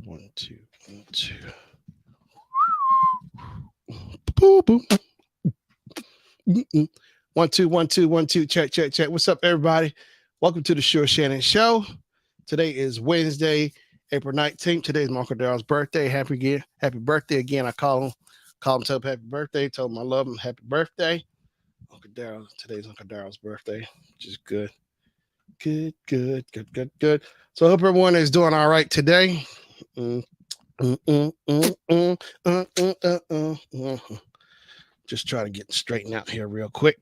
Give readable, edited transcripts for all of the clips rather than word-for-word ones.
One, two, one, two. Boom, boom. Mm-mm. 1 2 1 2 1 2. Check, check, check. What's up, everybody? Welcome to the Shannon Show. Today is Wednesday, April 19th. Today is my Uncle Daryl's birthday. Happy birthday again. I call him, tell him happy birthday. Told him I love him. Happy birthday. Uncle Daryl. Today's Uncle Daryl's birthday, which is good. Good, good, good, good, good. So I hope everyone is doing all right today. Mm, mm, mm, mm, mm, Just try to get straightened out here real quick.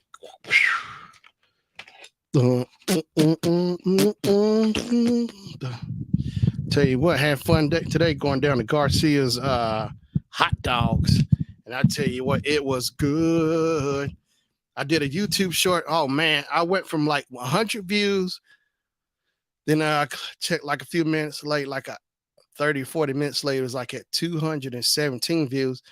Tell you what, had fun day today going down to Garcia's hot dogs. And I tell you what, it was good. I did a YouTube short. Oh man, I went from like 100 views. Then I checked like a few minutes late, like a 30, 40 minutes later, it was like at 217 views.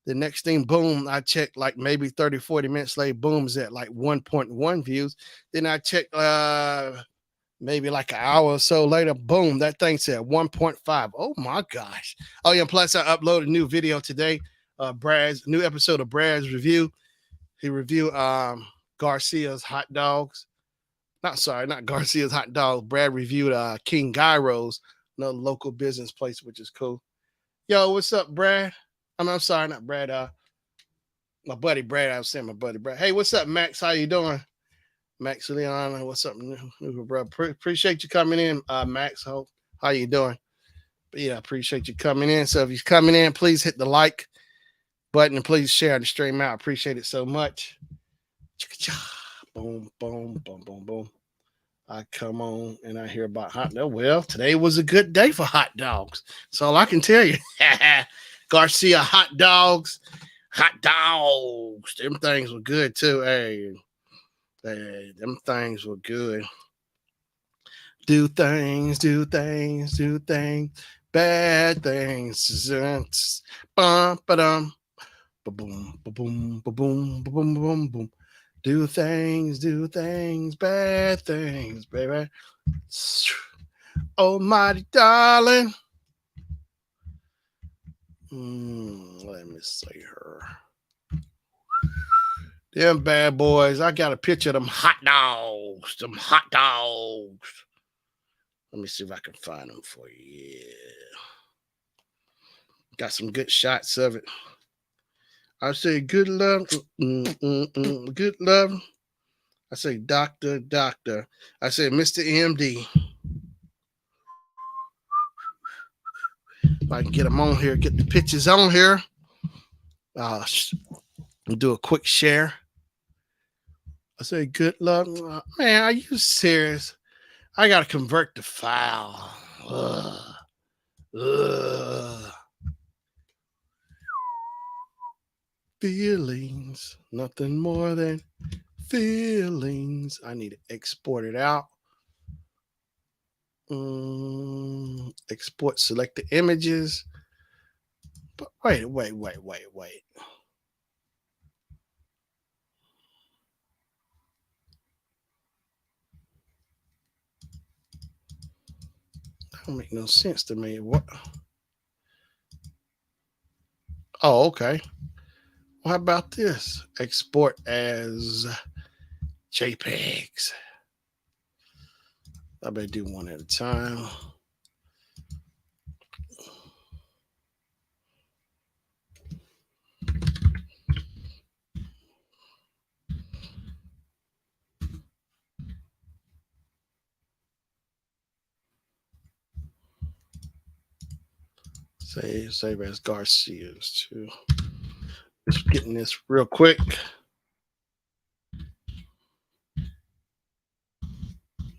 The next thing, boom, I checked like maybe 30, 40 minutes later, boom, is at like 1.1 views. Then I checked maybe like an hour or so later, boom, that thing said 1.5. Oh my gosh. Oh yeah, plus I uploaded a new video today. Brad's new episode of Brad's review. He reviewed Garcia's hot dogs. Not Garcia's hot dogs. Brad reviewed King Gyro's, another local business place, which is cool. Yo, what's up, Brad? I'm sorry, not Brad. My buddy Brad. I was saying my buddy Brad. Hey, what's up, Max? How you doing? Max Leon, what's up, new bro? Appreciate you coming in, Max. How you doing? But yeah, appreciate you coming in. So if you're coming in, please hit the like button and please share the stream out. Appreciate it so much. Boom, boom, boom, boom, boom. I come on and I hear about hot dogs. Well, today was a good day for hot dogs. That's all I can tell you. Garcia hot dogs. Hot dogs. Them things were good too. Hey, them things were good. Do things, do things, do things. Bad things. Bum, ba-dum. Ba-boom, ba-boom, ba-boom, ba-boom, ba-boom, boom. Do things, bad things, baby. Oh, mighty darling. Let me see her. Them bad boys. I got a picture of them hot dogs. Them hot dogs. Let me see if I can find them for you. Yeah. Got some good shots of it. I say good love. Good love. I say doctor, doctor. I say Mr. MD. If I can get them on here, get the pictures on here. Do a quick share. I say good luck. Man, are you serious? I gotta convert the file. Feelings, nothing more than feelings. I need to export it out. Export select the images. But wait. That don't make no sense to me. What? Oh, okay. Well, how about this? Export as JPEGs. I better do one at a time. Save as Garcia's too. Just getting this real quick.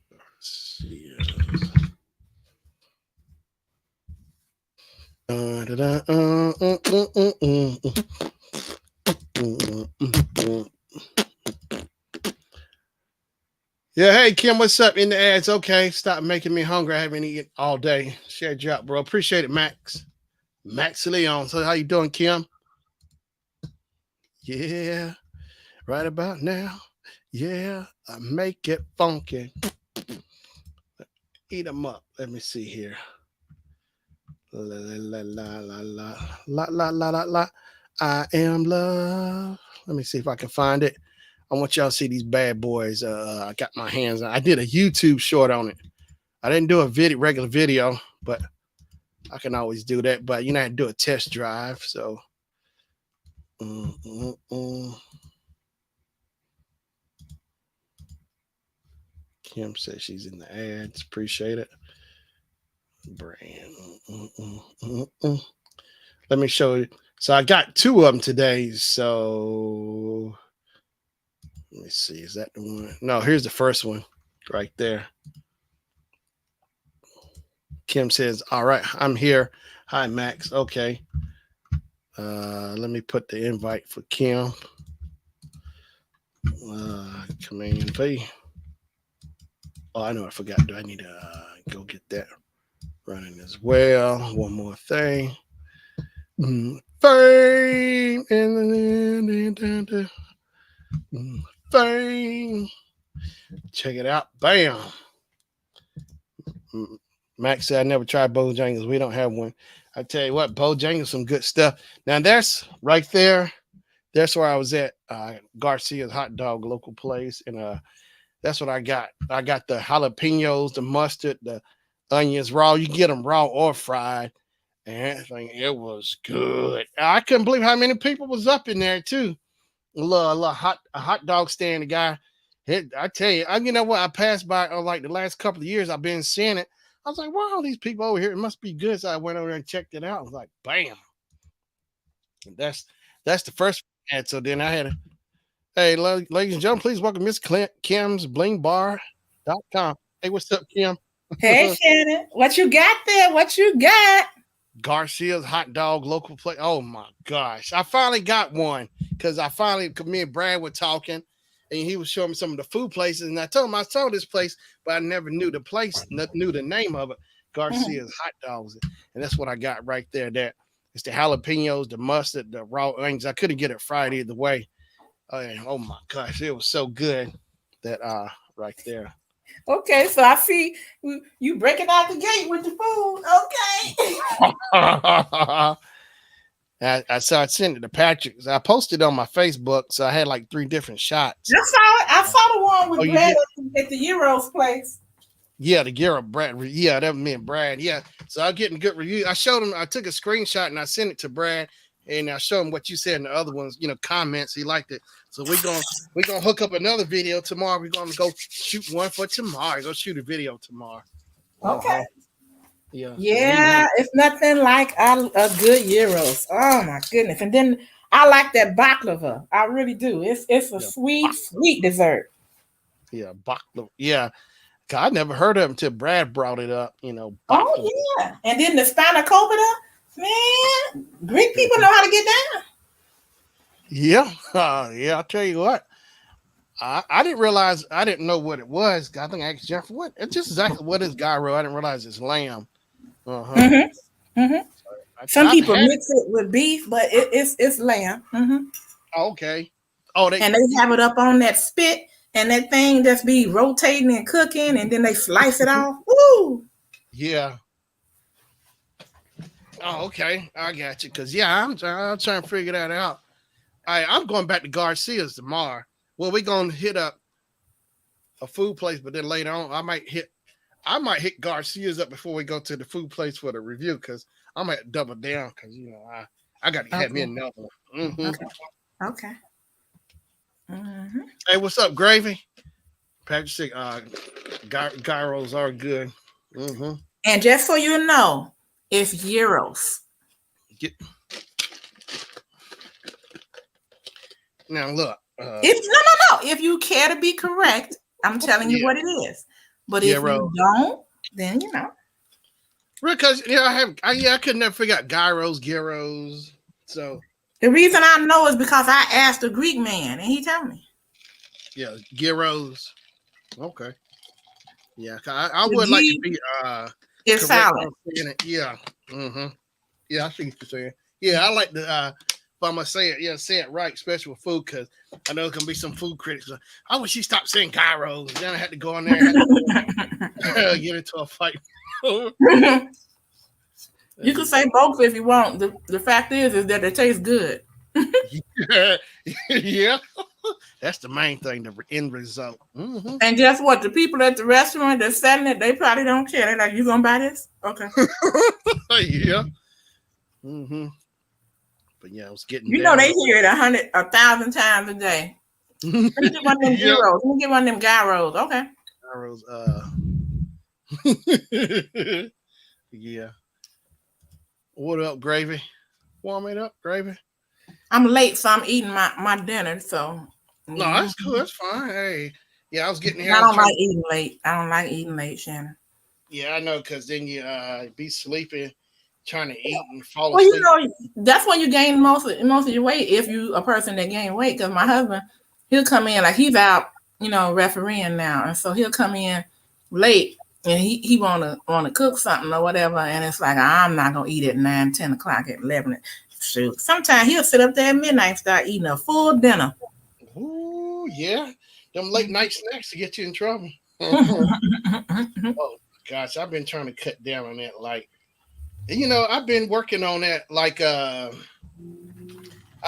Garcia's. Yeah, hey Kim, what's up in the ads? Okay, stop making me hungry. I haven't eaten all day. Share drop, bro. Appreciate it, Max. Max Leon. So how you doing, Kim? Yeah, right about now. Yeah, I make it funky. Eat them up. Let me see here. La la la la la la la la la la. I am love. Let me see if I can find it. I want y'all to see these bad boys. I got my hands on. I did a YouTube short on it. I didn't do a regular video, but I can always do that. But you know, I had to do a test drive. So, mm, mm, mm. Kim says she's in the ads. Appreciate it. Brand. Let me show you. So I got two of them today. So let me see. Is that the one? No, here's the first one right there. Kim says, all right, I'm here. Hi, Max. Okay. Let me put the invite for Kim. Command V. Oh, I know I forgot. Do I need to go get that running as well? One more thing. Fame. Fame. Check it out. Bam. Max said, I never tried Bojangles. We don't have one. I tell you what, Bojangles, some good stuff. Now, that's right there. That's where I was at. Garcia's Hot Dog local place. And that's what I got. I got the jalapenos, the mustard, the onions raw. You can get them raw or fried. And everything. It was good. I couldn't believe how many people was up in there, too. A hot dog stand. The guy, I tell you, you know what? I passed by like the last couple of years. I've been seeing it. I was like, wow, these people over here, it must be good. So I went over there and checked it out. I was like, bam. And that's the first ad. So then I had a, hey, ladies and gentlemen, please welcome Miss Kim's blingbar.com. Hey, what's up, Kim? Hey, Shannon. What you got there? What you got? Garcia's Hot Dog local place. Oh my gosh. I finally got one because me and Brad were talking and he was showing me some of the food places. And I told him I saw this place, but I never knew the place, knew the name of it. Garcia's Hot Dogs. And that's what I got right there. That it's the jalapenos, the mustard, the raw onions. I couldn't get it fried either way. Oh my gosh, it was so good that right there. Okay, so I see you breaking out the gate with the food. Okay. I sent it to Patrick. I posted on my Facebook, so I had like 3 different shots. I saw the one with Brad at the Euros place. Yeah, the Gyro Brad. Yeah, that was me and Brad. Yeah, so I'm getting good review. I showed him. I took a screenshot and I sent it to Brad, and I showed him what you said in the other ones. Comments. He liked it. So we're gonna hook up another video tomorrow. We're gonna go shoot one for tomorrow. Go shoot a video tomorrow. Okay. Yeah. Yeah, it's nothing like a good Euros. Oh my goodness! And then I like that baklava. I really do. It's a sweet dessert. Yeah, baklava. Yeah. I never heard of him until Brad brought it up. Baklava. Oh yeah, and then the spanakopita. Man, Greek people know how to get down. Yeah, yeah. I'll tell you what. I didn't realize. I didn't know what it was. I think I asked Jennifer, what? It's just exactly what is gyro. I didn't realize it's lamb. Some people mix it with beef, but it's lamb. Okay. And they have it up on that spit and that thing that's be rotating and cooking, and then they slice it off. Woo! Yeah. Oh, okay. I got you. Cause I'm trying to figure that out. I'm going back to Garcia's tomorrow. Well, we're gonna hit up a food place, but then later on, I might hit Garcia's up before we go to the food place for the review, because I'm gonna double down, because I got to have me another one. Okay. Hey, what's up, Gravy? Patrick said, gyros are good. And just so you know, it's Euros. Now look. No. If you care to be correct, I'm telling you what it is. But if you don't, then Because I could never figure out gyros. So the reason I know is because I asked a Greek man and he told me. Yeah, gyros. Okay. Yeah, I would like to be it's salad. Yeah. Yeah, I see what you're saying. Yeah, I like to if I'm gonna say it right, especially with food, because I know there can be some food critics. I wish he stopped saying gyros. Then I had to go in there and get into a fight. You can say both if you want. The fact is that they taste good. Yeah, yeah. That's the main thing. The end result. Mm-hmm. And guess what? The people at the restaurant that's selling it, they probably don't care. They're like, "You gonna buy this? Okay." Yeah. Mm-hmm. But yeah, I was getting You know down. they hear it 1,000 times a day. Let me get one of them Yeah. gyros. Let me get one of them gyros. Okay. Arrows, yeah. What up, gravy? Warm it up, gravy. I'm late, so I'm eating my dinner. So No, mhm. that's cool. That's fine. Hey, yeah, I was getting here. I I was don't trying. like eating late. I don't like eating late, Shannon. Yeah, I know, because then you be sleeping, trying to eat and fall Well, you asleep. know, that's when you gain most of your weight. If you a person that gain weight, because my husband, he'll come in like he's out, refereeing now, and so he'll come in late, and he wanna cook something or whatever, and it's like I'm not gonna eat at 9, 10 o'clock at 11. Shoot, sometimes he'll sit up there at midnight and start eating a full dinner. Ooh, yeah. Them late night snacks to get you in trouble. Oh gosh, I've been trying to cut down on that. Like, I've been working on that. Like, I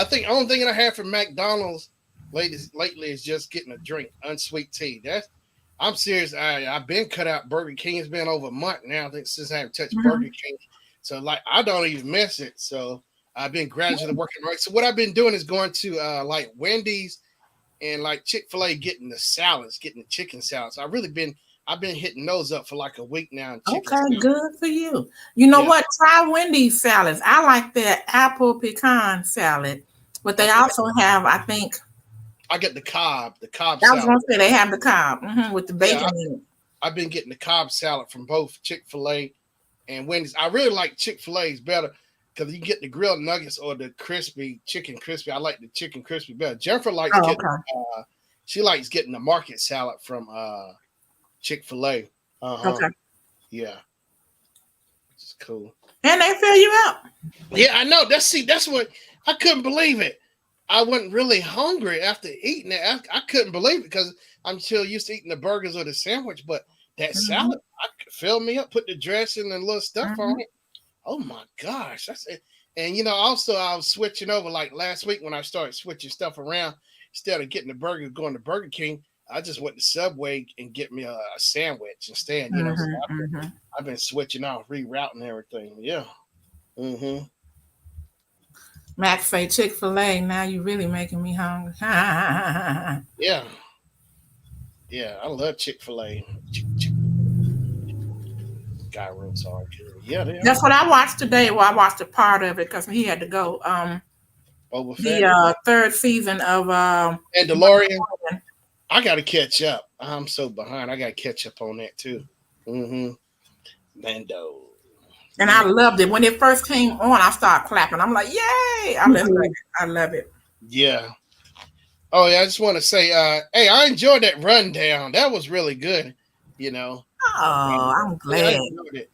think the only thing I have for McDonald's lately is just getting a drink, unsweet tea. I'm serious. I've been cut out Burger King. It's been over a month now since I haven't touched Burger King. So like I don't even miss it. So I've been gradually working right. So what I've been doing is going to like Wendy's and like Chick-fil-A, getting the salads, getting the chicken salads. I've been hitting those up for like a week now. And chicken Okay, salads. good for you. You know Yeah. what? Try Wendy's salads. I like that apple pecan salad, but they Okay. also have, I think, I get the Cobb I was salad. gonna say they have the cob with the Yeah, bacon in it. I've been getting the Cobb salad from both Chick-fil-A and Wendy's. I really like Chick-fil-A's better because you get the grilled nuggets or the crispy chicken crispy. I like the chicken crispy better. Jennifer likes Oh, getting okay. she likes getting the market salad from Chick-fil-A. Uh-huh. Okay. Yeah. It's cool. And they fill you up. Yeah, I know. That's what I couldn't believe it. I wasn't really hungry after eating it. I couldn't believe it because I'm still used to eating the burgers or the sandwich, but that hmm salad I could fill me up, put the dressing and little stuff hmm on it. Oh my gosh, that's it. And also I was switching over like last week when I started switching stuff around. Instead of getting the burger, going to Burger King, I just went to Subway and get me a sandwich instead. So hmm I've been switching off, rerouting everything. Yeah. Mm-hmm. Max say Chick-fil-A. Now you really making me hungry. Yeah. Yeah. I love Chick-fil-A. Gyros are good. Yeah, they are. That's what I watched today. Well, I watched a part of it because he had to go. Boba The Fett. third season of And DeLorean. I got to catch up. I'm so behind. I got to catch up on that too. Mm-hmm. Mando. and Yeah. I loved it when it first came on. I started clapping. I'm like, "Yay!" I love it. I love it. Yeah. Oh yeah. I just want to say, hey, I enjoyed that rundown. That was really good. You know. Oh, And, I'm yeah, I glad. enjoyed it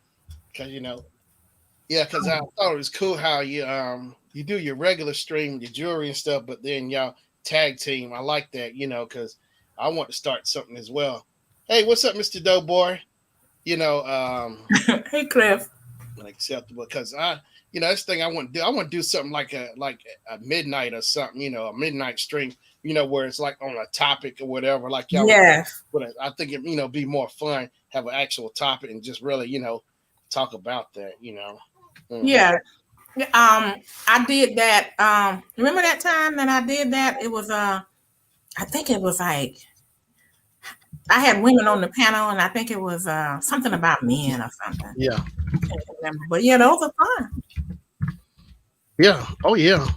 because yeah, because I thought it was cool how you do your regular stream, your jewelry and stuff, but then y'all tag team. I like that, because I want to start something as well. Hey, what's up, Mr. Doughboy? You know, Hey, Cliff. acceptable because that's the thing I want to do. I want to do something like a midnight or something, a midnight stream, where it's like on a topic or whatever, like y'all. Yes. But I think it, be more fun, have an actual topic and just really, talk about that. Mhm. Yeah. I did that. Remember that time that I did that? It was I think it was like I had women on the panel, and I think it was something about men or something. Yeah. I can't remember, but yeah, those are fun. Yeah. Oh yeah.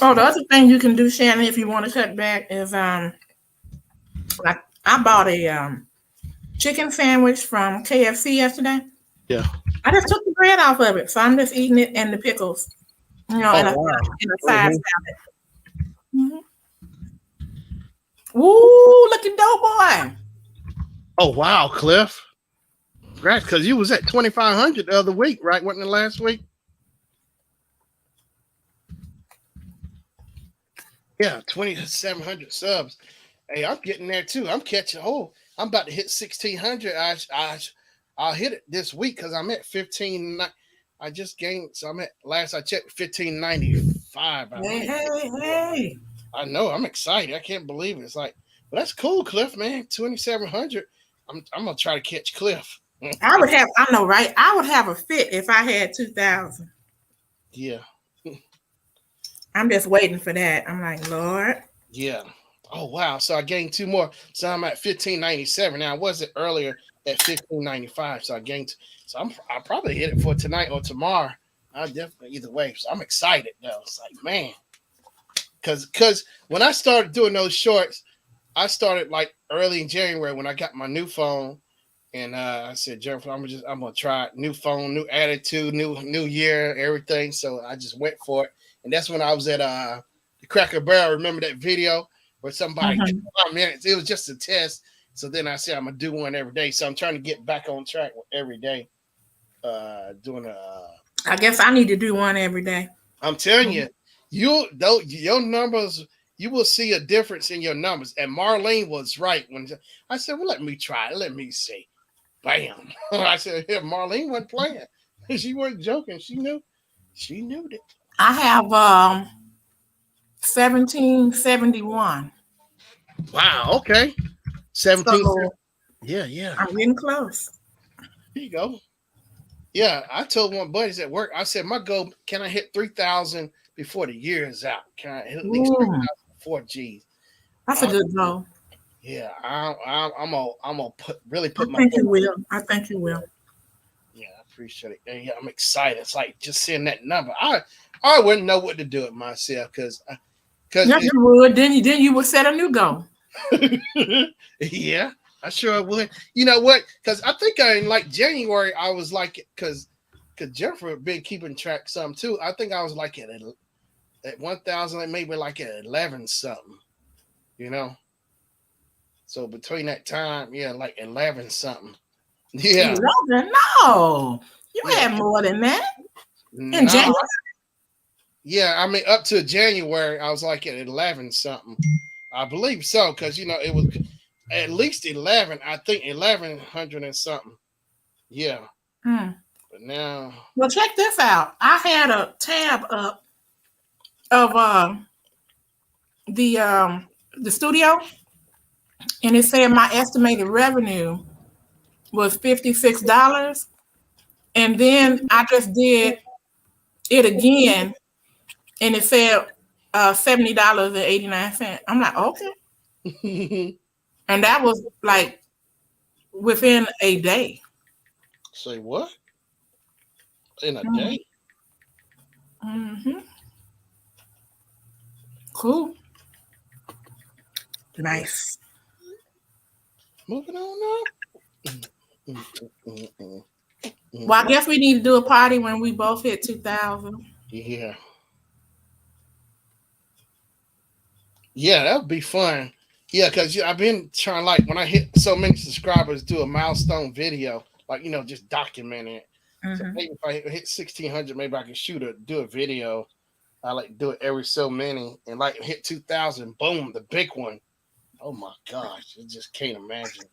Oh, the other thing you can do, Shannon, if you want to cut back, is like I bought a chicken sandwich from KFC yesterday. Yeah. I just took the bread off of it, so I'm just eating it and the pickles, Oh and wow. in a side Mhm. salad. Mm-hmm. Ooh, look at Doughboy. Oh wow, Cliff. Right, because you was at 2,500 the other week, right? Wasn't it last week? Yeah, 2,700 subs. Hey, I'm getting there too. I'm catching. Oh, I'm about to hit 1,600. I I'll hit it this week because I'm at 15. I just gained, so I'm at last I checked 1595. Hey, hey, hey. I know. I'm excited. I can't believe it. It's like, well, that's cool, Cliff, man. 2,700. I'm gonna try to catch Cliff. I would have. I know, right? I would have a fit if I had 2,000. Yeah. I'm just waiting for that. I'm like, Lord. Yeah. Oh wow. So I gained two more. So I'm at 1597 now. I wasn't earlier at 1595. So I gained. So I'll probably hit it for tonight or tomorrow. I'll definitely either way. So I'm excited though. It's like, man. Cause when I started doing those shorts, I started like early in January when I got my new phone. And I said, Jennifer, I'm gonna try it. New phone, new attitude, new year, everything. So I just went for it. And that's when I was at the Cracker Barrel. Remember that video where somebody 5 minutes? It was just a test. So then I said I'm gonna do one every day. So I'm trying to get back on track every day. Doing I guess I need to do one every day. I'm telling you, your numbers, you will see a difference in your numbers. And Marlene was right when I said, well, let me try it. Let me see. Bam. I said, yeah, Marlene wasn't playing. She wasn't joking. She knew that. I have 1771. Wow, okay. 17. So Yeah. I'm getting close. There you go. Yeah, I told one buddies at work, I said, my goal, can I hit 3,000 before the year is out? Can I hit at least 3,000 before G's? That's a good goal. Yeah, I'm gonna really put my. I think you will. I think you will. Yeah, I appreciate it. And yeah, I'm excited. It's like just seeing that number. I wouldn't know what to do with myself because Yeah, you would. Then you would set a new goal. Yeah, I sure would. You know what? Because I think in like January I was like because Jennifer been keeping track some too. I think I was like at 1,000, maybe like at 11 something. You know. So between that time, yeah, like 11 something. Yeah. 11? No. You had more than that. In January. Yeah, I mean up to January, I was like at 11 something. I believe so, because it was at least 11. I think 1,100 and something. Yeah. But now. Well, check this out. I had a tab up of the studio. And it said my estimated revenue was $56. And then I just did it again. And it said $70.89. I'm like, okay. And that was like within a day. Say what? In a day? Mm-hmm. Cool. Nice. Moving on up. Well, I guess we need to do a party when we both hit 2,000. Yeah. Yeah, that would be fun. Yeah, because I've been trying, like, when I hit so many subscribers, do a milestone video, like, just document it. So maybe if I hit 1,600, maybe I can do a video. I like do it every so many, and like hit 2,000, boom, the big one. Oh my gosh, I just can't imagine.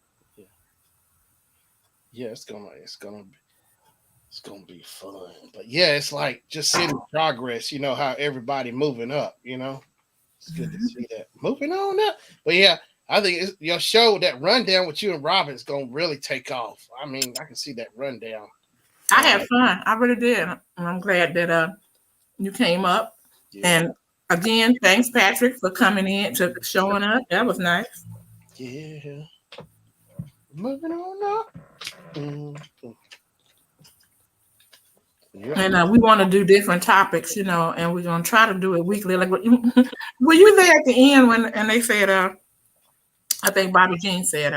Yeah, it's gonna be fun. But yeah, it's like just seeing progress. How everybody moving up. It's good to see that moving on up. But yeah, I think your show, that rundown with you and Robin, is gonna really take off. I mean, I can see that rundown. I had fun. I really did. And I'm glad that you came up. Yeah. And again, thanks, Patrick, for coming in, to showing up. That was nice. Yeah. Moving on up. Mm-hmm. Yep. And we want to do different topics, and we're going to try to do it weekly. Like, were you there at the end and they said, I think Bobby Jean said,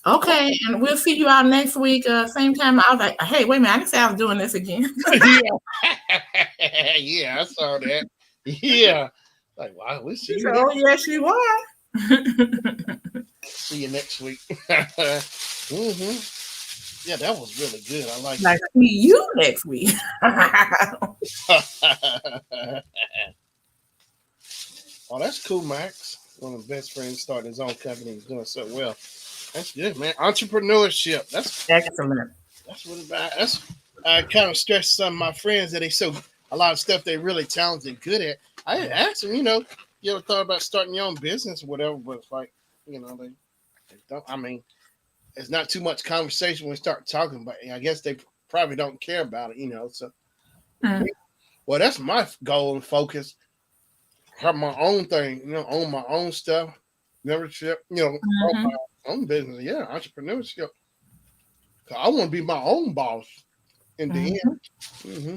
okay, and we'll see you out next week, same time. I was like, hey, wait a minute, I didn't say I was doing this again. Yeah, I saw that. Yeah. Like, wow, we'll see you. Oh, yes, you are. See you next week. Mm-hmm. Yeah, that was really good. I like see you next week. Oh, that's cool, Max. One of the best friends starting his own company. He's doing so well. That's good, man. Entrepreneurship. Excellent. That's what about. That's I kind of stress some of my friends that they so a lot of stuff they really talented and good at. I asked them, you ever thought about starting your own business or whatever? But it's like, they don't. I mean, it's not too much conversation when we start talking, but I guess they probably don't care about it. So, Mm. well, that's my goal and focus. Have my own thing, own my own stuff, membership, own Mm-hmm. my own business. Yeah, entrepreneurship. 'Cause I want to be my own boss in the end. Mm-hmm.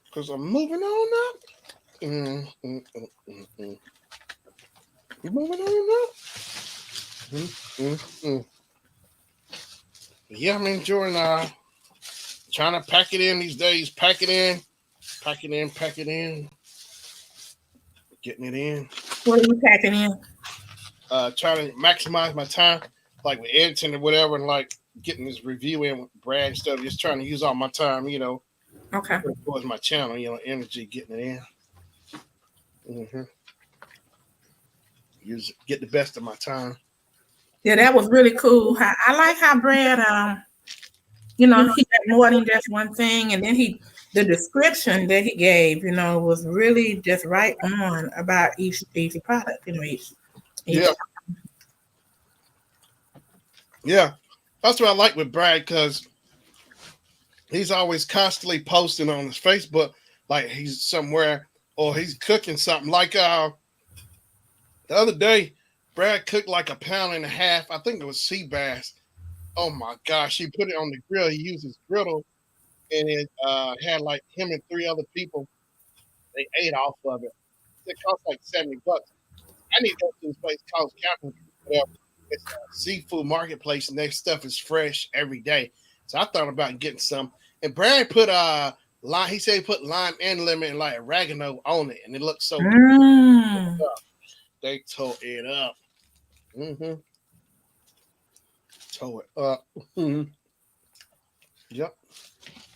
Because I'm moving on up. Mm, mm, mm, mm, mm. You moving on up. Mm, mm, mm. Yeah, I'm enjoying trying to pack it in these days. Pack it in, pack it in, pack it in. Getting it in. What are you packing in? Trying to maximize my time, like with editing or whatever, and like getting this review in with Brad and stuff. Just trying to use all my time, Okay. towards my channel, energy, getting it in. Get the best of my time. Yeah, that was really cool. I like how Brad, he had more than just one thing, and then the description that he gave, was really just right on about each product, each. Yeah, yeah. That's what I like with Brad because he's always constantly posting on his Facebook, like he's somewhere or he's cooking something. Like the other day, Brad cooked like a pound and a half. I think it was sea bass. Oh my gosh, he put it on the grill. He used his griddle, and it had like him and three other people. They ate off of it. It cost like $70. I need to go to this place called Captain. It's a seafood marketplace, and their stuff is fresh every day. So I thought about getting some. And Brad put lime. He said he put lime and lemon and like oregano on it, and it looked so good. Mm. They tore it up. Tore it up. Yep.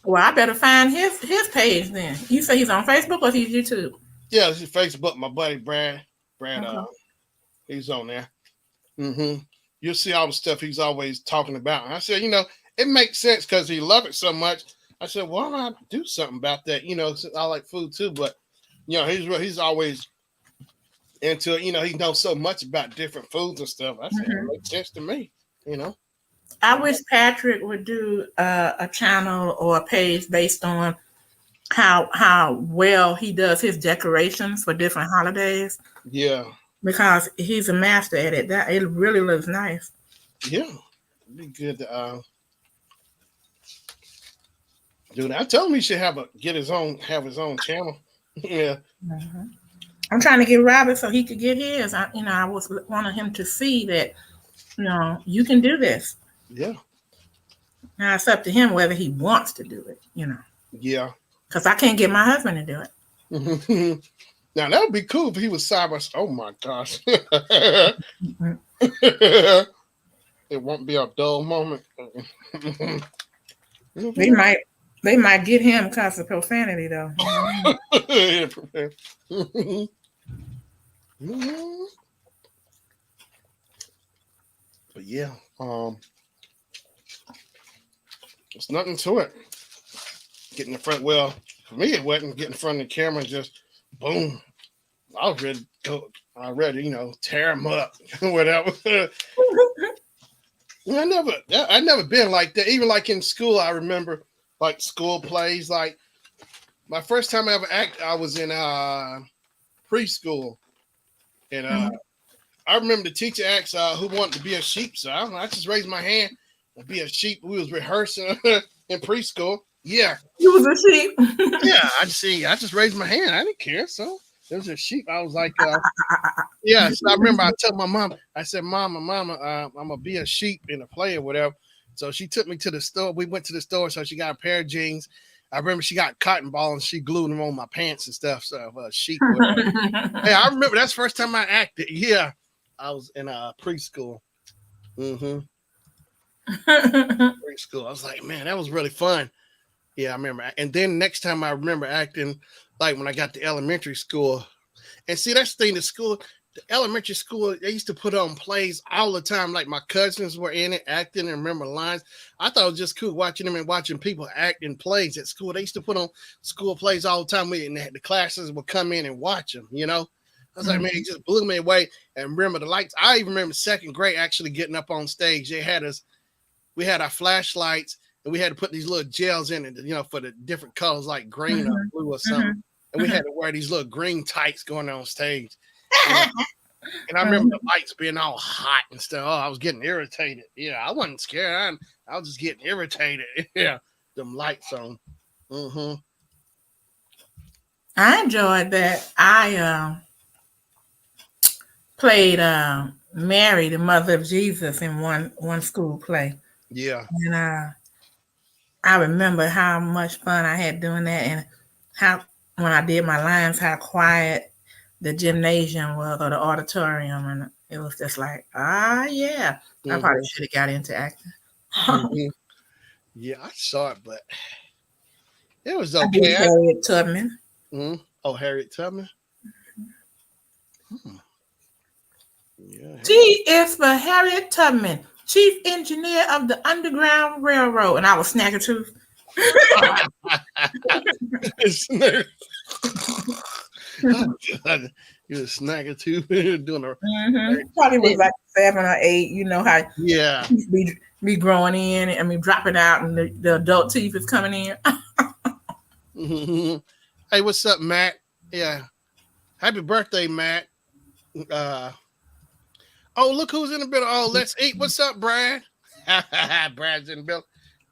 Well, I better find his page then. You say he's on Facebook or he's YouTube? Yeah, this is Facebook. My buddy Brad. Brad, Okay. he's on there. You'll see all the stuff he's always talking about. And I said, it makes sense because he loved it so much. I said, why don't I do something about that? Since I like food too, but he's always into it. He knows so much about different foods and stuff. I said, it makes sense to me. I wish Patrick would do a channel or a page based on how well he does his decorations for different holidays. Yeah. Because he's a master at it. That it really looks nice. Yeah. It'd be good to do that. I told him he should have his own channel. Yeah. Mm-hmm. I'm trying to get Robert so he could get his. I was wanting him to see that, you can do this. Yeah. Now it's up to him whether he wants to do it, Yeah. Because I can't get my husband to do it. Now that would be cool if he was side by side. Oh my gosh. It won't be a dull moment. They might get him because of profanity though. But yeah, there's nothing to it. Getting in front. Well, for me, it wasn't getting in front of the camera and just boom. I was ready to go. I ready, tear him up, whatever. I never been like that. Even like in school, I remember like school plays. Like my first time I ever acted, I was in preschool, and I remember the teacher asked who wanted to be a sheep. So I just raised my hand to be a sheep. We was rehearsing in preschool. Yeah, you was a sheep. Yeah, I just raised my hand. I didn't care. So there was a sheep. I was like, yeah. So I remember I told my mom. I said, Mama, I'm gonna be a sheep in a play or whatever. So she took me to the store. We went to the store. So she got a pair of jeans. I remember she got cotton balls and she glued them on my pants and stuff. So sheep. Hey, I remember that's the first time I acted. Yeah, I was in preschool. Preschool. I was like, man, that was really fun. Yeah, I remember. And then next time I remember acting, like when I got to elementary school. And see, that's the thing, the school, the elementary school, they used to put on plays all the time. Like my cousins were in it, acting and remember lines. I thought it was just cool watching them and watching people act in plays at school. They used to put on school plays all the time. And the classes would come in and watch them, you know? I was like, man, it just blew me away. And remember the lights. I even remember second grade actually getting up on stage. We had our flashlights and we had to put these little gels in it, you know, for the different colors like green or blue or something. And we had to wear these little green tights going on stage. And I remember the lights being all hot and stuff. Oh, I was getting irritated. Yeah, I wasn't scared. I was just getting irritated. Yeah, them lights on. I enjoyed that. I played Mary, the mother of Jesus, in one school play. Yeah. And I remember how much fun I had doing that, and how when I did my lines, how quiet the gymnasium was or the auditorium, and it was just like, yeah. I probably should have got into acting. Yeah, I saw it, but it was okay. Harriet Tubman. Oh, Harriet Tubman. Yeah. T is for Harriet Tubman, Chief Engineer of the Underground Railroad, and I was Snaggletooth. You were Snaggletooth doing a probably was like 7 or 8. You know how be growing in and me dropping out, and the adult teeth is coming in. Hey, what's up, Matt? Yeah, happy birthday, Matt. Oh, look who's in the building. Oh, let's eat. What's up, Brad? Brad's in the building.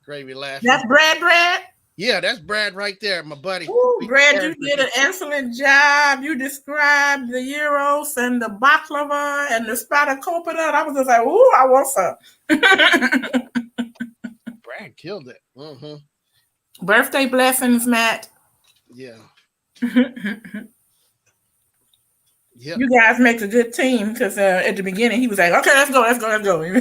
Gravy laughing. That's Brad? Yeah, that's Brad right there, my buddy. Ooh, Brad, you did an excellent job. You described the gyros and the baklava and the spanakopita. I was just like, ooh, I want some. Brad killed it. Birthday blessings, Matt. Yeah. Yep. You guys make a good team because at the beginning he was like, okay, let's go. He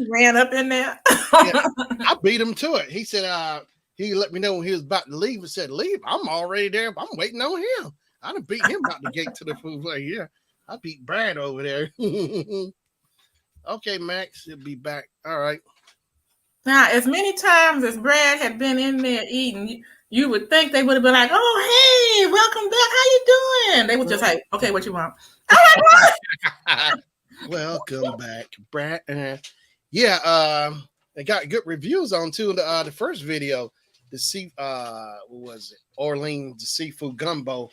ran up in there. Yeah, I beat him to it. He said he let me know when he was about to leave and said, leave. I'm already there. I'm waiting on him. I done beat him out the gate to the food play. Yeah. I beat Brad over there. Okay, Max, he'll be back. All right. Now, as many times as Brad had been in there eating, you would think they would have been like, oh, hey, welcome back. How you doing? They would just like, okay, what you want? Welcome back, Brad. Yeah, they got good reviews on too. The first video, what was it? Orleans, the seafood gumbo.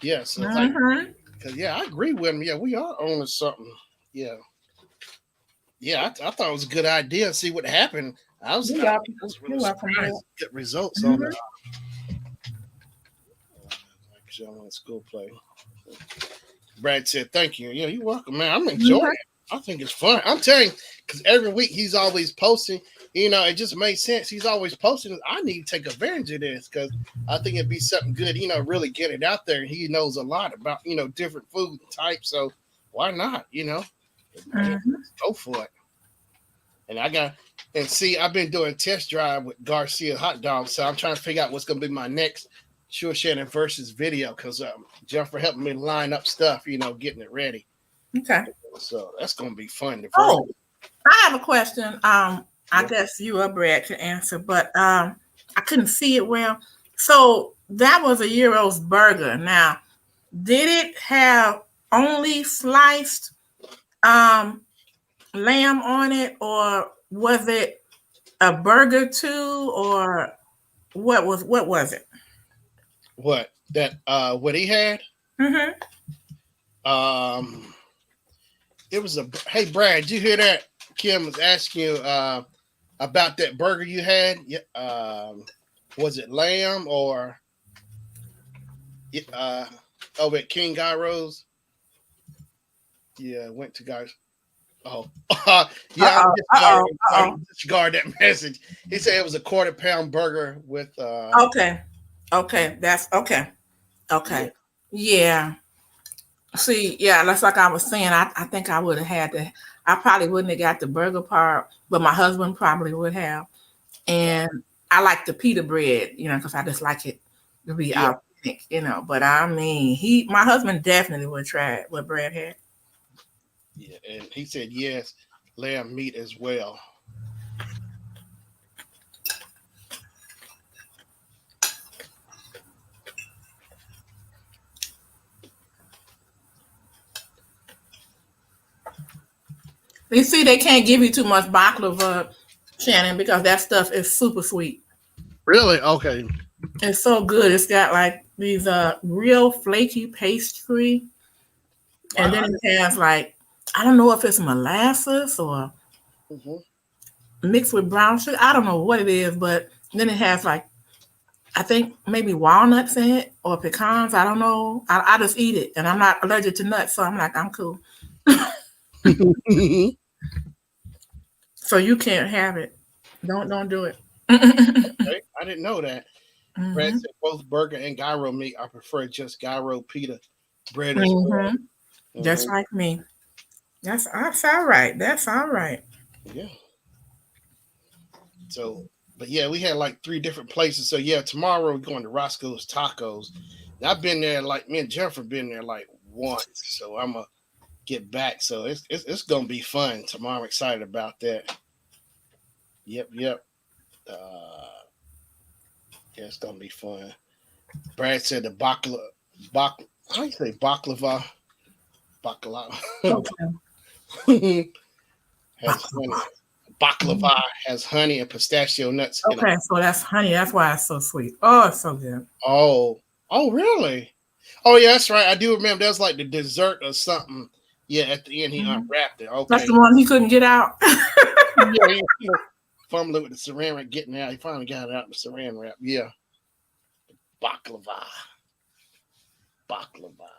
Yeah, so because I agree with him. Yeah, we are owning something. Yeah, I thought it was a good idea. See what happened. I was really surprised. Get results on that. School play. Brad said, "Thank you." Yeah, you're welcome, man. I'm enjoying it. I think it's fun. I'm telling you, because every week he's always posting. You know, it just makes sense. He's always posting. I need to take advantage of this because I think it'd be something good. You know, really get it out there. He knows a lot about different food types. So why not? Go for it. And I've been doing a test drive with Garcia hot dogs. So I'm trying to figure out what's going to be my next Sure Shannon versus video because Jennifer helping me line up stuff, getting it ready. Okay. So that's going to be fun. I have a question. I guess you or Brad can answer, but I couldn't see it well. So that was a Gyros burger. Now, did it have only sliced lamb on it, or was it a burger too, or what was it? What what he had? It was hey Brad, did you hear that? Kim was asking you about that burger you had. Was it lamb or over at King Gyros? Yeah, went to guys. Oh, yeah. Disregard that message. He said it was a 1/4 pound burger with. Okay, that's okay. Yeah. See, yeah, that's like I was saying. I think I would have had to. I probably wouldn't have got the burger part, but my husband probably would have. And I like the pita bread, because I just like it to be out think, but I mean, my husband definitely would try what Brad had. Yeah, and he said yes, lamb meat as well. You see, they can't give you too much baklava, Shannon, because that stuff is super sweet. Really? Okay. It's so good. It's got like these real flaky pastry, and then Wow. it has like, I don't know if it's molasses or Mm-hmm. mixed with brown sugar. I don't know what it is, but then it has like, I think maybe walnuts in it or pecans. I don't know. I just eat it, and I'm not allergic to nuts, so I'm like, I'm cool. So you can't have it. Don't do it. Okay, I didn't know that. Brad hmm said both burger and gyro meat. I prefer just gyro pita bread as well. hmm Hmm. Just like me. That's all right. That's all right. Yeah. So, but yeah, we had like three different places. So yeah, tomorrow we're going to Roscoe's Tacos. And I've been there like me and Jennifer been there like once. So I'm gonna get back. So it's gonna be fun tomorrow. I'm excited about that. Yep, yep. Yeah, it's gonna be fun. Brad said the how you say baklava Okay. has honey. Baklava has honey and pistachio nuts in it. Okay, so that's honey. That's why it's so sweet. Oh, it's so good. Oh, oh, really? Oh, yeah, that's right. I do remember. That was like the dessert or something. Yeah, at the end he Mhm. unwrapped it. That's Okay. the one he couldn't get out. Yeah, fumbling with the saran wrap, getting out. He finally got it out the saran wrap. Yeah, baklava, baklava.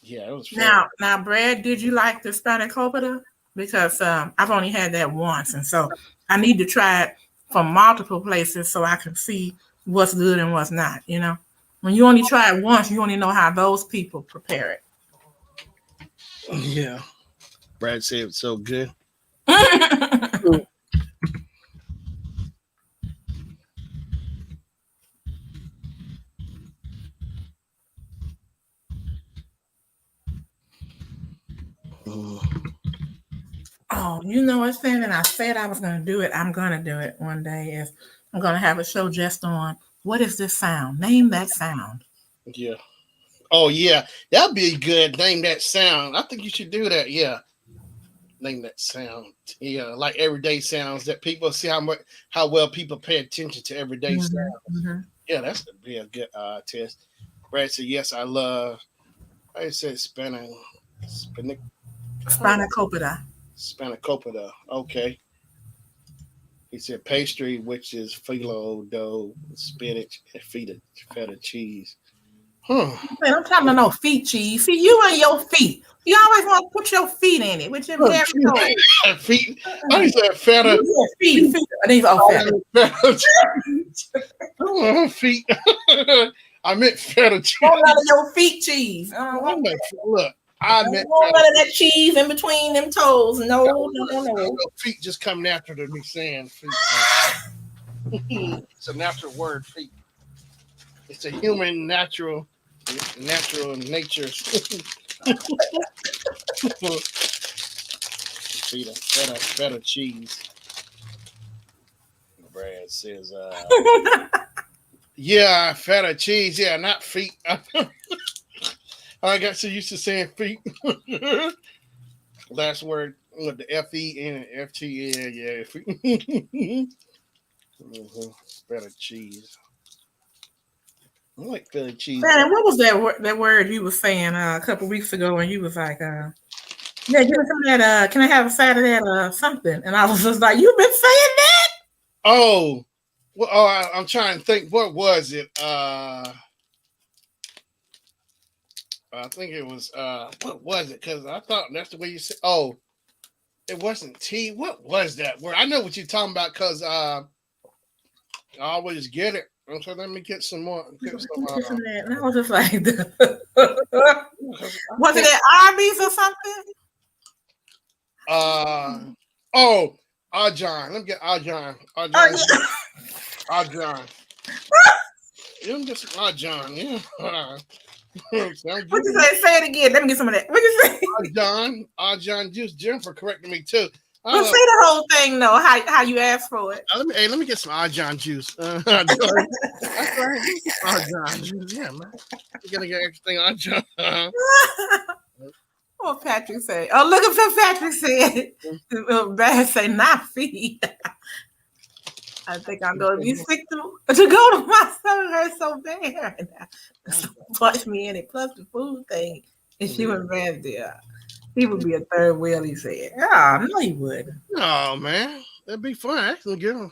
Yeah, it was fun. Now, Brad, did you like the spanakopita? Because I've only had that once, and so I need to try it from multiple places so I can see what's good and what's not. When you only try it once, you only know how those people prepare Yeah, Brad said it was so good. it. Mm. Oh, you know what, Shannon? I said I was going to do it. I'm going to do it one day. Is I'm going to have a show just on what is this sound? Name that sound. Yeah. Oh, yeah. That'd be good. Name that sound. I think you should do that. Yeah. Name that sound. Yeah, like everyday sounds that people see how well people pay attention to everyday hmm sounds. hmm Yeah, that's gonna be a good test. Brad said, "Yes, I love." I said spanic, Spanakopita. spanakopita. Okay. He said pastry, which is phyllo dough, spinach, and feta cheese. Huh. Man, I'm talking about no feet cheese. See, you and your feet. You always want to put your feet in it with your Huh, hairy toes. feet. I said feta. You said feet. These are fat. Feta cheese. Feet. I meant feta cheese. Want none of your feet cheese. I don't want that. Look, I I don't meant want none of that cheese in between them toes. No, no, no, no. feet just come natural to me saying feet. It's a natural word, feet. It's a human natural nature. Feta cheese. Brad says, yeah, feta cheese. Yeah, not feet. I got so used to saying feet. Last word with the FE and FT. Yeah. Mm-hmm. Feta cheese. I like feta cheese. Man, what was that word you was saying a couple weeks ago when you was like, yeah, give me some of that, can I have a side of that something? And I was just like, you've been saying that? Oh, well, I'm trying to think. What was it? I think it was. What was it? Because I thought that's the way you said. Oh, it wasn't tea. What was that word? I know what you're talking about because I always get it. So let me get some more. Get some, And I was just like, was it at Arby's or something? Oh, Arjan. Let me get Arjan. Oh, yeah. Arjan. Let me get some John. Yeah. Sound What you good. say? Say it again. Let me get some of that. What you say? John juice. Jennifer correcting me too. Well, say the whole thing though. How you asked for it? Let me get some John juice. That's right. John juice. Yeah, man. You gotta get everything John. What Patrick say? Oh, look at what Patrick said. Brad say not feed. I think I'm gonna be sick to go to my stomach hurts so bad right now. So punch me in it, plus the food thing. And she was Brad there. He would be a third wheel, he said. Oh, no, he wouldn't. Oh man, that'd be fun. Actually, get him.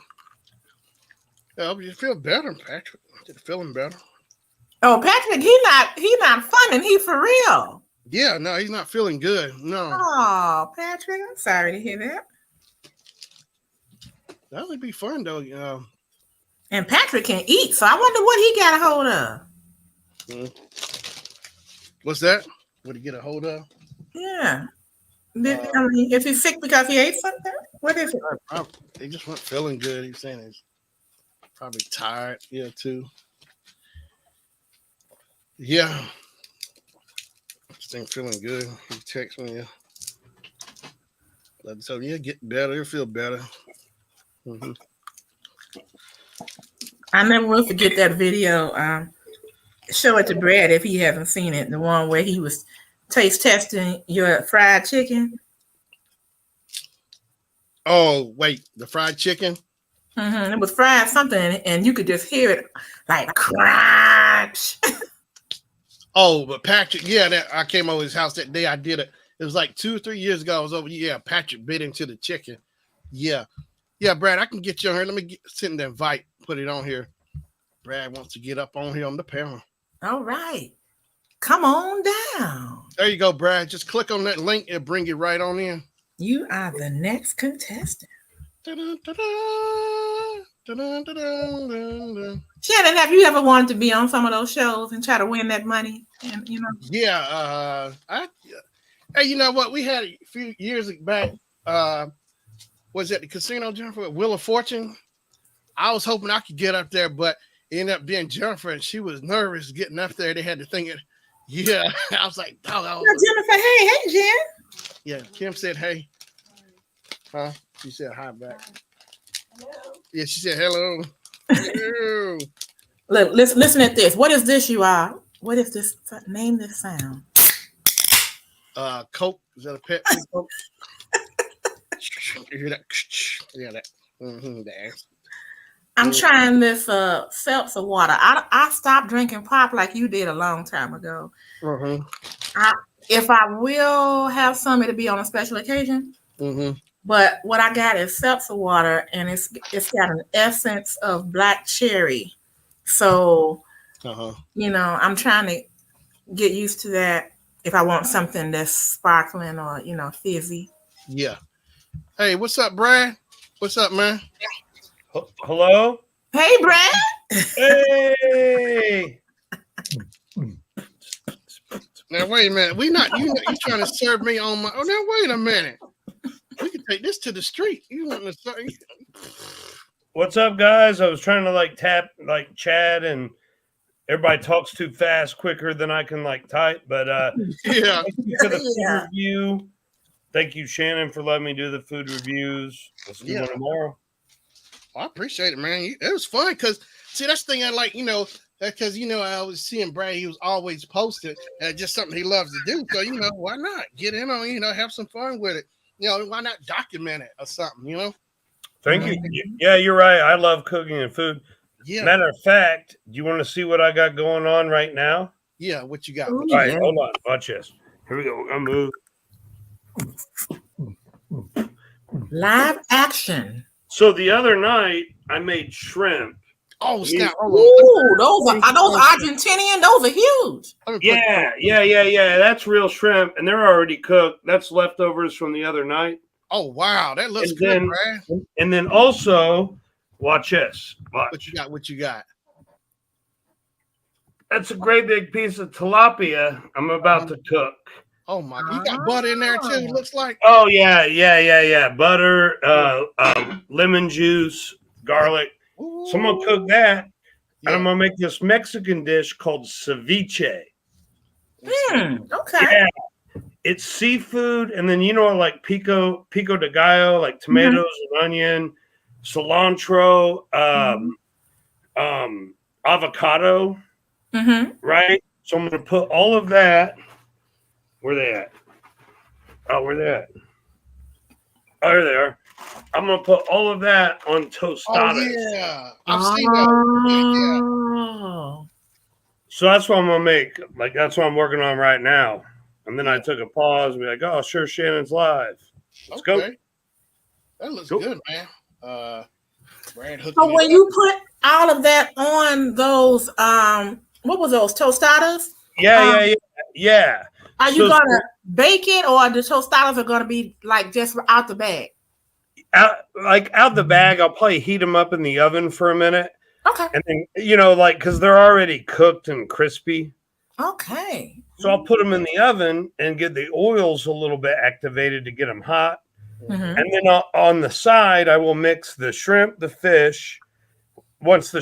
Help you feel better, Patrick. Just feeling better. Oh, Patrick, he not funning. He for real. Yeah, no, he's not feeling good. No. Oh, Patrick, I'm sorry to hear that. That would be fun though. And Patrick can eat, so I wonder what he got a hold of. What's that? What he get a hold of? Yeah. I mean, is he sick because he ate something? What is it? He just wasn't feeling good. He's saying he's probably tired. Yeah, too. Yeah. Just ain't feeling good. He texts me. So yeah, get better. He'll feel better. Mm-hmm. I never will forget that video. Show it to Brad if he hasn't seen it. The one where he was taste testing your fried chicken. Oh, wait, the fried chicken? Mm-hmm. It was fried something, and you could just hear it like crunch. Oh, but Patrick, yeah, I came over his house that day. I did it. It was like 2 or 3 years ago. I was over. Yeah, Patrick bit into the chicken. Yeah. Yeah, Brad, I can get you on here. Let me send the invite, put it on here. Brad wants to get up on here on the panel. All right. Come on down. There you go, Brad. Just click on that link. It'll bring you right on in. You are the next contestant. Shannon, have you ever wanted to be on some of those shows and try to win that money? And Yeah. Hey, you know what? We had a few years back. Was at the casino, Jennifer, Wheel of Fortune. I was hoping I could get up there, but it ended up being Jennifer, and she was nervous getting up there. They had to think it. Yeah, I was like, oh, Jennifer, hey, Jen. Yeah, Kim said, hey. Huh? She said hi back. Hello. Yeah, she said hello. Hello. Look, listen at this. What is this, you are? What is this? Name this sound. Coke. Is that a pet? Coke? You hear that? Yeah, that. Mm-hmm, I'm trying this seltzer water. I stopped drinking pop like you did a long time ago. Mm-hmm. If I will have some, it'll be on a special occasion. Mm-hmm. But what I got is seltzer water, and it's got an essence of black cherry. So, I'm trying to get used to that if I want something that's sparkling or, fizzy. Yeah. Hey, what's up, Brad? What's up, man? Hello? Hey, Brad. Hey. Now, wait a minute. You trying to serve me on my... Oh, now, wait a minute. We can take this to the street. You want to start... What's up, guys? I was trying to tap Chad, and everybody talks too fast, quicker than I can type. But yeah, thank you for the food review. Thank you, Shannon, for letting me do the food reviews. Let's do one tomorrow. I appreciate it, man. It was fun because that's the thing I like. Because I was seeing Brad. He was always posting, and just something he loves to do. So why not get in on have some fun with it. Why not document it or something, Thank you. Yeah, you're right. I love cooking and food. Yeah. Matter of fact, do you want to see what I got going on right now? Yeah, what you got? All right, hold on. Watch this. Here we go. I'm move. Live action. So the other night, I made shrimp. Oh, snap. Ooh, those Argentinian. Those are huge. Yeah. That's real shrimp, and they're already cooked. That's leftovers from the other night. Oh, wow. That looks good, Brad. And then also, watch this. Watch. What you got? That's a great big piece of tilapia I'm about to cook. Oh, my. You got butter in there, too, it looks like. Oh, yeah. Butter, lemon juice, garlic. Ooh. So I'm going to cook that. And I'm gonna make this Mexican dish called ceviche. Okay. Yeah, it's seafood, and then like pico de gallo, like tomatoes and onion, cilantro, avocado. Right. So I'm gonna put all of that. Where they at? Oh, where they at? Oh, there they are. I'm gonna put all of that on tostadas. Oh yeah, I've seen that. Yeah. So that's what I'm gonna make. Like that's what I'm working on right now. And then I took a pause and be like, "Oh, sure, Shannon's live. Let's go." That looks good, man. Brad hooked so when you put all of that on those, what was those tostadas? Yeah. Are you gonna bake it, or the tostadas are gonna be like just out the bag? Out the bag, I'll probably heat them up in the oven for a minute. Okay. And then like because they're already cooked and crispy. Okay. So I'll put them in the oven and get the oils a little bit activated to get them hot. And then on the side, I will mix the shrimp, the fish. Once the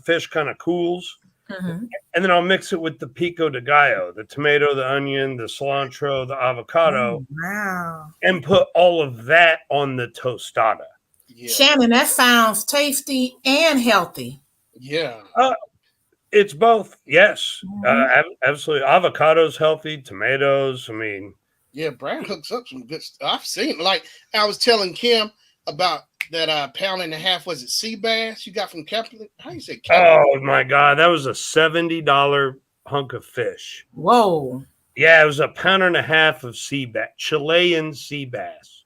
fish kind of cools, and then I'll mix it with the pico de gallo, the tomato, the onion, the cilantro, the avocado. Wow. And put all of that on the tostada. Yeah. Shannon, that sounds tasty and healthy. Yeah. It's both. Yes. Absolutely. Avocado's healthy. Tomatoes. I mean. Yeah, Brad hooks up some good stuff. I've seen, like I was telling Kim about that pound and a half, was it sea bass you got from Kaplan? How you say Kaplan? Oh my God, that was a $70 hunk of fish. Whoa. Yeah, it was a pound and a half of sea bass, Chilean sea bass.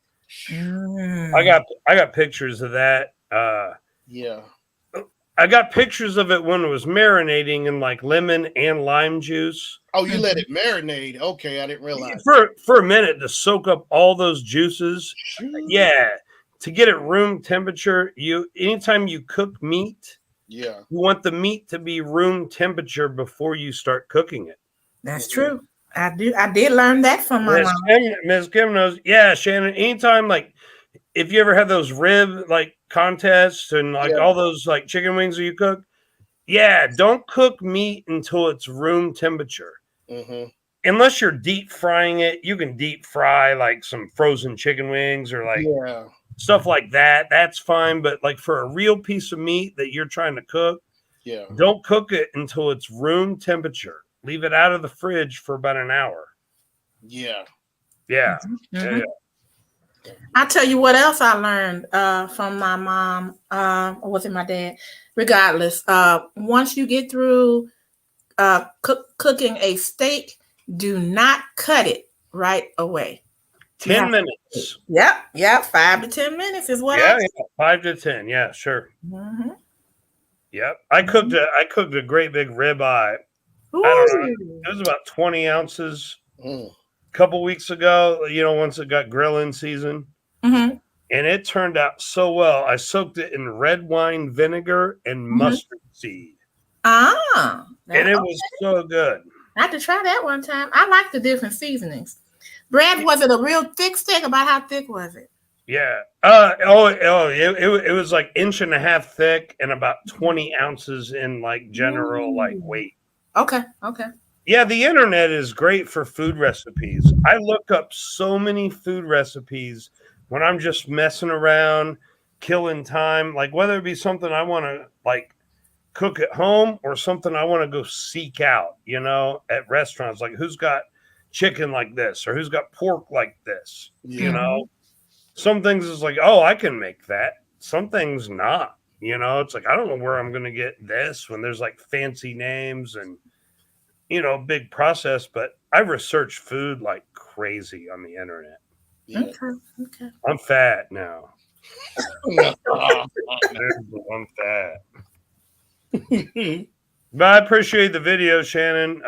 I got pictures of that. Yeah. I got pictures of it when it was marinating in like lemon and lime juice. Oh, you let it marinate. Okay, I didn't realize. For a minute to soak up all those juices. Yeah. To get it room temperature, anytime you cook meat, you want the meat to be room temperature before you start cooking it. That's true. I did learn that from my mom. Ms. Kim knows. Yeah, Shannon. Anytime, like, if you ever have those rib like contests and like all those like chicken wings that you cook, don't cook meat until it's room temperature. Unless you're deep frying it, you can deep fry like some frozen chicken wings or like stuff like that. That's fine. But like for a real piece of meat that you're trying to cook, don't cook it until it's room temperature. Leave it out of the fridge for about an hour. Yeah. I'll tell you what else I learned from my mom, or was it my dad? Regardless, once you get through cooking a steak, do not cut it right away. 10 minutes. Yep. 5 to 10 minutes is what I 5 to 10. Yeah, sure. Yep. I cooked a great big ribeye. I don't know. It was about 20 ounces a couple weeks ago, once it got grilling season. And it turned out so well. I soaked it in red wine vinegar and mustard seed. And it was so good. I had to try that one time. I like the different seasonings. Brad, was it a real thick steak? About how thick was it? Yeah. It was like 1.5 inches thick and about 20 ounces in like general like weight. Okay. Yeah, the internet is great for food recipes. I look up so many food recipes when I'm just messing around, killing time, like whether it be something I want to like cook at home or something I want to go seek out, at restaurants, like who's got chicken like this or who's got pork like this, some things is like, oh, I can make that. Some things not, it's like, I don't know where I'm going to get this when there's like fancy names and, big process, but I research food like crazy on the internet. Okay. I'm fat now. I'm fat. But I appreciate the video, Shannon.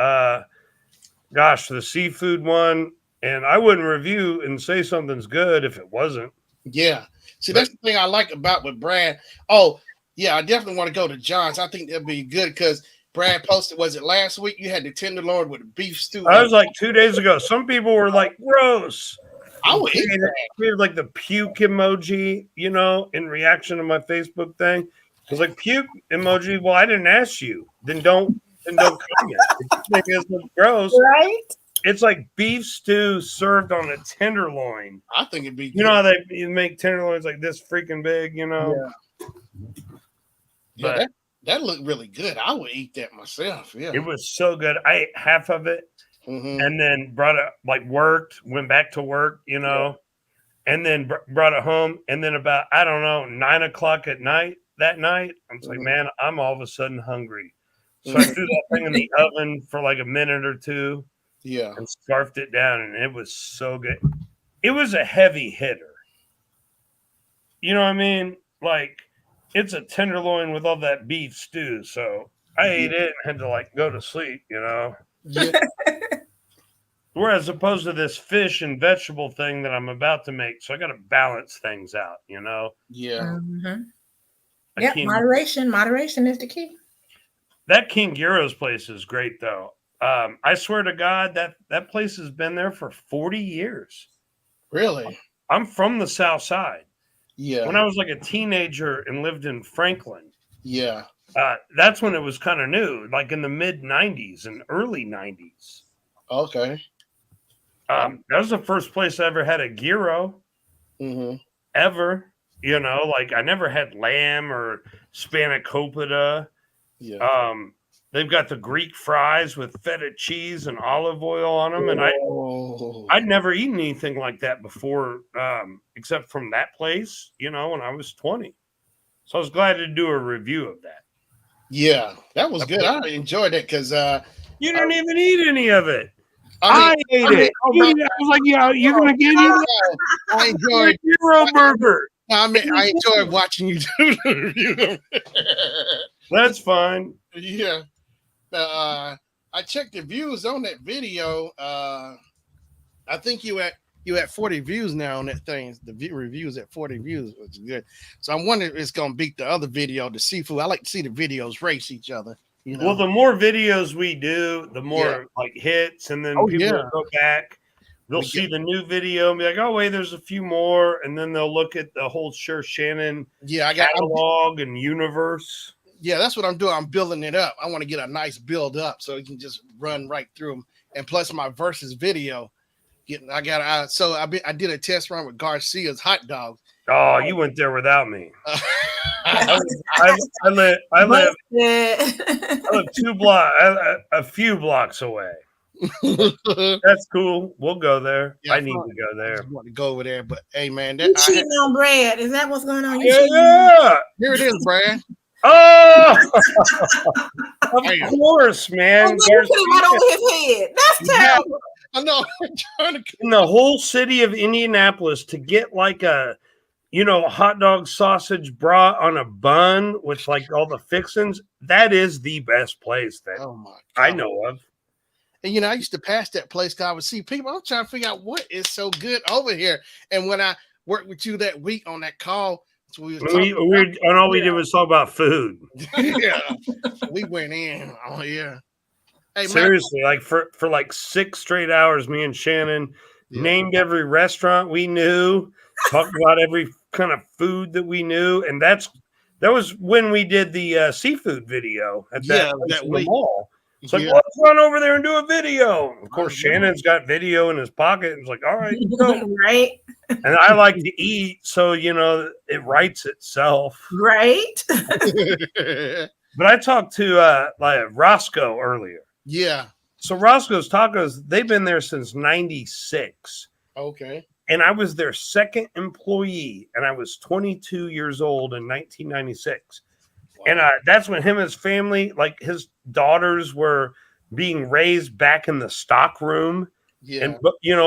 Gosh, the seafood one, and I wouldn't review and say something's good if it wasn't. Yeah. See, that's the thing I like about with Brad. Oh, yeah, I definitely want to go to John's. I think that'd be good because Brad posted, was it last week? You had the tenderloin with the beef stew. I was like 2 days ago. Some people were like, gross. I would eat that. Created like the puke emoji, in reaction to my Facebook thing. was like, puke emoji. Well, I didn't ask you. Then don't comment. If you think it's gross. Right? It's like beef stew served on a tenderloin. I think it'd be good. You know how they make tenderloins like this freaking big, you know? Yeah. But Yeah, that looked really good. I would eat that myself. Yeah. it was so good. I ate half of it Mhm. and then brought it, like worked, went back to work, you know, and then brought it home. And then about, I don't know, 9 o'clock at night, that night, I was like, man, I'm all of a sudden hungry. So I threw that thing in the oven for like a minute or two. Yeah. And scarfed it down, and it was so good. It was a heavy hitter. You know what I mean? Like, it's a tenderloin with all that beef stew. So I ate it and had to like go to sleep, you know? Yeah. Whereas opposed to this fish and vegetable thing that I'm about to make. So I got to balance things out, you know? Yeah. Mm-hmm. Yeah, moderation is the key. That King Gyro's place is great, though. I swear to God, that place has been there for 40 years. Really? I'm from the South Side. Yeah. When I was like a teenager and lived in Franklin, Yeah. that's when it was kind of new, like in the mid 90s and early 90s. Okay. That was the first place I ever had a gyro, ever. You know, like I never had lamb or spanakopita. Yeah. They've got the Greek fries with feta cheese and olive oil on them, and I'd never eaten anything like that before, except from that place. You know, when I was 20, so I was glad to do a review of that. Yeah, that was good. I enjoyed it because you didn't even eat any of it. I ate it. I was like, yeah, you're gonna get it. I enjoyed gyro burger. I mean, I enjoyed watching you do the review. That's fine. Yeah. I checked the views on that video. I think you at 40 views now on that thing. The reviews at 40 views, which is good. So I'm wondering if it's gonna beat the other video, the seafood. I like to see the videos race each other. You know? Well, the more videos we do, the more like hits, and then people will go back. They'll see the new video and be like, "Oh wait, there's a few more," and then they'll look at the whole Shannon catalog and universe. Yeah, that's what I'm doing. I'm building it up. I want to get a nice build up so you can just run right through them. And plus my versus video, I did a test run with Garcia's hot dogs. Oh, you went there without me. I live a few blocks away. That's cool. We'll go there. Yeah, I need to go there. I want to go over there, but hey, man, you cheating on Brad? Is that what's going on? Yeah. Here it is, Brad. Oh, of course, man. You put it right over his head. That's terrible. I know. In the whole city of Indianapolis, to get like a hot dog sausage brat on a bun with like all the fixings, that is the best place that I know of. And I used to pass that place because I would see people. I'm trying to figure out what is so good over here. And when I worked with you that week on that call, all we did was talk about food. Yeah, we went in. Oh yeah. Hey, seriously, like for like 6 straight hours, me and Shannon named every restaurant we knew, talked about every kind of food that we knew, and that was when we did the seafood video at that mall. It's like, let's run over there and do a video. Of course, Shannon's got video in his pocket. It's like, all right, go. Right. And I like to eat, so it writes itself. Right. But I talked to Roscoe earlier. Yeah. So Roscoe's Tacos, they've been there since '96. Okay. And I was their second employee, and I was 22 years old in 1996. Wow. And that's when him and his family, like his daughters, were being raised back in the stock room. Yeah. And,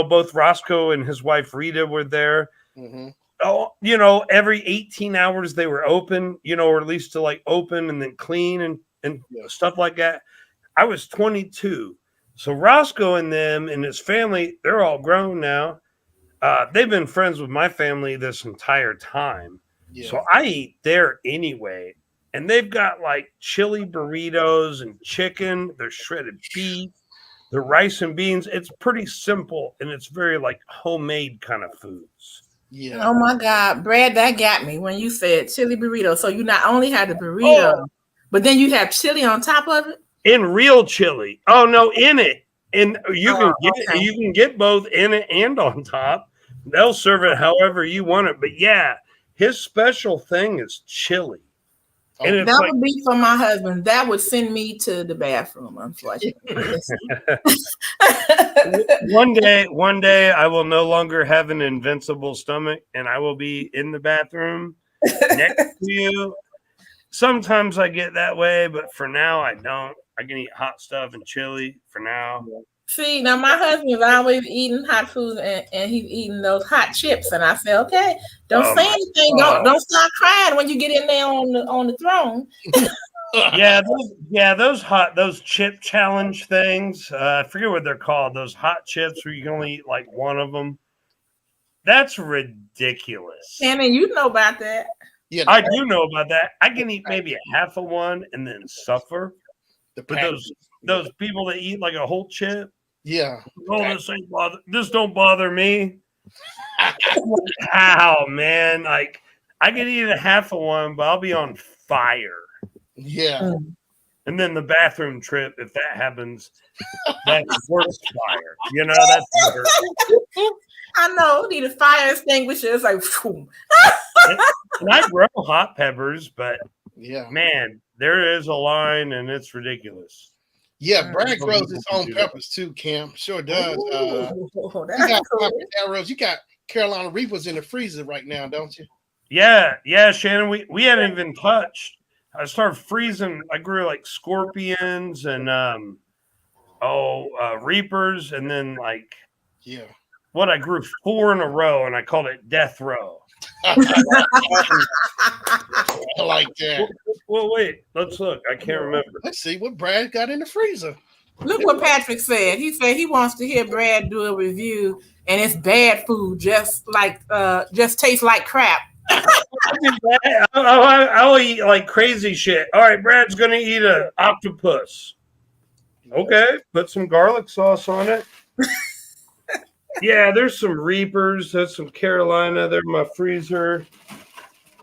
both Roscoe and his wife Rita were there. Mm-hmm. Oh, every 18 hours they were open, or at least to like open and then clean and stuff like that. I was 22. So Roscoe and them and his family, they're all grown now. They've been friends with my family this entire time. Yeah. So I eat there anyway. And they've got like chili burritos and chicken, their shredded beef, their rice and beans. It's pretty simple and it's very like homemade kind of foods. Yeah. Oh my God, Brad, that got me when you said chili burrito. So you not only had the burrito, Oh, but then you have chili on top of it. in real chili. Oh no, in it. And Oh, okay. you can get both in it and on top. They'll serve it however you want it. But yeah, his special thing is chili. And Okay. it's That like would be for my husband. That would send me to the bathroom, unfortunately. one day I will no longer have an invincible stomach and I will be in the bathroom next to you. Sometimes I get that way, but for now I don't. I can eat hot stuff and chili for now. See, now my husband is always eating hot food and he's eating those hot chips. And I say, okay, don't Oh say my anything. God. Don't start crying when you get in there on the throne. Those chip challenge things. I forget what they're called. Those hot chips where you can only eat like one of them. That's ridiculous. Shannon, you know about that. Yeah. I do know about that. I can eat maybe a half of one and then suffer. The But those people that eat like a whole chip, Yeah. oh, this don't bother me. How, man? Like I can eat a half of one, but I'll be on fire. Yeah. And then the bathroom trip, if that happens, that's worse fire. You know, that's worse. I know, need a fire extinguisher. It's like, phew. And I grow hot peppers, but Yeah. man, there is a line and it's ridiculous. Yeah. Brad Some grows people his can own do that. peppers too, Cam. Sure does. Ooh, You that's got cool. arrows. You got Carolina Reapers in the freezer right now, don't you? Yeah, Shannon, we haven't even touched. I started freezing. I grew like scorpions and reapers, and then like Yeah. what I grew 4 in a row, and I called it Death Row. I like that. Well, wait, let's look. I can't remember. Let's see what Brad got in the freezer. Look what Patrick said. He said he wants to hear Brad do a review, and it's bad food, just tastes like crap. I'll eat like crazy shit. All right, Brad's gonna eat an octopus. Okay, put some garlic sauce on it. Yeah, there's some Reapers. There's some Carolina. They're in my freezer.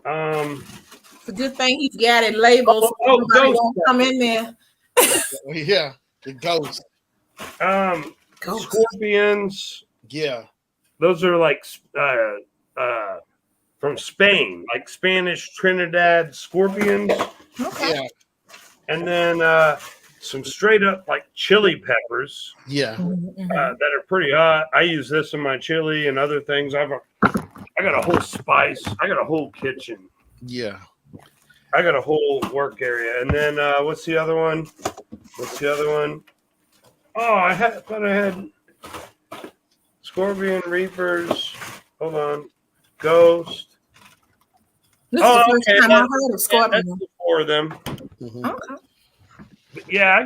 It's a good thing he's got it labeled. So nobody ghost won't come in there. Yeah. The ghost. Ghost. Scorpions. Yeah. Those are like from Spain, like Spanish Trinidad scorpions. Okay. Yeah. And then some straight up like chili peppers Yeah. that are pretty hot. I use this in my chili and other things. I got a whole spice. I got a whole kitchen. Yeah. I got a whole work area. And then what's the other one? Oh, I thought I had Scorpion Reapers. Hold on. Ghost. This is the first time I heard of That's scorpion. the 4 of them. Mhm. Okay. But yeah, I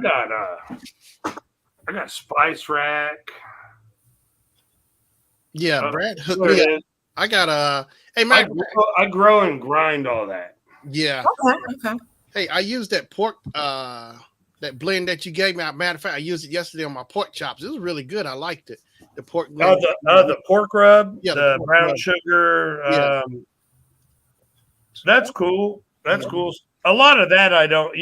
got Spice Rack. Yeah. Brad hooked There me it up. is. I got hey Mike. I grow and grind all that. Yeah. Okay. Hey, I used that pork that blend that you gave me. Matter of fact, I used it yesterday on my pork chops. It was really good. I liked it. The pork blend. The pork rub, Yeah, the the pork brown rub. sugar. Yeah. That's cool. That's Yeah. cool. A lot of that I don't,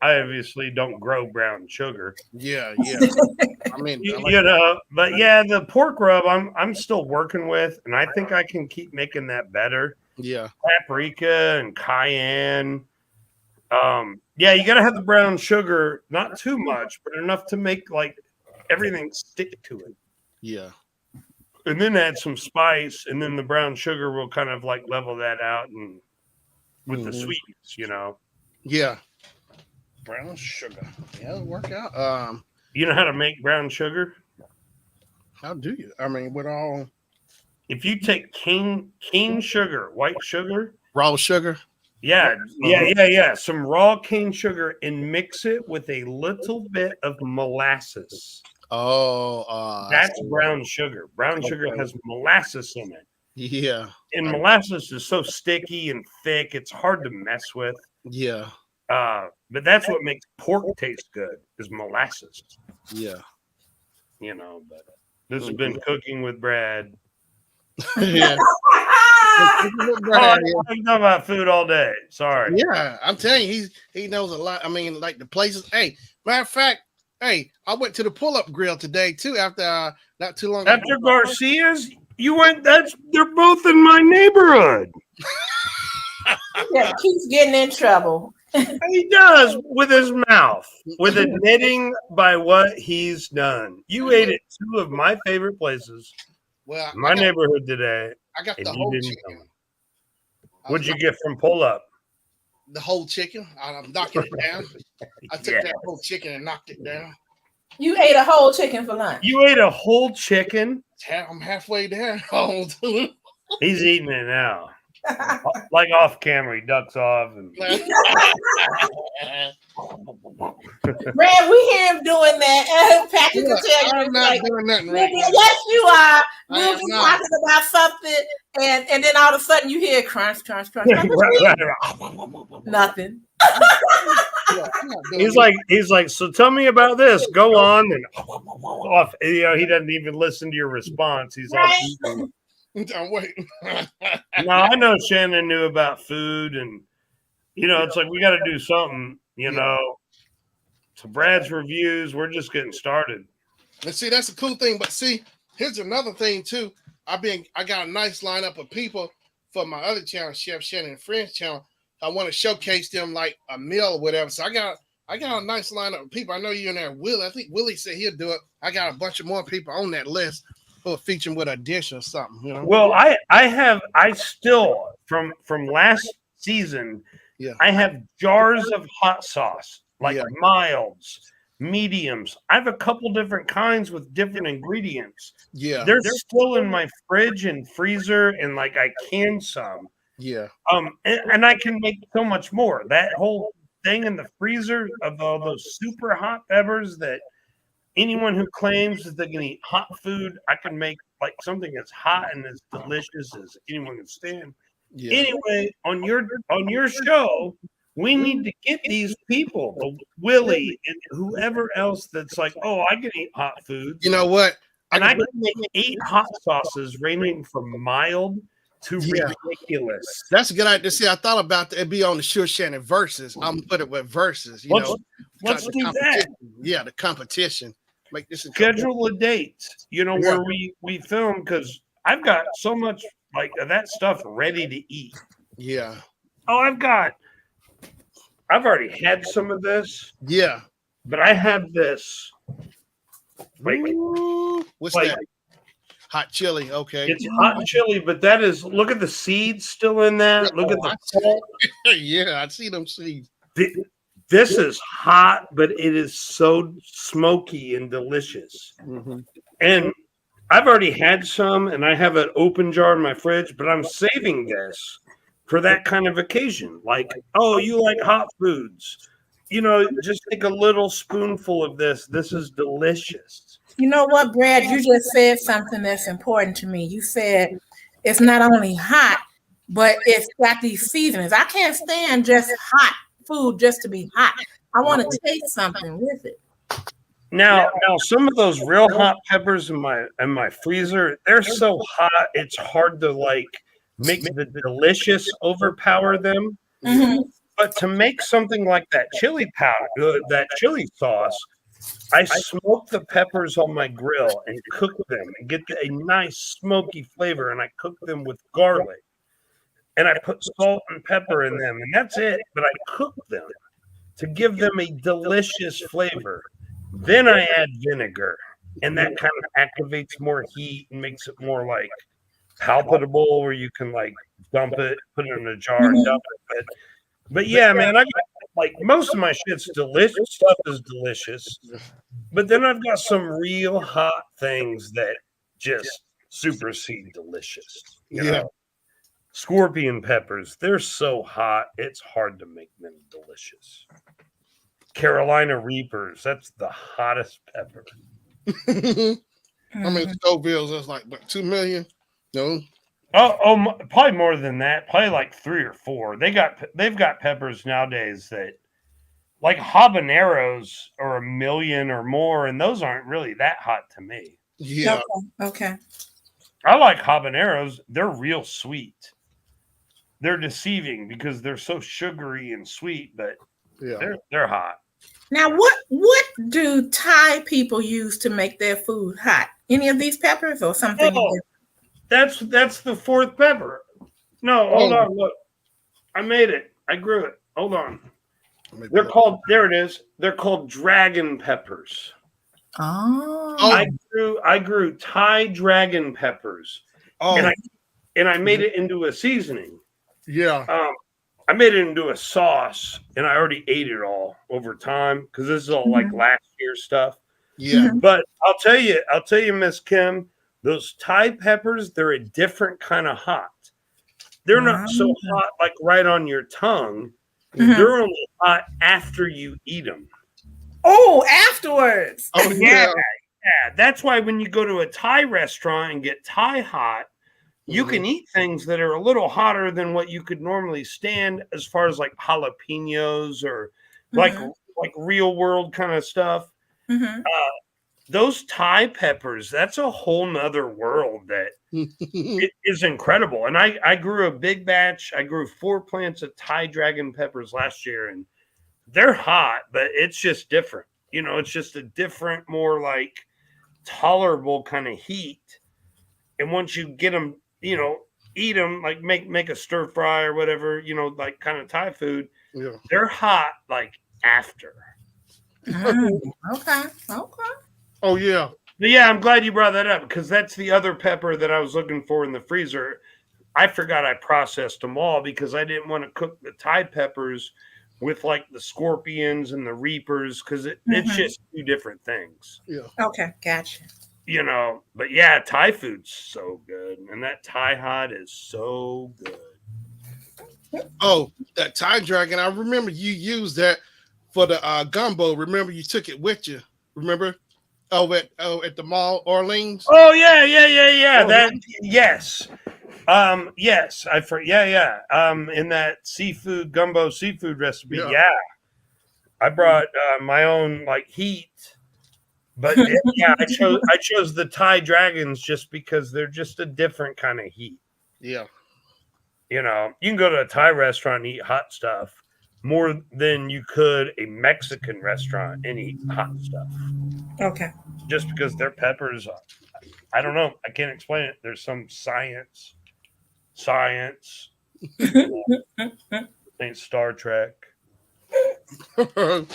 I obviously don't grow brown sugar. Yeah. I mean, I like But yeah, the pork rub I'm still working with, and I think I can keep making that better. Yeah. Paprika and cayenne. Yeah, you gotta have the brown sugar, not too much, but enough to make like everything stick to it. Yeah. And then add some spice, and then the brown sugar will kind of like level that out and with the sweetness, Yeah. Brown sugar. Yeah, it'll work out. You know how to make brown sugar? How do you? I mean, with all If you take cane sugar, white sugar, raw sugar. yeah, some raw cane sugar and mix it with a little bit of molasses. Oh, That's brown sugar. Brown sugar has molasses in it. Yeah. And molasses is so sticky and thick, it's hard to mess with. Yeah. But that's what makes pork taste good is molasses. Yeah. But this has been Cooking with Brad. Yeah. Oh, I can talk about food all day. Sorry. Yeah, I'm telling you, he knows a lot. I mean, like the places. Hey, matter of fact, hey, I went to the pull-up grill today too. After not too long. After Garcia's, you went. They're both in my neighborhood. Yeah, keeps getting in trouble. He does with his mouth, with admitting by what he's done. You ate at two of my favorite places Well, in my neighborhood today, I got and the you whole didn't chicken. come. What'd you get from Pull Up? The whole chicken. I'm knocking it down. I took that whole chicken and knocked it down. You ate a whole chicken for lunch. You ate a whole chicken? I'm halfway there. He's eating it now. Like off camera, he ducks off. And... Brad, we hear him doing that. Patrick will tell you. I'm not doing nothing right now. Yes, you are. We'll be talking about something, and then all of a sudden you hear crunch, crunch, crunch. Nothing. He's like, so tell me about this. Go on and off. You know, he doesn't even listen to your response. He's like, I'm waiting. no, I know Shannon knew about food, and you know, it's like we got to do something. You know, to Brad's reviews, we're just getting started. And see, that's a cool thing. But see, here's another thing too. I got a nice lineup of people for my other channel, Chef Shannon and Friends channel. I want to showcase them like a meal or whatever. So I got a nice lineup of people. I know you're in there, Will. I think Willie said he'll do it. I got a bunch of more people on that list who'll feature with a dish or something. You know? Well, I still from last season. Yeah. I have jars of hot sauce, like milds, mediums. I have a couple different kinds with different ingredients. Yeah. They're still in my fridge and freezer, and like I can some. Yeah. And I can make so much more. That whole thing in the freezer of all those super hot peppers that anyone who claims that they can eat hot food, I can make like something as hot and as delicious as anyone can stand. Yeah. Anyway, on your show, we need to get these people, Willie and whoever else that's like, oh, I can eat hot food. You know what? And I can make 8 hot sauces ranging from mild to ridiculous. That's a good idea. See, I thought about it be on the Sure Shannon versus. I'm gonna put it with versus. You know, let's do that. Yeah, the competition. Make this schedule a date. You know where we film because I've got so much like that stuff ready to eat. Yeah. Oh, I've already had some of this. Yeah. But I have this. Wait. What's that? Hot chili. Okay. It's hot chili, but that is, look at the seeds still in that. Look at the salt. Yeah, I see them seeds. This is hot, but it is so smoky and delicious. Mm-hmm. And I've already had some, and I have an open jar in my fridge, but I'm saving this for that kind of occasion. Like, oh, you like hot foods. You know, just take a little spoonful of this. This is delicious. You know what, Brad? You just said something that's important to me. You said it's not only hot, but it's got these seasonings. I can't stand just hot food just to be hot. I want to taste something with it. Now, some of those real hot peppers in my freezer, they're so hot it's hard to like make the delicious overpower them. Mm-hmm. But to make something like that chili powder, that chili sauce, I smoke the peppers on my grill and cook them and get a nice smoky flavor, and I cook them with garlic. And I put salt and pepper in them, and that's it. But I cook them to give them a delicious flavor. Then I add vinegar, and that kind of activates more heat and makes it more like palpable, where you can like dump it, put it in a jar and dump it. But yeah, man, I got like most of my shit's delicious. Stuff is delicious, but then I've got some real hot things that just supersede delicious. You know? Scorpion peppers, they're so hot, it's hard to make them delicious. Carolina Reapers, that's the hottest pepper. I mean, Scovilles, that's like what, 2 million? No. Oh, probably more than that. Probably like 3 or 4. They've got peppers nowadays that, like habaneros, are 1 million or more, and those aren't really that hot to me. Yeah. Okay. I like habaneros. They're real sweet. They're deceiving because they're so sugary and sweet, but Yeah. they're hot. Now, what do Thai people use to make their food hot? Any of these peppers or something? Oh, that's the fourth pepper. No, hold Oh, on. Look, I made it. I grew it. Hold on. maybe They're look. called. There it is. They're called dragon peppers. Oh. I grew Thai dragon peppers, and Oh, I made it into a seasoning. yeah. I made it into a sauce, and I already ate it all over time because this is all like last year's stuff. Yeah. Mhm. But I'll tell you, Miss Kim, those Thai peppers, they're a different kind of hot. They're not so hot like right on your tongue. Mhm. They're only hot after you eat them. Oh, afterwards. Oh, Yeah, yeah. yeah. That's why when you go to a Thai restaurant and get Thai hot, you Mhm. can eat things that are a little hotter than what you could normally stand, as far as like jalapenos or like Mhm. like real world kind of stuff. Mhm. Those Thai peppers, that's a whole nother world that it is incredible. And I grew a big batch. I grew 4 plants of Thai dragon peppers last year, and they're hot, but it's just different. It's just a different, more like tolerable kind of heat. And once you get them, eat them, like make a stir fry or whatever, like kind of Thai food, Yeah. they're hot like after. Okay. Okay. Oh, yeah. But yeah, I'm glad you brought that up because that's the other pepper that I was looking for in the freezer. I forgot I processed them all because I didn't want to cook the Thai peppers with like the scorpions and the reapers because it's just two different things, Yeah. Okay. Gotcha. But yeah, Thai food's so good, and that Thai hot is so good. Oh, that Thai dragon. I remember you used that for the gumbo. Remember you took it with you. Remember? At the mall, Orleans. Oh yeah. Oh, That yes. Yes, in that seafood gumbo seafood recipe, yeah. yeah. I brought my own like heat, but yeah, I chose the Thai dragons just because they're just a different kind of heat. Yeah. You can go to a Thai restaurant and eat hot stuff more than you could a Mexican restaurant and eat hot stuff. Okay. Just because their peppers, I don't know, I can't explain it. There's some science. Ain't Star Trek. But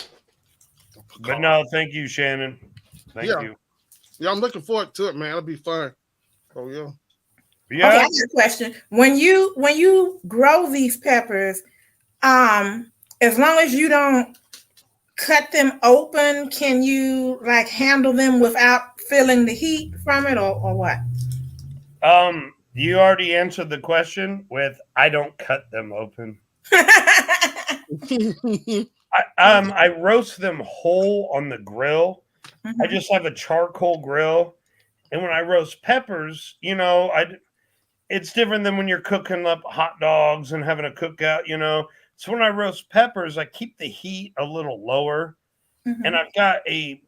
no, thank you, Shannon. Thank you. Yeah, I'm looking forward to it, man. It'll be fun. Oh yeah. Yeah. Okay, I got a question. When you grow these peppers, as long as you don't cut them open, can you like handle them without feeling the heat from it, or what? You already answered the question with I don't cut them open. I roast them whole on the grill. I just have a charcoal grill, and when I roast peppers, it's different than when you're cooking up hot dogs and having a cookout, So when I roast peppers, I keep the heat a little lower, and I've got a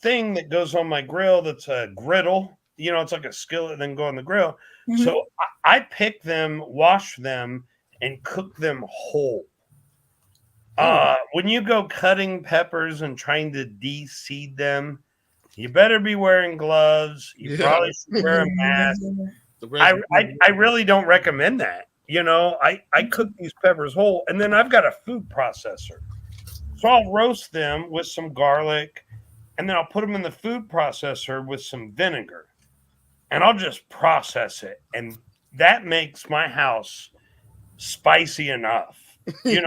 thing that goes on my grill that's a griddle. It's like a skillet, then go on the grill. So I pick them, wash them, and cook them whole. When you go cutting peppers and trying to de-seed them, you better be wearing gloves. You probably should wear a mask. I really don't recommend that. I cook these peppers whole, and then I've got a food processor. So I'll roast them with some garlic, and then I'll put them in the food processor with some vinegar. And I'll just process it. And that makes my house spicy enough. Okay.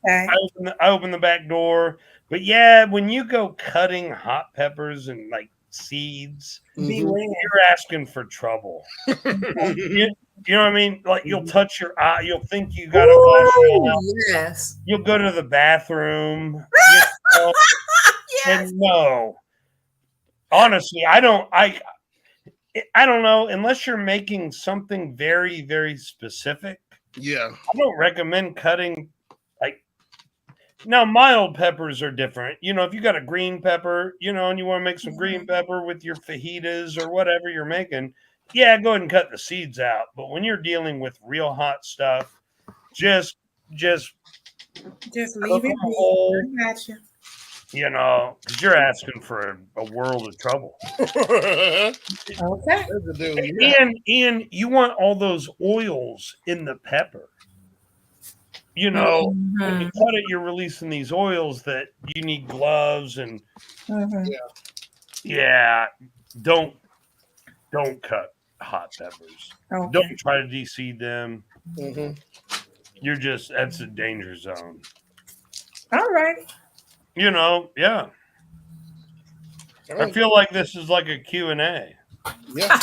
I open the back door. But yeah, when you go cutting hot peppers and like seeds, Beware. you're asking for trouble. You know what I mean? Like you'll touch your eye, you'll think you got to wash it out. Yes. You'll go to the bathroom. Yes. And no, honestly, I don't know unless you're making something very, very specific. Yeah. I don't recommend cutting like now mild peppers are different. If you got a green pepper, and you want to make some green pepper with your fajitas or whatever you're making, yeah, go ahead and cut the seeds out. But when you're dealing with real hot stuff, just Just cook leave it them be. whole, I got you. you know, because you're asking for a world of trouble. Okay. Ian, you want all those oils in the pepper. You know, when you Mhm. cut it, you're releasing these oils that you need gloves and Mhm. yeah, don't cut hot peppers. Okay. Don't try to de-seed them. Mhm. That's a danger zone. All right. You know, yeah. I feel like this is like a Q&A. Yeah.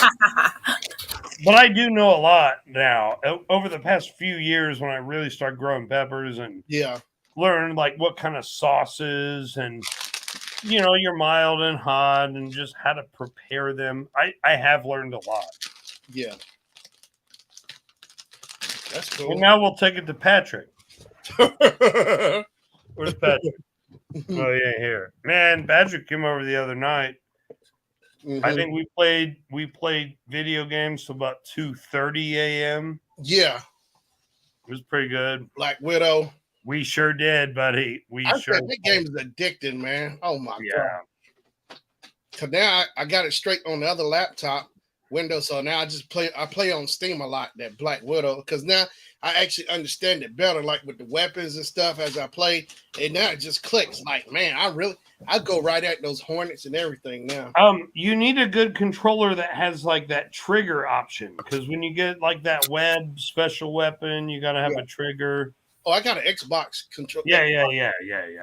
But I do know a lot now. Over the past few years when I really started growing peppers and Yeah. learned like what kind of sauces and you know, you're mild and hot and just how to prepare them. I have learned a lot. Yeah. That's And cool. now we'll take it to Patrick. Where's Patrick? Oh, he ain't here. Man, Patrick came over the other night. I think we played video games till about 2:30 a.m. Yeah. It was pretty good. Black Widow. We sure did, buddy. We I sure said that game is addicting, man. Oh my yeah. god. Cause now I got it straight on the other laptop window. So now I play on Steam a lot, that Black Widow, because now I actually understand it better, like with the weapons and stuff as I play. And now it just clicks. Like, man, I go right at those hornets and everything now. You need a good controller that has like that trigger option because when you get like that web special weapon, you got to have a trigger. Oh, I got an Xbox control. Yeah. One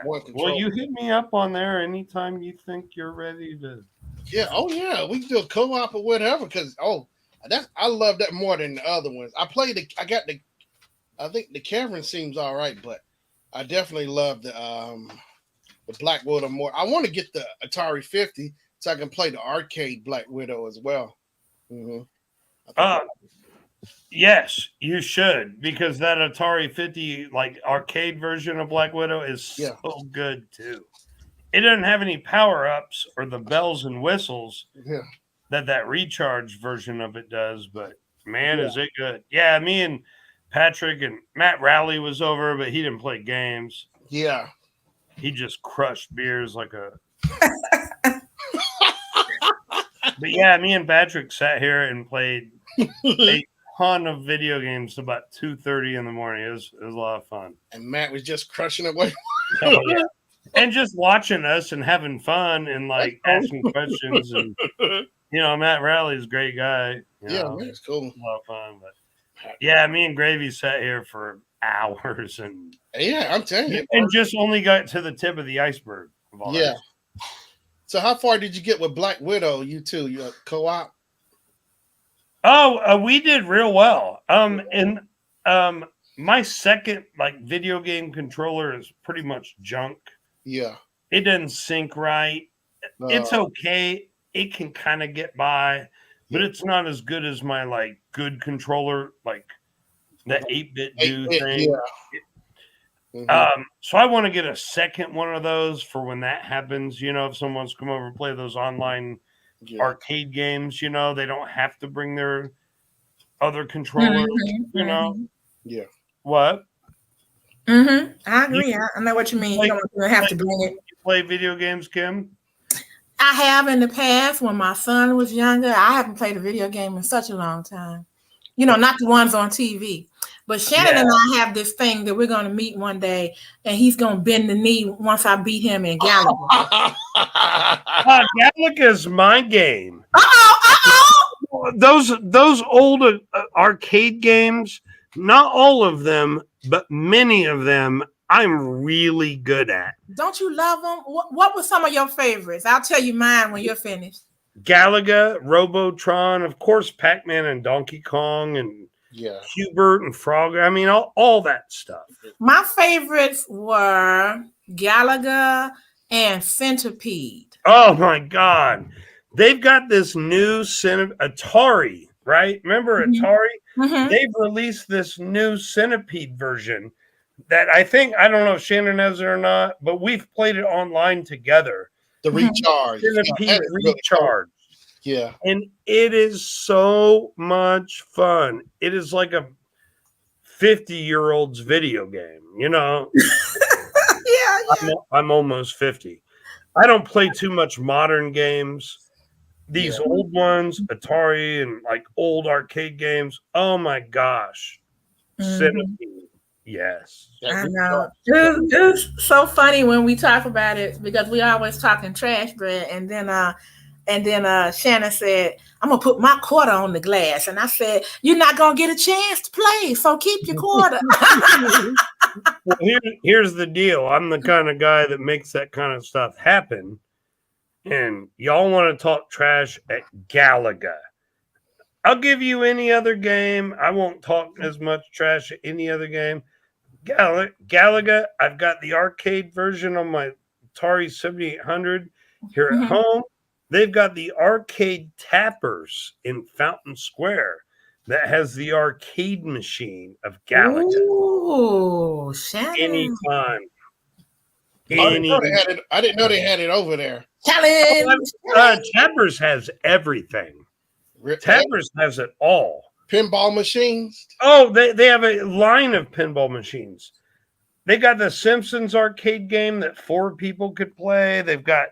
Well, controller. you hit me up on there anytime you think you're ready to. Yeah. Oh yeah, we can do a co-op or whatever. Because I love that more than the other ones. I think the Cameron seems all right, but I definitely love the Black Widow more. I want to get the Atari 50 so I can play the arcade Black Widow as well. Mm-hmm. Yes, you should because that Atari 50 like arcade version of Black Widow is so good too. It doesn't have any power ups or the bells and whistles that recharge version of it does, but man, is it good. Yeah, me and Patrick and Matt Rowley was over, but he didn't play games. Yeah. He just crushed beers like a. But yeah, me and Patrick sat here and played a ton of video games about 2:30 in the morning. It was a lot of fun. And Matt was just crushing away. Oh, yeah. And just watching us and having fun and like asking questions and you know, Matt Rowley's a great guy. That's cool. A lot of fun. But yeah, me and Gravy sat here for hours and I'm telling you. And just only got to the tip of the iceberg. Of all that. So how far did you get with Black Widow? You two, you co-op? Oh, we did real well. My second like video game controller is pretty much junk. Yeah. It doesn't sync right. It's okay. It can kind of get by, but it's not as good as my like good controller, like that 8-bit do thing. Yeah. So I want to get a second one of those for when that happens. You know, if someone wants to come over and play those online arcade games, you know, they don't have to bring their other controllers. You know. Yeah. What? I agree. I know what you mean. You don't have to bring it. You play video games, Kim? I have in the past when my son was younger. I haven't played a video game in such a long time. You know, not the ones on TV. But Shannon and I have this thing that we're going to meet one day, and he's going to bend the knee once I beat him in Galaga. Galaga's my game. Uh-oh. Those old arcade games, not all of them, but many of them, I'm really good at. Don't you love them? What were some of your favorites? I'll tell you mine when you're finished. Galaga, Robotron, of course, Pac-Man and Donkey Kong and Hubert and Frog. I mean, all that stuff. My favorites were Galaga and Centipede. Oh, my God. They've got this new Atari, right? Remember Atari? Mm-hmm. They've released this new Centipede version that I don't know if Shannon has it or not, but we've played it online together. The Recharge. Centipede Recharge. Yeah. And it is so much fun. It is like a 50-year-old's video game, you know. Yeah. I'm almost 50. I don't play too much modern games. These Yeah. old ones, Atari and like old arcade games. Oh my gosh. Centipede. Yes. That I know. retard. It's so funny when we talk about it because we always talking trash bread, and then Shannon said, "I'm gonna put my quarter on the glass," and I said, "You're not gonna get a chance to play, so keep your quarter." Well, here's the deal. I'm the kind of guy that makes that kind of stuff happen. And y'all want to talk trash at Galaga. I'll give you any other game. I won't talk as much trash at any other game. Galaga, I've got the arcade version on my Atari 7800 here at home. They've got the arcade tappers in Fountain Square that has the arcade machine of Galaga. Ooh, Shannon. Anytime. I didn't know they had it over there. Challenge. Tappers has everything. Tappers has it all. Pinball machines. Oh, they have a line of pinball machines. They got the Simpsons arcade game that 4 people could play. They've got.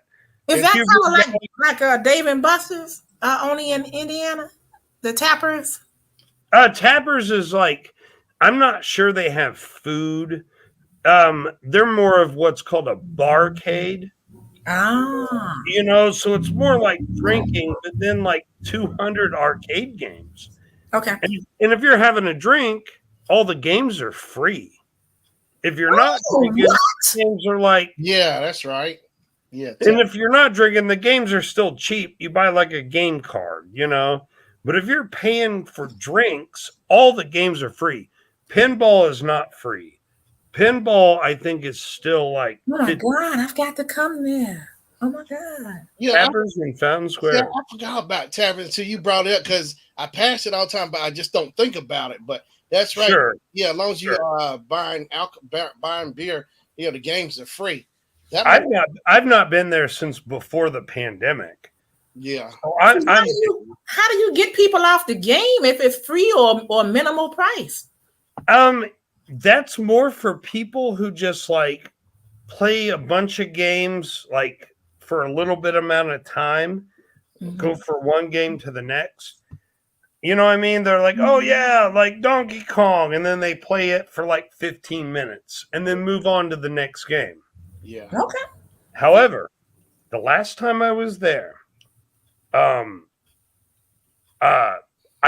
Is that kind of like Dave and Buster's only in Indiana? The Tappers. Tappers is like, I'm not sure they have food. They're more of what's called a barcade. Ah. You know, so it's more like drinking, but then like 200 arcade games. Okay. And if you're having a drink, all the games are free. If you're not drinking, games are like. Yeah, that's right. Yeah. And if you're not drinking, the games are still cheap. You buy like a game card, you know. But if you're paying for drinks, all the games are free. Pinball is not free. Pinball, I think, is still like. Oh my God, I've got to come there. Oh my God. Yeah, Tappers in Fountain Square. Yeah, I forgot about Tappers until you brought it up because I pass it all the time, but I just don't think about it. But that's right. Sure. Yeah, as long as you are buying beer, you know, the games are free. I've not been there since before the pandemic. Yeah. So how do you get people off the game if it's free or minimal price? That's more for people who just like play a bunch of games like for a little bit amount of time, go for one game to the next. You know what I mean? They're like, oh yeah, like Donkey Kong, and then they play it for like 15 minutes and then move on to the next game. Yeah. Okay. However, the last time I was there, I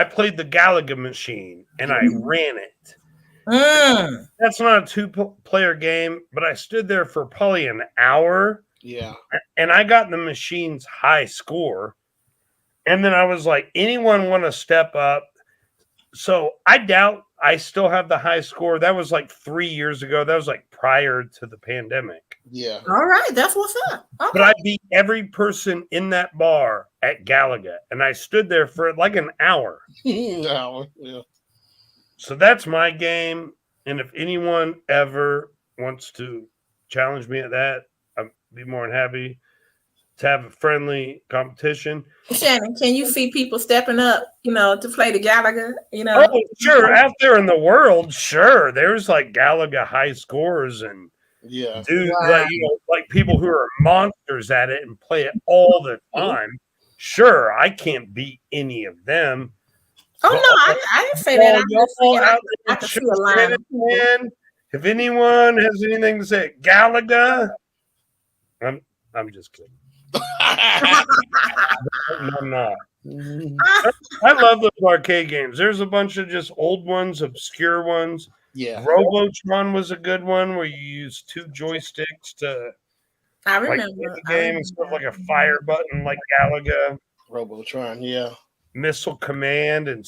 played the Galaga machine and I ran it. That's not a 2-player game, but I stood there for probably an hour. Yeah. And I got the machine's high score. And then I was like, anyone want to step up? So I doubt I still have the high score. That was like 3 years ago. That was like prior to the pandemic. Yeah. All right. That's what's up. Okay. But I beat every person in that bar at Galaga. And I stood there for like an hour. No, yeah. So that's my game. And if anyone ever wants to challenge me at that, I'd be more than happy to have a friendly competition. Shannon, can you see people stepping up, you know, to play the Galaga? You know, oh sure, out there in the world, sure. There's like Galaga high scores and like, you know, like people who are monsters at it and play it all the time. Sure, I can't beat any of them. Oh no, I didn't say that. I can see a line. Man, if anyone has anything to say, Galaga, I'm just kidding. I'm not. I love those arcade games. There's a bunch of just old ones, obscure ones. Yeah. Robotron was a good one where you use 2 joysticks to. I remember the game instead of like a fire button like Galaga. Robotron, yeah. Missile Command and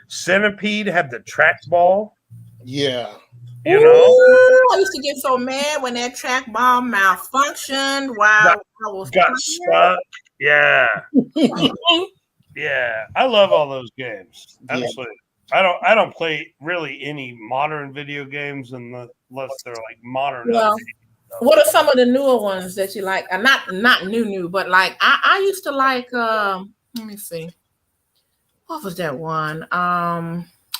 Centipede had the trackball. Yeah. You know, I used to get so mad when that trackball malfunctioned while I was got stuck. Yeah. Yeah. I love all those games. Absolutely. Yeah. I don't play really any modern video games unless they're like modern. Well, what are some of the newer ones that you like? Not new, but like I used to like Let me see. What was that one?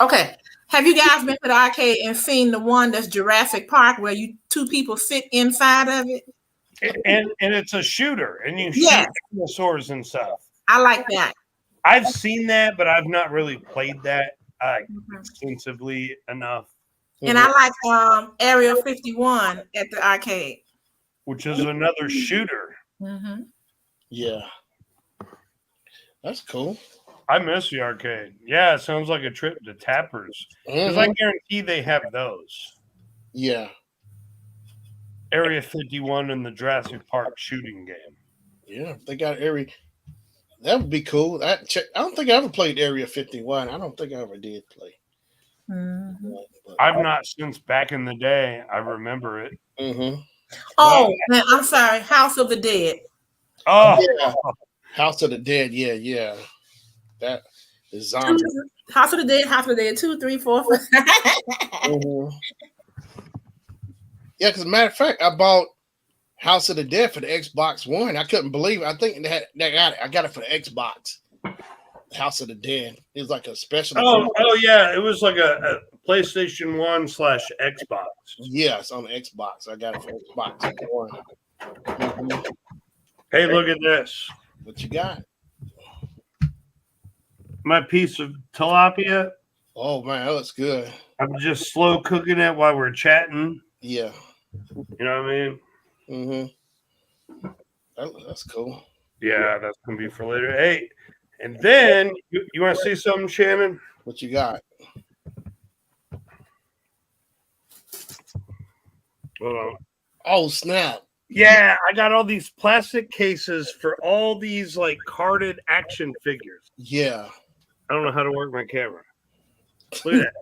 Okay. Have you guys been to the arcade and seen the one that's Jurassic Park where you two people sit inside of it? And it's a shooter, and you Yes. shoot dinosaurs and stuff. I like that. I've seen that, but I've not really played that extensively enough. And I like Area 51 at the arcade, which is another shooter. Mm-hmm. Yeah, that's cool. I miss the arcade. Yeah, it sounds like a trip to Tappers because I guarantee they have those. Yeah, Area 51 in the Jurassic Park shooting game. Yeah, they got Area. That would be cool. I don't think I ever played Area 51. I don't think I ever did play. Mm-hmm. I've not since back in the day. I remember it. Mm-hmm. Oh, man, I'm sorry. House of the Dead. Oh, yeah. House of the Dead. Yeah. That is zombie. House of the Dead. House of the Dead. 2, 3, 4, 5. Mm-hmm. Yeah, because matter of fact, I bought House of the Dead for the Xbox One. I couldn't believe it. I think they got it. I got it for the Xbox. House of the Dead. It was like a special. Oh yeah, it was like a PlayStation 1 / Xbox. Yeah, it's on the Xbox. I got it for Xbox One. Mm-hmm. Hey, look at this. What you got? My piece of tilapia. Oh man, that looks good. I'm just slow cooking it while we're chatting. Yeah. You know what I mean? Mm-hmm. That's cool. Yeah, that's gonna be for later. Hey, and then you want to see something, Shannon? What you got? Hold on. Oh snap! Yeah, I got all these plastic cases for all these like carded action figures. Yeah. I don't know how to work my camera. Look at that.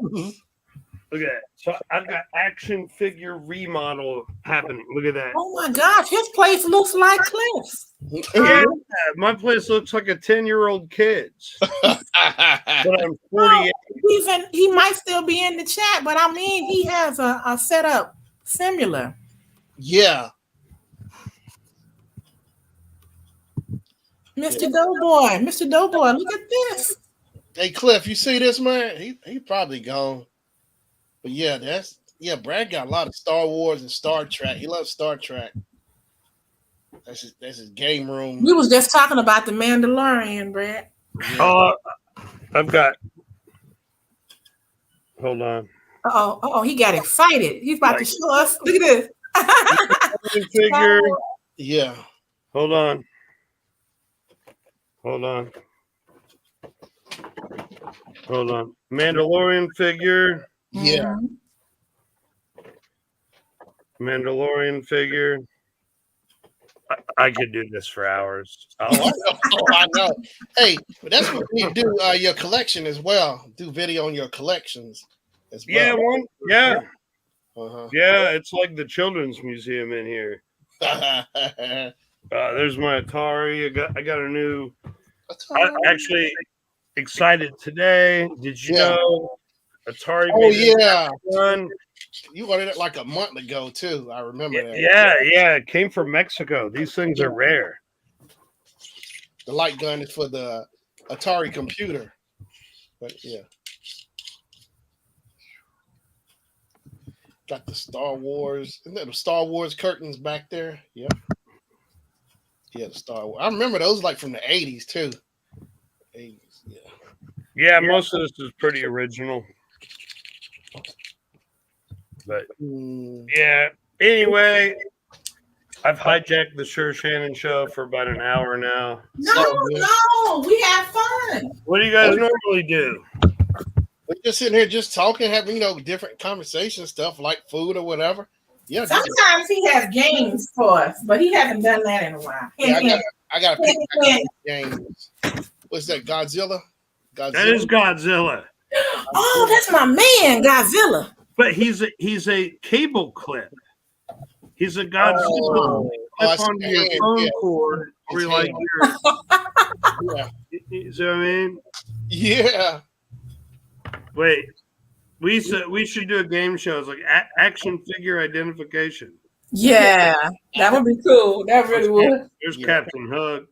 Look at that. So I've got action figure remodel happening. Look at that. Oh my gosh, his place looks like Cliff's. Yeah, my place looks like a 10-year-old kid's. But I'm 48. He might still be in the chat, but I mean, he has a setup similar. Yeah. Mr. Doughboy, look at this. Hey Cliff, you see this man? He probably gone. But yeah, Brad got a lot of Star Wars and Star Trek. He loves Star Trek. That's his game room. We was just talking about the Mandalorian, Brad. Oh, I've got. Hold on. Oh, he got excited. He's about to show us. Look at this. Figure. Yeah. Hold on. Mandalorian figure. Yeah. Mandalorian figure. I could do this for hours. I know. Hey, but that's what you do your collection as well. Do video on your collections as well. Yeah. Uh-huh. Yeah, it's like the children's museum in here. There's my Atari. I got a new. I'm actually excited today. Did you know Atari? Oh yeah. One. You ordered it like a month ago too. I remember that. Yeah. It came from Mexico. These things are rare. The light gun is for the Atari computer. But yeah. Got the Star Wars. Isn't that the Star Wars curtains back there? Yep. Yeah, the Star Wars. I remember those like from the 80s too. 80s, yeah. Yeah, most of this is pretty original. But yeah. Anyway, I've hijacked the Sure Shannon show for about an hour now. No, we have fun. What do you guys normally do? We're just sitting here just talking, having different conversation stuff like food or whatever. Yeah. Sometimes he has games for us, but he hasn't done that in a while. Yeah, I got to pick back up games. What's that? Godzilla? That is Godzilla. Oh, that's my man, Godzilla. But he's a cable clip. He's a Godzilla clip onto your phone cord. Where like you see what I mean? Yeah. Wait, we should do a game show. It's like action figure identification. Yeah, that would be cool. That really would. There's Captain Hook.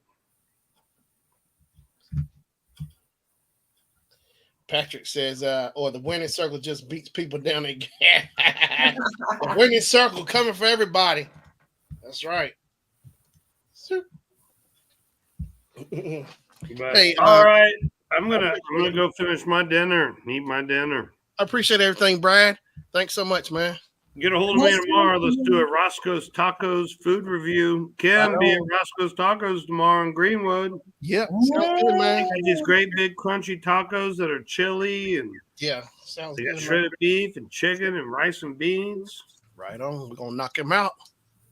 Patrick says, or the winning circle just beats people down again. The winning circle coming for everybody. That's right. But, Hey, all right, I'm gonna go finish my dinner, eat my dinner. I appreciate everything, Brad. Thanks so much, man. Get a hold of me tomorrow. Let's do a Roscoe's Tacos food review. Kim, be at Roscoe's Tacos tomorrow in Greenwood. Yep, sounds good, man. Got these great big crunchy tacos that are chili and Yeah, sounds they good. got shredded beef and chicken and rice and beans. Right on. We're gonna knock him out.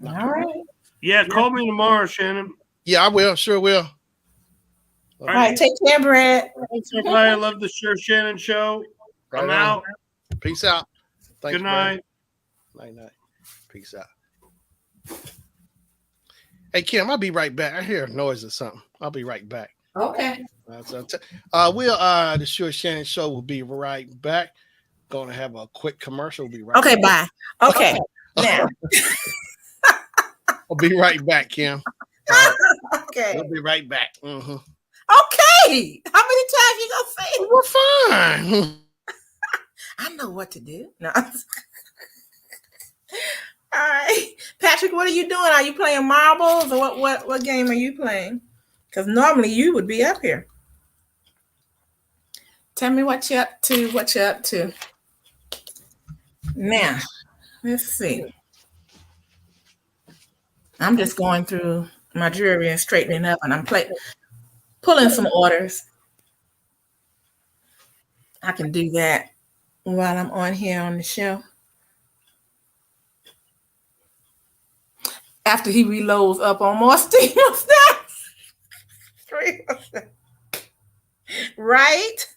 All right. Yeah, call me tomorrow, Shannon. Yeah, I will. Sure will. All right. Take care, Brad. Thanks, everybody. I love the Sure Shannon show. Right I'm on. out. Peace out. Thanks, Good night. Brad. Night. Peace out. Hey, Kim, I'll be right back. I hear a noise or something. I'll be right back. Okay. The Sure Shannon show will be right back. Going to have a quick commercial. We'll be right Okay, back. bye. Okay. Now. I'll be right back, Kim. Okay. We'll be right back. Mm-hmm. Okay. How many times you gonna say it? We're fine. I know what to do. No. All right. Patrick, what are you doing? Are you playing marbles or what game are you playing? Because normally you would be up here. Tell me what you're up to. Now, let's see. I'm just going through my jewelry and straightening up, and I'm pulling some orders. I can do that while I'm on here on the show. After he reloads up on more steam stuff. Right?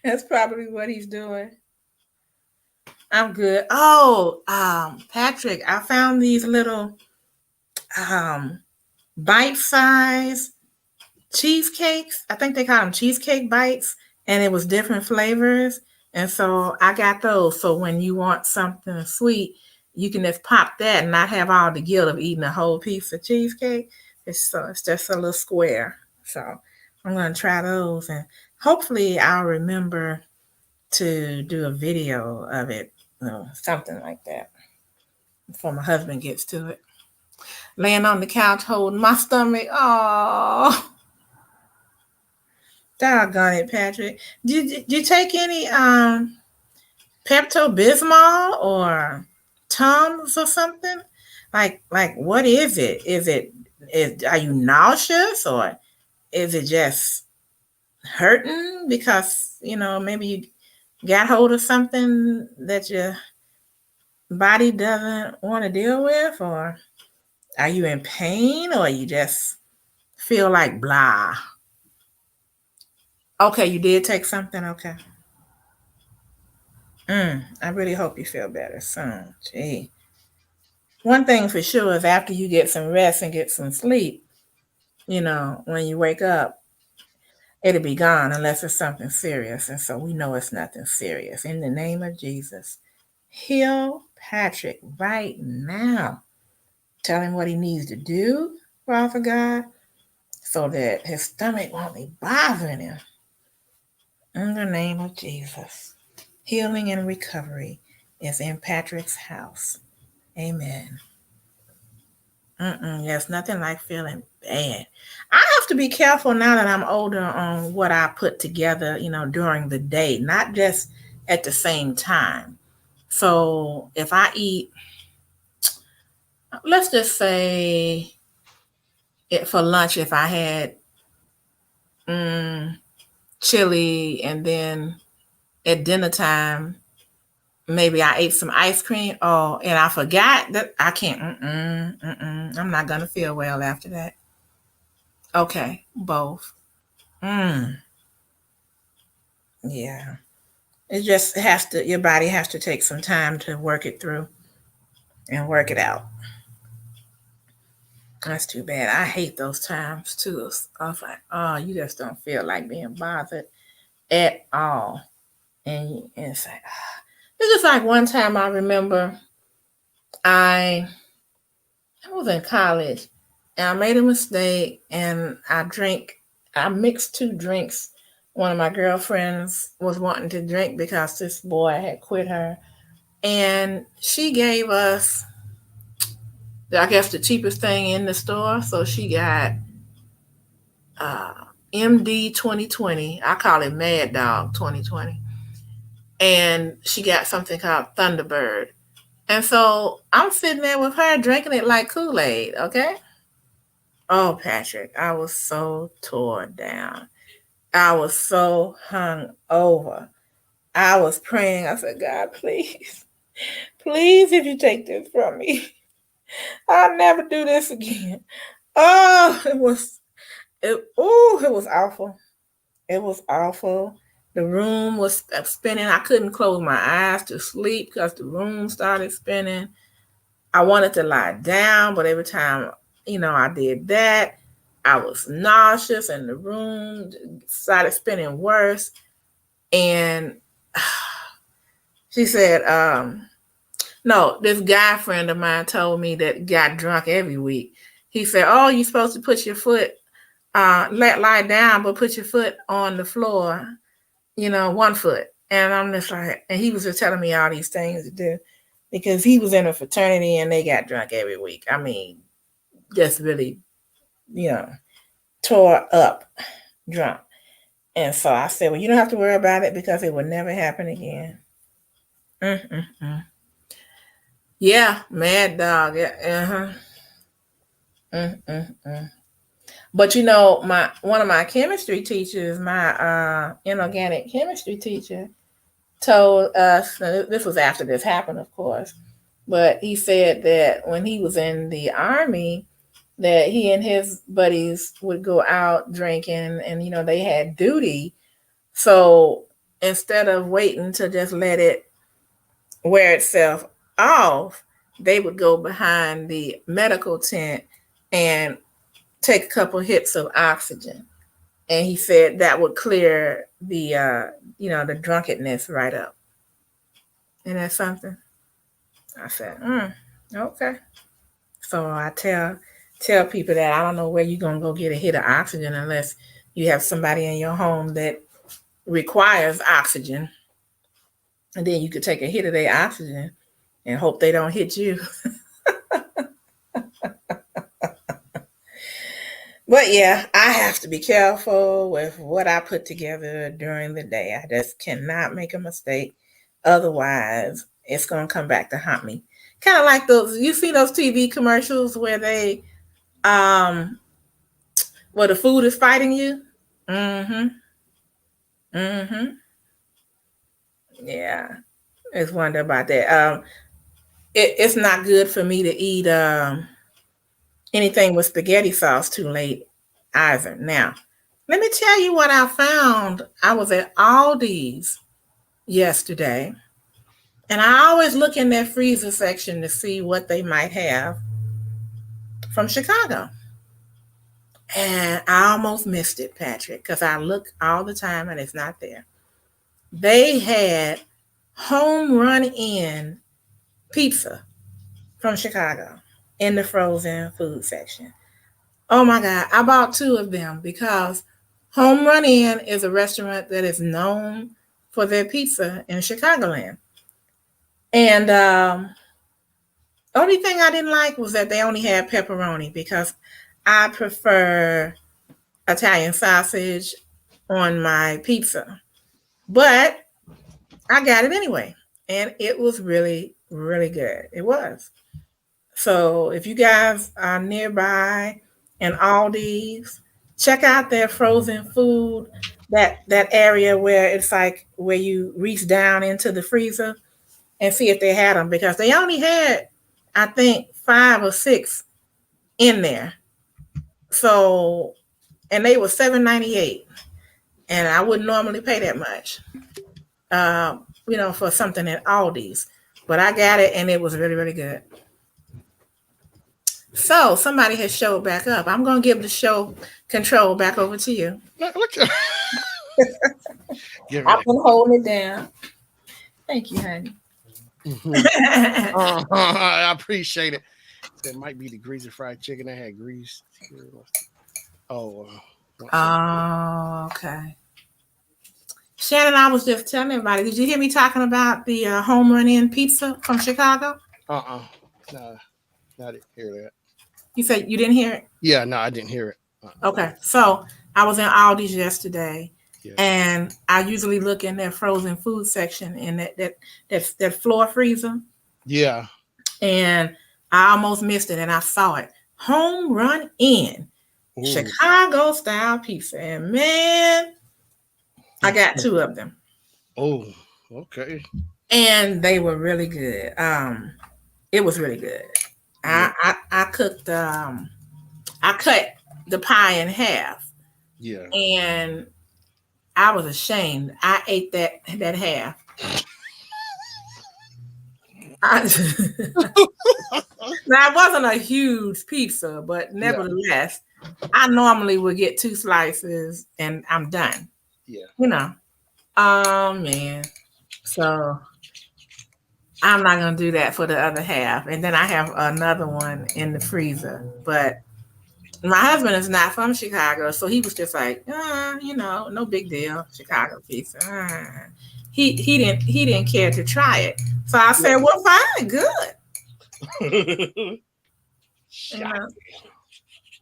That's probably what he's doing. I'm good. Oh, Patrick, I found these little bite-sized cheesecakes. I think they call them cheesecake bites, and it was different flavors. And so I got those. So when you want something sweet, you can just pop that and not have all the guilt of eating a whole piece of cheesecake. It's just a little square. So I'm going to try those, and hopefully I'll remember to do a video of it, something like that, before my husband gets to it. Laying on the couch holding my stomach. Oh, doggone it, Patrick. Did you take any Pepto-Bismol or Tums or something? Like what is it? Are you nauseous, or is it just hurting because maybe you got hold of something that your body doesn't want to deal with, or are you in pain, or you just feel like blah? Okay, you did take something. Okay. I really hope you feel better soon. Gee. One thing for sure is after you get some rest and get some sleep, when you wake up, it'll be gone unless it's something serious. And so we know it's nothing serious. In the name of Jesus, heal Patrick right now. Tell him what he needs to do, Father God, so that his stomach won't be bothering him. In the name of Jesus, healing and recovery is in Patrick's house. Amen. There's nothing like feeling bad. I have to be careful now that I'm older on what I put together, during the day, not just at the same time. So if I eat, let's just say for lunch, if I had chili, and then at dinner time, maybe I ate some ice cream. Oh, and I forgot that I can't. I'm not gonna feel well after that. Okay, both. Yeah. It just has to. Your body has to take some time to work it through and work it out. That's too bad. I hate those times too. I was like, oh, you just don't feel like being bothered at all. And it's like, this is like one time I remember I was in college and I made a mistake, and I mixed two drinks one of my girlfriends was wanting to drink because this boy had quit her. And she gave us, I guess, the cheapest thing in the store. So she got MD 2020. I call it Mad Dog 2020. And she got something called Thunderbird. And so I'm sitting there with her drinking it like Kool-Aid, okay? Oh, Patrick, I was so torn down. I was so hung over. I was praying. I said, God, please, please, if you take this from me, I'll never do this again. Oh, it was awful. It was awful. The room was spinning. I couldn't close my eyes to sleep because the room started spinning. I wanted to lie down, but every time, I did that, I was nauseous and the room started spinning worse. And she said, no, this guy friend of mine told me that got drunk every week. He said, oh, you're supposed to put your foot, lie down, but put your foot on the floor, 1 foot. And I'm just like, and he was just telling me all these things to do because he was in a fraternity and they got drunk every week. I mean, just really, tore up drunk. And so I said, well, you don't have to worry about it because it will never happen again. Mm-mm-mm. Yeah, Mad Dog. Yeah, Mm-mm-mm. But one of my chemistry teachers, my inorganic chemistry teacher, told us, this was after this happened, of course, but he said that when he was in the Army, that he and his buddies would go out drinking and, they had duty. So instead of waiting to just let it wear itself off, they would go behind the medical tent and take a couple hits of oxygen. And he said that would clear the drunkenness right up. And that's something. I said, okay. So I tell people that I don't know where you're gonna go get a hit of oxygen unless you have somebody in your home that requires oxygen. And then you could take a hit of their oxygen and hope they don't hit you. But yeah, I have to be careful with what I put together during the day. I just cannot make a mistake. Otherwise, it's going to come back to haunt me. Kind of like you see those TV commercials where where the food is fighting you? Mm-hmm. Mm-hmm. Yeah. It's wonder about that. It's not good for me to eat anything with spaghetti sauce too late either. Now, let me tell you what I found. I was at Aldi's yesterday, and I always look in their freezer section to see what they might have from Chicago. And I almost missed it, Patrick, because I look all the time and it's not there. They had home run in pizza from Chicago in the frozen food section. Oh my God, I bought 2 of them because Home Run In is a restaurant that is known for their pizza in Chicagoland. And only thing I didn't like was that they only had pepperoni because I prefer Italian sausage on my pizza. But I got it anyway. And it was really, really good. It was. So if you guys are nearby and Aldi's, check out their frozen food, that area where it's like where you reach down into the freezer and see if they had them because they only had, I think, 5 or 6 in there. So, and they were $7.98, and I wouldn't normally pay that much, for something at Aldi's. But I got it, and it was really, really good. So somebody has showed back up. I'm gonna give the show control back over to you. I've been holding it down. Thank you, honey. Mm-hmm. I appreciate it. That might be the greasy fried chicken. I had grease. Oh, okay. Shannon, I was just telling everybody. Did you hear me talking about the home run in pizza from Chicago? Uh-uh. No, I didn't hear that. You said you didn't hear it? Yeah, no, I didn't hear it. Okay. So I was in Aldi's yesterday, Yeah. and I usually look in their frozen food section in that floor freezer. Yeah. And I almost missed it, and I saw it. Home run in Ooh. Chicago style pizza. And man, I got 2 of them. Oh, okay. And they were really good. It was really good. Yeah. I cooked I cut the pie in half. Yeah. And I was ashamed. I ate that half. Now it wasn't a huge pizza, but nevertheless, I normally would get 2 slices and I'm done. Yeah. You know. Oh man. So I'm not gonna do that for the other half. And then I have another one in the freezer. But my husband is not from Chicago, so he was just like, no big deal, Chicago pizza. He didn't care to try it. So I said, well, fine, good.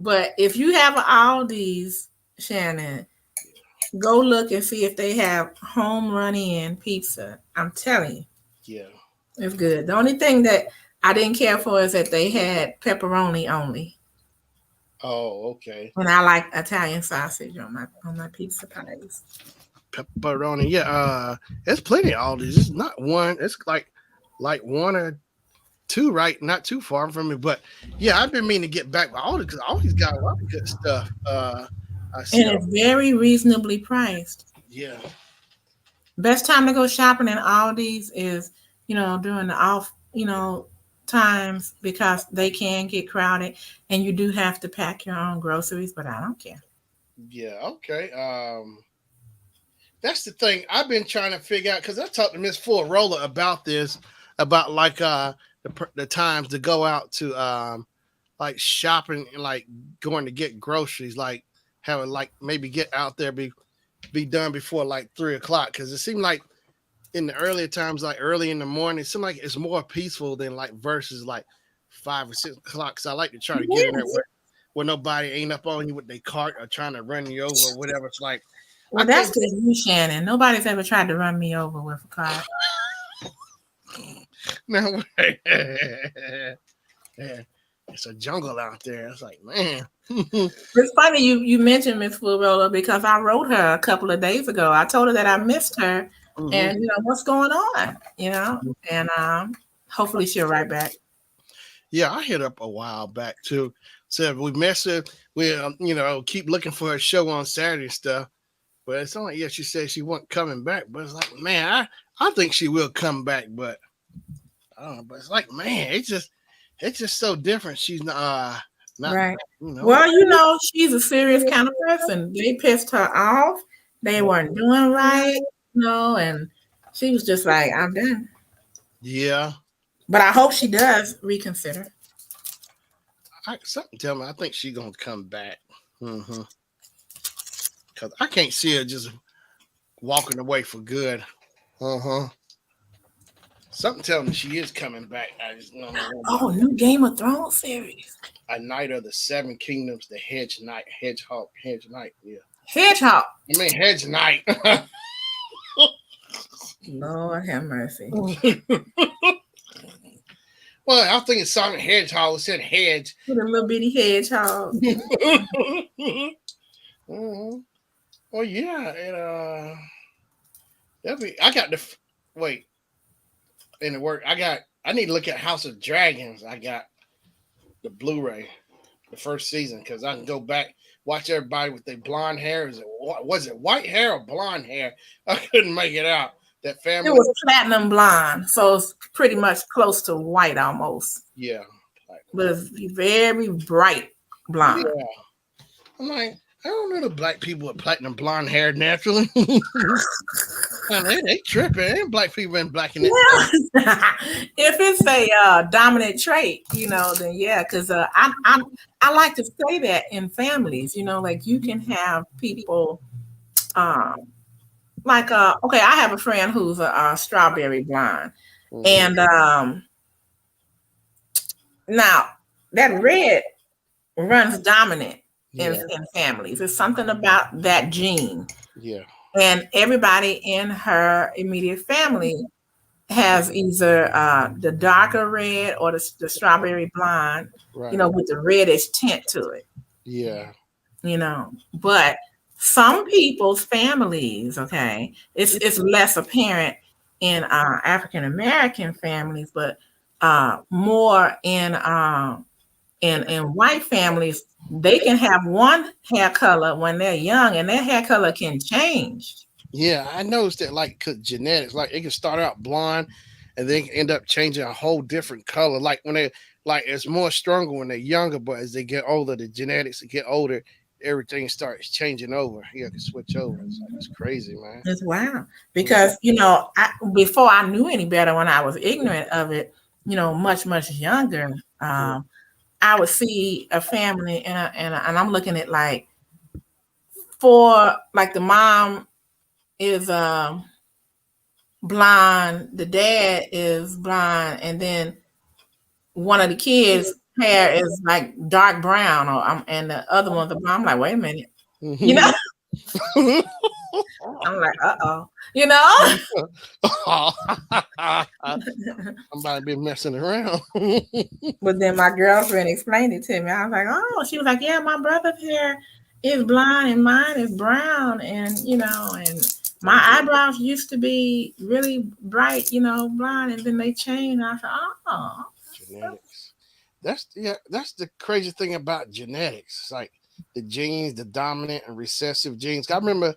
But if you have an Aldi's, Shannon, go look and see if they have home run in pizza. I'm telling you. Yeah. It's good. The only thing that I didn't care for is that they had pepperoni only. Oh, okay. And I like Italian sausage on my pizza pies. Pepperoni. Yeah. There's plenty of Aldi's. It's not one. It's like 1 or 2, right? Not too far from me. But yeah, I've been meaning to get back with Aldi because Aldi's got a lot of good stuff. And it's very reasonably priced. Yeah. Best time to go shopping in Aldi's is, during the off, times, because they can get crowded and you do have to pack your own groceries, but I don't care. Yeah, okay. That's the thing I've been trying to figure out because I talked to Miss Full about this, about like the times to go out to like shopping and like going to get groceries, like having like maybe get out there be done before like 3:00 because it seemed like in the earlier times, like early in the morning, it seemed like it's more peaceful than like versus like 5 or 6 o'clock. Because I like to try to get in there where nobody ain't up on you with their cart or trying to run you over or whatever. It's like, well, that's just you, Shannon. Nobody's ever tried to run me over with a cart. No way. Yeah. It's a jungle out there. It's like, man. It's funny you mentioned Miss Full because I wrote her a couple of days ago. I told her that I missed her. Mm-hmm. And what's going on, and hopefully she'll write back. Yeah, I hit up a while back too. Said we missed her. We keep looking for her show on Saturday and stuff. But it's only she said she wasn't coming back. But it's like, man, I think she will come back. But I don't know. But it's like, man, it's just so different. She's not right. Well, she's a serious kind of person. They pissed her off. They weren't doing right. And she was just like, I'm done. Yeah. But I hope she does reconsider. Something tell me, I think she's going to come back. Mm-hmm. Because I can't see her just walking away for good. Uh-huh. Something tells me she is coming back. I just don't know. Oh, new Game of Thrones series. A Night of the Seven Kingdoms, the Hedge Knight. Yeah. Hedgehog. I mean, Hedge Knight. Lord have mercy. Well, I think it's something hedgehog. It said hedge. With a little bitty hedgehog. Mm-hmm. Well, yeah, and I got the wait in the work. I need to look at House of Dragons. I got the Blu-ray, the first season, because I can go back watch everybody with their blonde hair. Was it white hair or blonde hair? I couldn't make it out. That family. It was platinum blonde, so it's pretty much close to white almost. Yeah. But it's very bright blonde. Yeah. I'm like, I don't know the black people with platinum blonde hair naturally. they tripping. Ain't black people in black in it. Yeah. If it's a dominant trait, then yeah, because I like to say that in families, like you can have people like okay, I have a friend who's a strawberry blonde, Mhm. and now that red runs dominant Yeah, in families. It's something about that gene, yeah, and everybody in her immediate family has either the darker red or the strawberry blonde, right. with the reddish tint to it, Yeah, But some people's families, okay, it's less apparent in African American families, but more in white families, they can have one hair color when they're young, and their hair color can change. yeah. I noticed that, like, 'cause genetics, like, it can start out blonde, and then end up changing a whole different color. Like when they, like, it's more stronger when they're younger, but as they get older, the genetics get older, everything starts changing over. You have to switch over. It's crazy, man. It's wild because before I knew any better, when I was ignorant of it, much younger, I would see a family and I'm looking at like the mom is blonde, the dad is blonde, and then one of the kids' hair is like dark brown, and the other one's a blonde. I'm like, wait a minute, you know. I'm like, uh-oh, Somebody been messing around. But then my girlfriend explained it to me. I was like, oh, she was like, yeah, my brother's hair is blonde and mine is brown, and and my eyebrows used to be really bright, blonde, and then they changed. And I said, oh, Genetics. That's the crazy thing about genetics. It's like the genes, the dominant and recessive genes. I remember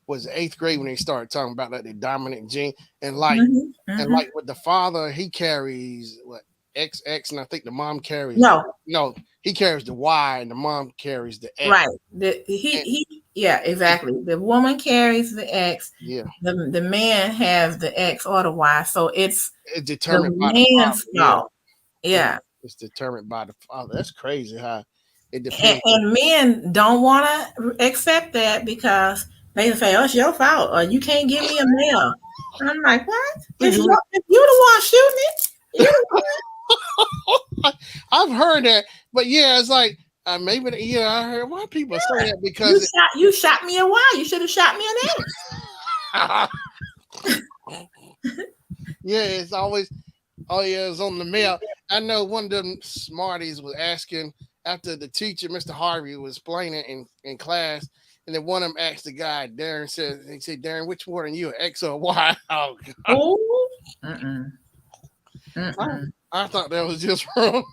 was eighth grade when they started talking about like the dominant gene, and like and like with the father, he carries what XX, and I think the mom carries no, he carries the Y, and the mom carries the X. Right. Yeah, exactly. The woman carries the X. Yeah. The man has the X or the Y. So it's determined by the man's fault. Yeah. It's determined by the father. That's crazy how it depends. And men don't want to accept that because they say, oh, it's your fault, or you can't give me a male. And I'm like, what? If you the one shooting it, I've heard that, but yeah, it's like maybe I heard why people say that because you shot me a Y. You should have shot me an X. Yeah, it's always it's on the male. I know one of them smarties was asking after the teacher, Mr. Harvey, was explaining in class. And then one of them asked the guy, Darren, he said, Darren, which one are you, an X or a Y? Oh, God. I thought that was just wrong.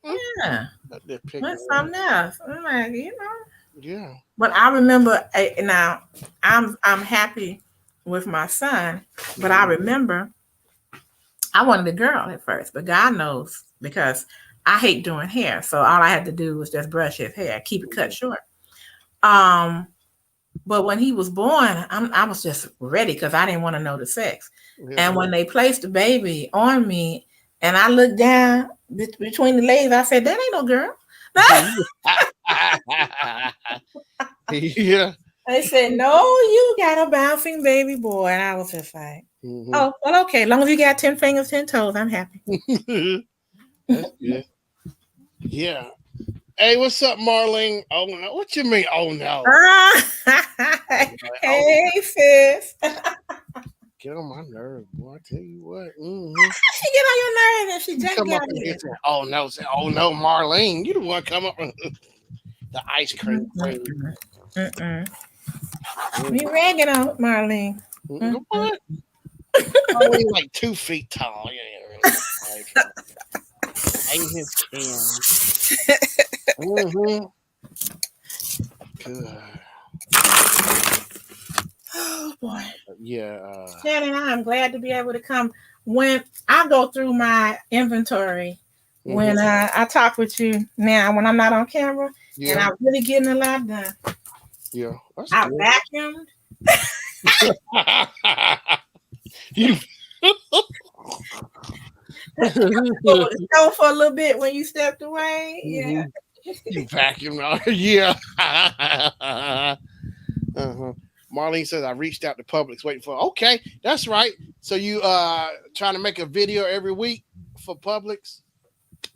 Yeah. That's something else. I'm like, Yeah. But I remember now I'm happy with my son, but I remember I wanted a girl at first, but God knows because I hate doing hair. So all I had to do was just brush his hair, keep it cut short. But when he was born, I was just ready because I didn't want to know the sex. Yeah. And when they placed the baby on me and I looked down between the legs, I said, that ain't no girl. Yeah. They said, no, you got a bouncing baby boy. And I was just like, oh, well, okay. As long as you got 10 fingers, 10 toes, I'm happy. That's good. Yeah. Hey, what's up, Marlene? Oh no, what you mean? Oh no. Hey, sis. Get on my nerves, boy. I tell you what. She get on your nerves and she just got here. Oh no, Marlene, you the one come up with the ice cream queen. We ragging on Marlene. What? Only like 2 feet tall. Yeah. Ain't his chin. Good. Oh boy. Yeah. Shannon, I'm glad to be able to come. When I go through my inventory, when I talk with you now, when I'm not on camera, and I'm really getting a lot done. Yeah. I vacuumed. You go for a little bit when you stepped away. Yeah. You vacuum out. Yeah. Marlene says I reached out to Publix waiting for. Okay, that's right. So you trying to make a video every week for Publix?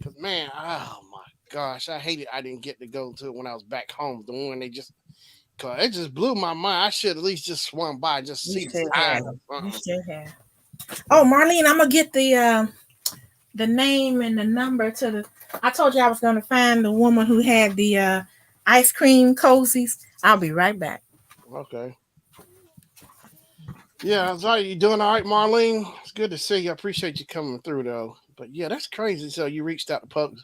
Cause man, oh my gosh, I hate it. I didn't get to go to it when I was back home. The one they just, cause it just blew my mind. I should at least just swung by, just You see the should sign have. or You something. should have. Oh, Marlene, I'm gonna get the name and the number to the. I told you I was gonna find the woman who had the ice cream cozies. I'll be right back. Okay. Yeah, so you doing all right, Marlene? It's good to see you. I appreciate you coming through though. But yeah, that's crazy. So you reached out to Publix.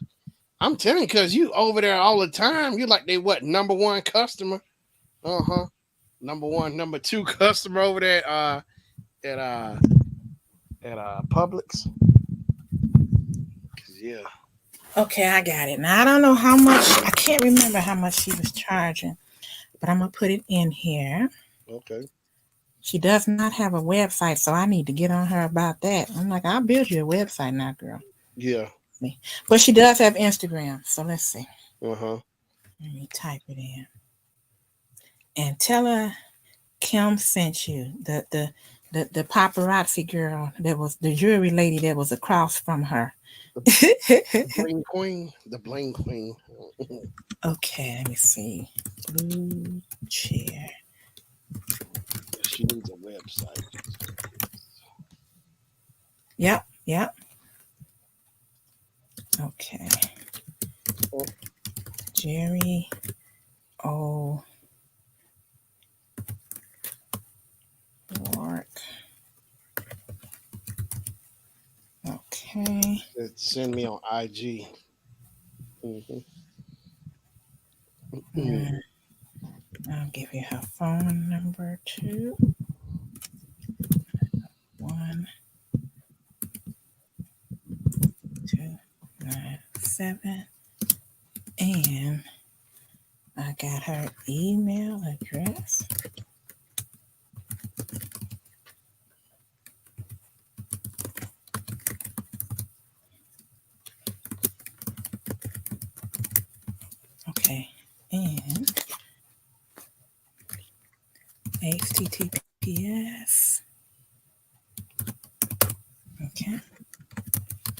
I'm telling you, cause you over there all the time. You like they what number one customer? Uh-huh. Number one, number two customer over there at Publix. Yeah. Okay, I got it. Now I don't know how much. I can't remember how much she was charging, but I'm gonna put it in here. Okay. She does not have a website, so I need to get on her about that. I'm like, I'll build you a website now, girl. Yeah. But she does have Instagram, so let's see. Uh-huh. Let me type it in. And tell her Kim sent you. The paparazzi girl that was the jewelry lady that was across from her. The bling queen. The bling queen. Okay, let me see. Blue chair. She needs a website. Yep. Okay. Jerry O. Work. Okay. Send me on IG. I'll give you her phone number too. 1297. And I got her email address. Okay. And HTTPS. Okay.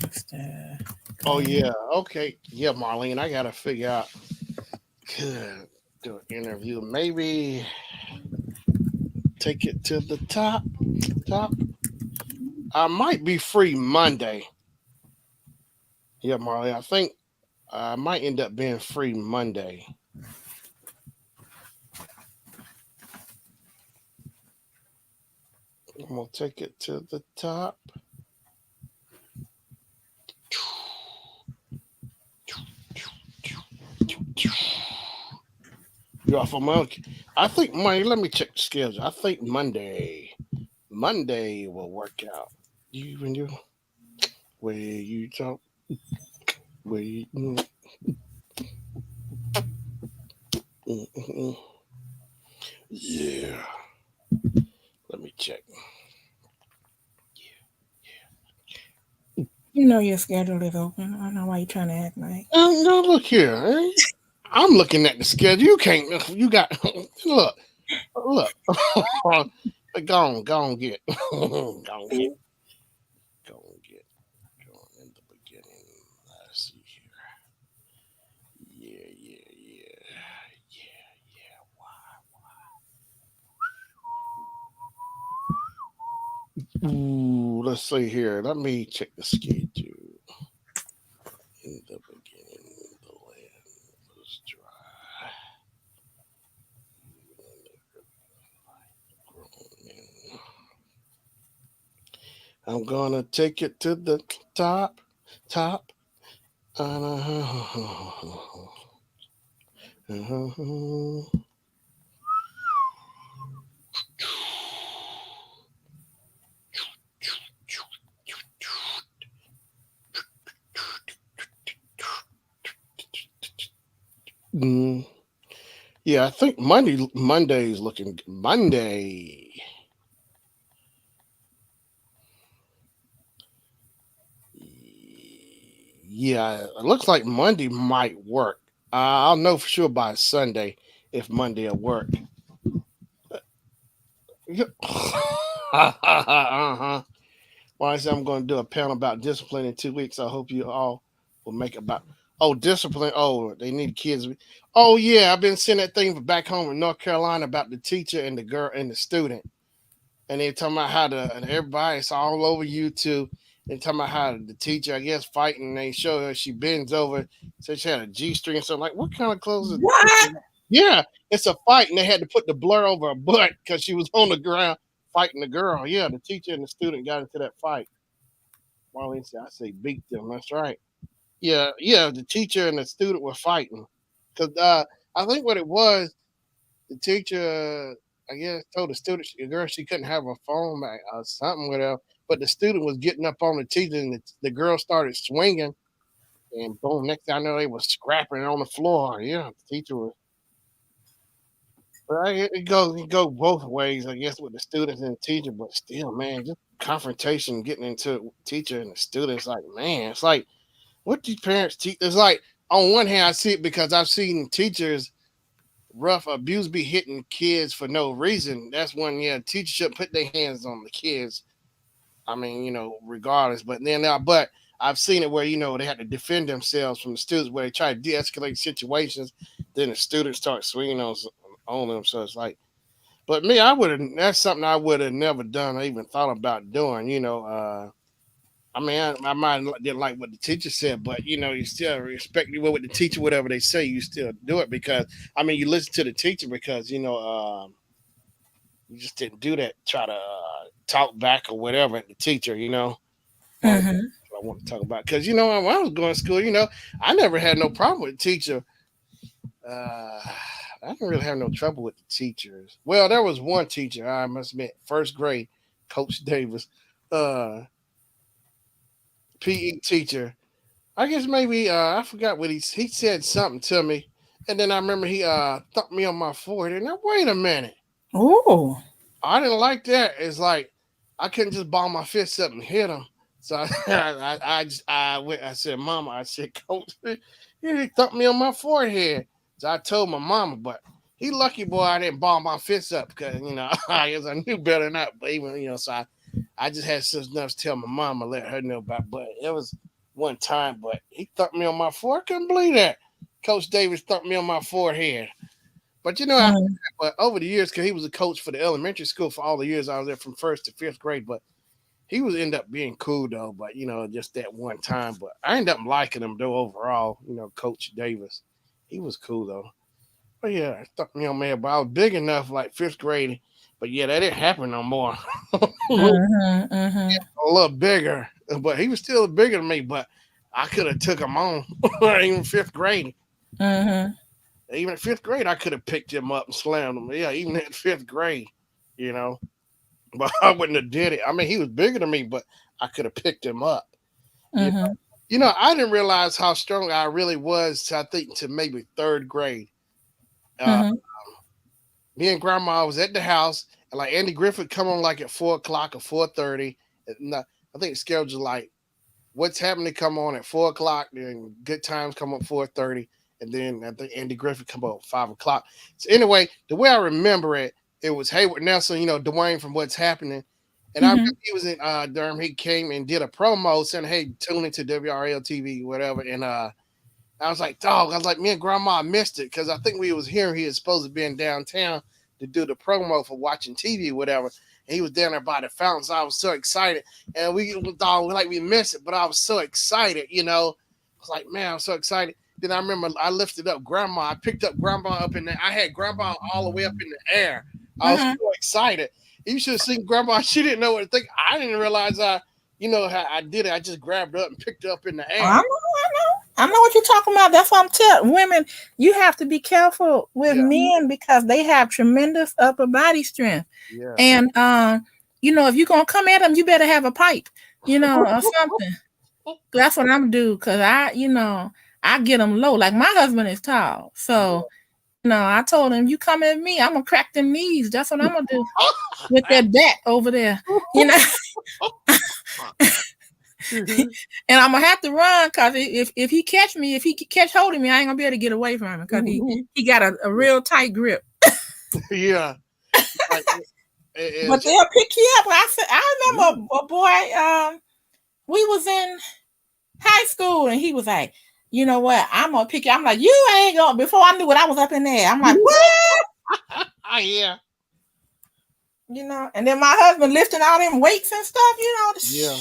That's the. Oh yeah. Okay. Yeah, Marlene. I gotta figure out. Could do an interview. Maybe take it to the top. Top. I might be free Monday. Yeah, Marlene. I think I might end up being free Monday. I'm gonna take it to the top. You off on Monday? I think Monday. Let me check the schedule. I think Monday will work out. You when you where you talk where you. Yeah. Let me check. You know your schedule is open. I don't know why you're trying to act like. No, look here. I'm looking at the schedule. You can't. You got look. Look. Go on, get. Go on, get. Go on, get. Go on in the beginning. Let's see here. Yeah. Why? Ooh, let's see here. Let me check the schedule. In the beginning, the land was dry. I'm gonna take it to the top. Mm, yeah, I think Monday is looking Monday. Yeah, it looks like Monday might work. I'll know for sure by Sunday if Monday will work. uh-huh. Well, I said I'm going to do a panel about discipline in 2 weeks. I hope you all will make about. Oh, discipline. Oh, they need kids. Oh, yeah. I've been seeing that thing back home in North Carolina about the teacher and the girl and the student. And they're talking about how and everybody, it's all over YouTube. They're talking about how the teacher, I guess, fighting. And they show her, she bends over, says she had a G string. So, like, what kind of clothes is What? Yeah, it's a fight. And they had to put the blur over her butt because she was on the ground fighting the girl. Yeah, the teacher and the student got into that fight. Marlene said, I say beat them. That's right. Yeah, the teacher and the student were fighting. Because I think what it was, the teacher, I guess, told the student, the girl, she couldn't have her phone back or something with her. But the student was getting up on the teacher, and the girl started swinging. And boom, next thing I know, they was scrapping on the floor. Yeah, the teacher was. But it goes both ways, I guess, with the students and the teacher. But still, man, just confrontation, getting into teacher and the students, like, man, it's like, what do parents teach? It's like, on one hand, I see it because I've seen teachers rough abuse be hitting kids for no reason. That's when, yeah, teachers should put their hands on the kids. I mean, regardless. But I've seen it where, they had to defend themselves from the students where they try to de-escalate situations. Then the students start swinging on them. So it's like, but me, that's something I would have never done or even thought about doing, I mean, I might didn't like what the teacher said, but you still respect what the teacher, whatever they say, you still do it because I mean, you listen to the teacher because you just didn't do that. Try to talk back or whatever at the teacher, Well, Mm-hmm. I want to talk about because when I was going to school, I never had no problem with the teacher. I didn't really have no trouble with the teachers. Well, there was one teacher I must admit, first grade, Coach Davis. PE teacher. I guess maybe I forgot what he said something to me, and then I remember he thumped me on my forehead. And now wait a minute, Oh. I didn't like that. It's like I couldn't just ball my fist up and hit him. So I said, Mama, I said, Coach, he thumped me on my forehead. So I told my mama, but he lucky boy I didn't ball my fist up because I guess I knew better not. But even so I just had sense enough to tell my mama, let her know about. But it was one time, but he thumped me on my forehead. I couldn't believe that. Coach Davis thumped me on my forehead. But Mm-hmm. but over the years, because he was a coach for the elementary school for all the years I was there from first to fifth grade. But he was end up being cool though. But just that one time. But I ended up liking him though overall. Coach Davis, he was cool though. But yeah, it thumped me on my head. But I was big enough, like fifth grade. But yeah, that didn't happen no more. Mm-hmm. Mm-hmm. A little bigger, but he was still bigger than me. But I could have took him on even fifth grade. Mm-hmm. Even at fifth grade, I could have picked him up and slammed him. Yeah, even at fifth grade, you know. But I wouldn't have did it. I mean, he was bigger than me, but I could have picked him up. You know, Mm-hmm. I didn't realize how strong I really was. I think to maybe third grade. Uh, Mm-hmm. Me and Grandma was at the house, and like Andy Griffith come on like at 4 o'clock or 4:30. And I think the schedule like what's happening come on at 4 o'clock, then good times come on 4:30, and then I think Andy Griffith come on at 5 o'clock. So anyway, the way I remember it, it was Hayward Nelson, Dwayne from What's Happening. And I remember Mm-hmm. he was in Durham. He came and did a promo saying, "Hey, tune into WRL TV, whatever." And I was like, "Dog!" I was like, "Me and Grandma missed it because I think we was here. He was supposed to be in downtown to do the promo for watching TV, whatever." And he was down there by the fountain, so I was so excited. And we thought like we missed it, but I was so excited, I was like, "Man, I'm so excited." Then I remember I lifted up Grandma. I picked up Grandma up in there. I had Grandma all the way up in the air. I was Mm-hmm. so excited. You should have seen Grandma. She didn't know what to think. I didn't realize how I did it. I just grabbed her up and picked her up in the I air. know, I know. I know what you're talking about. That's why I'm telling women, you have to be careful with Yeah, men because they have tremendous upper body strength. yeah. And if you're gonna come at them, you better have a pipe, or something. That's what I'm do because I get them low. Like my husband is tall, so I told him, you come at me, I'm gonna crack them knees. That's what I'm gonna do with that bat over there, you know. And I'm gonna have to run because if he catch me, if he catch hold of me, I ain't gonna be able to get away from him because he got a real tight grip. Yeah. Like But they'll pick you up. I remember a boy. We was in high school, and he was like, "You know what? I'm gonna pick you." I'm like, "You ain't gonna." Before I knew it, I was up in there. I'm like, "What?" Yeah. You know. And then my husband lifting all them weights and stuff. You know. Yeah.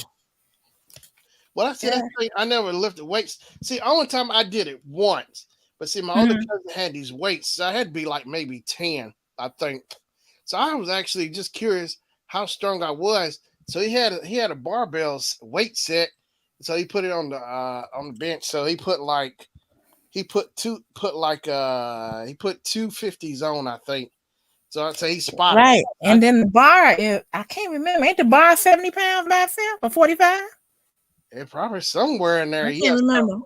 Well, I said I never lifted weights. See, only time I did it once. But see, my older cousin had these weights, so I had to be like maybe 10, I think. So I was actually just curious how strong I was. So he had a barbell weight set. So he put it on the bench. So he put two 250s on, I think. So I'd say he spotted right. And then the bar, I can't remember. Ain't the bar 70 pounds by itself or 45? It probably somewhere in there. I can't remember.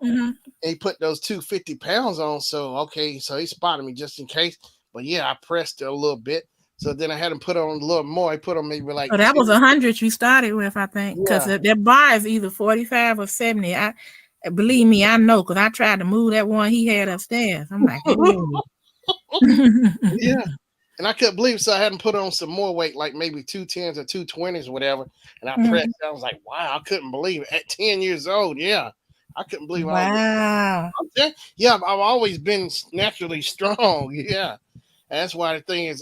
He put those 250 pounds on. So okay, so he spotted me just in case. But yeah, I pressed it a little bit. So then I had him put on a little more. He put on maybe like. So that was 100 you started with, I think, because that bar is either 45 or 70. I believe me, I know, because I tried to move that one he had upstairs. I'm like, yeah. And I couldn't believe it, so I had him put on some more weight, like maybe 210s or 220s or whatever. And I pressed it. I was like, wow, I couldn't believe it. At 10 years old, yeah. I couldn't believe it. Wow. Yeah, I've always been naturally strong. Yeah. And that's why the thing is,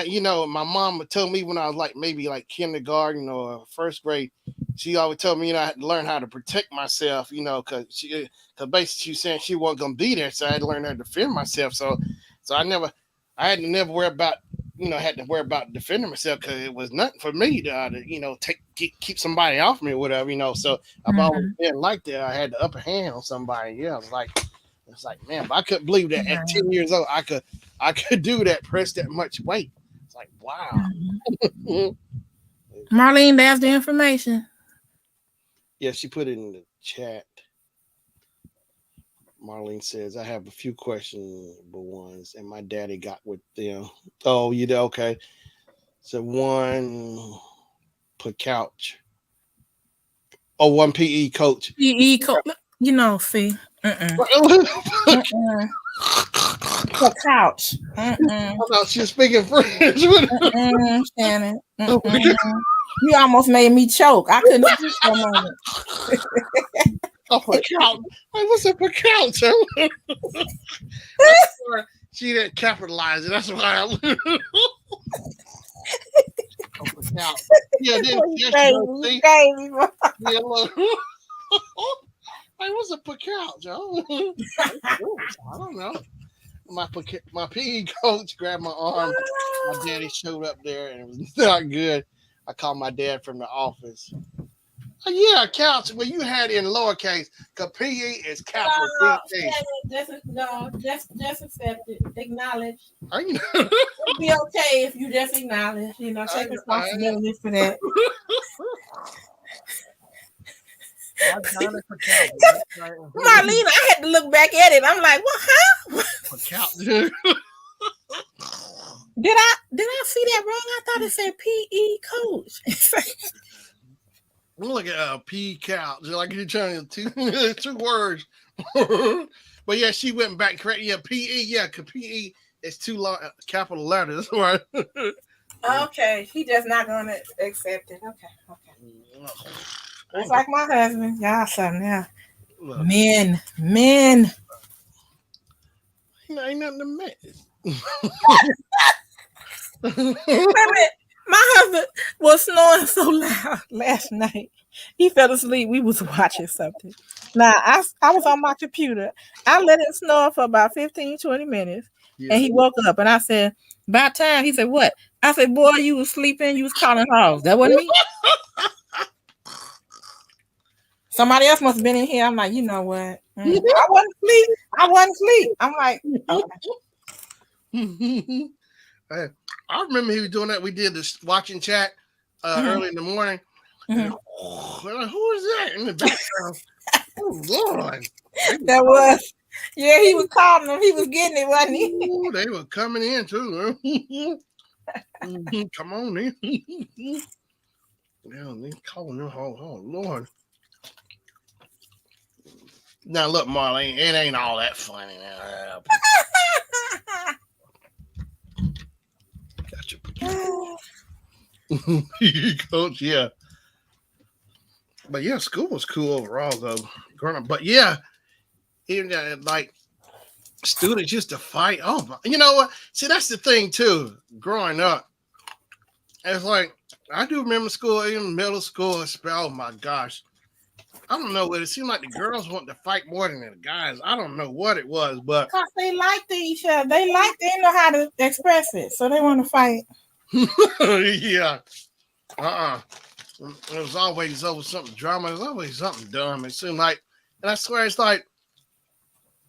you know, my mom told me when I was like maybe like kindergarten or first grade, she always told me, you know, I had to learn how to protect myself, you know, because basically she was saying she wasn't going to be there. So I had to learn how to defend myself. So I had to never worry about, you know, had to worry about defending myself because it was nothing for me to you know, keep somebody off me or whatever, you know. So I've always been like that. I had the upper hand on somebody. Yeah, it's like, man, but I couldn't believe that at 10 years old I could do that, press that much weight. It's like, wow. Marlene, that's the information. Yeah, she put it in the chat. Marlene says, I have a few questionable ones, and my daddy got with them. Oh, you did? Okay. So one per couch. Oh, one PE coach. PE coach. You know, see. Per couch. I thought she was speaking French. Shannon. You almost made me choke. I couldn't speak for a moment. Oh, per couch. Like, what's a per couch? She didn't capitalize it. That's why I yeah, then crazy. Yeah, look. Like, what's a per couch? I don't know. My PE coach grabbed my arm. My daddy showed up there, and it was not good. I called my dad from the office. Yeah, couch. Well, you had it in lowercase because PE is capital. Just accept it. Acknowledge. You it'll be okay if you just acknowledge. You know, take responsibility for that. Marlene, I had to look back at it. I'm like, what? Huh? Did I see that wrong? I thought it said PE coach. Look at PE couch. Like you're trying to two words. But yeah, she went back correct. Yeah, PE. Yeah, because PE is two capital letters, right? Okay, he just not gonna accept it. Okay. It's like my husband. Y'all something now. Men. Ain't nothing to miss. My husband was snoring so loud last night. He fell asleep. We was watching something. Now, I was on my computer. I let him snore for about 15, 20 minutes. Yeah. And he woke up. And I said, by time, he said, what? I said, boy, you was sleeping. You was calling hogs. That wasn't me. Somebody else must have been in here. I'm like, you know what? I wasn't asleep. I'm like, okay. I remember he was doing that. We did this watching chat early in the morning. And, like, who is that in the background? Oh, Lord. That was, yeah, he was calling them. He was getting it, wasn't he? Ooh, they were coming in too. Come on in. Yeah, they calling them. Oh, Lord. Now, look, Marlene, it ain't all that funny now. Coach, yeah. But yeah, school was cool overall though. Growing up. But yeah, even like students used to fight. Oh, you know what? See, that's the thing too. Growing up, it's like I do remember school, even middle school. Oh my gosh, I don't know. It seemed like the girls wanted to fight more than the guys. I don't know what it was, but Because they liked each other. They know how to express it. So they want to fight. yeah, it was always over something drama. It was always something dumb. It seemed like, and I swear it's like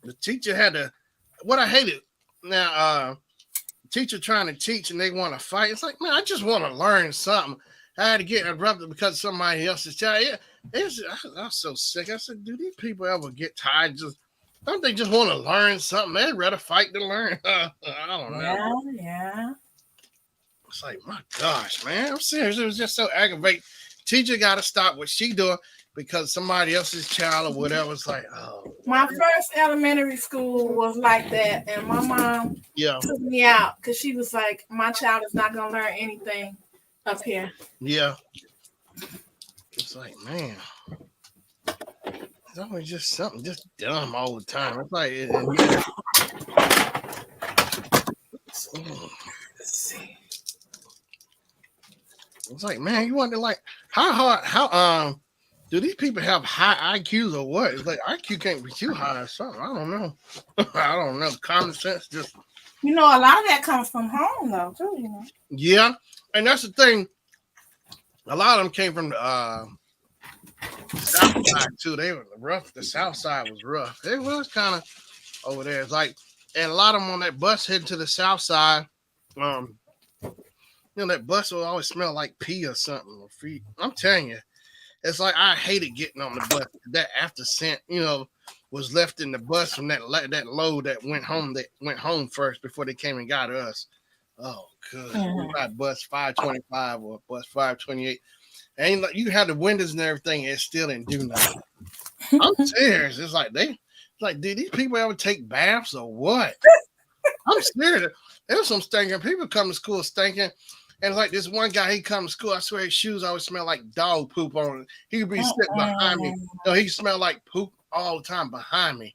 the teacher had to. What I hated now, teacher trying to teach and they want to fight. It's like, man, I just want to learn something. I had to get interrupted because somebody else's child. I was so sick. I said, do these people ever get tired? Don't they just want to learn something? They'd rather fight than learn. I don't know. Yeah. It's like, my gosh, man, I'm serious. It was just so aggravating. Teacher got to stop what she doing because somebody else's child or whatever. It's like, oh. My first elementary school was like that, and my mom took me out because she was like, my child is not going to learn anything up here. Yeah. It's like, man, it's always just something just dumb all the time. It's like, it's like, man, you wonder like how do these people have high IQs or what? It's like IQ can't be too high or something. I don't know. I don't know. Common sense just. A lot of that comes from home though, too. Yeah, and that's the thing. A lot of them came from the south side too. They were rough. The south side was rough. It was kind of over there. It's like, and a lot of them on that bus heading to the south side. That bus will always smell like pee or something or feet. I'm telling you, it's like I hated getting on the bus. That after scent, was left in the bus from that load that went home. That went home first before they came and got us. Oh, good. We got bus 525 or bus 528. And like you had the windows and everything, it still didn't do nothing. I'm serious. It's like did these people ever take baths or what? I'm serious. There's some stinking people come to school stinking. And like this one guy, he come to school. I swear his shoes always smell like dog poop on it. He could be sitting behind me. He smelled like poop all the time behind me.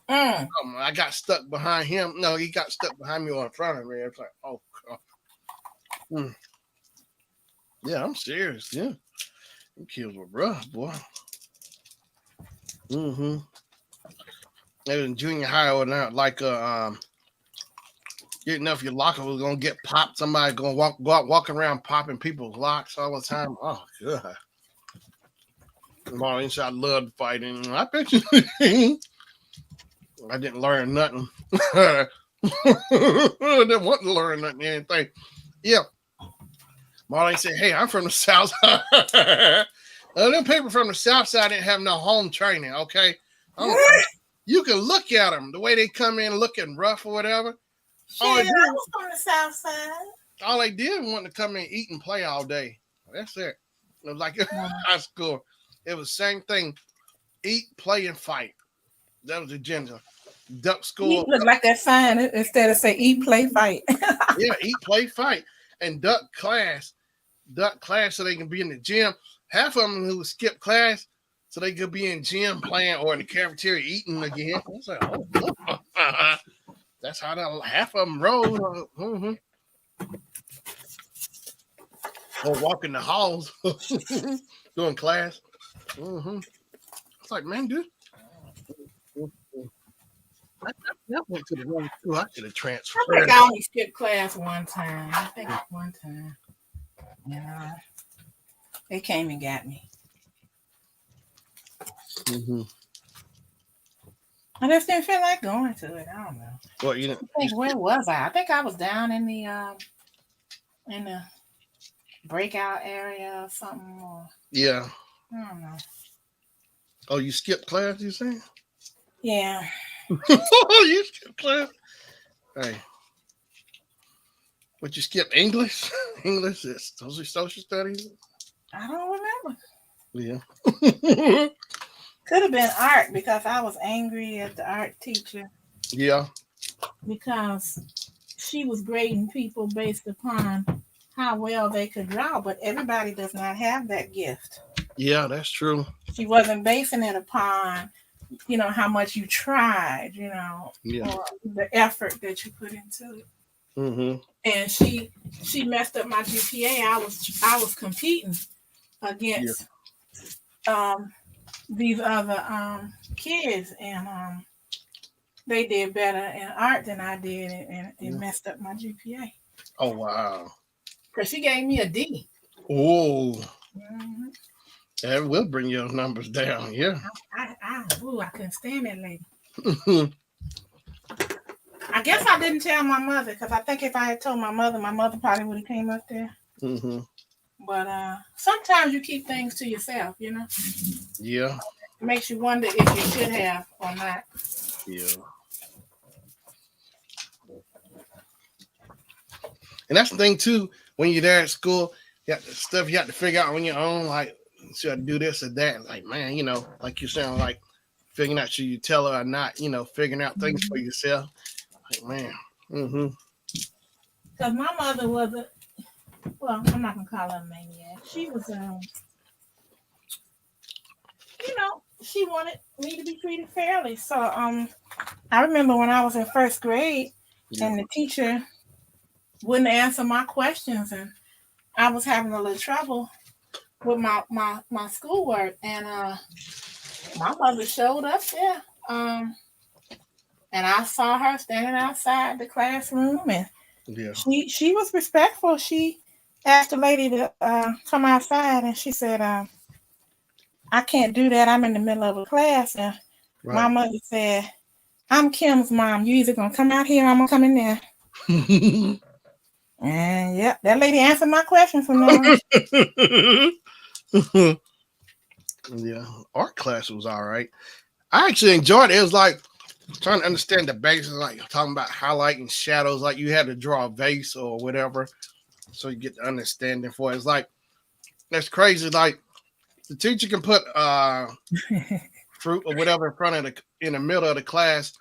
I got stuck behind him. No, he got stuck behind me or in front of me. It's like, oh God. Yeah, I'm serious. Yeah, them kids were rough, boy. They was in junior high or not, like getting up your locker was gonna get popped. Somebody gonna walking around popping people's locks all the time. Oh God. Marlene said I loved fighting. I bet you I didn't learn nothing. I didn't want to learn nothing, anything. Yeah. Marlene said, hey, I'm from the South Side. Them people from the South Side didn't have no home training, okay? You can look at them, the way they come in looking rough or whatever. I was from the South Side. All they did was want to come in, eat, and play all day. That's it. It was like high school. It was the same thing. Eat, play, and fight. That was the agenda. Duck school. You look like that sign instead of say eat, play, fight. Yeah, eat, play, fight. And duck class so they can be in the gym. Half of them who would skip class so they could be in gym playing or in the cafeteria eating again. I was like, oh, that's how half of them roll. Or walking the halls doing class. It's like, man, dude. I went to the wrong school. I should have transferred. I think I only skipped class one time. They came and got me. I just didn't feel like going to it. I don't know. Well, you didn't. Where was I? I think I was down in the breakout area or something. Yeah. I don't know. Oh, you skipped class, you saying? Yeah. You skipped class? Hey. But you skipped English? English is social studies? I don't remember. Yeah. Could have been art because I was angry at the art teacher. Yeah. Because she was grading people based upon how well they could draw, but everybody does not have that gift. Yeah, that's true. She wasn't basing it upon, how much you tried, Yeah. or the effort that you put into it. Mm-hmm. And she messed up my GPA. I was competing Yeah. against these other kids, and they did better in art than I did, and it messed up my GPA. Oh wow. Because she gave me a D. Oh, Mm-hmm. that will bring your numbers down. Yeah. I couldn't stand that lady. I guess I didn't tell my mother, because I think if I had told my mother probably would have came up there. Mm-hmm. But sometimes you keep things to yourself, Yeah. It makes you wonder if you should have or not. Yeah. And that's the thing too. When you're there at school, you got the stuff you have to figure out on your own. Like, should I do this or that? Like, man, like you're saying, like figuring out should you tell her or not. Figuring out things for yourself. Like, man. Mm-hmm. Because my mother was I'm not gonna call her a maniac. She was she wanted me to be treated fairly. So I remember when I was in first grade, and the teacher wouldn't answer my questions, and I was having a little trouble with my schoolwork, and my mother showed up there, and I saw her standing outside the classroom, and she was respectful. She asked the lady to come outside, and she said, I can't do that. I'm in the middle of a class. And my mother said, I'm Kim's mom. You either going to come out here or I'm going to come in there. And that lady answered my question from now on. Yeah, art class was all right. I actually enjoyed it. It was like trying to understand the basics, like talking about highlighting shadows, like you had to draw a vase or whatever, so you get the understanding for it. It's like, that's crazy. Like, the teacher can put fruit or whatever in the middle of the class.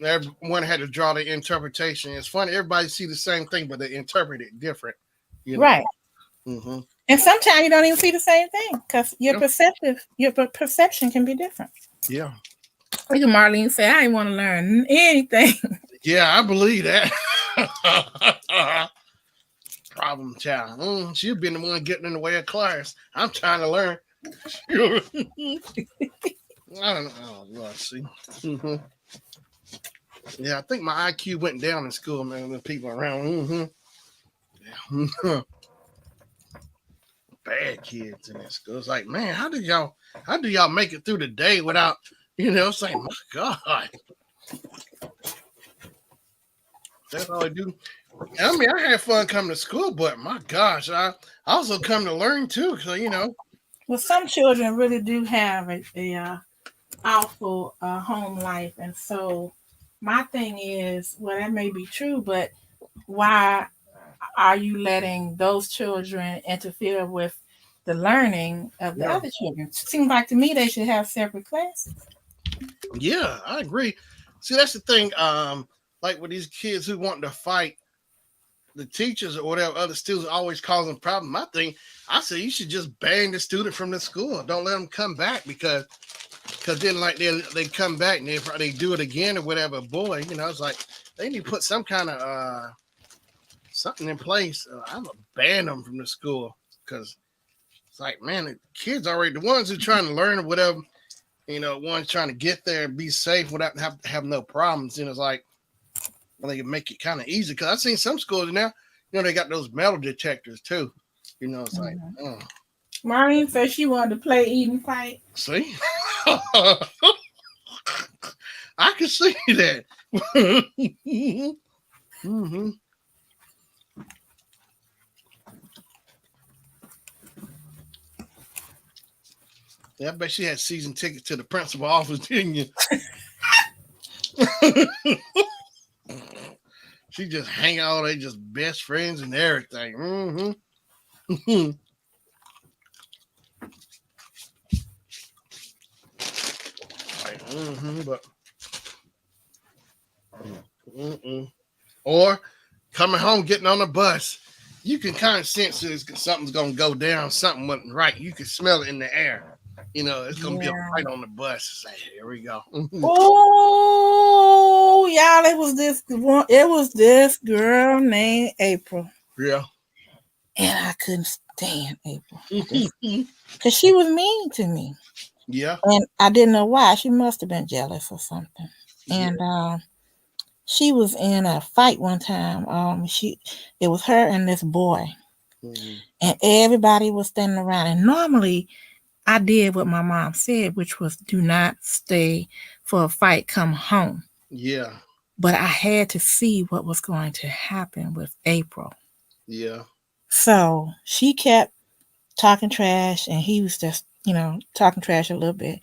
Everyone had to draw the interpretation. It's funny, everybody see the same thing, but they interpret it different. Right. Mm-hmm. And sometimes you don't even see the same thing because your perception can be different. Yeah. Look at Marlene say, I didn't want to learn anything. Yeah, I believe that. Problem child. She'll be the one getting in the way of class. I'm trying to learn. I don't know. Let's see. Mm-hmm. Yeah, I think my IQ went down in school, man, with people around. Mm-hmm. Yeah. Bad kids in that school. It's like, man, how do y'all make it through the day without, saying, my God. That's all I do. I mean, I had fun coming to school, but my gosh, I also come to learn too. So, Well, some children really do have a awful home life. And so my thing is, well, that may be true, but why are you letting those children interfere with the learning of the other children? It seems like to me they should have separate classes. Yeah, I agree. See, that's the thing. Like with these kids who want to fight the teachers or whatever, other students always causing problems. My thing, I say you should just ban the student from the school. Don't let them come back because then like they come back and they do it again or whatever. Boy, it's like they need to put some kind of something in place. I'm gonna ban them from the school because it's like, man, the kids already the ones who trying to learn or whatever. Ones trying to get there and be safe without have no problems. It's like, well, they can make it kind of easy because I've seen some schools now. They got those metal detectors too. It's like, Marlene said she wanted to play eat and fight. See, I can see that. Mm-hmm. Yeah, I bet she had season tickets to the principal office, didn't you? She just hang out, they just best friends and everything. Mm-hmm. But or coming home, getting on the bus, you can kind of sense something's gonna go down. Something wasn't right. You can smell it in the air. It's gonna be a Yeah. fight on the bus. It's like, here we go. Oh, y'all, it was this one. It was this girl named April, Yeah. and I couldn't stand April because she was mean to me, Yeah. and I didn't know why. She must have been jealous or something. Yeah. And she was in a fight one time. It was her and this boy, Mhm. and everybody was standing around. And normally, I did what my mom said, which was do not stay for a fight. Come home. Yeah. But I had to see what was going to happen with April. Yeah. So she kept talking trash, and he was just, talking trash a little bit.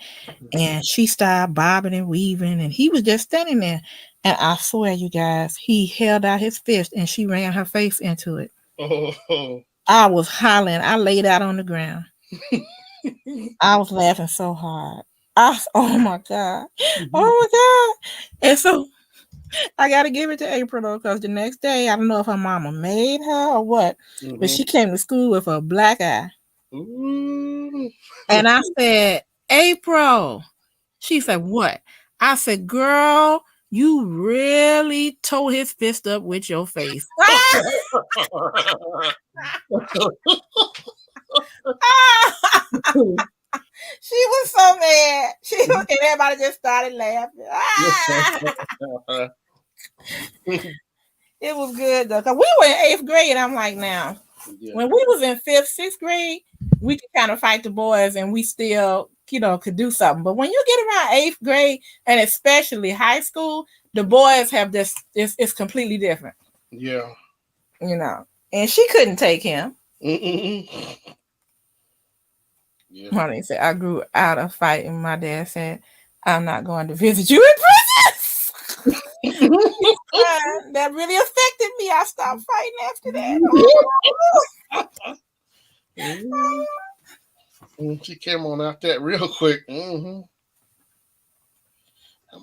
And she started bobbing and weaving, and he was just standing there. And I swear, you guys, he held out his fist, and she ran her face into it. Oh. I was hollering. I laid out on the ground. I was laughing so hard. Oh my God. Oh my God. And so I got to give it to April though, because the next day, I don't know if her mama made her or what, but she came to school with a black eye. Ooh. And I said, April. She said, what? I said, girl, you really tore his fist up with your face. She was so mad. And everybody just started laughing. It was good though, because we were in 8th grade. And I'm like, now, when we was in 5th, 6th grade, we could kind of fight the boys and we still, could do something. But when you get around 8th grade and especially high school, the boys have this, it's completely different. Yeah. And she couldn't take him. Yeah. Marlene said, I grew out of fighting. My dad said, I'm not going to visit you in prison. That really affected me. I stopped fighting after that. She came on out that real quick.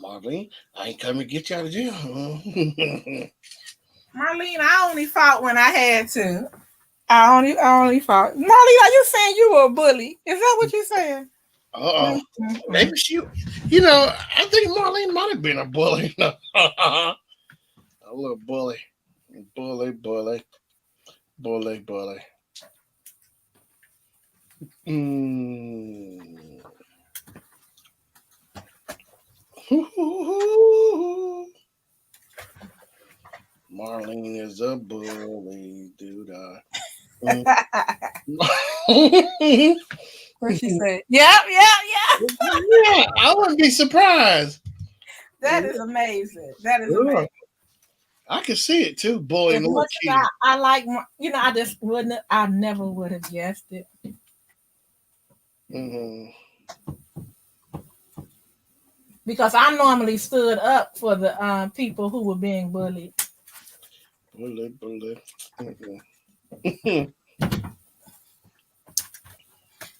Marlene, I ain't coming to get you out of jail. Marlene, I only fought when I had to. I only fought. Marlene, are you saying you were a bully? Is that what you're saying? Maybe she, I think Marlene might have been a bully. A little bully. Bully. Marlene is a bully, dude. What she said? Yeah. Yeah, I wouldn't be surprised. That is amazing. That is amazing. I can see it too, bully. As much as I like, I just wouldn't. I never would have guessed it. Because I normally stood up for the people who were being bullied. Bully.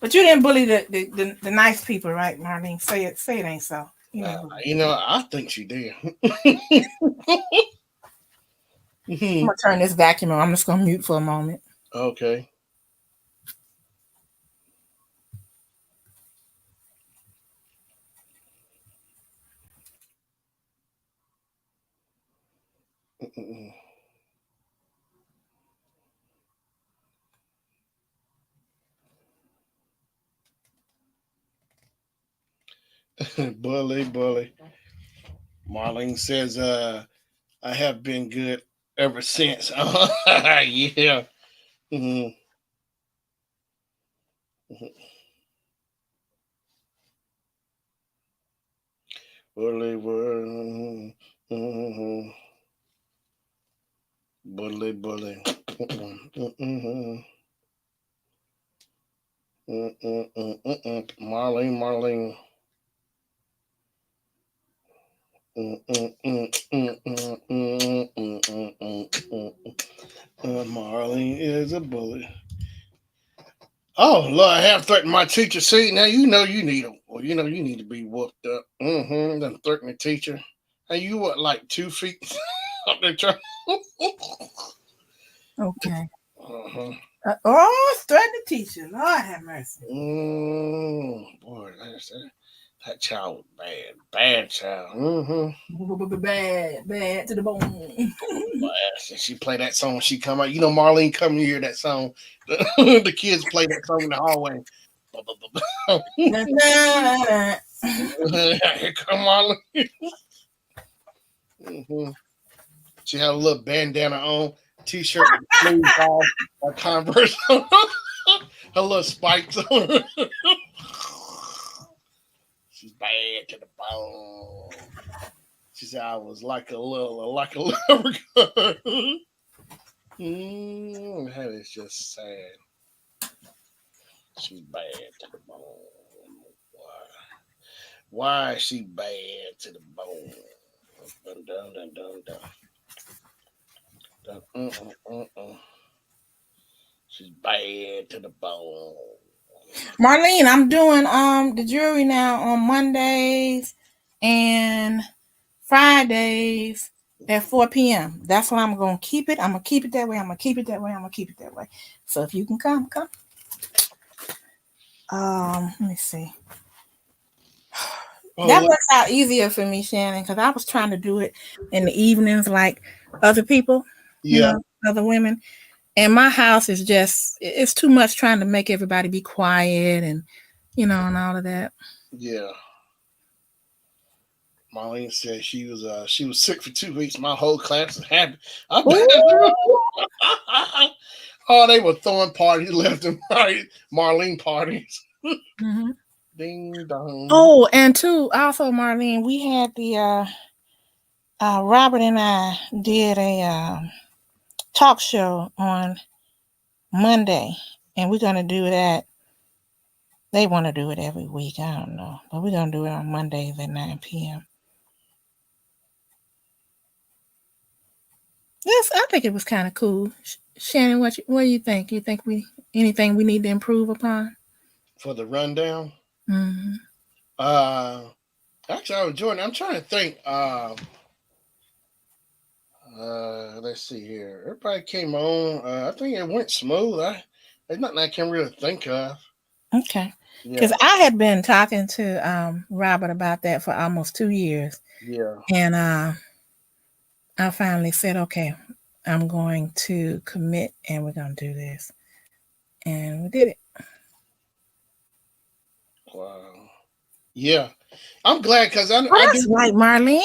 But you didn't bully the nice people, right, Marlene? Say it ain't so. I think she did. I'm gonna turn this vacuum on. I'm just gonna mute for a moment. Okay. Bully. Marlene says, I have been good ever since. Yeah. Bully. Marlene. Marlene is a bully. Oh Lord, I have threatened my teacher. See, now you need you need to be whooped up. Then threaten the teacher. And you what, like 2 feet up there trying? Okay. Study the teacher. Lord have mercy. Boy, that child was bad child. Bad to the bone. She play that song. She come out. You know, Marlene come here that song. The kids play that song in the hallway. Here come Marlene. She had a little bandana on, t-shirt with sleeves off, a Converse on. Her little spikes on. She's bad to the bone. She said I was like a leprechaun. That is just sad. She's bad to the bone. Why is she bad to the bone? Dun, dun, dun, dun, dun. She's bad to the bone. Marlene, I'm doing the jury now on Mondays and Fridays at 4 p.m. That's why I'm gonna keep it. I'm gonna keep it that way. So if you can come. Let me see. That works out easier for me, Shannon, because I was trying to do it in the evenings like other people, other women. And my house is it's too much trying to make everybody be quiet and, and all of that. Yeah. Marlene said she was sick for 2 weeks. My whole class was happy. They were throwing parties left and right. Marlene parties. Mm-hmm. Ding dong. Oh, and also, Marlene, we had the Robert and I did a talk show on Monday, and we're gonna do that. They want to do it every week. I don't know, but we're gonna do it on Mondays at 9 p.m. Yes, I think it was kind of cool. Shannon, what do you think? You think anything we need to improve upon for the rundown? Mm-hmm. Actually, I was enjoying it. I'm trying to think. Let's see here. Everybody came on. I think it went smooth. There's nothing I can really think of. Okay. Because I had been talking to Robert about that for almost 2 years. Yeah. And I finally said, okay, I'm going to commit and we're going to do this. And we did it. Wow. Yeah. I'm glad because I that's right, Marlene.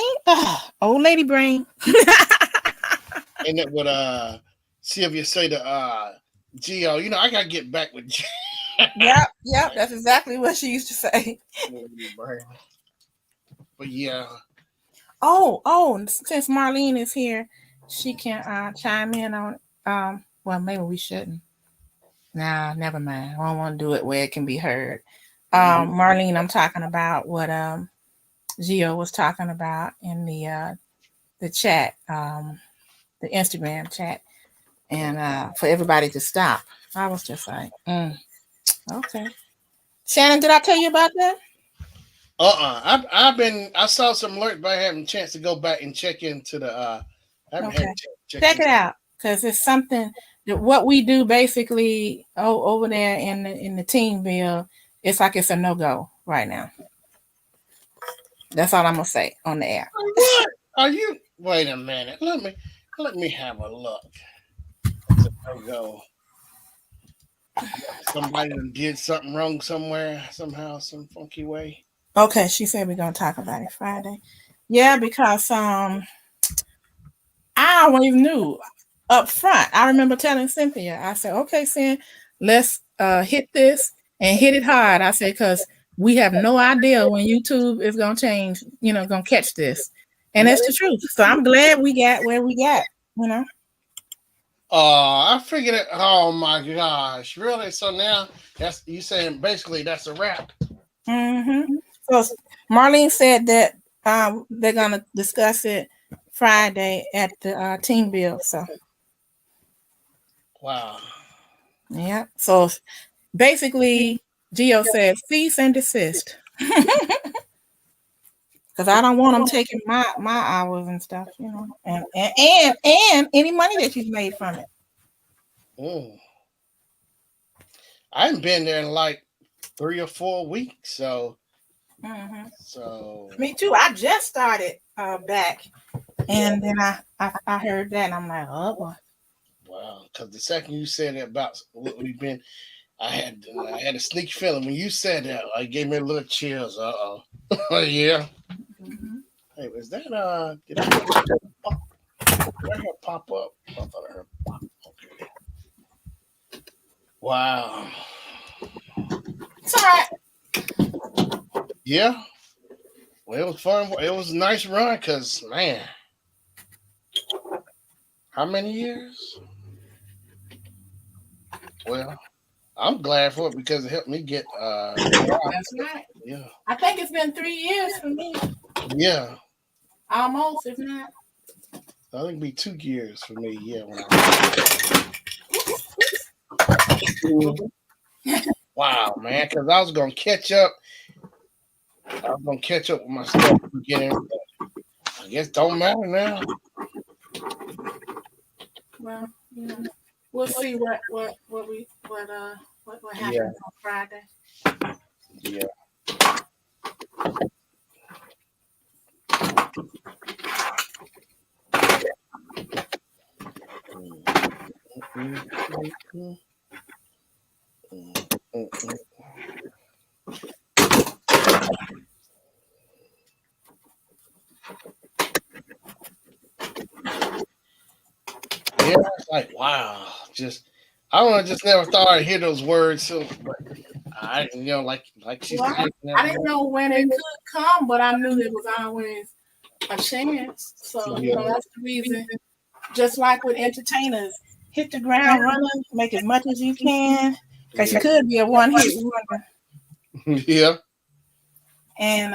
Old lady brain. And that would Sylvia say to Gio, I gotta get back with Gio. Yep, that's exactly what she used to say. But yeah. Oh, since Marlene is here, she can chime in on well, maybe we shouldn't. Nah, never mind. I don't want to do it where it can be heard. Marlene, I'm talking about what Gio was talking about in the chat, the Instagram chat, and for everybody to stop. I was just like, okay. Shannon, did I tell you about that? I saw some alert, but I haven't a chance to go back and check into the check it out, because it's something that what we do basically over there in the team bill. It's like it's a no-go right now. That's all I'm gonna say on the air. What are you? Wait a minute. Let me have a look. It's a no-go. Somebody did something wrong somewhere, somehow, some funky way. Okay, she said we're gonna talk about it Friday. Yeah, because I always knew up front. I remember telling Cynthia, I said, okay, Cyn, let's hit this and hit it hard. I said, because we have no idea when YouTube is gonna change, gonna catch this. And that's the truth. So I'm glad we got where we got, I figured it. Oh my gosh, really? So now you saying basically that's a wrap. Mm-hmm. So Marlene said that they're gonna discuss it Friday at the team build. So wow. Yeah. So basically, Gio said cease and desist. Because I don't want them taking my hours and stuff, and any money that you've made from it. Mm. I haven't been there in like 3 or 4 weeks, so Me too. I just started back, and then I heard that, and I'm like, oh boy. wow. Because the second you said it about what we've been, I had a sneaky feeling when you said that. It gave me a little chills. Oh yeah. Mm-hmm. Hey, was that Did I hear pop up? I thought I heard pop. Okay. Wow. It's all right. Yeah. Well, it was fun. It was a nice run because, man, how many years? Well, I'm glad for it because it helped me get, That's right. yeah. I think it's been 3 years for me, Yeah. almost, if not. I think it'd be 2 years for me. Yeah. When I, wow, man, because I was going to catch up. I was going to catch up with my stuff again. I guess don't matter now. Well, we'll see what happens Yeah. on Friday. Yeah. Yeah, it's like wow. I don't know, just never thought I'd hear those words. So, but like she Well, said, I didn't know when it could come, but I knew there was always a chance. So yeah, that's the reason. Just like with entertainers, hit the ground running, make as much as you can, because you could be a one-hit wonder. yeah, And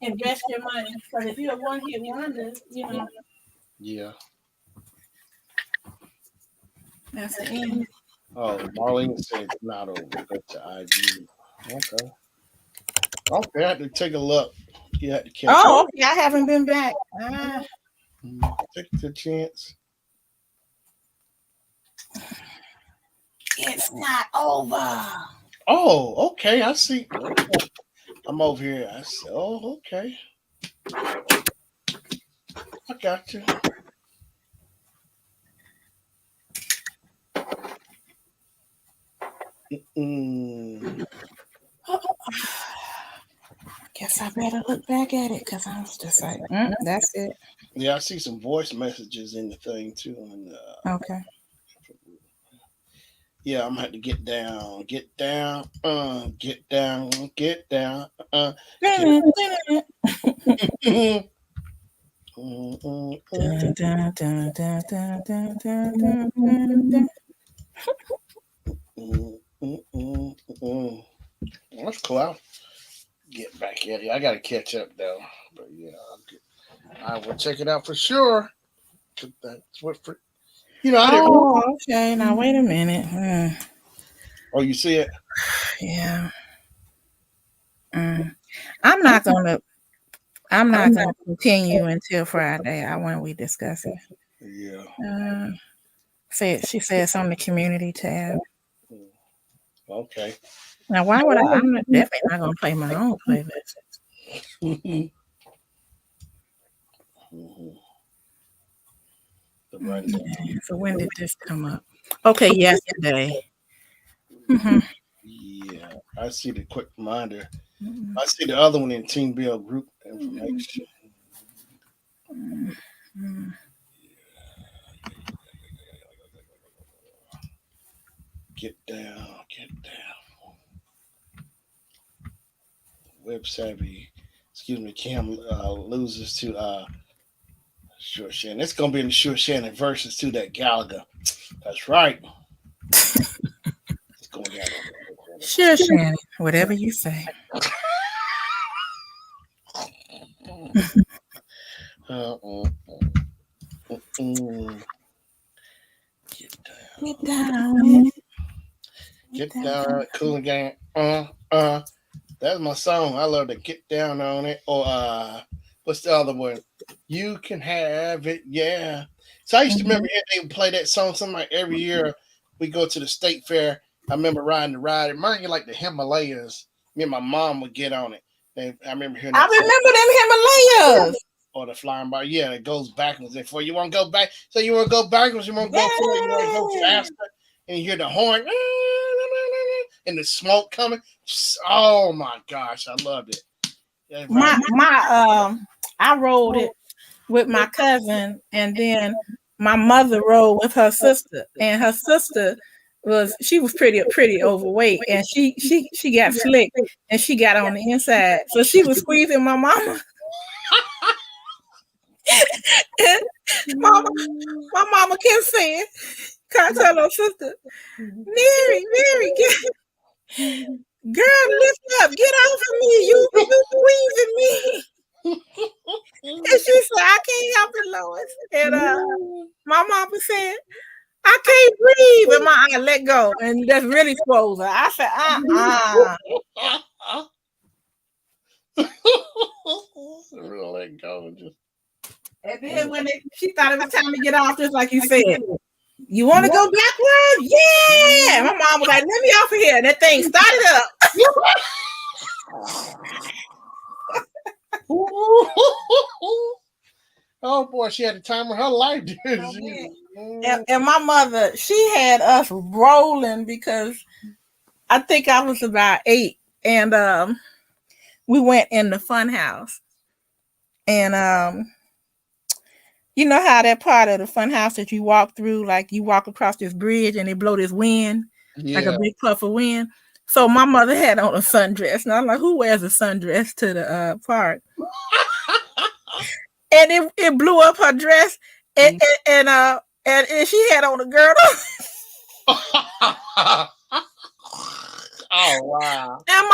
invest your money. Because if you're a one-hit wonder, yeah. that's the end. Oh, Marlene said it's not over. Go to IG. Okay. Okay, I had to take a look. You had to catch up. Oh, okay. I haven't been back. Take the chance. It's not over. Oh, okay. I see. I'm over here. I see. Oh, okay. I got you. Mm. Guess I better look back at it because I was just like, that's it. Yeah, I see some voice messages in the thing too. And Okay. yeah, I'm gonna have to get down, get down, get down, get down, get. Dun, dun, dun, dun, dun, dun, dun, dun, dun, dun. That's cool. I'll get back at it. I gotta catch up though. But yeah, I will check it out for sure. That's what for. I didn't. Oh, okay. Now wait a minute. Oh, you see it? Yeah. I'm not gonna continue until Friday. When we discuss it. Yeah. She said it's on the community tab. Okay. Now why would I'm definitely not gonna play my own playlist. So when did this come up? Okay, yesterday. Yeah, I see the quick reminder. I see the other one in Team Bill group information. Get down, get down. Web savvy. Excuse me, Cam loses to Sure Shannon. It's gonna be in the Sure Shannon versus to that Gallagher. That's right. It's going down. Sure, Shannon. Whatever you say. Get down. Get down. Get down. Cool gang. That's my song. I love to get down on it. Or what's the other one? You can have it, yeah. So I used to remember they would play that song. Something like every year we go to the state fair. I remember riding the ride. It reminded me like the Himalayas. Me and my mom would get on it. And I remember hearing that. I remember them Himalayas. Or the flying bar. Yeah, it goes backwards. Therefore, you want to go back. So you want to go backwards, you want to go forward, you want to go faster. And you hear the horn and the smoke coming. Oh my gosh, I loved it. Yeah, I rode it with my cousin, and then my mother rode with her sister, and her sister was pretty overweight, and she got slick, and she got on the inside, so she was squeezing my mama. my mama kept saying, "Can't tell her sister, Mary, girl, lift up, get off of me, you squeezing me." And she said, "I can't help it, Lois." And my mama said, "I can't breathe," and my aunt let go, and that's really froze her. I said, let go. And then when she thought it was time to get off, just like you said, "You want to go backward?" Yeah. My mom was like, "Let me off of here." And that thing started up. Oh boy, she had the time of her life. And my mother, she had us rolling because I think I was about 8, and we went in the fun house. And you know how that part of the fun house that you walk through, like you walk across this bridge and they blow this wind, like a big puff of wind. So my mother had on a sundress, and I'm like, who wears a sundress to the park? And it blew up her dress, and she had on a girdle. Oh wow! And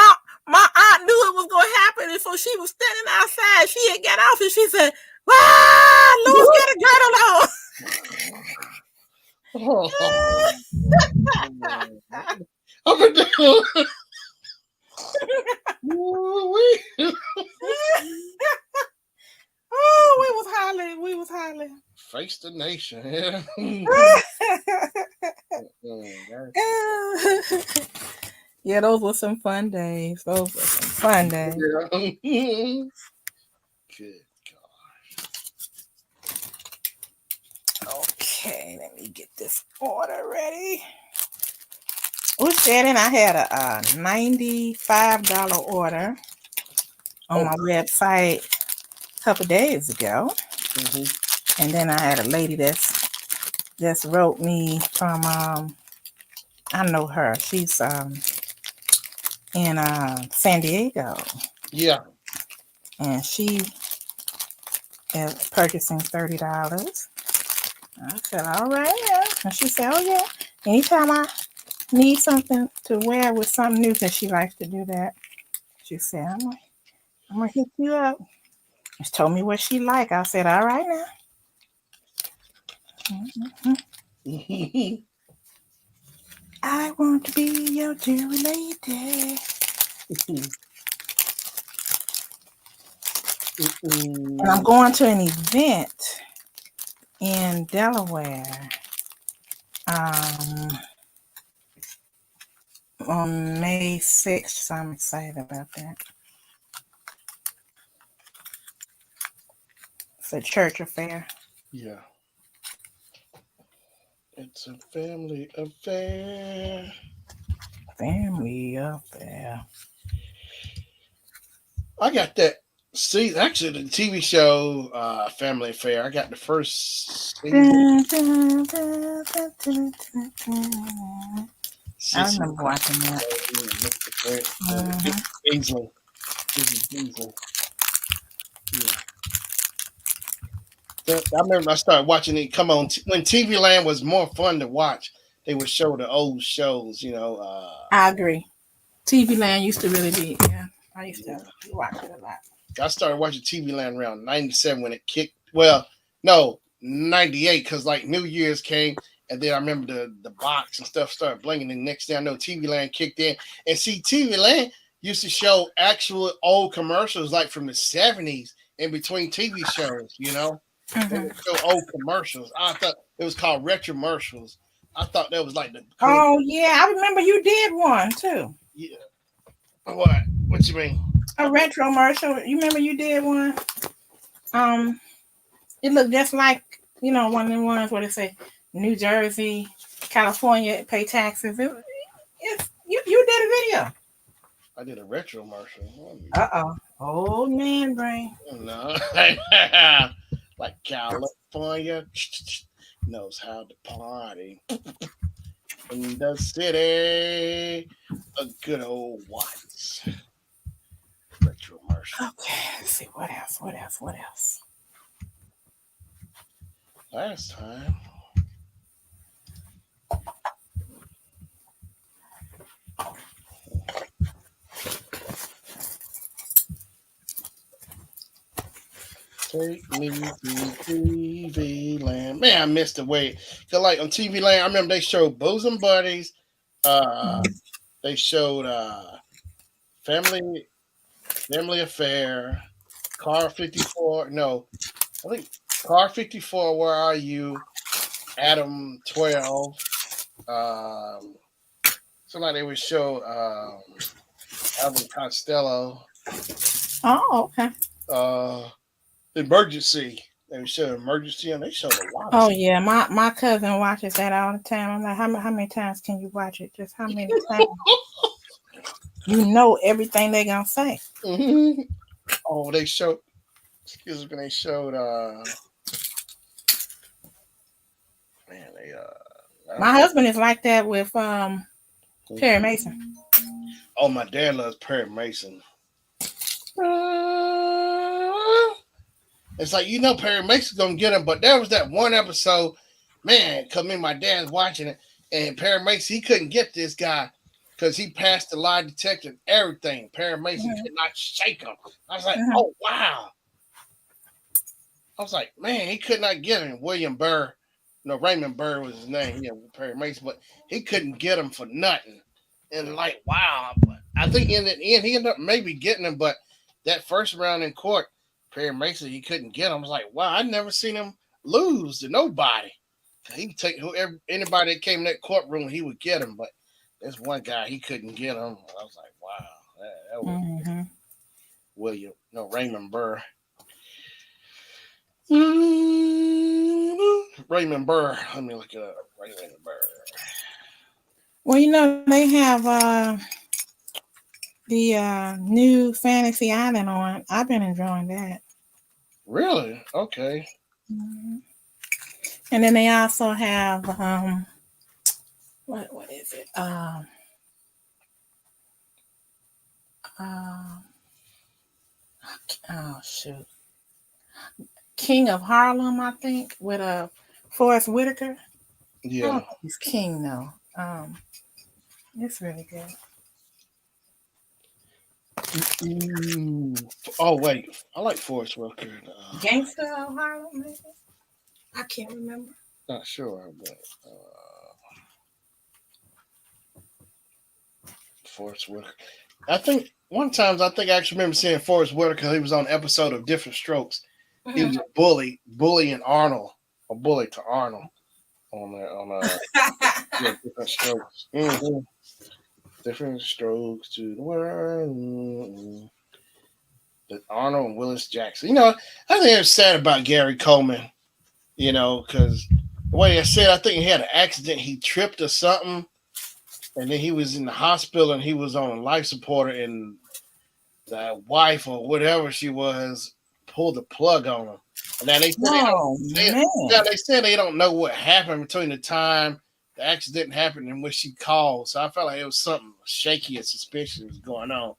my aunt knew it was going to happen, and so she was standing outside. She had got off, and she said, "Wow, Louis got a girdle on." Oh, we was hollering. Face the nation. Yeah, those were some fun days. Good gosh. Okay, let me get this order ready. Shannon, I had a $95 order on my website a couple days ago. And then I had a lady that's just wrote me from I know her. She's in San Diego. Yeah. And she is purchasing $30. I said, all right. Yeah. And she said, oh yeah. Anytime I need something to wear with something new, because she likes to do that. She said, I'm gonna hit you up. She told me what she like. I said, all right now. I want to be your jewelry lady. And I'm going to an event in Delaware on May 6th, so I'm excited about that. It's a church affair. Yeah. It's a family affair. Family affair. I got that. See, actually, the TV show Family Affair. I got the first season. I remember watching that. Easily. Yeah. I remember I started watching it come on when TV Land was more fun to watch. They would show the old shows, you know. I agree. TV Land used to really be, yeah. I used to watch it a lot. I started watching TV Land around 97 when it kicked. Well, no, 98, because like New Year's came, and then I remember the box and stuff started blinking, and next thing I know, TV Land kicked in. And see, TV Land used to show actual old commercials like from the 70s in between TV shows, you know. They would show old commercials. I thought it was called retromercials. I thought that was like the cool. Oh yeah, I remember you did one too. Yeah. What? What you mean? A retro commercial. You remember you did one? It looked just like one of the ones where they say New Jersey, California pay taxes. You did a video. I did a retro commercial. Old man brain. No. Like California knows how to party. In the city, a good old Watts. Retro commercial. Okay, let's see what else. Last time. Take me to TV land. Man, I missed the way. Cause like on TV land, I remember they showed Bosom Buddies. They showed Family Affair, Car 54. No, I think Car 54. Where are you? Adam 12. Somebody would show Albert Costello. Oh, okay. Emergency. They would show Emergency, and they showed a lot. Oh yeah, my cousin watches that all the time. I'm like, how many times can you watch it? Just how many times? You know everything they gonna say. Mm-hmm. Oh, they showed. Excuse me. They showed. Man, they. My husband is like that with Perry Mason. Oh, my dad loves Perry Mason. It's like Perry Mason's gonna get him, but there was that one episode, man. Cause me and my dad's watching it, and Perry Mason he couldn't get this guy because he passed the lie detector and everything. Perry Mason could not shake him. I was like, oh wow. I was like, man, he could not get him. William Burr, Raymond Burr was his name. Yeah, Perry Mason, but he couldn't get him for nothing. And like, wow. But I think in the end he ended up maybe getting him, but that first round in court. Perry Mason, he couldn't get him. I was like, wow, I never seen him lose to nobody. He would take anybody that came in that courtroom, he would get him. But there's one guy he couldn't get him. I was like, wow, that was Raymond Burr. Raymond Burr. Let me look it up. Raymond Burr. Well, they have the new Fantasy Island on. I've been enjoying that. Really? Okay. Mm-hmm. And then they also have what is it? Oh shoot, King of Harlem, I think, with Forrest Whitaker. Yeah, I don't think he's King though. It's really good. Oh wait, I like Forrest Whitaker. Gangster of Harlem, maybe? I can't remember. Not sure, but Forrest Whitaker. I think one time I actually remember seeing Forrest Whitaker. He was on an episode of Different Strokes. Mm-hmm. He was a bullying Arnold, a bully to Arnold on Different Strokes. Mm-hmm. Different strokes to the world. Arnold and Willis Jackson. I think it's sad about Gary Coleman, because the way I said, I think he had an accident. He tripped or something, and then he was in the hospital and he was on a life supporter, and the wife or whatever she was pulled the plug on him. And now they said they don't know what happened between the time the accident happened and when she called. So I felt like it was something shaky and suspicious was going on.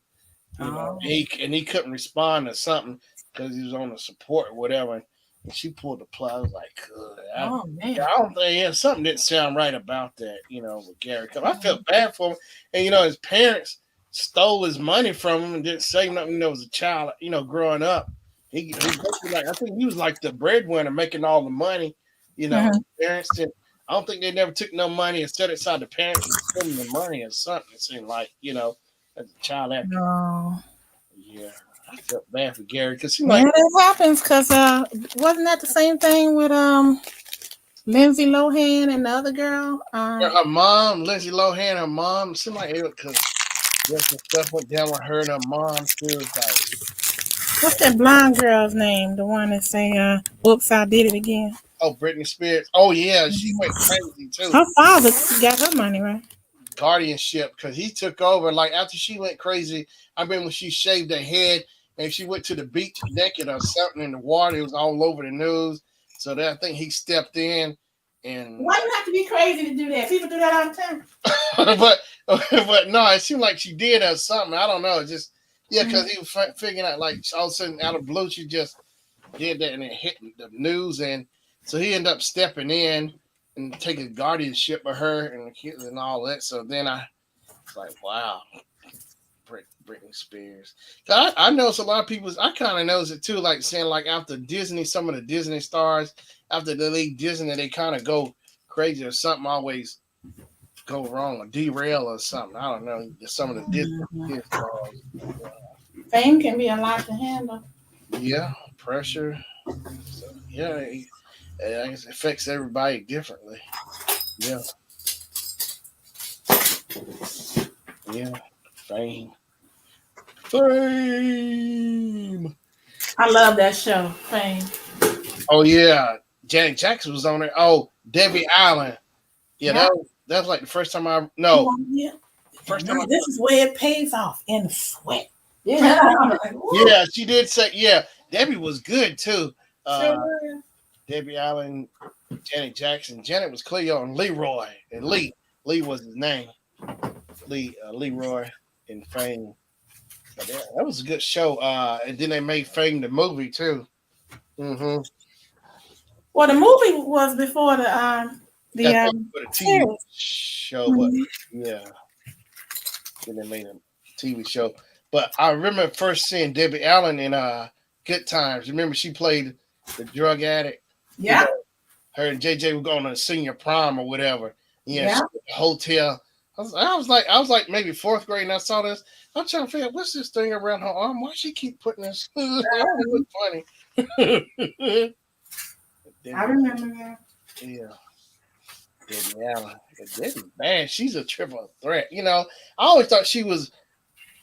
He couldn't respond to something because he was on the support or whatever. And she pulled the plug. I was like, man. I don't think something didn't sound right about that, with Gary. I felt bad for him. And, his parents stole his money from him and didn't say nothing. As a child, growing up. He I think he was like the breadwinner making all the money. Parents didn't. I don't think they never took no money and set it aside. The parents were spending the money or something. It seemed like, as a child. No. Yeah. I felt bad for Gary because he Yeah, like that happens because wasn't that the same thing with Lindsay Lohan and the other girl? her mom, Lindsay Lohan, her mom seemed like it because some stuff went down with her and her mom. She was like, What's that blonde girl's name? The one that say, "Oops, I did it again." oh, Britney Spears. Oh yeah, she went crazy too. Her father got her money right. Guardianship because he took over. Like after she went crazy, I remember when she shaved her head and she went to the beach naked or something in the water. It was all over the news. So that I think he stepped in and Why you have to be crazy to do that? People do that all the time. but no, it seemed like she did or something. I don't know. Just because he was figuring out like all of a sudden out of blue she just did that and it hit the news and so he ended up stepping in and taking guardianship of her and the kids and all that. So then I was like, wow, Britney Spears. I know it's a lot of people. I kind of knows it too. Like saying like after Disney, some of the Disney stars after they leave Disney, they kind of go crazy or something always go wrong or derail or something. I don't know. Some of the Disney stars. Fame can be a lot to handle. Yeah, pressure. So, yeah, I guess it affects everybody differently. Yeah. Yeah. Fame. Fame. I love that show, Fame. Oh yeah. Janet Jackson was on there. Oh, Debbie Allen. Yeah, that was like the first time I first time this is where it pays off in the sweat. Yeah. Yeah, she did say Debbie was good too. Sure. Debbie Allen, Janet Jackson. Janet was Cleo and Leroy. And Lee was his name. Leroy in Fame. But that was a good show. And then they made Fame the movie too. Mm-hmm. Well, the movie was before the TV show, but yeah. Then they made a TV show. But I remember first seeing Debbie Allen in Good Times. Remember she played the drug addict? Yeah. You know, her and JJ were going to senior prom or whatever. Yeah. Hotel. I was like maybe fourth grade and I saw this. I'm trying to figure out what's this thing around her arm. Why she keep putting this? It was funny. I remember that. Yeah. Debbie Allen. Debbie, man, she's a triple threat. You know, I always thought she was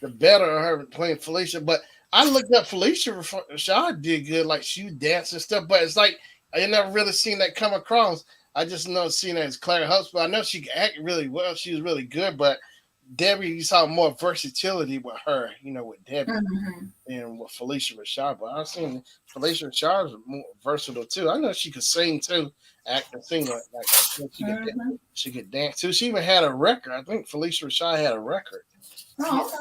the better of her playing Felicia, but I looked up Felicia Rashad did good, like she would dance and stuff, but it's like I never really seen that come across. I just know seeing her as Claire Hopes, but I know she could act really well. She was really good, but Debbie, you saw more versatility with her, you know, with Debbie and with Felicia Rashad. But I've seen Felicia Rashad was more versatile too. I know she could sing too, act and sing like she could dance too. She even had a record. I think Felicia Rashad had a record. Oh, okay.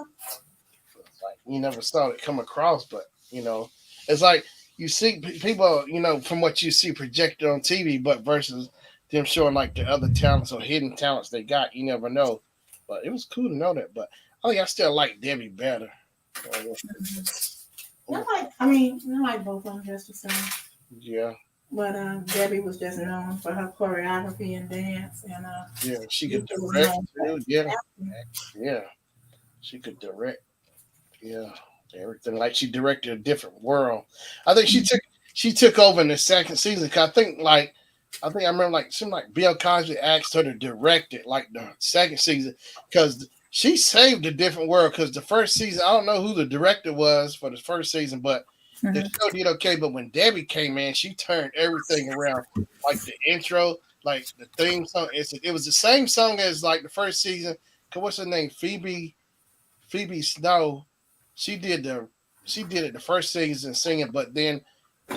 Like you never saw it come across, but you know, it's like you see people, you know, from what you see projected on TV, but versus them showing like the other talents or hidden talents they got, you never know. But it was cool to know that. But I think I still like Debbie better. I like both of them just the same. Yeah. But Debbie was just known for her choreography and dance, and she could direct too. Yeah, she could direct. Yeah, everything like she directed a different world. I think she took over in the second season. Cause I remember like seemed like Bill Cosby asked her to direct it like the second season because she saved a different world. Because the first season, I don't know who the director was for the first season, but the show did okay. But when Debbie came in, she turned everything around. Like the intro, like the theme song. It was the same song as like the first season. Cause what's her name? Phoebe Snow. She did it the first season singing, but then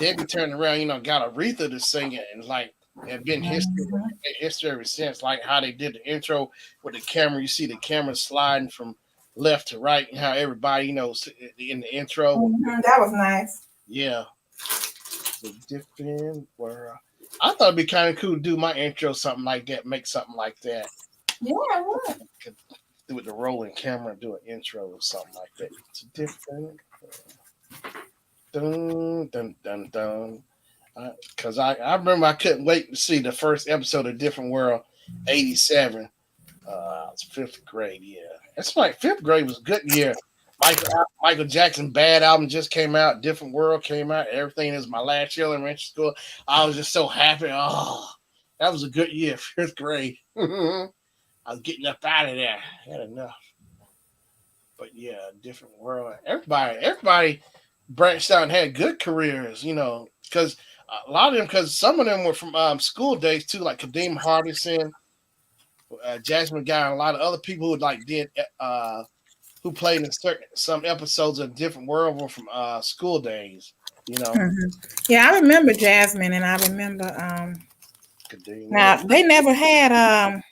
Debbie turned around, you know, got Aretha to sing it, and like have been history ever since. Like how they did the intro with the camera, you see the camera sliding from left to right, and how everybody, you know, in the intro. That was nice. Yeah, the different world. I thought it'd be kind of cool to do my intro something like that, make something like that. Yeah, I would. Do with the rolling camera, do an intro or something like that. It's a different. Dun dun dun dun. Because I remember I couldn't wait to see the first episode of Different World, '87. It's fifth grade. Yeah, it's like fifth grade was a good year. Michael Jackson Bad album just came out. Different World came out. Everything is my last year in elementary school. I was just so happy. Oh, that was a good year, 5th grade. I was getting up out of there. I had enough. But yeah, Different World. Everybody branched out and had good careers, because a lot of them, because some of them were from school days too, like Kadeem Hardison, Jasmine Guy, and a lot of other people who did who played in some episodes of Different World were from school days. Yeah, I remember Jasmine, and I remember Kadeem. now they never had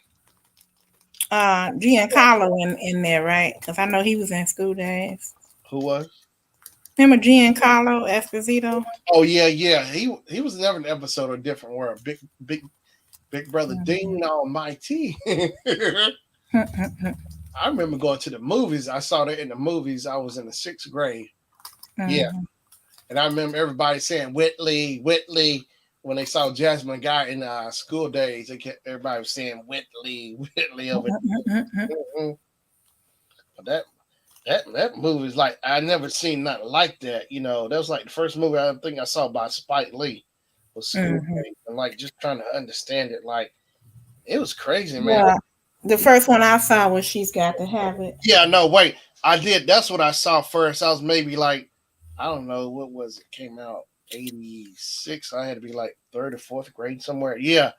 Giancarlo in there, right? Because I know he was in School Days. Who was? Remember Giancarlo Esposito? Oh yeah. He was never an episode of Different World. Big brother Dean Almighty. I remember going to the movies. I saw that in the movies. I was in the 6th grade. Yeah. And I remember everybody saying Whitley when they saw Jasmine Guy in School Days. Everybody was saying Whitley over there. But that movie is like, I never seen nothing like that. That was like the first movie I think I saw by Spike Lee was School Days. And like just trying to understand it, like it was crazy, man. Yeah. The first one I saw was She's Got to Have It. Yeah, no, wait. I did. That's what I saw first. I was maybe like, I don't know, what was it? Came out 86. I had to be like 3rd or 4th grade somewhere. Yeah.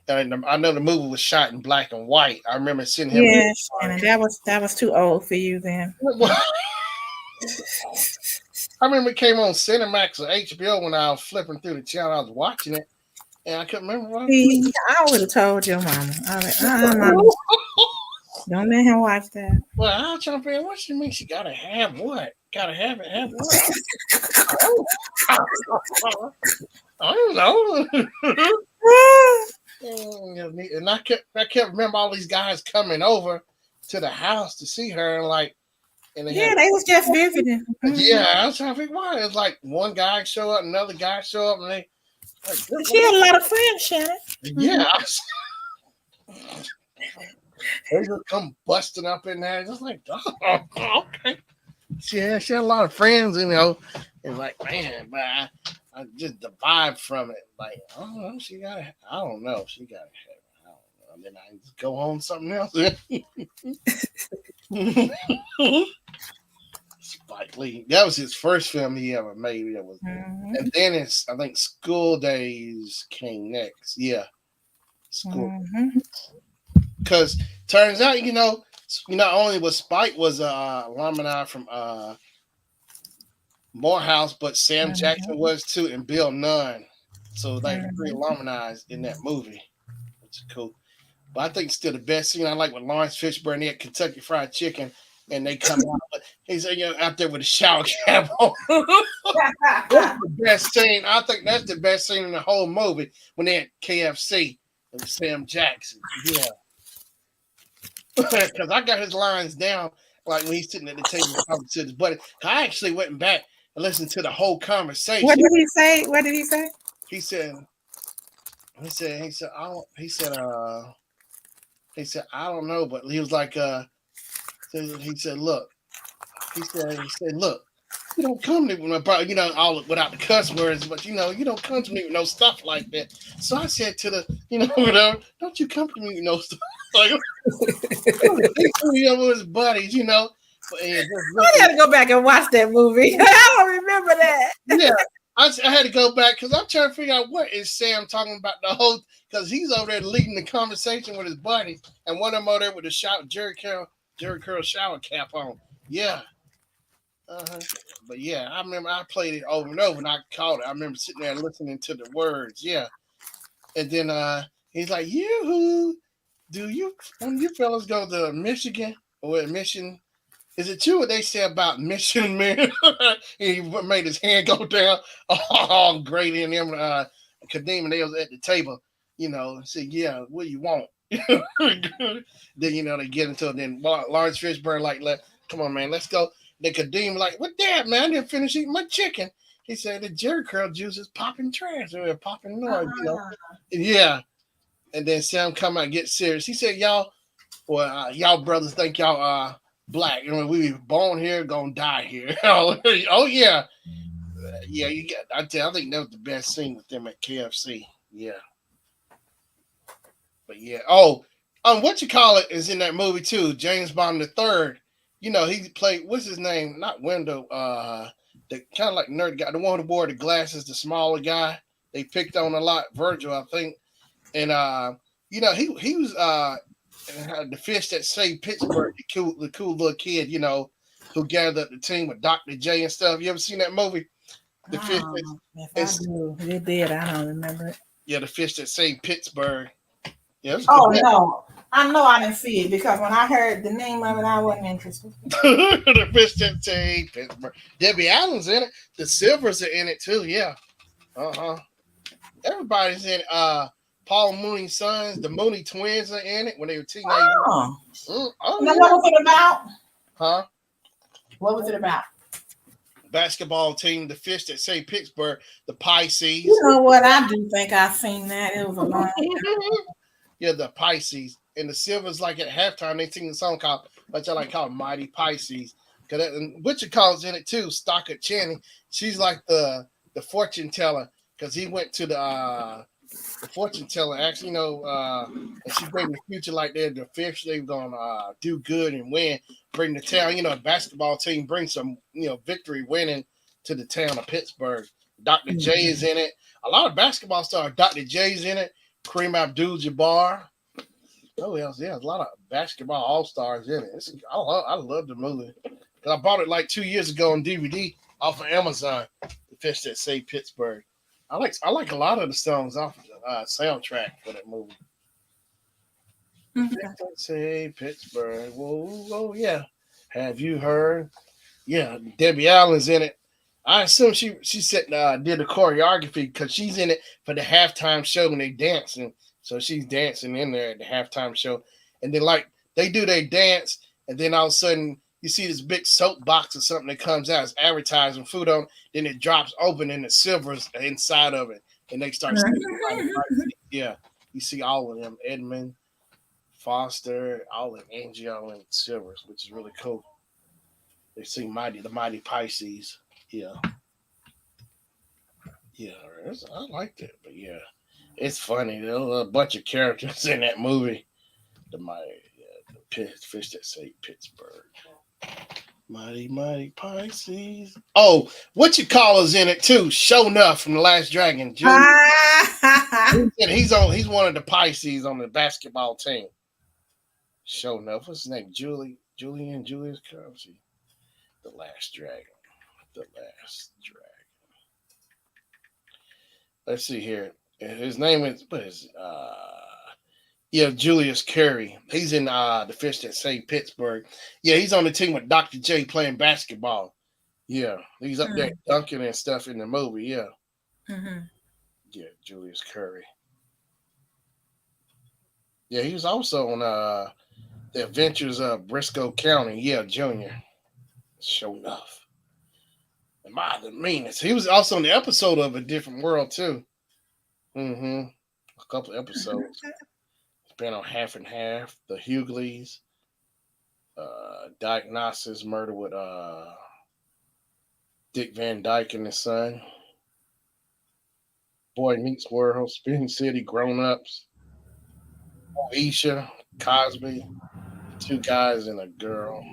And I know the movie was shot in black and white. I remember seeing him. Yeah, Shannon, that was too old for you then. I remember it came on Cinemax or HBO when I was flipping through the channel. I was watching it. And I couldn't remember what I would have told your mama. Mama. Don't let him watch that. Well, I was trying to figure out what she means. She gotta have what? Gotta have it. Have what? I don't know. And I kept remember all these guys coming over to the house to see her, and they was just visiting. Yeah, I was trying to figure why. It's like one guy show up, another guy show up, and they. She had a lot of friends, Shannon. Yeah. They just come busting up in there, just like, oh, okay. Yeah, she had a lot of friends, and like, man, but I just the vibe from it, like, oh, she got it. I don't know, she got it. I don't know. And then I just go on something else. Spike Lee. That was his first film he ever made. And then I think School Days came next. Yeah, School. Because turns out, not only was Spike was alumni from Morehouse, but Sam Jackson was too, and Bill Nunn. So like 3 alumni in that movie, which is cool. But I think still the best scene I like with Lawrence Fishburne. They had Kentucky Fried Chicken, and they come out. He's out there with a shower cap on. That's the best scene. I think that's the best scene in the whole movie when they had KFC and Sam Jackson. Yeah. Because I got his lines down, like when he's sitting at the table talking to his buddy. I actually went back and listened to the whole conversation. What did he say? What did he say? He said, I don't know, but he was like, he said, look, you don't come to me, all without the cuss words, but you don't come to me with no stuff like that. So I said to the, don't you come to me with no stuff. Like, with his buddies, I gotta go back and watch that movie. I don't remember that. Yeah, I had to go back because I'm trying to figure out what is Sam talking about because he's over there leading the conversation with his buddy, and one of them over there with the Jerry Curl shower cap on. Yeah. But yeah, I remember I played it over and over, and I caught it. I remember sitting there listening to the words. Yeah, and then he's like, "Yoo-hoo, when you fellas go to Michigan or Mission? Is it true what they say about Mission, man?" He made his hand go down. Oh, great in them. Kadeem and they was at the table, and said, "Yeah, what do you want?" Then they get into it. Then Lawrence Fishburne come on, man, let's go. Then Kadeem what that, man? I didn't finish eating my chicken. He said the Jerry Curl juice is popping trash or popping noise, Yeah. And then Sam come out and get serious. He said, y'all brothers think y'all black. We were born here, gonna die here. Oh yeah, yeah. You got. I think that was the best scene with them at KFC. Yeah, but yeah. Oh, what you call it is in that movie too. James Bond the third. He played. What's his name? Not Wendell. The kind of like nerd guy, the one who wore the glasses, the smaller guy. They picked on a lot. Virgil, I think. And he was the fish that saved Pittsburgh, the cool little kid, who gathered the team with Dr. J and stuff. You ever seen that movie? The fish if I do, it did. I don't remember it. Yeah, the fish that saved Pittsburgh. Yeah, oh no. I know I didn't see it because when I heard the name of it, I wasn't interested. The fish that saved Pittsburgh. Debbie Allen's in it. The Silvers are in it too. Yeah. Everybody's in it. Paul Mooney's sons, the Mooney twins, are in it when they were teenagers. Oh. Now, what was it about? Huh? What was it about? Basketball team, the fish that saved Pittsburgh, the Pisces. You know what? I do think I've seen that. It was a long Yeah, the Pisces. And the Silvers, like at halftime, they sing a song called Mighty Pisces. And Witcher calls in it too, Stockard Channing. She's like the fortune teller because he went to the fortune teller. Actually, and she bring the future like they're the fish. They're gonna do good and win. Bring the town. A basketball team bring some victory winning to the town of Pittsburgh. Dr. J is in it. A lot of basketball stars. Dr. J's in it. Kareem Abdul-Jabbar. Oh yeah, a lot of basketball all stars in it. I love the movie. I bought it like 2 years ago on DVD off of Amazon. The Fish That Saved Pittsburgh. I like a lot of the songs off the soundtrack for that movie. Fish That Saved Pittsburgh. Whoa, yeah. Have you heard? Yeah, Debbie Allen's in it. I assume she said did the choreography because she's in it for the halftime show when they dancing. So she's dancing in there at the halftime show, and then they do their dance, and then all of a sudden you see this big soap box or something that comes out. It's advertising food on. Then it drops open, and the silvers are inside of it, and they start singing. Yeah, you see all of them: Edmund, Foster, all of Angel, and Silvers, which is really cool. They sing the Mighty Pisces. Yeah, I liked it, but yeah, it's funny. There was a bunch of characters in that movie. The fish that saved Pittsburgh. Mighty Pisces. Oh, what you call is in it too? Show enough from The Last Dragon. He's one of the Pisces on the basketball team. Show enough. What's his name? Julius Currency. The Last Dragon. Let's see here. His name is Julius Curry. He's in the Fish That Saved Pittsburgh. Yeah, he's on the team with Dr. J playing basketball. Yeah, he's up there dunking and stuff in the movie. Yeah. Yeah, Julius Curry. Yeah, he was also on the Adventures of Briscoe County. Yeah, Junior. Sure enough. The meanest. He was also in the episode of A Different World too. A couple episodes. It's been on Half and Half, The Hughleys, Diagnosis, Murder with Dick Van Dyke and his son, Boy Meets World, Spin City, Grown Ups, Moesha, Cosby, Two Guys and a Girl.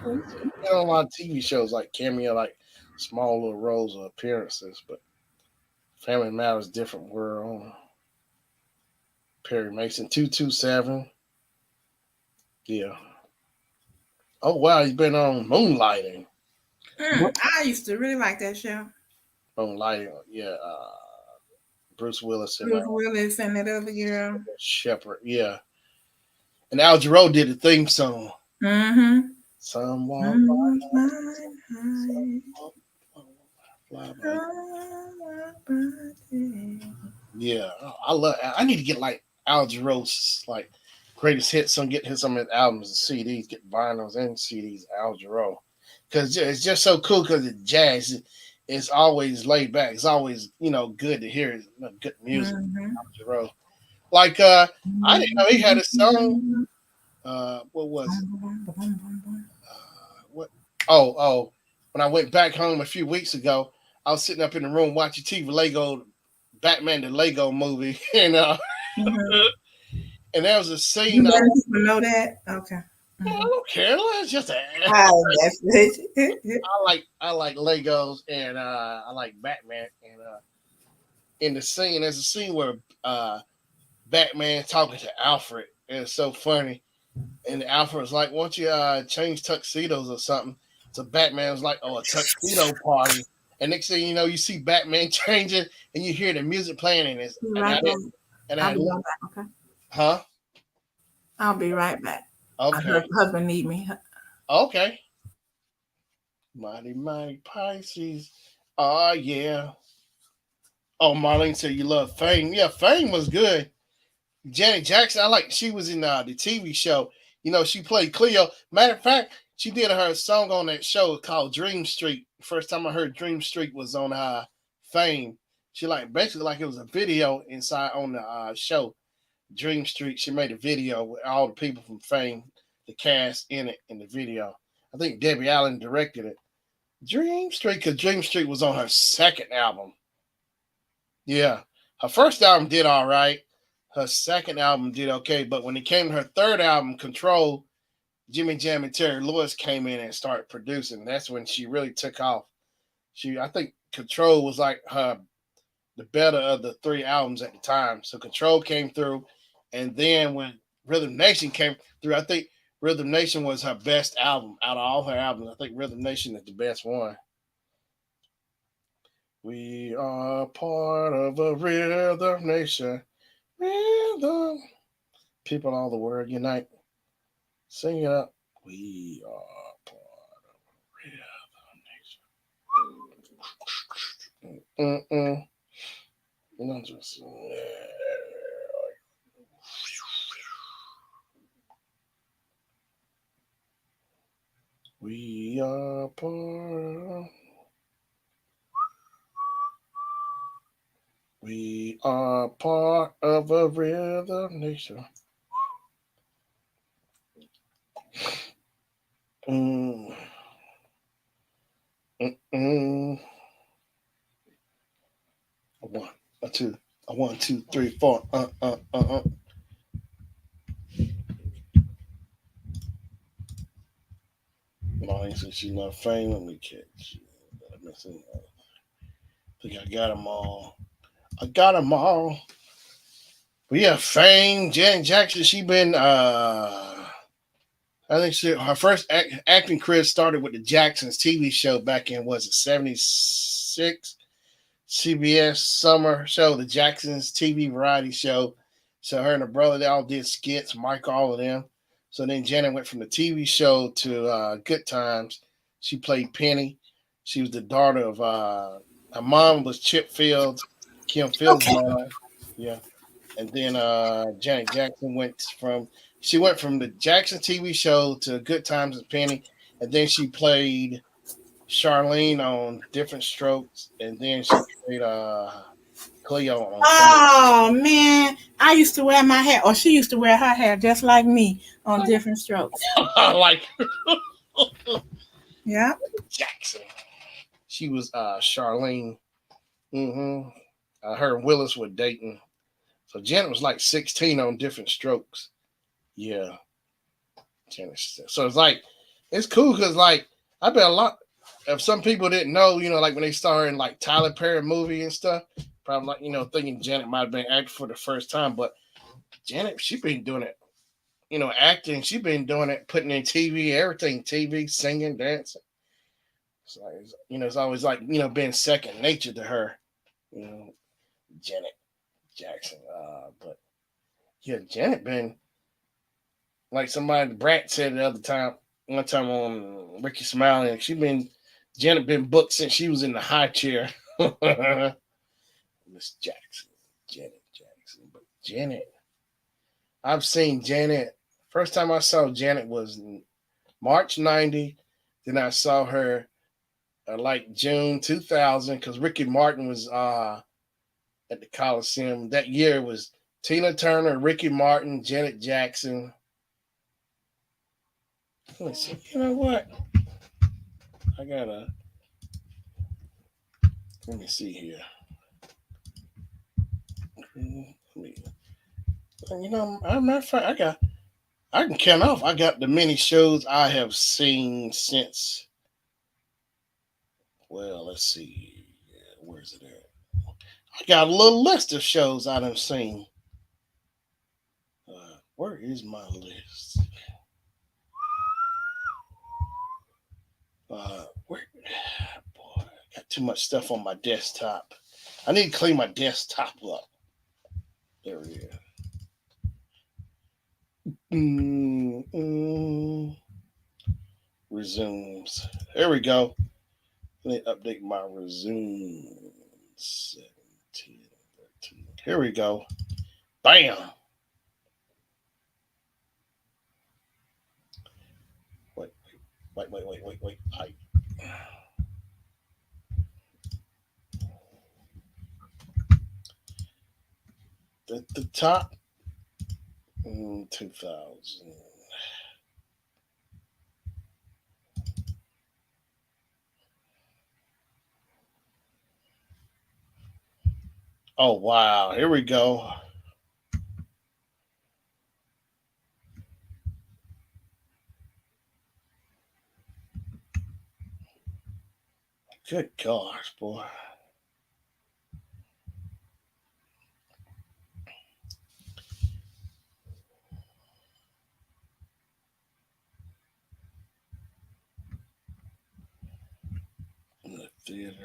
He's been on a lot of TV shows like cameo, like small little roles or appearances, but Family Matters, Different World, Perry Mason, 227. Yeah. Oh wow, he's been on Moonlighting. I used to really like that show. Moonlighting, yeah. Bruce Willis and that other girl. Shepherd, yeah. And Al Jarreau did the theme song. Someone fly by. Yeah, I need to get like Al Jarreau's like greatest hits on get some of his albums and CDs, get vinyls and CDs. Al Jarreau, because it's just so cool because it's jazz. It's always laid back. It's always good to hear good music. Al Jarreau, like I didn't know he had a song. What was it? Oh, when I went back home a few weeks ago, I was sitting up in the room watching TV Lego Batman the Lego movie, Mm-hmm. and there was a You scene. letting people know that? Okay. I Mm-hmm. don't care. It's just Oh, that's it. I like Legos and I like Batman and in the scene there's a scene where Batman talking to Alfred and it's so funny and Alfred's like, "Why don't you change tuxedos or something?" So Batman's like, "Oh, a tuxedo party." And next thing you know, you see Batman changing and you hear the music playing and it's Be and right back. I'll I be right back. Okay. huh? I'll be right back. Okay. Her husband need me. Okay. Mighty Pisces. Oh yeah. Oh, Marlene said you love Fame. Yeah, Fame was good. Janet Jackson, I like. She was in the TV show. She played Cleo. Matter of fact, she did her song on that show called Dream Street. First time I heard Dream Street was on Fame. She like basically like it was a video inside on the show Dream Street. She made a video with all the people from Fame, the cast in it in the video. I think Debbie Allen directed it. Dream Street, because Dream Street was on her second album. Yeah. Her first album did all right. Her second album did okay. But when it came to her third album, Control, Jimmy Jam and Terry Lewis came in and started producing. That's when she really took off. I think Control was like the better of the three albums at the time. So Control came through. And then when Rhythm Nation came through, I think Rhythm Nation was her best album out of all her albums. I think Rhythm Nation is the best one. We are part of a rhythm nation. Rhythm. People all the world unite. Sing it up. We are part of a rhythm nation. Mm-mm. You know, just. We are part. We are part of a rhythm nation. Mm. Mm-mm. A one, a two, a 1, 2, 3, 4. Molly said she loved Fame. Let me catch. Let me see. I think I got them all. I got them all. But yeah, Fame, Janet Jackson. She been. I think her first acting career started with the Jacksons TV show back in was it 76 CBS summer show, the Jacksons TV variety show. So her and her brother, they all did skits, Mike, all of them. So then Janet went from the TV show to Good Times. She played Penny. She was the daughter of her mom was Chip Fields, Kim Fields' Okay. mom. Yeah. And then Janet Jackson went from the Jackson TV show to Good Times with Penny, and then she played Charlene on Different Strokes, and then she played Cleo on Fame. Oh man, I used to wear my hair, or she used to wear her hair just like me on Different Strokes. Like Yeah. Jackson. She was Charlene. Mm-hmm. Her and Willis were dating. So Janet was like 16 on Different Strokes. Yeah. Janet. So it's cool because like I bet a lot if some people didn't know, like when they started in like Tyler Perry movie and stuff, probably like, thinking Janet might have been acting for the first time. But Janet, she been doing it, acting. She been doing it, putting in TV, everything, TV, singing, dancing. So, it's always like, being second nature to her, you know, Janet Jackson. But yeah, Janet been like somebody Brant said the other time, one time on Ricky Smiley, Janet been booked since she was in the high chair. Miss Jackson, Janet Jackson. But Janet, I've seen Janet. First time I saw Janet was in March 90. Then I saw her like June 2000 because Ricky Martin was at the Coliseum. That year was Tina Turner, Ricky Martin, Janet Jackson. Let's see. You know what? I gotta. Let me see here. You know, I'm not. I can count off. I got the many shows I have seen since. Well, let's see. Where's it at? I got a little list of shows I done seen. Where is my list? Where? Boy, I got too much stuff on my desktop. I need to clean my desktop up. There it is. Resumes. There we go. Let me update my resumes. 17, 13. Here we go. Bam. Wait. The top 2000. Oh wow, here we go. Good gosh, boy. In the theater.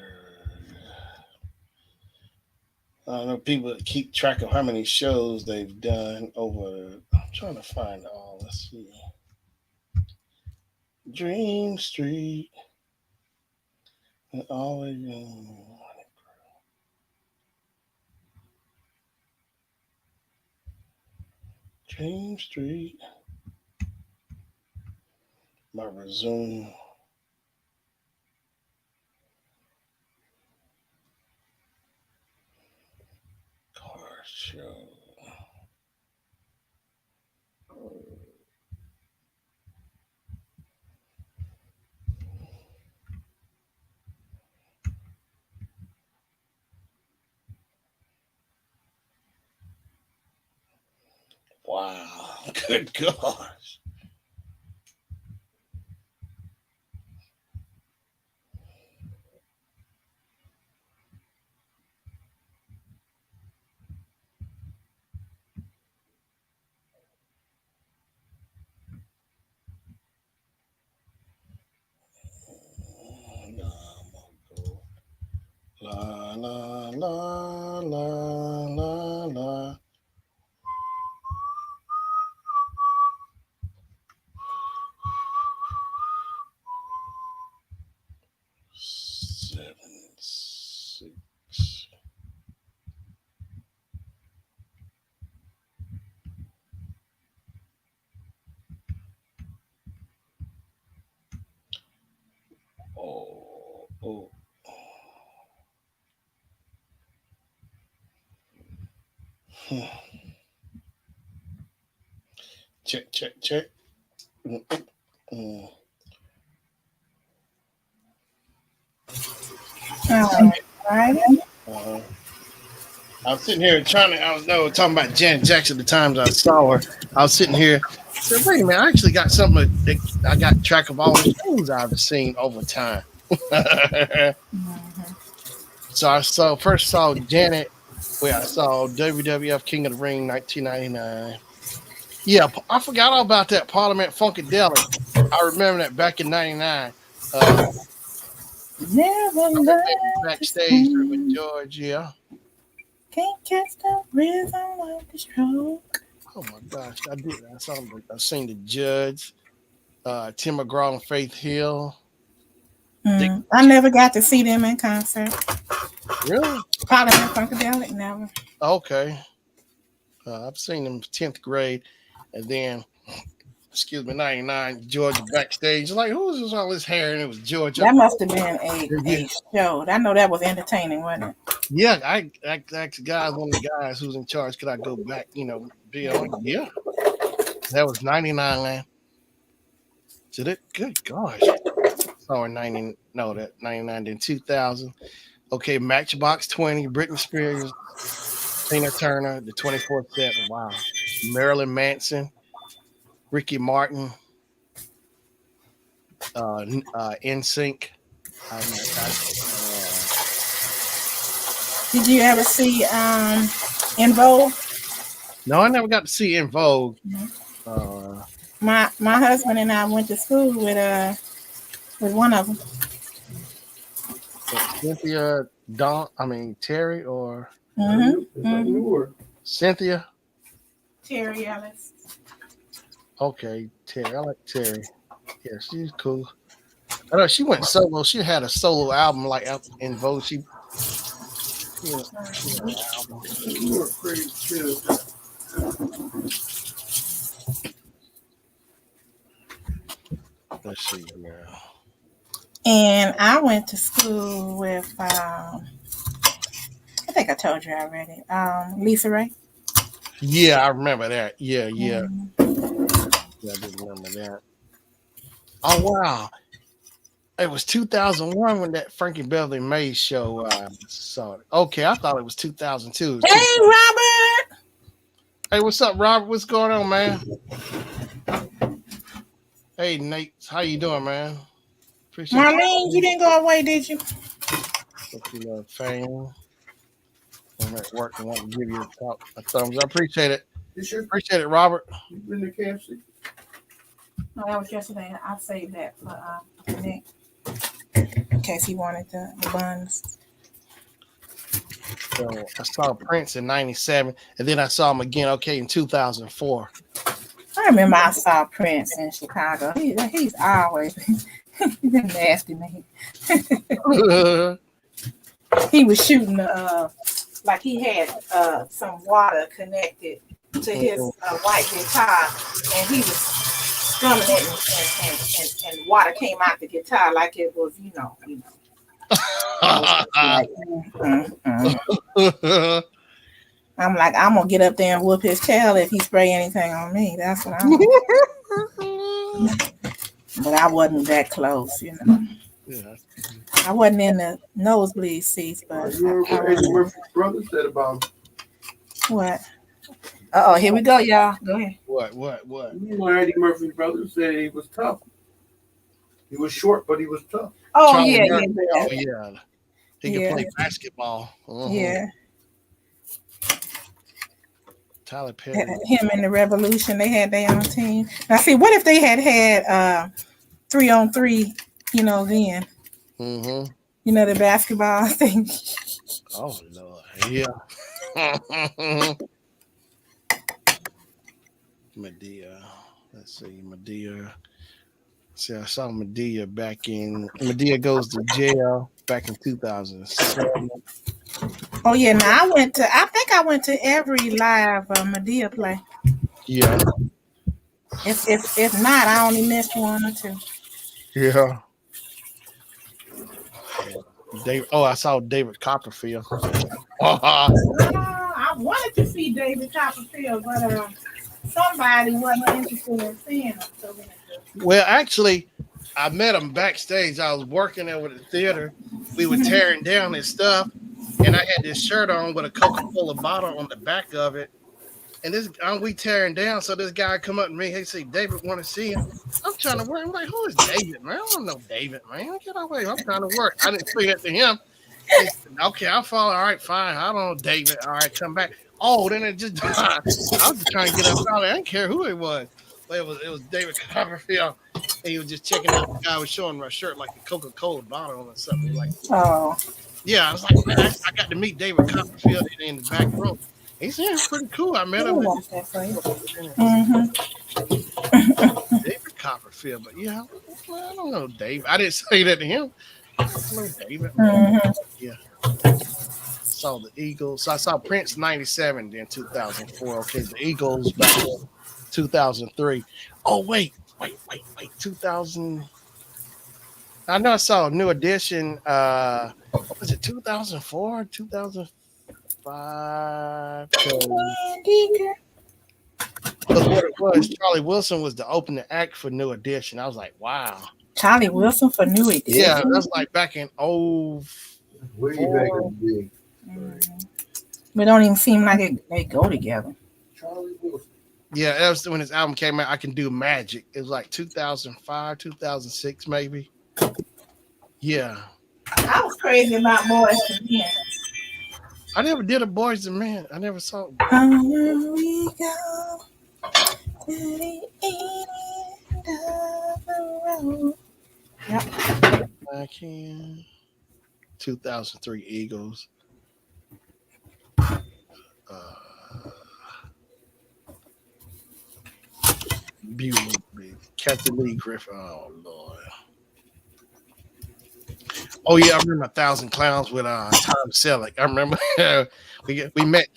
I don't know people that keep track of how many shows they've done over. I'm trying to find all. Let's see. Dream Street. And always. Dream Street. My resume. Car show. Wow. Good gosh. La la la la la la. Seven, 6. Oh. Check. Mm. All right. I was sitting here talking about Janet Jackson the times I saw her. I was sitting here. I said, wait a minute, I actually got something I got track of all the shows I've seen over time. So I first saw Janet. I saw WWF King of the Ring 1999. Yeah, I forgot all about that Parliament Funkadelic. I remember that back in '99. Backstage with George. Yeah. Can't catch the rhythm of the stroke. Oh my gosh, I did. I seen the Judge, Tim McGraw and Faith Hill. I never got to see them in concert. Really? Parliament Funkadelic, never. Okay. I've seen them 10th grade, and then, 99, Georgia backstage. Like, who was all this hair? And it was Georgia. That must have been a show. I know that was entertaining, wasn't it? Yeah, I asked one of the guys who's in charge, could I go back, be on? Yeah. That was 99, man. Did it? Good gosh. saw in 90, no, that 99, then 2000. Okay, Matchbox 20, Britney Spears, Tina Turner, the 24/7. Wow. Marilyn Manson, Ricky Martin, NSYNC. Uh, Did you ever see In Vogue? no, I never got to see In Vogue. Mm-hmm. Uh, My husband and I went to school with one of them. Cynthia Terry or Cynthia. Terry Ellis. Okay, Terry. I like Terry. Yeah, she's cool. I know she went solo. She had a solo album like In Vogue. She had an album. You were pretty too. Let's see now. And I went to school with I think I told you already. Lisa Ray. Yeah, I remember that. Yeah. Mm-hmm. Yeah, I did remember that. Oh wow. It was 2001 when that Frankie Beverly Mays show saw it. Okay, I thought it was 2002. Hey, Robert. Hey, what's up, Robert? What's going on, man? Hey, Nate. How you doing, man? Appreciate Marlene, you didn't go away, did you? you, fan. I'm at work and want to give you a thumbs up. Appreciate it. Appreciate it, Robert. You been to KFC? No, that was yesterday. I saved that for Nick. In case he wanted the buns. So I saw Prince in '97, and then I saw him again. Okay, in 2004. I remember I saw Prince in Chicago. He's always he's a nasty man. He was shooting like he had some water connected to his white guitar, and he was strumming it, and water came out the guitar like it was, you know. Like, I'm like, I'm gonna get up there and whoop his tail if he spray anything on me. That's what I'm. But I wasn't that close, you know. Yeah. I wasn't in the nosebleed seats, but You remember what Eddie Murphy's brother said about him? what? Oh, here we go, y'all. Go ahead. What? You know, Eddie Murphy's brother said he was tough. He was short, but he was tough. Oh Charlie yeah, Murphy. yeah, Oh yeah. He can play basketball. yeah. Tyler Perry. Him and the Revolution, they had their own team. Now, see, what if they had 3-on-3? You know, then. Mm-hmm. You know the basketball thing. Oh Lord, yeah. Medea. Let's see, Medea. See, I saw Medea Medea goes to jail back in 2007. Oh yeah, now I think I went to every live Medea play. Yeah. If not, I only missed one or two. Yeah. I saw David Copperfield. I wanted to see David Copperfield, but somebody wasn't interested in seeing him. So Well, actually, I met him backstage. I was working there with the theater. We were tearing down his stuff, and I had this shirt on with a Coca-Cola bottle on the back of it. And we tearing down, so this guy come up to me. He say, "David, want to see him?" I'm trying to work. I'm like, "Who is David, man? I don't know David, man. Get away! I'm trying to work." I didn't say that to him. He said, "Okay, I'll follow. All right, fine. I don't know David. All right, come back." Oh, then it just died. I was just trying to get up out there. I didn't care who it was. But it was David Copperfield. And he was just checking out. The guy was showing my shirt like a Coca-Cola bottle or something. Like, oh, yeah, I was like, man, I got to meet David Copperfield in the back room. He said, pretty cool. I met him. David Copperfield, but yeah, I don't know David. I didn't say that to him. I don't know David. Yeah. Saw the Eagles. So I saw Prince 97, then 2004. Okay, the Eagles back in 2003. Oh, wait. 2000. I know I saw a New Edition. Was it 2004? 2005? What it was, Charlie Wilson was the opening act for New Edition. I was like, wow. Charlie Wilson for New Edition. Yeah, that's like back in Way back in the day. But it don't even seem like they go together. Charlie Wilson. Yeah, that was when his album came out. I Can Do Magic. It was like 2005, 2006, maybe. Yeah. I was crazy about Boys to Men. I never did a Boys and Men. I never saw it. On we go to the end of the road. Yep. I can. 2003 Eagles. Beautiful. Captain Lee Griffin. Oh, Lord. Oh, yeah. I remember 1,000 Clowns with Tom Selleck. I remember we met.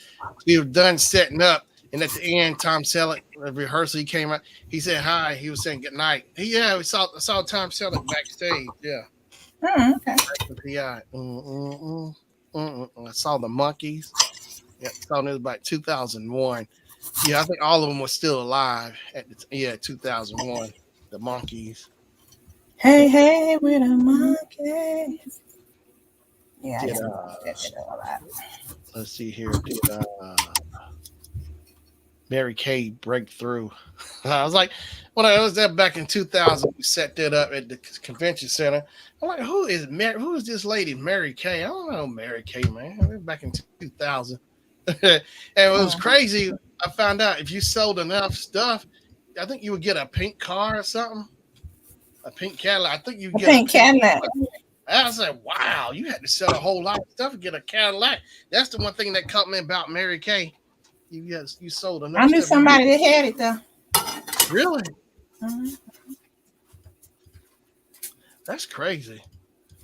We were done setting up. And at the end, Tom Selleck, the rehearsal, he came out. He said hi. He was saying good night. We saw Tom Selleck backstage. Yeah. Okay. Yeah. I saw the Monkeys. Yeah, I saw it was about 2001. Yeah, I think all of them were still alive at 2001. The Monkeys. Hey, hey, with a monkey. Yeah, I Did, just watched that shit a lot. Let's see here. Did Mary Kay break through? I was like, when I was there back in 2000, we set that up at the convention center. I'm like, who is this lady, Mary Kay? I don't know Mary Kay, man. Back in 2000. And it was crazy. I found out if you sold enough stuff, I think you would get a pink car or something. A pink Cadillac. I think you get a pink Cadillac. I was like, wow, you had to sell a whole lot of stuff to get a Cadillac. That's the one thing that caught me about Mary Kay. You sold enough. I knew somebody that had it though. Really? Mm-hmm. That's crazy.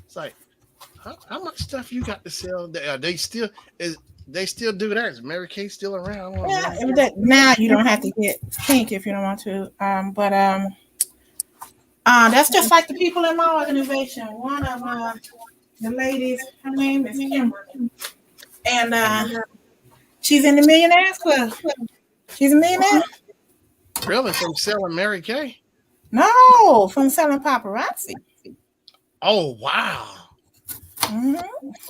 It's like, how much stuff you got to sell? They still do that? Is Mary Kay still around? Yeah, now you don't have to get pink if you don't want to. But that's just like the people in my organization. One of the ladies, her name is Kimberly, and she's in the Millionaires Club. She's a millionaire. Really? From selling Mary Kay? No, from selling paparazzi. Oh wow! Mm-hmm.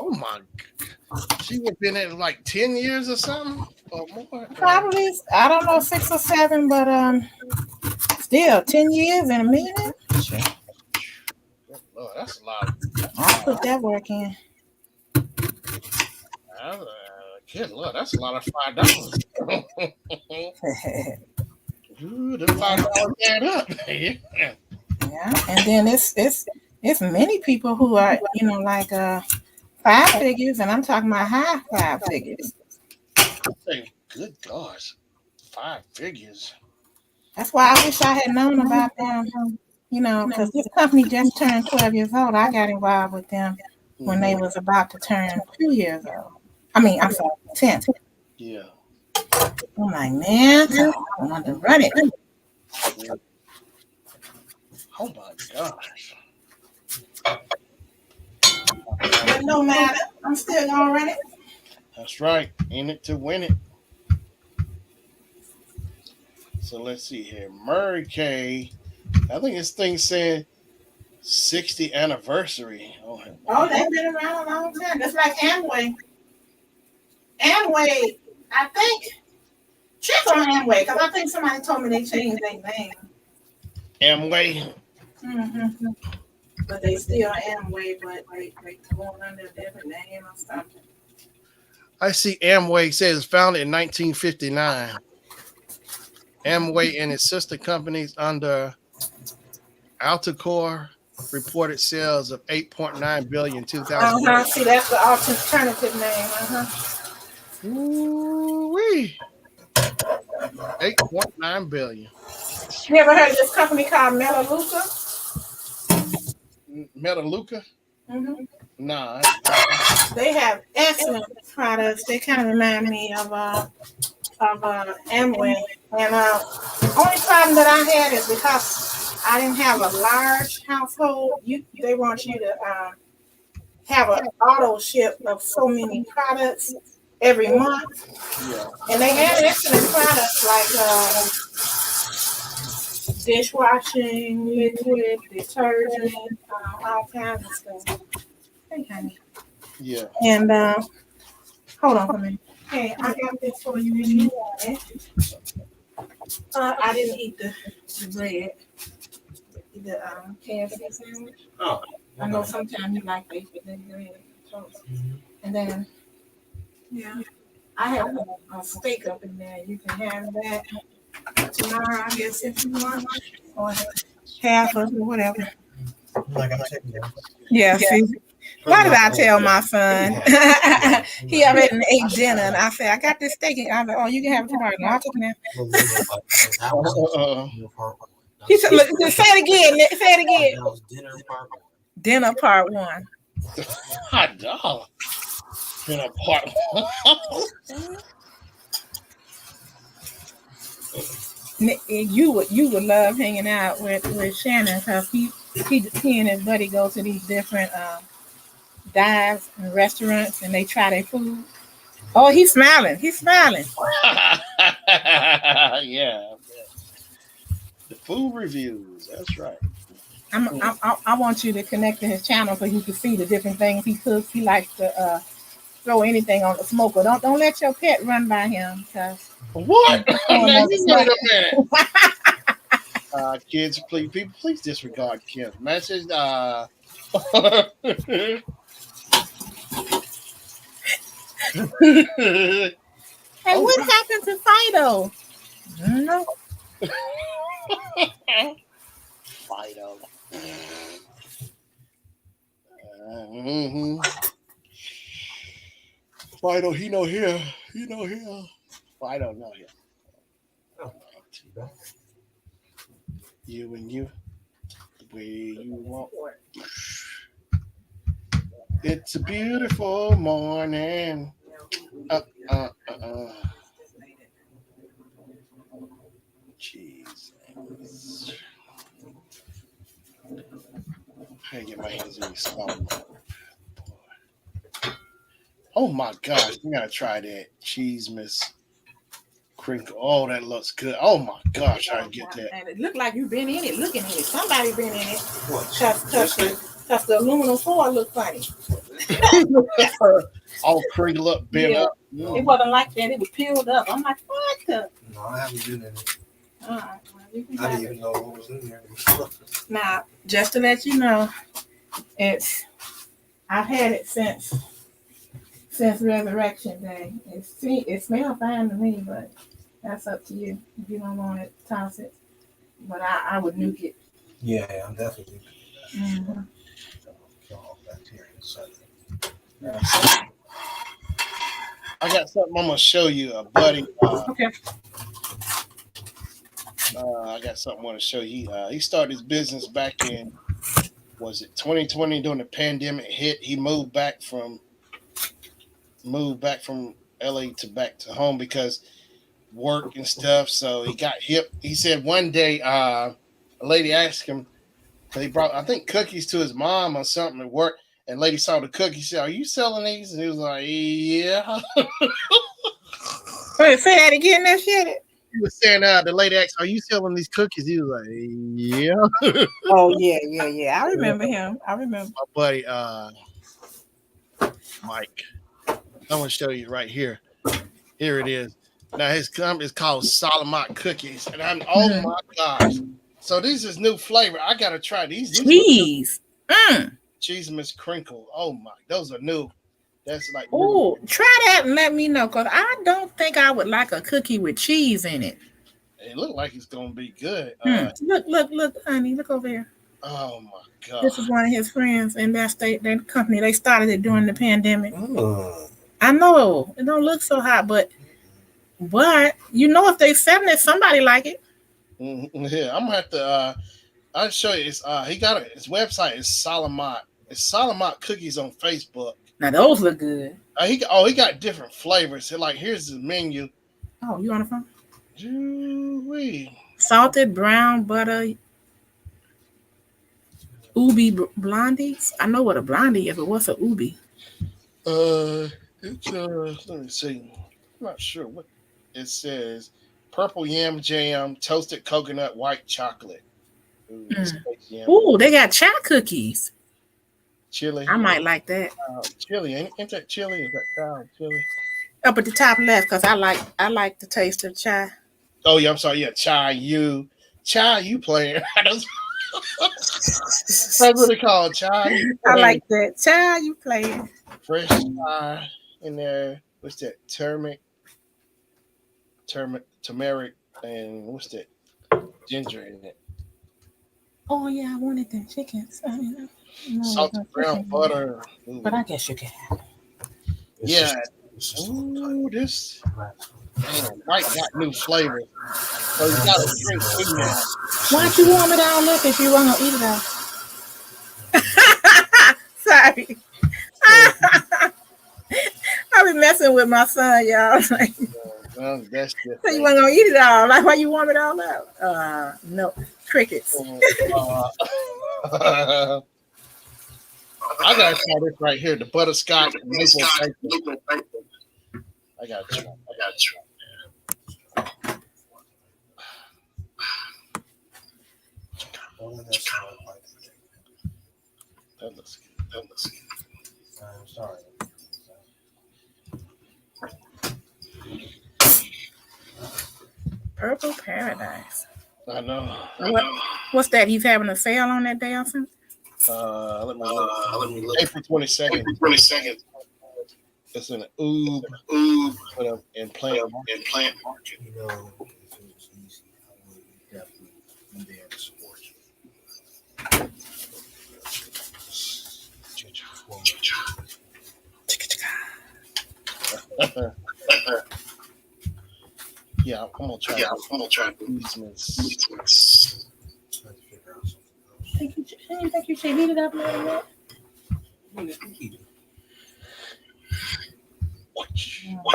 Oh my God. She would have been in like 10 years or something or more. Probably, I don't know, 6 or 7, but still 10 years and a millionaire. Sure. Lord, that's a lot. I'll put that work in. Good Lord, that's a lot of $5. Ooh, the $5 add up. Yeah. And then it's many people who are, like 5 figures, and I'm talking about high 5 figures. Good gosh, 5 figures. That's why I wish I had known about them, because this company just turned 12 years old. I got involved with them when they was about to turn 2 years old. I'm sorry, 10. Yeah. I'm like, man, I want to run it. Oh my gosh. But no matter, I'm still gonna run it. That's right. In it to win it. So let's see here. Mary Kay. I think this thing said 60th anniversary. Oh, they've been around a long time. Just like Amway. Amway, I think. Check on Amway, because I think somebody told me they changed their name. Amway. Mm-hmm. But they still Amway, but they going under a different name or something. I see Amway says founded in 1959. Amway and its sister companies under Altacore reported sales of $8.9 billion in 2000. See, that's the alternative name. Ooh-wee. $8.9 billion. You ever heard of this company called Melaleuca? Melaleuca? Mm-hmm. Nah. They have excellent products. They kind of remind me of Amway. And the only problem that I had is because I didn't have a large household. They want you to have an auto ship of so many products every month. Yeah. And they had excellent products like dishwashing liquid, detergent, all kinds of stuff. Hey, honey. Yeah. And hold on for a minute. Hey, I got this for you if you want it. I didn't eat the bread, the KFC sandwich. Oh, I know sometimes you like the bread and toast. And then, yeah, I have a steak up in there. You can have that tomorrow, I guess, if you want, or half of it, whatever. Like I'm taking it. Yeah, see. Why did I tell my son? He already ate dinner, and I said, I got this steak. And I was like, oh, you can have it tomorrow. No, I'll take it now. He said, look, say it again. Say it again. That was dinner part one. Dinner part one. Hot dog. Dinner part one. You would love hanging out with Shannon because he and his buddy go to these different dives and restaurants and they try their food. Oh, he's smiling. He's smiling. Yeah. The food reviews. That's right. I want you to connect to his channel so you can see the different things he cooks. He likes to throw anything on the smoker. Don't let your pet run by him because. What? Now, you wait a minute. Kids, please disregard Kim's message. Hey, what happened to Fido? No. Fido. Fido, he no here. He no here. Fido no here. Oh, you and you, the way you walk. It's a beautiful morning. Jeez. I can't get my hands in these salt. Oh my gosh, you gotta try that cheese miss crinkle. Oh, that looks good. Oh my gosh, I get that. And it looked like you've been in it, looking at it. Somebody been in it. what? Because the aluminum foil looked funny. All crinkled up, bent up. It wasn't like that. It was peeled up. I'm like, what? No, I haven't been in it. All right, well, you can I have didn't it. even know what was in there. Now, just to let you know, I've had it since Resurrection Day. It smells fine to me, but that's up to you. If you don't want it, toss it. But I would nuke it. Yeah, I'm definitely Mm-hmm. kill all bacteria inside. I got something I'm gonna show you, buddy. Okay. I got something I want to show you. He started his business back in, was it 2020 during the pandemic hit? He moved back from LA to back to home because work and stuff. So he got hip. He said one day a lady asked him, because he brought, I think, cookies to his mom or something at work. And lady saw the cookies. She said, "Are you selling these?" And he was like, "Yeah." Wait, say that again. That shit. He was saying, the lady asked, "Are you selling these cookies?" He was like, "Yeah." Oh yeah. I remember him. I remember. My buddy, Mike. I'm gonna show you right here. Here it is. Now his company is called Solomon Cookies, and oh my gosh! So this is new flavor. I gotta try these. Cheese. Cheese Miss Crinkle. Oh my, those are new. That's like. Oh, try that and let me know, because I don't think I would like a cookie with cheese in it. It looked like it's gonna be good. Look, honey, look over here. Oh my god! This is one of his friends, and that's their company. They started it during the pandemic. Oh. I know it don't look so hot, but you know, if they selling it, somebody like it. Yeah, I'm gonna have to. I'll show you. It's he got his website is Solomon. It's Solomon Cookies on Facebook. Now those look good. He got different flavors. So, like, here's the menu. Oh, you on the phone? Ooh-wee. Salted brown butter, ubi blondie. I know what a blondie is, but what's a ubi? It's let me see. I'm not sure what it says. purple yam jam, toasted coconut, white chocolate. Ooh, Mm. space yam. Ooh, they got chai cookies. Chili. I might like that. Chili. Ain't that chili? Is that cow chili? Up at the top left, because I like the taste of chai. Oh yeah, I'm sorry. Yeah, chai you playing. That's what they call it, chai you I playing. like that. Chai, you playing. Fresh chai in there. What's that? Turmeric, and what's that? Ginger in it. Oh yeah, I wanted them chickens. No, Salted brown butter. Ooh. but I guess you can have it. Yeah. It's just Ooh, this right. Mike got new flavors. So you got to drink too now. Why'd you warm it all up if you weren't gonna eat it all? Sorry. I be messing with my son, y'all. Like, That's just so you weren't gonna eat it all. Like, why you warm it all up? No. Crickets. I gotta try this right here, the butterscotch maple bacon. I gotta try. That looks good. I'm sorry. Purple Paradise. I know. What's that? He's having a sale on that day or something? Let me look. April 22nd. It's in Oob in Plant Market. You know, if it was easy, I would definitely be there to support you. Yeah, I'm gonna try. Easements. Trying to figure out something else. Think you should heat it up a little bit? I mean, if you keep it.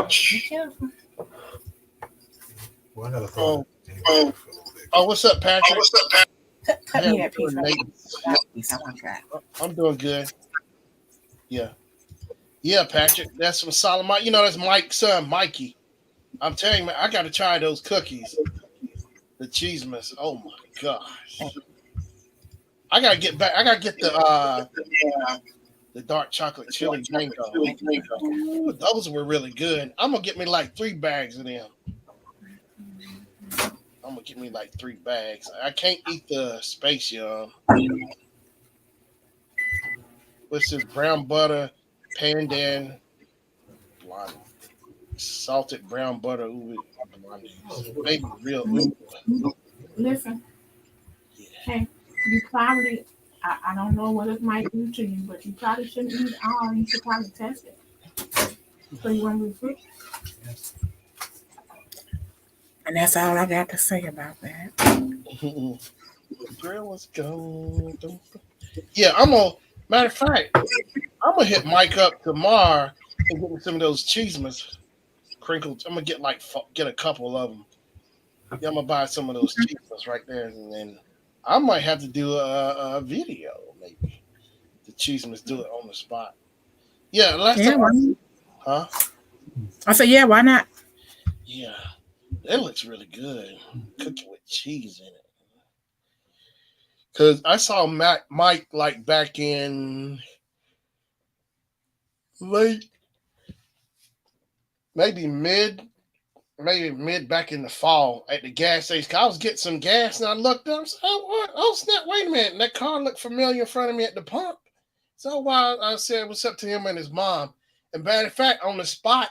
Be careful. Well, I gotta throw it for a little bit. Oh, what's up, Patrick? Cut me that piece. I want to try. I'm doing good. Yeah, Patrick. That's some solid Mike. You know, that's Mike's son, Mikey. I'm telling you, man, I got to try those cookies. The cheese mess. Oh my gosh. I gotta get back. I gotta get the dark chocolate chili mango. Ooh, those were really good. I'm gonna get me like 3 bags of them. I'm gonna get me like 3 bags. I can't eat the Space Young. What's this? Brown butter, pandan, blonde, salted brown butter. Ooh, maybe real. Listen. Yeah. Hey, you probably, I don't know what it might do to you, but you probably shouldn't eat it all. You should probably test it. So you want to be free? And that's all I got to say about that. Grill was gone. Yeah, I'm gonna. Matter of fact, I'm gonna hit Mike up tomorrow and get me some of those cheesemas crinkled. I'm gonna get a couple of them. Yeah, I'm gonna buy some of those cheesemas right there, and then I might have to do a video maybe. The cheesemas do it on the spot. Yeah, last time. Huh? I said, yeah, why not? Yeah, that looks really good. Cooking with cheese in it. Cause I saw Mike like back in late, maybe mid back in the fall at the gas station. 'Cause I was getting some gas and I looked up. I said, oh snap! Wait a minute! And that car looked familiar in front of me at the pump. So while I said what's up to him and his mom, and matter of fact, on the spot,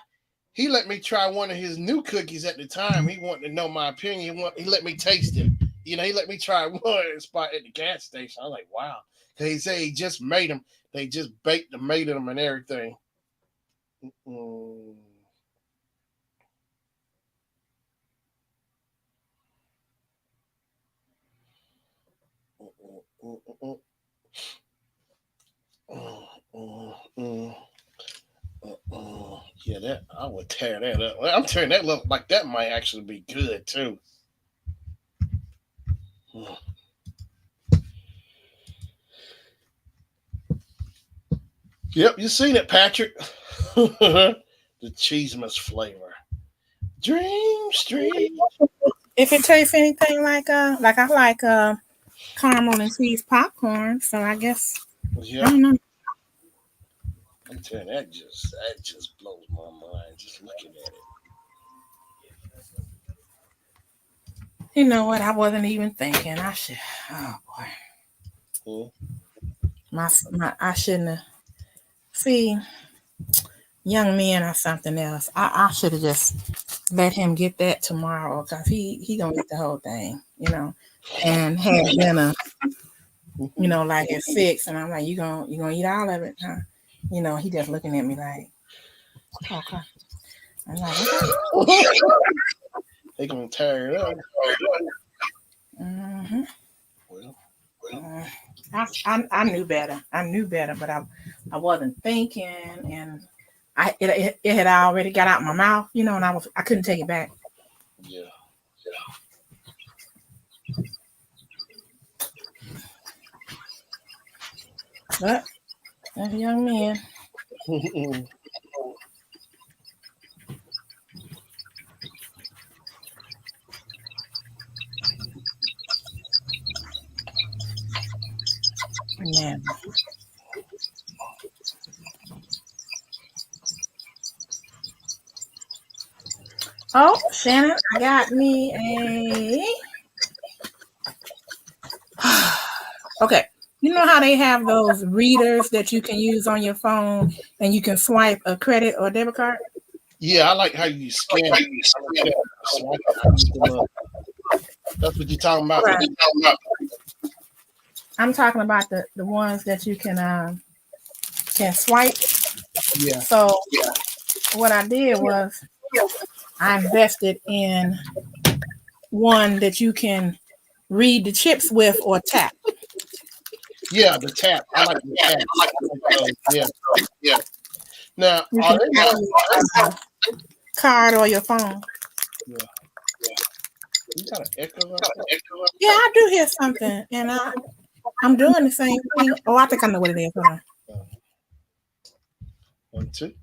he let me try one of his new cookies at the time. He wanted to know my opinion. He let me taste it. You know, he let me try one at the spot at the gas station. I was like, wow. Because he said he just made them. They just baked them, made them, and everything. Mm-mm. Yeah, that I would tear that up. I'm tearing that up like that might actually be good too. Yep, you seen it, Patrick. The cheesemas flavor. Dream Street. If it tastes anything like I like caramel and cheese popcorn, so I guess I Yeah, don't know. I'm telling you, that just blows my mind just looking at it. You know what? I wasn't even thinking. I should. Oh boy, my I shouldn't have. See, young men are something else. I should have just let him get that tomorrow because he gonna eat the whole thing, and have dinner, like at 6, and I'm like, you gonna eat all of it, huh? He just looking at me like, okay. I'm like, okay. They gonna tear it up. Mm-hmm. Well, I knew better. I knew better, but I wasn't thinking, and it had already got out my mouth, and I couldn't take it back. yeah. But that young man. Yeah. Oh, Shannon, I got me a. Okay. You know how they have those readers that you can use on your phone and you can swipe a credit or debit card? Yeah, I like how you scan it. That's what you're talking about. Right. I'm talking about the ones that you can swipe. Yeah. So what I did was I invested in one that you can read the chips with or tap. Yeah, the tap. I like the tap. Yeah. Now, You can have a card or your phone. Yeah. You got an echo. Yeah, I do hear something, and I'm doing the same thing. Oh, I think I know what it is. Hold on. 1, 2.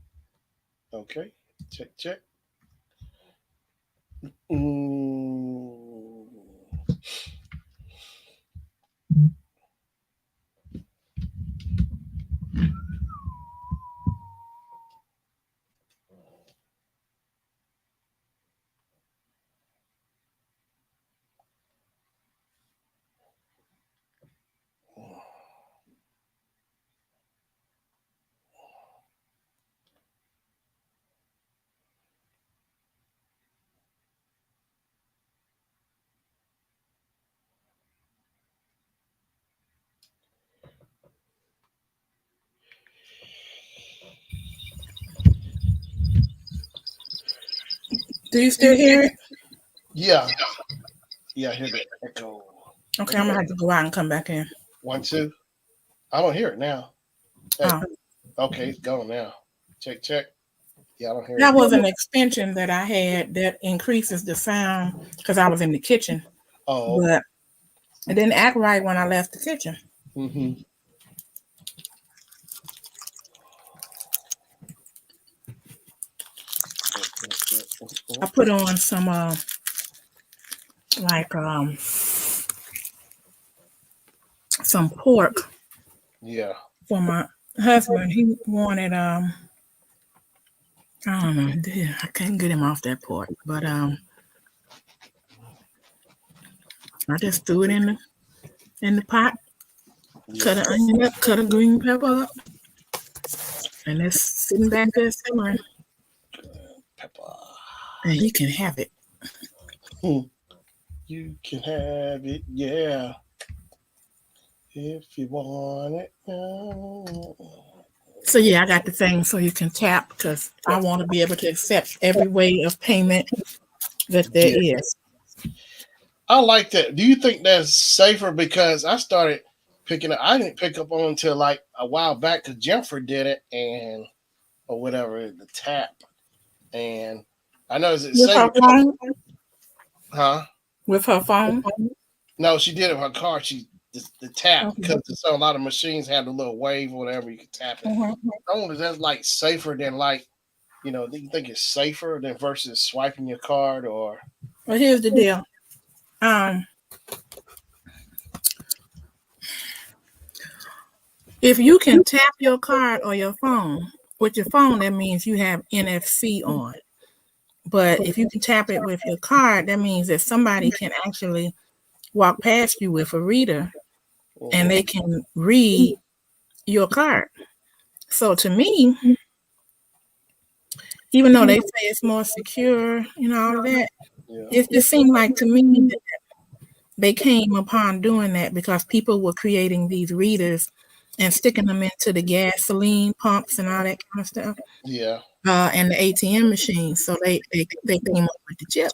Okay. Check. Do you still hear it? Yeah. Yeah, I hear the echo. Okay, I'm gonna have to go out and come back in. 1, 2. I don't hear it now. Hey. Oh. Okay, it's gone now. Check. Yeah, I don't hear it. That was an extension that I had that increases the sound because I was in the kitchen. Oh. But it didn't act right when I left the kitchen. Mm-hmm. I put on some some pork. Yeah. For my husband. He wanted I don't know. I can't get him off that pork, but I just threw it in the pot. Yeah. Cut an onion up, cut a green pepper up, and it's sitting back there simmering. Pepper. And he can have it. You can have it, yeah. If you want it. So yeah, I got the thing so you can tap because I want to be able to accept every way of payment that there is. I like that. Do you think that's safer? Because I started picking up. I didn't pick up on until like a while back because Jennifer did it or whatever, the tap. And I know it's safer. With her phone? Huh? With her phone? No, she did it with her car. The tap, because a lot of machines have the little wave or whatever, you can tap it. Only that's like safer than like Do you think it's safer than versus swiping your card or? Well, here's the deal. Um, if you can tap your card or your phone, with your phone, that means you have NFC on. But if you can tap it with your card, that means that somebody can actually walk past you with a reader and they can read your card. So to me, even though they say it's more secure, all of that, Yeah. it just seemed like to me that they came upon doing that because people were creating these readers and sticking them into the gasoline pumps and all that kind of stuff, Yeah. and the ATM machines. So they came up with the chip.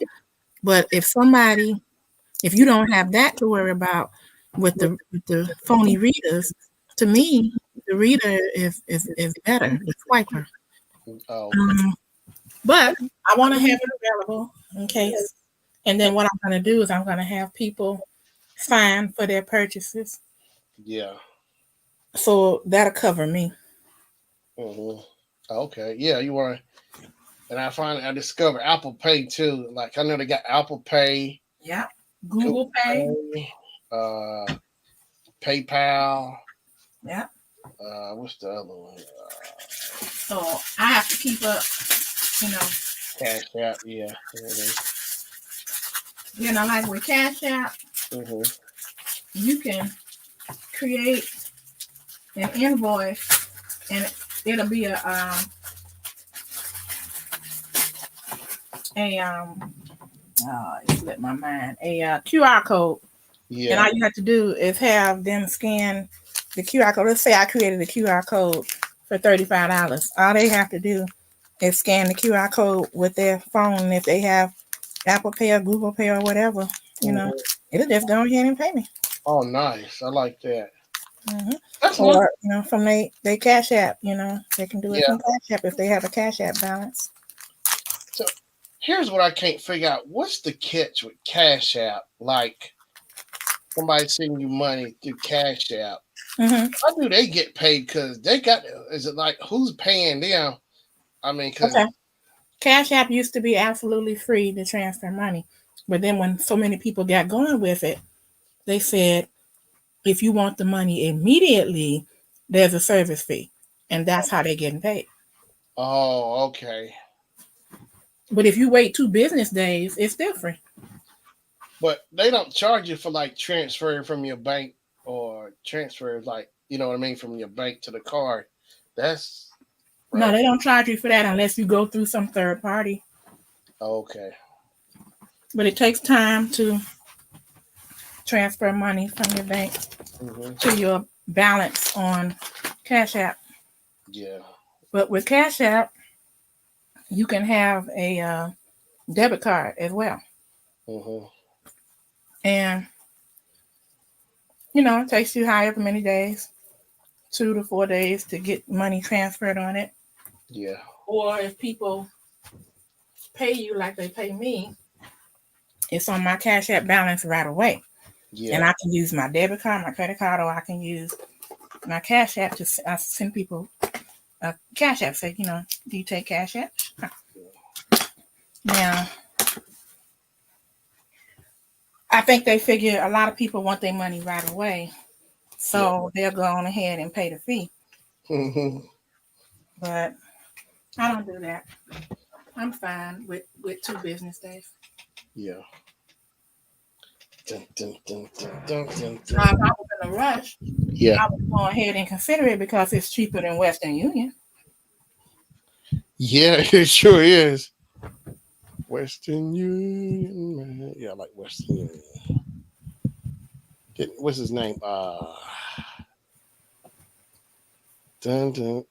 But if you don't have that to worry about with the phony readers, to me, the reader is better, the swiper. Oh, But I want to have it available in case. And then what I'm going to do is I'm going to have people sign for their purchases. yeah. So that'll cover me. hmm Okay. Yeah. You want to, and I discovered Apple Pay too. Like I know they got Apple Pay, Yeah. Google Pay. uh, PayPal. Yeah. What's the other one? So I have to keep up, you know, Cash App. Yeah. like with Cash App, hmm you can create an invoice and it'll be it slipped my mind, a QR code. And Yeah. all you have to do is have them scan the QR code. Let's say I created a QR code for $35. All they have to do is scan the QR code with their phone. If they have Apple Pay or Google Pay or whatever, it'll just go ahead and pay me. Oh, nice. I like that. Mm-hmm. That's Or, one. from they Cash App, they can do it Yeah. from Cash App if they have a Cash App balance. So here's what I can't figure out. What's the catch with Cash App? Like somebody sending you money through Cash App. Mm-hmm. How do they get paid? Because they got, is it like who's paying them? I mean, because Okay. Cash App used to be absolutely free to transfer money. But then when so many people got going with it, they said, if you want the money immediately, there's a service fee. And that's how they're getting paid. oh, okay. But if you wait 2 business days, it's different. But they don't charge you for like transferring from your bank or transfer like what I mean from your bank to the card. That's No, right. they don't charge you for that unless you go through some third party. Okay. But it takes time to transfer money from your bank hmm to your balance on Cash App. Yeah. But with Cash App, you can have a debit card as well. hmm And, it takes you however many days, 2 to 4 days to get money transferred on it. Yeah. Or if people pay you like they pay me, it's on my Cash App balance right away. Yeah. And I can use my debit card, my credit card, or I can use my Cash App to send people a Cash App. Say, do you take Cash App? Now, I think they figure a lot of people want their money right away. So they'll go on ahead and pay the fee. hmm But I don't do that. I'm fine with 2 business days. Yeah. Dun, dun, dun, dun, dun, dun, Now, dun. if I was in a rush, Yeah. I would go ahead and consider it because it's cheaper than Western Union. Yeah, it sure is. Western Union, man. Yeah, I like Western Union. What's his name? Dun, dun,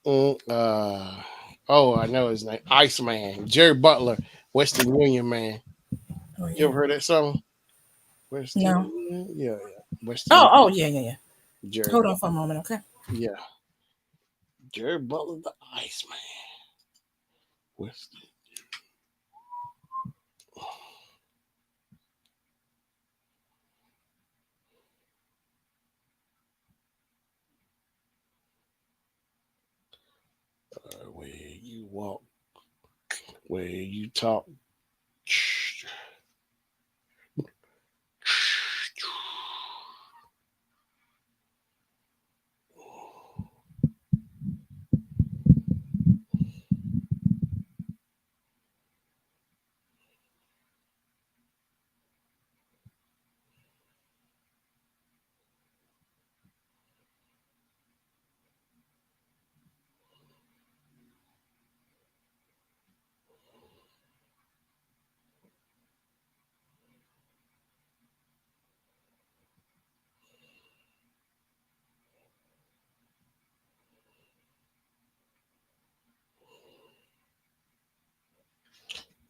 oh, I know his name. Iceman. Jerry Butler, Western Union man. Oh, You yeah. ever heard that song? Western No. Union? Yeah. Western Oh, yeah. Jerry Hold Butler. on for a moment, okay? Yeah. Jerry Butler, the Iceman. Western. Where you walk where you talk.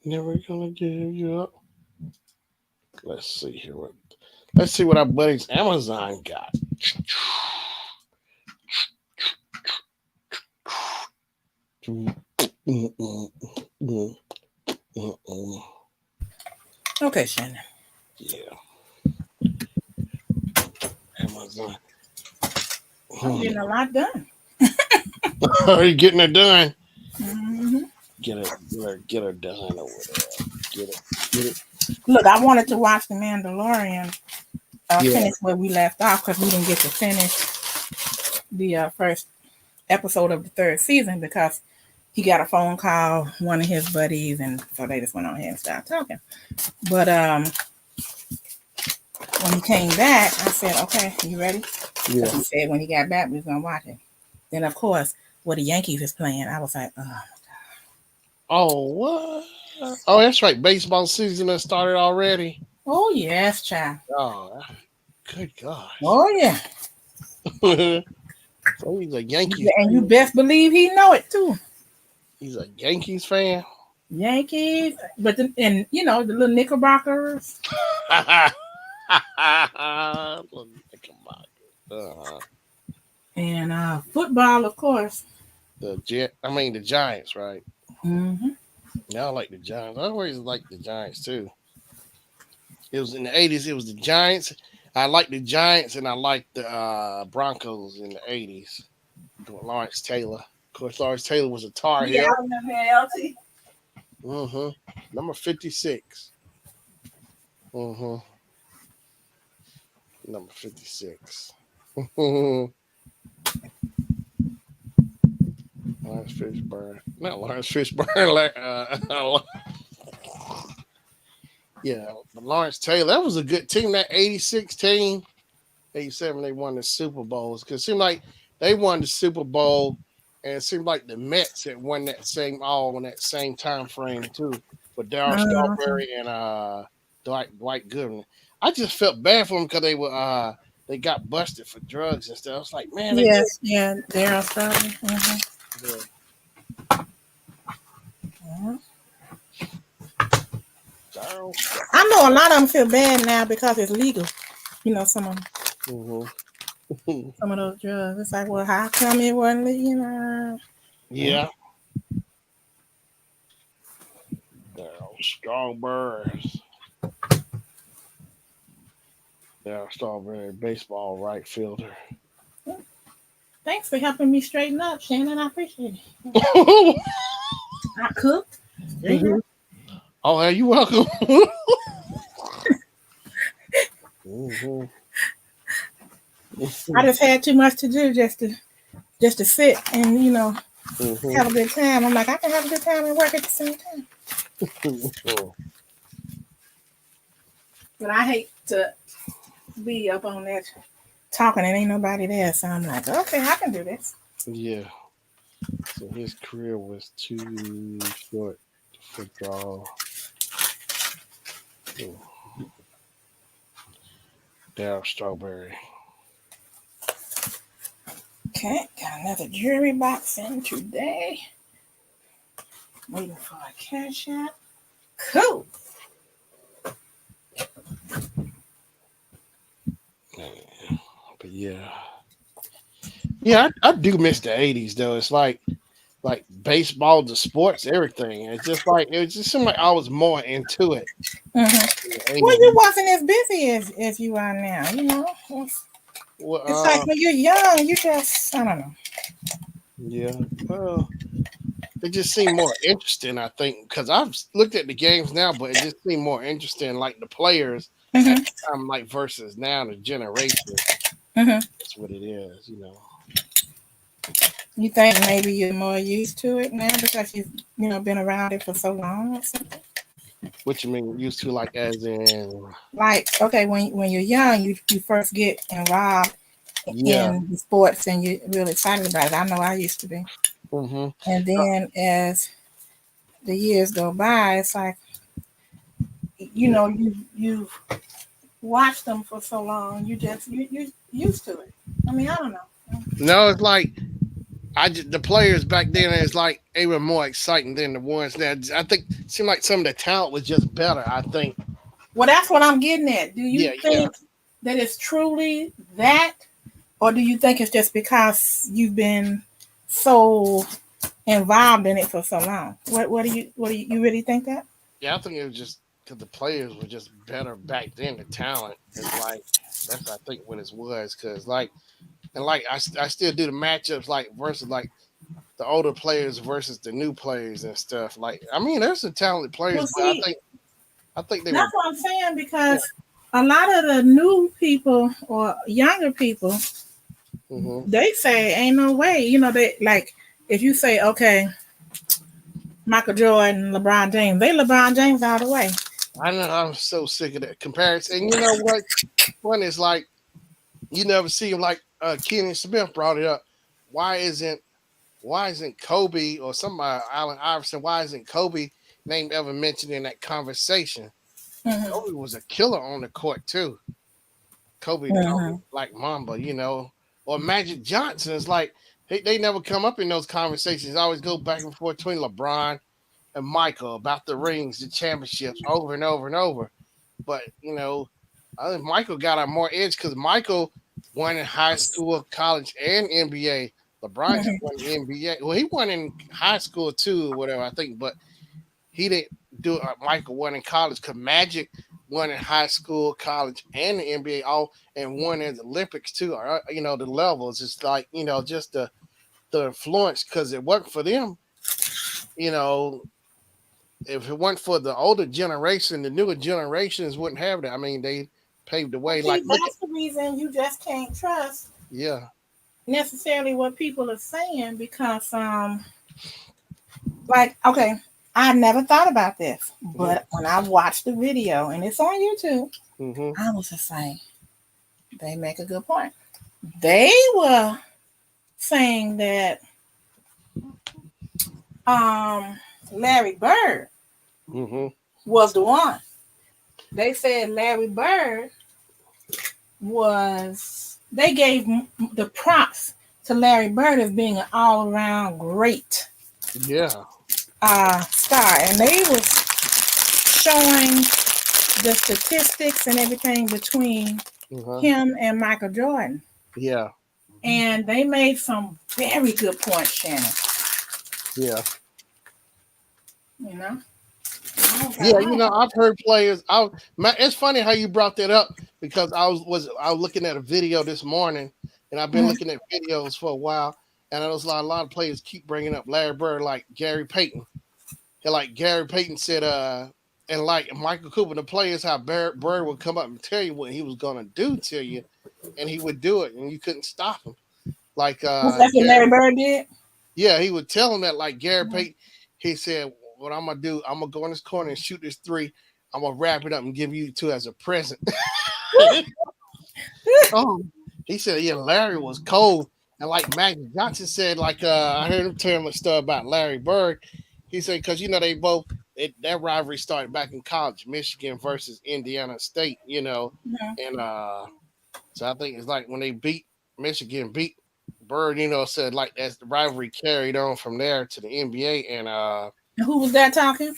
Never gonna give you up. Let's see here. Let's see what our buddies Amazon got. Okay, Shannon. Yeah, Amazon. I'm getting a lot done. Are you getting it done? Mm-hmm. Get her done over there. Get it. Look, I wanted to watch The Mandalorian. Yeah. Finish where we left off because we didn't get to finish the first episode of the third season because he got a phone call, one of his buddies, and so they just went on ahead and started talking. But when he came back, I said, "Okay, you ready?" Yeah. He said when he got back, we was gonna watch it. Then of course, what the Yankees is playing, I was like, Oh, what? Oh, that's right. Baseball season has started already. "Oh yes, child. Oh, good gosh. Oh yeah." So he's a Yankees. And you best believe he know it too. He's a Yankees fan. Yankees, but and you know the little Knickerbockers. And football, of course. The Giants, right? Mm-hmm. Yeah, I like the Giants. I always liked the Giants too. It was in the 80s. It was the Giants. I liked the Giants, and I liked the Broncos in the 80s. Lawrence Taylor. Of course, Lawrence Taylor was a Tar Heel. Yeah, I remember LT. Number 56. Number 56. Lawrence Fishburne. Not Lawrence Fishburne. Yeah, but Lawrence Taylor. That was a good team. That 86 team. 87, they won the Super Bowls. Because it seemed like they won the Super Bowl, and it seemed like the Mets had won that same in that same time frame too. With Darryl Strawberry and Dwight Goodman. I just felt bad for them because they got busted for drugs and stuff. I was like, man, Darryl Strawberry. Mm-hmm. Yeah. I know a lot of them feel bad now because it's legal. You know, some of them. Some of those drugs. It's like, well, how come it wasn't, you know? Yeah. Darryl Strawberry. Darryl Strawberry, baseball right fielder. Thanks for helping me straighten up, Shannon. I appreciate it. I cooked. Mm-hmm. Oh, yeah, you're welcome. I just had too much to do just to sit and have a good time. I'm like, I can have a good time and work at the same time. But I hate to be up on that talking and ain't nobody there, so I'm like, okay, I can do this. Yeah. So his career was too short for football. Darryl Strawberry. Okay, got another jewelry box in today. Waiting for a cash out. Cool. But yeah, I do miss the 80s though. It's like baseball, the sports, everything. It just seemed like I was more into it. Mm-hmm. Well, you wasn't as busy as you are now, you know. It's like when you're young, you just, I don't know. Yeah. Well, it just seemed more interesting, I think, because I've looked at the games now, but it just seemed more interesting, like the players at Mm-hmm. the time, like versus now the generation. Mm-hmm. That's what it is, you know. You think maybe you're more used to it now because you've been around it for so long or something? What you mean used to, like as in? Like, okay, when you're young, you first get involved Yeah. in the sports and you're really excited about it. I know I used to be. Mm-hmm. And then as the years go by, it's like, you've watched them for so long, you used to it. I mean, I don't know. No, it's like the players back then is like they were more exciting than the ones now. I think it seemed like some of the talent was just better. I think. Well, that's what I'm getting at. Do you Yeah, yeah. think that it's truly that, or do you think it's just because you've been so involved in it for so long? What do you really think that? Yeah, I think it was just because the players were just better back then. The talent is like that's I think what it was because like and like I still do the matchups like versus like the older players versus the new players and stuff. Like I mean, there's some talented players, Well, but I see, think they were. that's what I'm saying Yeah. because a lot of the new people or younger people, Mm-hmm. they say ain't no way. They like if you say okay, Michael Jordan, LeBron James, they LeBron James all the way. I know I'm so sick of that comparison. And you know what? One is like you never see him like Kenny Smith brought it up. Why isn't Kobe or somebody Allen Iverson? Why isn't Kobe name ever mentioned in that conversation? Hmm. Kobe was a killer on the court too. Kobe Hmm. like Mamba, you know, or Magic Johnson. It's like they never come up in those conversations. They always go back and forth between LeBron and Michael about the rings, the championships, over and over and over. But you know, I think Michael got a more edge because Michael won in high school, college, and NBA. LeBron just won the NBA. Well, he won in high school too, or whatever I think, but he didn't do. Michael won in college because Magic won in high school, college, and the NBA all, and won in the Olympics too. You know, the levels. It's like just the influence because it worked for them. You know, if it weren't for the older generation, the newer generations wouldn't have that. I mean, they paved the Well, way. Like, see, look at that's the reason you just can't trust yeah, necessarily what people are saying because like okay, I never thought about this, hmm but when I watched the video and it's on YouTube, hmm I was just like, they make a good point. They were saying that um Larry Bird hmm was the one. They said Larry Bird was they gave the props to Larry Bird as being an all-around great yeah, star, and they was showing the statistics and everything between uh him and Michael Jordan, yeah, and they made some very good points, Shannon. yeah. You know, Yeah, you know, I've heard players. It's funny how you brought that up because I was looking at a video this morning, and I've been Mhm. looking at videos for a while, and I was a lot of players keep bringing up Larry Bird, like Gary Payton, and like Gary Payton said, and like Michael Cooper, the players how Bird would come up and tell you what he was gonna do to you, and he would do it, and you couldn't stop him. Like That's what Gary Larry Bird did. yeah, he would tell him that like Gary Payton. He said, "What I'm gonna do? I'm gonna go in this corner and shoot this three. I'm gonna wrap it up and give you two as a present." Oh, he said, "Yeah, Larry was cold." And like Magic Johnson said, like I heard him tell him a story about Larry Bird. He said because they both that rivalry started back in college, Michigan versus Indiana State. Mhm. And so I think it's like when they Michigan beat Bird, said like that's the rivalry carried on from there to the NBA. And And who was that talking?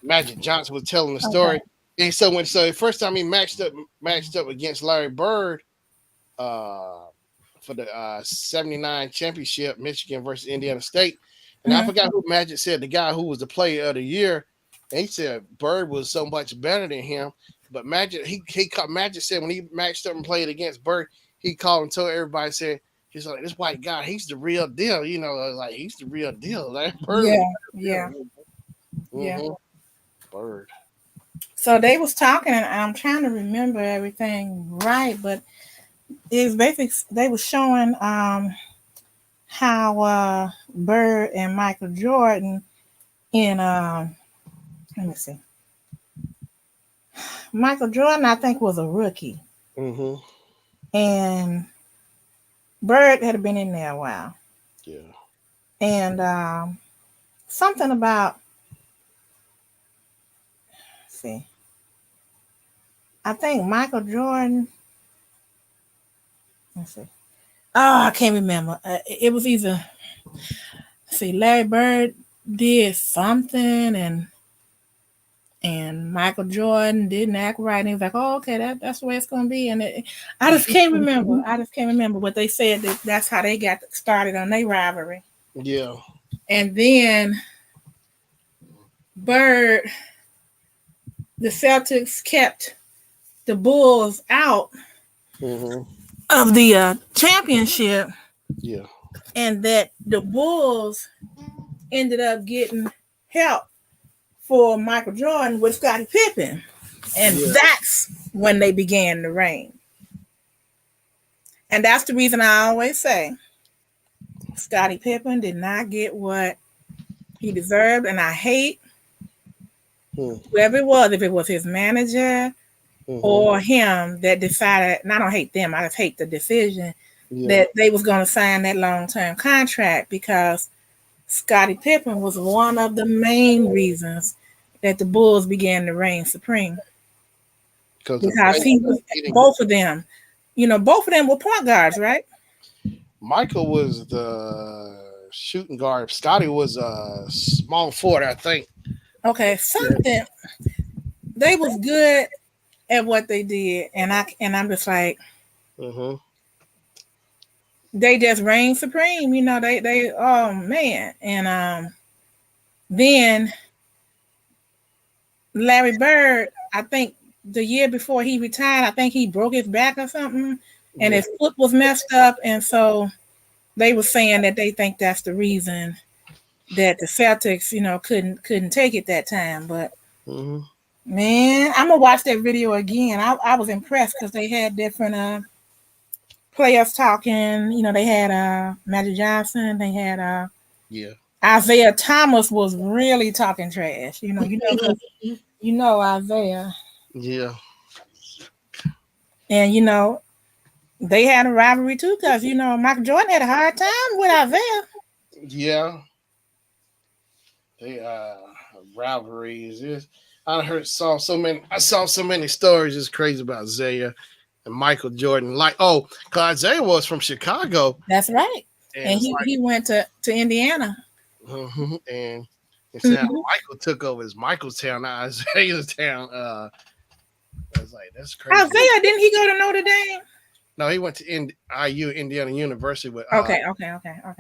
Magic Johnson was telling the Okay. story. And so the first time he matched up against Larry Bird uh, for the '79 championship, Michigan versus Indiana State. And I Mhm. forgot who Magic said, the guy who was the player of the year. And he said Bird was so much better than him. But Magic, Magic said when he matched up and played against Bird, he called and told everybody, said He's like, this white guy, he's the real deal. You know, like he's the real deal. Like Bird. Yeah. Yeah. Bird. So they was talking, and I'm trying to remember everything right, but it was basically they was showing how Bird and Michael Jordan in let me see. Michael Jordan, I think, was a rookie, and Bird had been in there a while. Yeah. And something about, let's see, I think Michael Jordan, let's see. Oh, I can't remember. It was either, see, Larry Bird did something, and Michael Jordan didn't act right. And he was like, "Oh, okay, that's the way it's gonna be." And I just can't remember. I just can't remember. But they said that's how they got started on their rivalry. Yeah. And then Bird, the Celtics kept the Bulls out of the championship. Yeah. And that the Bulls ended up getting help for Michael Jordan with Scottie Pippen. And that's when they began to reign. And that's the reason I always say Scottie Pippen did not get what he deserved. And I hate whoever it was, if it was his manager or him that decided, and I don't hate them, I just hate the decision that they was going to sign that long-term contract, because Scottie Pippen was one of the main reasons that the Bulls began to reign supreme. Because he was both of them. You know, both of them were point guards, right? Michael was the shooting guard. Scottie was a small forward, I think. Okay, something. They was good at what they did, and I'm just like, they just reigned supreme. You know, they oh man, and then Larry Bird, I think the year before he retired, I think he broke his back or something, and his foot was messed up, and so they were saying that they think that's the reason that the Celtics, you know, couldn't take it that time. But man, I'm gonna watch that video again. I was impressed because they had different players talking. You know, they had Magic Johnson, they had Isaiah Thomas was really talking trash. You know Isaiah. Yeah. And you know, they had a rivalry too, because you know Michael Jordan had a hard time with Isaiah. Yeah. They rivalries. I saw so many stories. It's crazy about Isaiah and Michael Jordan. Like, oh, because Isaiah was from Chicago. That's right. And he went to Indiana. And instead Michael took over as Michael's town, not Isaiah's town. I was like, that's crazy. Isaiah, didn't he go to Notre Dame? No, he went to IU, Indiana University, with okay.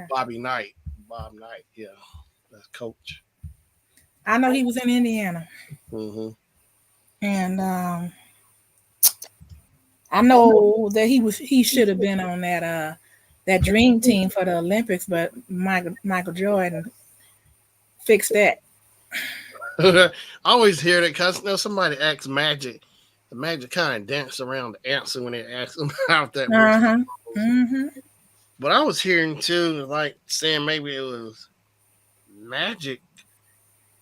Bob Knight, yeah, that's coach. I know he was in Indiana. And I know that he should have been on that dream team for the Olympics, but Michael Jordan fixed that. I always hear that because somebody asked Magic. The Magic kind of danced around the answer when they asked him about that. But I was hearing too, like saying maybe it was Magic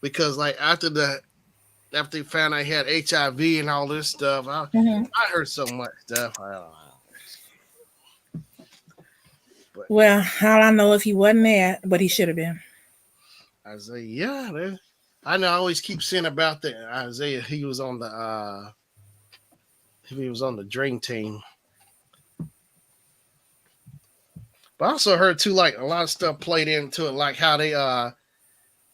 because like after they found out he had HIV and all this stuff, I heard so much stuff. I don't know. But, well, all I know is he wasn't there, but he should have been. Isaiah, I know. I always keep saying about that Isaiah. He was on the dream team. But I also heard too, like a lot of stuff played into it, like how they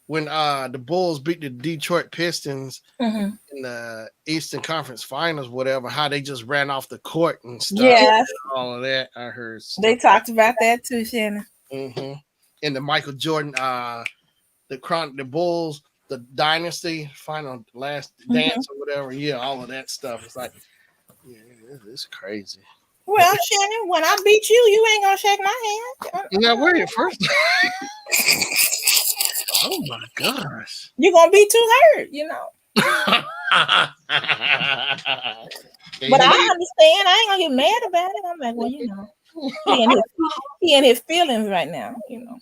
when the Bulls beat the Detroit Pistons in the Eastern Conference Finals, whatever, how they just ran off the court and stuff. Yeah, all of that. I heard they talked about that too, Shannon. In the Michael Jordan, the Bulls, the Dynasty final last dance or whatever. Yeah, all of that stuff. It's like, yeah, it's crazy. Well, Shannon, when I beat you, you ain't gonna shake my hand. You got where first. Oh my gosh. You're gonna be too hurt, you know. But I understand. I ain't gonna get mad about it. I'm like, well, you know, he in his feelings right now, you know.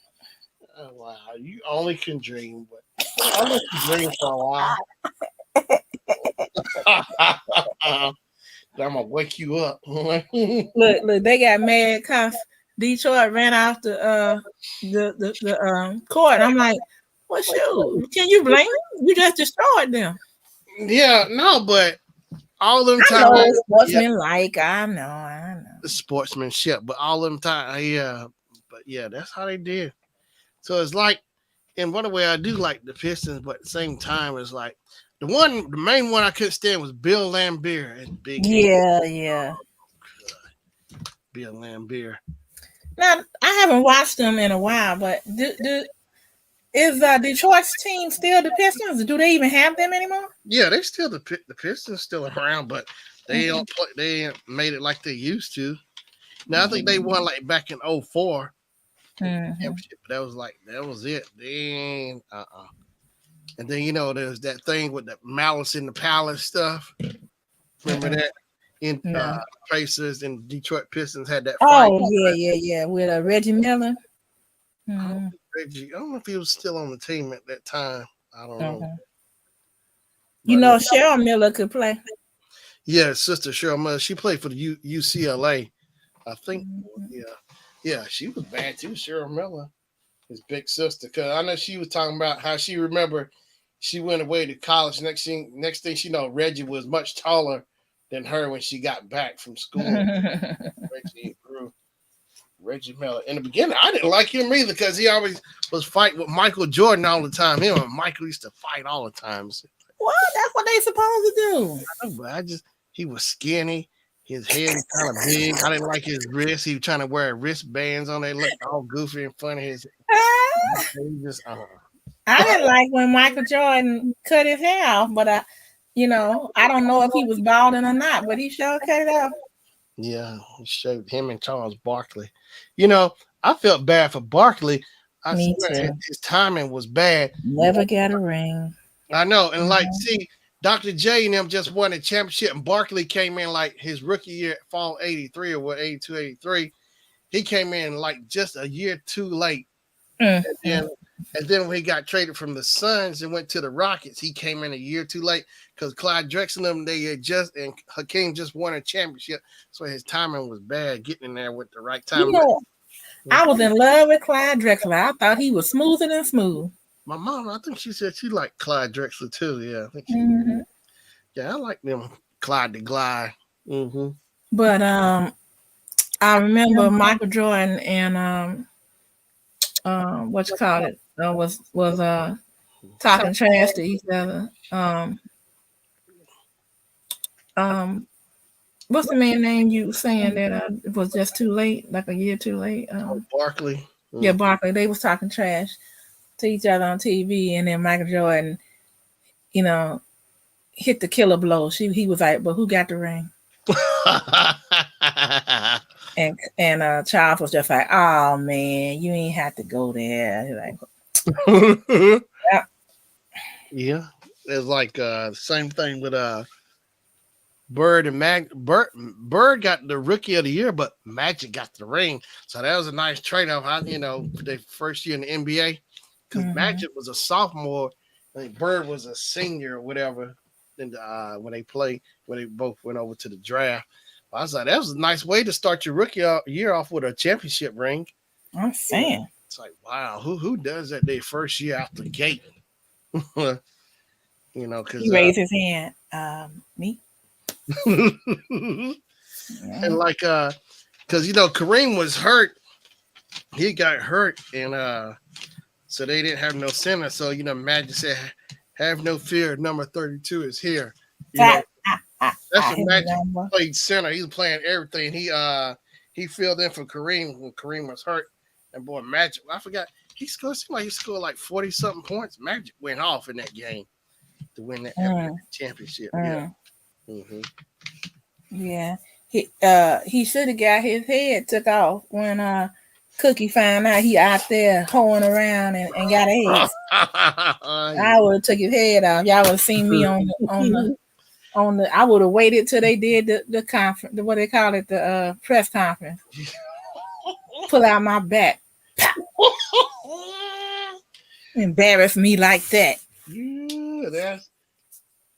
Oh, wow, you only can dream, but I'll let you dream for a while. I'm gonna wake you up. Look, they got mad because Detroit ran off the court. I'm like, well, shoot, can you blame them? You just destroyed them. Yeah, no, but all them I times, know sportsmanlike. I know. the sportsmanship, but all them time, yeah, but yeah, that's how they did. So it's like, in one way, I do like the Pistons, but at the same time, it's like the main one I couldn't stand was Bill Laimbeer and Big. Yeah. Bill Laimbeer. Now I haven't watched them in a while, but is Detroit's team still the Pistons? Do they even have them anymore? Yeah, they still the Pistons still around, but they don't play. They ain't made it like they used to. Now I think they won like back in 04. Championship, but that was it. Then and then there's that thing with the Malice in the Palace stuff. Remember that in Pacers and Detroit Pistons had that fight. Oh yeah, with Reggie Miller. Reggie, I don't know if he was still on the team at that time. I don't know. You know, Cheryl Miller could play. Yeah, sister Cheryl Miller. She played for the UCLA. I think. Yeah, she was bad too. Cheryl Miller, his big sister. Cause I know she was talking about how she remember she went away to college. Next thing she know, Reggie was much taller than her when she got back from school. Reggie Miller. In the beginning, I didn't like him either because he always was fighting with Michael Jordan all the time. Him and Michael used to fight all the time. Well, that's what they supposed to do. I know, but he was skinny. His head was kind of big. I didn't like his wrist. He was trying to wear wristbands on. They looked all goofy and funny. I didn't like when Michael Jordan cut his hair off, but I don't know if he was balding or not, but he sure cut it off. Yeah, he showed him and Charles Barkley. I felt bad for Barkley. Me too. His timing was bad. Never got a ring. I know, and see, Dr. J and them just won a championship, and Barkley came in like his rookie year, fall 83 or what, 82, 83. He came in like just a year too late. And then when he got traded from the Suns and went to the Rockets, he came in a year too late because Clyde Drexler and them, and Hakeem just won a championship. So his timing was bad, getting in there with the right time. I was in love with Clyde Drexler. I thought he was smoother than smooth. My mom, I think she said she liked Clyde Drexler too. Yeah, I think yeah, I like them Clyde the Glide. But I remember Michael Jordan and what you call it was talking trash to each other. What's the man name you saying that it was just too late, like a year too late? Barkley. Yeah, Barkley. They was talking trash to each other on TV, and then Michael Jordan, hit the killer blow. He was like, "But who got the ring?" and Charles was just like, "Oh man, you ain't have to go there." He's like, yeah, it's like the same thing with Bird and Bird got the rookie of the year, but Magic got the ring. So that was a nice trade-off. For their first year in the NBA, because Magic was a sophomore, I think Bird was a senior or whatever. Then when they both went over to the draft, I was like, that was a nice way to start your rookie year off with a championship ring. I'm saying, it's like, wow, who does that their first year out the gate? Because he raised his hand. Me. And like because Kareem was hurt, he got hurt, and so they didn't have no center. So Magic said, "Have no fear, number 32 is here." That's what Magic played center. He was playing everything. He filled in for Kareem when Kareem was hurt. And boy, Magic, I forgot, he scored like 40 something points. Magic went off in that game to win that championship. Yeah. Yeah, he should have got his head took off when Cookie found out he out there hoeing around and got AIDS. I would have took his head off. Y'all would have seen me on the. I would have waited till they did the conference, what they call it, the press conference. Pull out my back, embarrass me like that.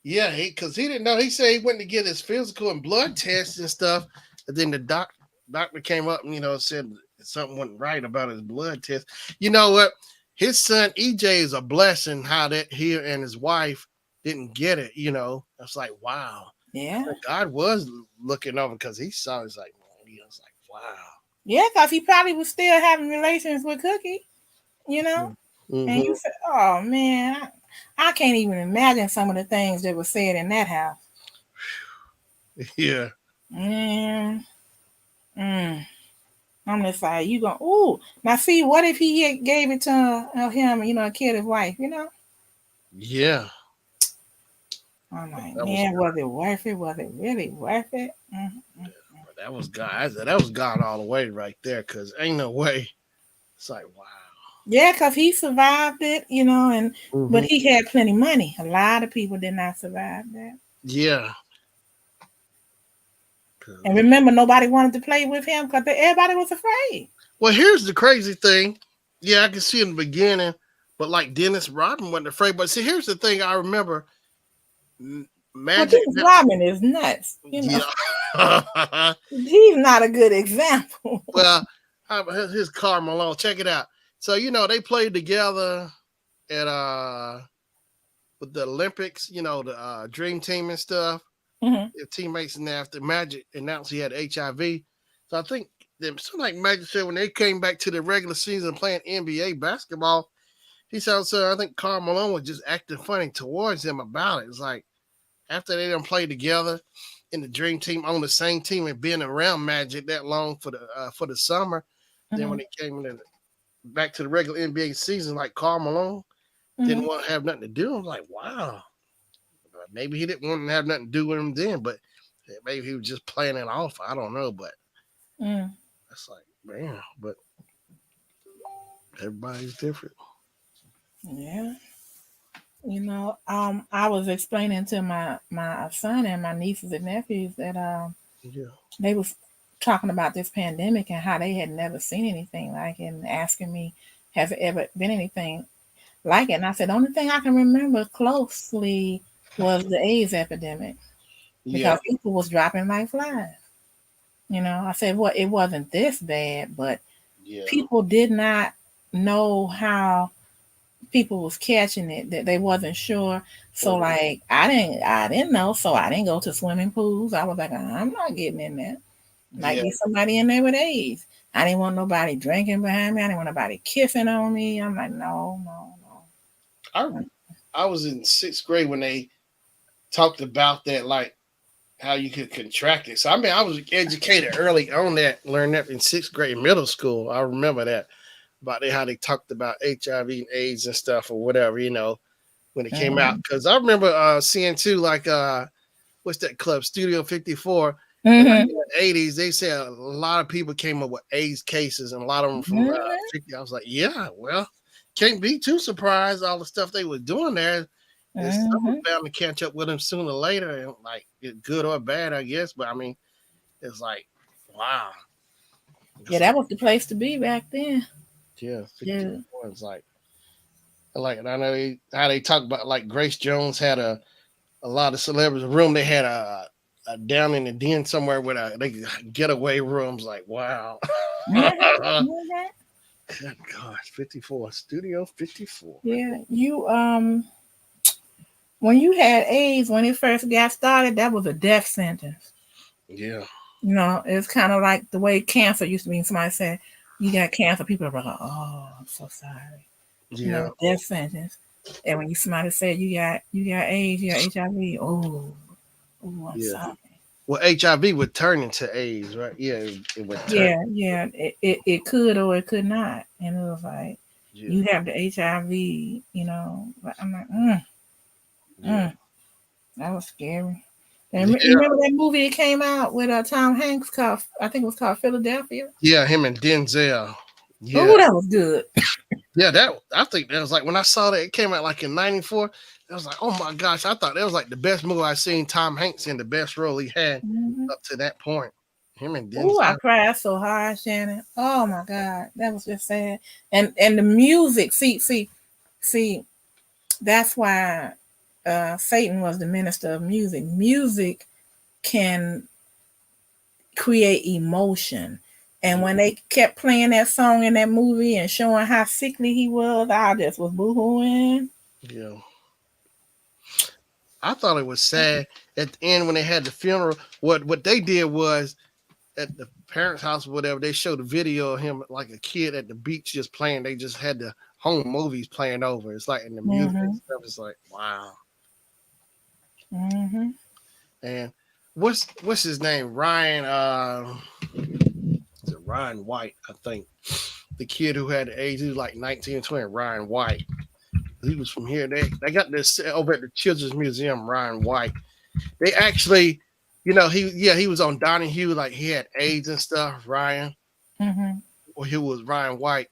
Yeah, because he didn't know. He said he went to get his physical and blood tests and stuff, and then the doctor came up and said something wasn't right about his blood test. You know what? His son EJ is a blessing. How that he and his wife didn't get it. It's like, wow. Yeah, God was looking over because he saw. It's like, was like, wow. Yeah, because he probably was still having relations with Cookie. Mm-hmm. And you said, "Oh man, I can't even imagine some of the things that were said in that house." Yeah. I'm just like, you going, ooh. Now, see, what if he gave it to him, killed his wife, Yeah. I'm like, man, was it worth it? Was it really worth it? That was God. That was God all the way right there, because ain't no way. It's like, wow. Yeah, because he survived it, and but he had plenty of money. A lot of people did not survive that. Yeah. And remember, nobody wanted to play with him because everybody was afraid. Well, here's the crazy thing. Yeah, I can see in the beginning, but like Dennis Rodman wasn't afraid. But see, here's the thing. I remember Magic. Well, Dennis Rodman is nuts. Yeah. He's not a good example. Well, here's Karl Malone. Check it out. So they played together at with the Olympics. The Dream Team and stuff. Mm-hmm. Their teammates, and after Magic announced he had HIV, so I think something like Magic said when they came back to the regular season playing NBA basketball, he said, "So I think Karl Malone was just acting funny towards him about it." It's like after they didn't play together in the Dream Team on the same team and being around Magic that long for the summer, then when it came back to the regular NBA season, like Karl Malone didn't want to have nothing to do. I'm like, wow. Maybe he didn't want to have nothing to do with him then, but maybe he was just playing it off. I don't know, but it's like, man, but everybody's different. Yeah. I was explaining to my son and my nieces and nephews that they was talking about this pandemic and how they had never seen anything like it, and asking me, has it ever been anything like it? And I said, the only thing I can remember closely was the AIDS epidemic, because people was dropping like flies. I said, well, it wasn't this bad, but people did not know how people was catching it, that they wasn't sure. So like I didn't know, so I didn't go to swimming pools. I was like, I'm not getting in there. Might be somebody in there with AIDS. I didn't want nobody drinking behind me. I didn't want nobody kissing on me. I'm like, no. I was in 6th grade when they talked about that, like how you could contract it. So I was educated early on that, learned that in 6th grade, middle school. I remember that about how they talked about HIV and AIDS and stuff or whatever, when it came out. Because I remember seeing too, like what's that club, Studio 54. In the 80s, they said a lot of people came up with AIDS cases, and a lot of them from 50. I was like, yeah, well, can't be too surprised all the stuff they were doing there. It's bound to catch up with them sooner or later, and like good or bad, I guess. But I mean, it's like, wow. Yeah, that was the place to be back then. Yeah, 54. It's like, and I know how they talk about, like Grace Jones had a lot of celebrities room. They had a down in the den somewhere with they getaway rooms. Like, wow. Good gosh, 54, Studio 54. Yeah, when you had AIDS, when it first got started, that was a death sentence. Yeah. It's kind of like the way cancer used to be. Somebody said, you got cancer, people are like, oh, I'm so sorry. Yeah. Death sentence. And when somebody said you got AIDS, you got HIV, I'm sorry. Well, HIV would turn into AIDS, right? Yeah, it would turn. Yeah. It could or it could not. And it was like, you have the HIV, but I'm like, that was scary. And Yeah, remember that movie that came out with Tom Hanks called, I think it was called Philadelphia. yeah, him and Denzel. Yeah, Oh, that was good. yeah. That I think that was like when I saw that it came out like in '94. I was like, oh my gosh, I thought that was like the best movie I've seen Tom Hanks in, the best role he had Mm-hmm. up to that point. Him and Oh, I Denzel. cried so hard, Shannon. Oh my God, that was just sad. And the music, see, that's why Satan was the minister of music. Music can create emotion. And when they kept playing that song in that movie and showing how sickly he was, I just was boohooing. Yeah, I thought it was sad at the end when they had the funeral. What they did was at the parents' house or whatever, they showed a video of him like a kid at the beach just playing. They just had the home movies playing over. It's like in the music and Mm-hmm. stuff. It's like wow. Mm-hmm. And what's his name? Ryan. Is it Ryan White? I think the kid who had the age, he was like 19 or 20. Ryan White. He was from here. They got this over at the Children's Museum. Ryan White. They actually, he was on Donahue, like he had AIDS and stuff. Ryan, Mm-hmm. or he was Ryan White.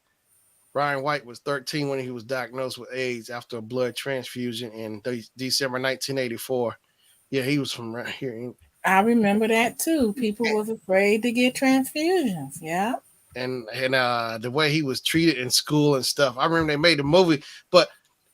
Ryan White was 13 when he was diagnosed with AIDS after a blood transfusion in December 1984. Yeah, he was from right here. I remember that too. People was afraid to get transfusions. Yeah. And the way he was treated in school and stuff. I remember they made a movie, but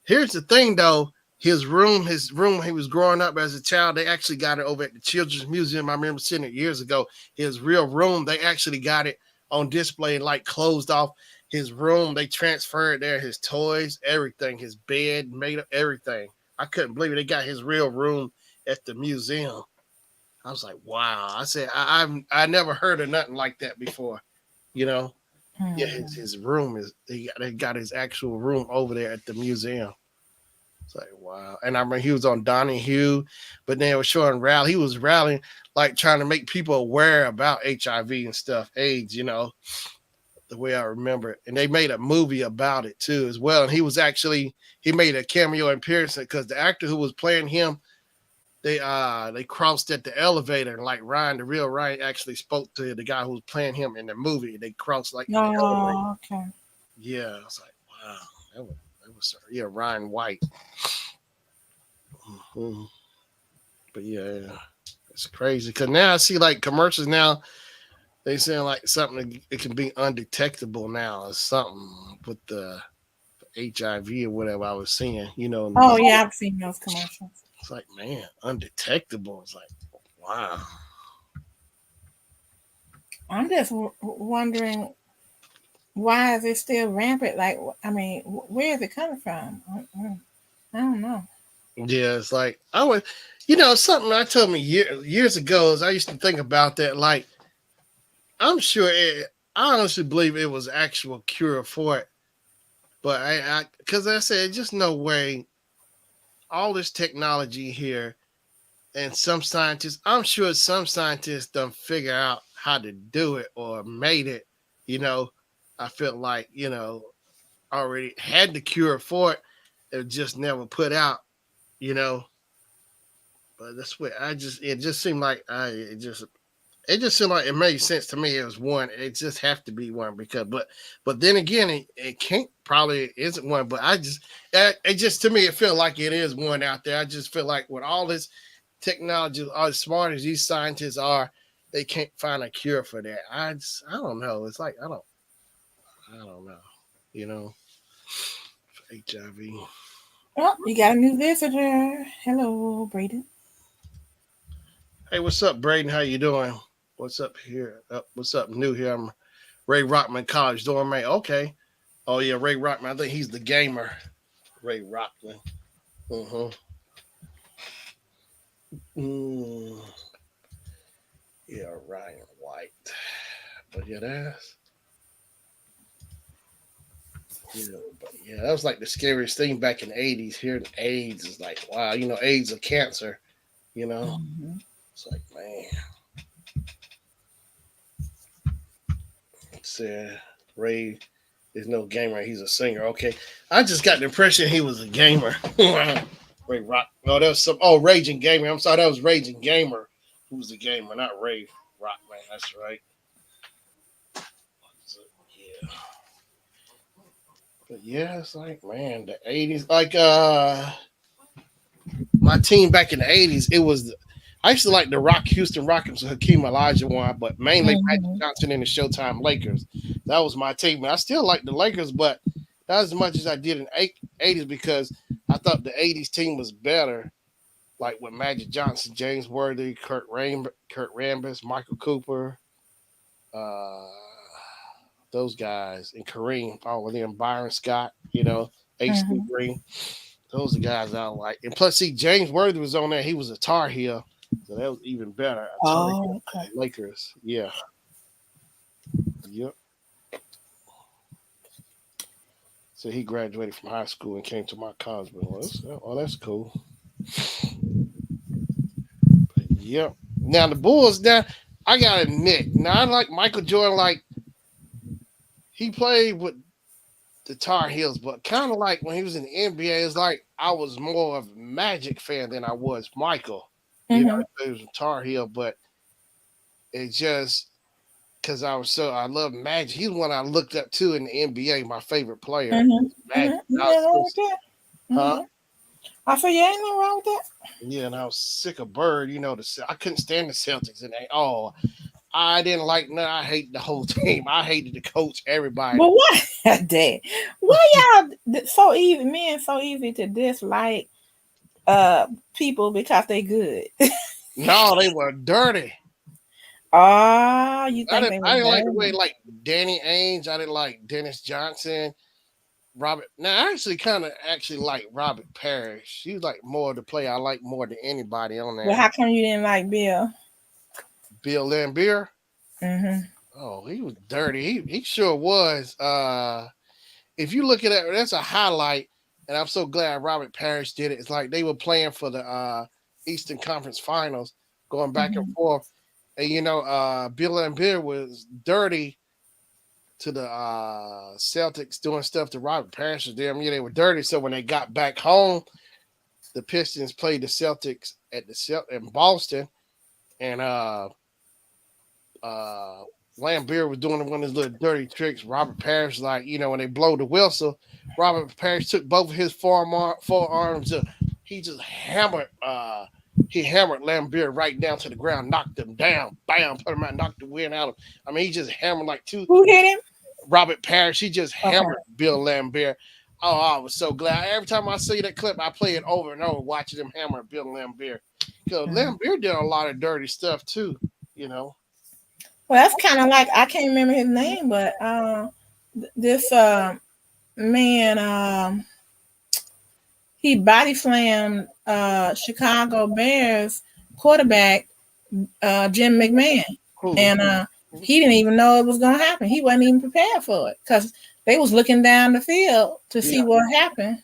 here's the thing though. His room when he was growing up as a child, they actually got it over at the Children's Museum. I remember seeing it years ago. His real room, they actually got it on display and like closed off his room. They transferred there his toys, everything, his bed, made up everything. I couldn't believe it. They got his real room at the museum. I was like, wow. I said, I never heard of nothing like that before. Yeah, his room is they got his actual room over there at the museum. It's like wow. And I remember he was on Donahue, but then it was showing rally. He was rallying, like trying to make people aware about HIV and stuff, AIDS, the way I remember it. And they made a movie about it too, as well. And he made a cameo appearance because the actor who was playing him, they crossed at the elevator, and like the real Ryan actually spoke to the guy who was playing him in the movie. They crossed like in the elevator. Oh, okay. Yeah, I was like, wow, that was yeah, Ryan White. Mhm. But yeah, it's crazy because now I see like commercials now. They saying like something it can be undetectable now or something with the HIV or whatever I was seeing. Oh yeah, I've seen those commercials. It's like man, undetectable. It's like wow. I'm just wondering why is it still rampant? Like, I mean, where is it coming from? I don't know. Yeah, it's like I was, something I told me years ago is I used to think about that. Like, I'm sure I honestly believe it was actual cure for it, but because I said just no way. All this technology here, and I'm sure some scientists don't figure out how to do it or made it. I felt like already had the cure for it. It just never put out. You know, But that's what it just seemed like it just seemed like it made sense to me. It was one. It just have to be one but then again, it can't probably isn't one. But it just to me it felt like it is one out there. I just feel like with all this technology, as smart as these scientists are, they can't find a cure for that. I don't know. It's like I don't know. You know, for HIV. Oh, you got a new visitor. Hello, Braden. Hey, what's up, Braden? How you doing? What's up here? What's up new here? I'm Ray Rockman, college dorm mate. Okay. Oh yeah, Ray Rockman. I think he's the gamer. Ray Rockman. Uh-huh. Mm. Yeah, Ryan White. But yeah, that was like the scariest thing back in the 80s. Hearing AIDS is like, wow, AIDS is a cancer, Mm-hmm. It's like, man. Said Ray is no gamer, he's a singer. Okay. I just got the impression he was a gamer. Ray Rock. No, that was some. Oh, Raging Gamer. I'm sorry, that was Raging Gamer. Who was the gamer? Not Ray Rock, man. That's right. Yeah. But yeah, it's like man, the '80s. Like my team back in the '80s. It was. I used to like the Houston Rockets, Hakeem Olajuwon, but mainly Magic Mhm. Johnson and the Showtime Lakers. That was my team. And I still like the Lakers, but not as much as I did in '80s because I thought the '80s team was better. Like with Magic Johnson, James Worthy, Kurt Rambis, Michael Cooper, uh, those guys, and Kareem, all of them, Byron Scott, H.C. Mhm. Green. Those are guys I like. And plus, see, James Worthy was on there. He was a Tar Heel, so that was even better. A Tar Heel Oh, for okay. the Lakers. Yeah. Yep. So he graduated from high school and came to my college. But that's cool. Yep. Now the Bulls. Now I gotta admit. Now I like Michael Jordan. Like he played with the Tar Heels, but kind of like when he was in the NBA, it's like I was more of a Magic fan than I was Michael. Mhm. He was a Tar Heel, but it just because I love Magic. He's one I looked up to in the NBA. My favorite player Mhm. was Mhm. Magic. You I was ain't wrong so, with that. huh? Mhm. I said, you ain't nothing wrong with that. Yeah, and I was sick of Bird. I couldn't stand the Celtics, and I didn't like none. I hate the whole team. I hated the coach, everybody. But what, Dad? Why y'all so easy? Men so easy to dislike people because they good. No, they were dirty. Oh, you think they I was didn't like the way dirty? like Danny Ainge. I didn't like Dennis Johnson, Robert. Now I actually kind of actually like Robert Parrish. He was like more the player I like more than anybody on But there. how come you didn't like Bill? Bill Lambier. Mm-hmm. Oh, he was dirty. He sure was. If you look at it, that's a highlight, and I'm so glad Robert Parrish did it. It's like they were playing for the Eastern Conference Finals, going back and Mm-hmm. forth, and Bill Lambier was dirty to the Celtics doing stuff to Robert Parrish. Damn, yeah, they were dirty. So when they got back home, the Pistons played the Celtics in Boston, and uh, Lambeer was doing one of his little dirty tricks. Robert Parrish, like when they blow the whistle, Robert Parrish took both of his forearms. He just hammered. He hammered Lambeer right down to the ground, knocked him down, bam, put him out, knocked the wind out of him. I mean, he just hammered like two. Who hit him? Robert Parrish, he just Okay. hammered Bill Lambier. Oh, I was so glad. Every time I see that clip, I play it over and over, watching him hammer Bill Lambier. Because Mhm. Lambier did a lot of dirty stuff too, you know. Well, that's kind of like I can't remember his name, but this man he body slammed Chicago Bears quarterback Jim McMahon, Who? and he didn't even know it was going to happen. He wasn't even prepared for it because they was looking down the field to see Yeah. what happened.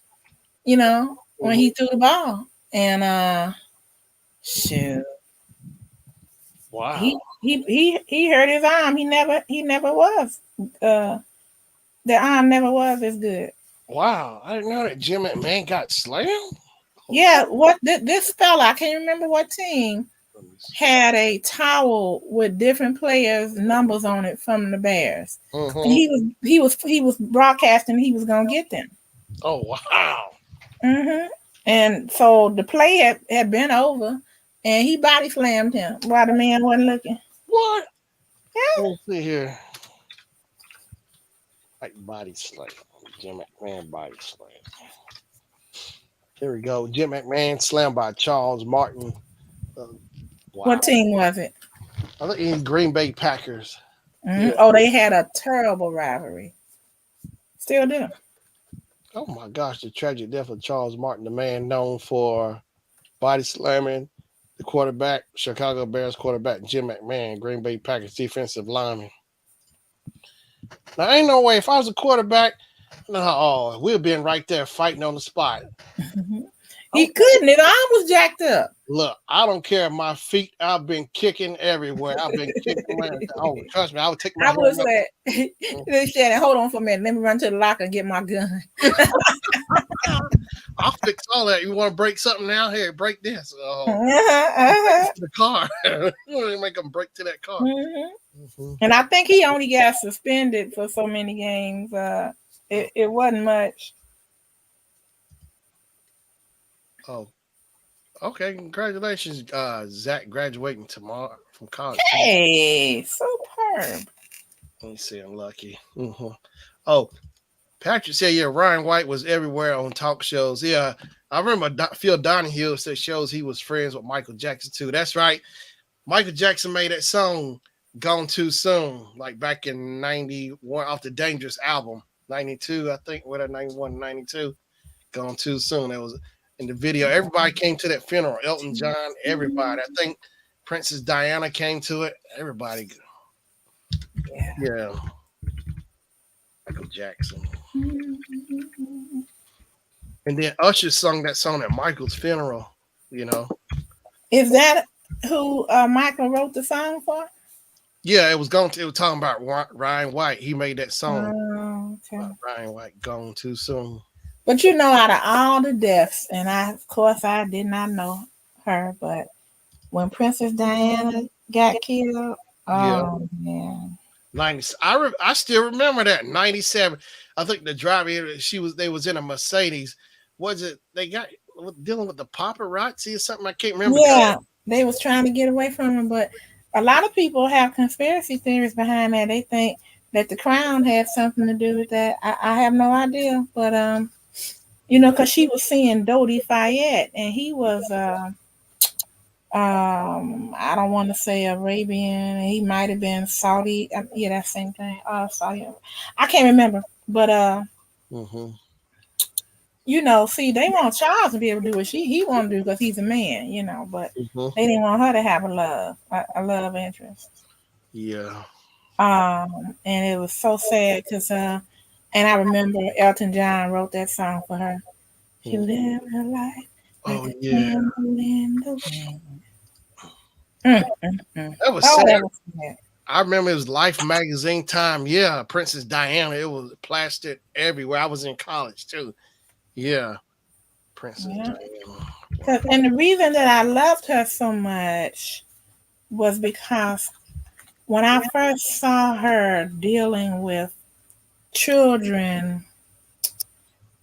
When he threw the ball, and shoot, Wow. he hurt his arm. He never was. The arm never was as good. Wow. I didn't know that Jim McMahon got slammed. Yeah, what this fella? I can't remember what team had a towel with different players' numbers on it from the Bears, and Mm-hmm. he was broadcasting. He was gonna get them. Oh, wow. And so the play had been over, and he body slammed him while the man wasn't looking. What? Yeah. Let's see here. Like body slam. Jim McMahon body slam. Here we go. Jim McMahon slammed by Charles Martin. Uh, What wow. team was it? I think he's Green Bay Packers. Mhm. Yeah. Oh, they had a terrible rivalry. Still do. Oh my gosh, the tragic death of Charles Martin, the man known for body slamming the quarterback, Chicago Bears quarterback Jim McMahon, Green Bay Packers defensive lineman. Now, ain't no way if I was a quarterback, no, we'd been right there fighting on the spot. He couldn't. His arm was jacked up. Look, I don't care. My feet, I've been kicking everywhere. I've been kicking around. Oh, trust me, I would take my I would helmet off. say, Shannon, hold on for a minute. Let me run to the locker and get my gun. I'll fix all that. You want to break something now? Here, break this. The car. You want to make them break to that car. And I think he only got suspended for so many games. It wasn't much. Oh, okay. Congratulations, Zach, graduating tomorrow from college. Hey, superb. Let me see. I'm lucky. Oh, Patrick said, yeah, Ryan White was everywhere on talk shows. Yeah, I remember Phil Donahue said shows he was friends with Michael Jackson too. That's right. Michael Jackson made that song Gone Too Soon, like back in 91 off the Dangerous album. 92, I think, what 91, 92. Gone Too Soon. That was in the video. Everybody came to that funeral. Elton John, everybody. I think Princess Diana came to it. Everybody. Yeah. Michael Jackson. And then Usher sung that song at Michael's funeral, you know. Is that who Michael wrote the song for? Yeah, it was talking about Ryan White. He made that song. Oh, okay. Ryan White, Gone Too Soon. But you know, out of all the deaths, and of course I did not know her, but when Princess Diana got killed, man. 90. I still remember that 97. I think the driver they was in a Mercedes. Was it they got dealing with the paparazzi or something? I can't remember. Yeah, they was trying to get away from him, but a lot of people have conspiracy theories behind that. They think that the crown had something to do with that. I have no idea, but because she was seeing Dodi Fayed, and he was I don't want to say Arabian. He might have been Saudi. Yeah, that same thing. Saudi. I can't remember, but see, they want Charles to be able to do what he want to do because he's a man, but they didn't want her to have a love interest. Yeah. And it was so sad because and I remember Elton John wrote that song for her. She lived her life. Oh yeah. That was sad. I remember it was Life magazine time. Yeah, Princess Diana. It was plastered everywhere. I was in college too. Yeah, Princess Diana. And the reason that I loved her so much was because when I first saw her dealing with children,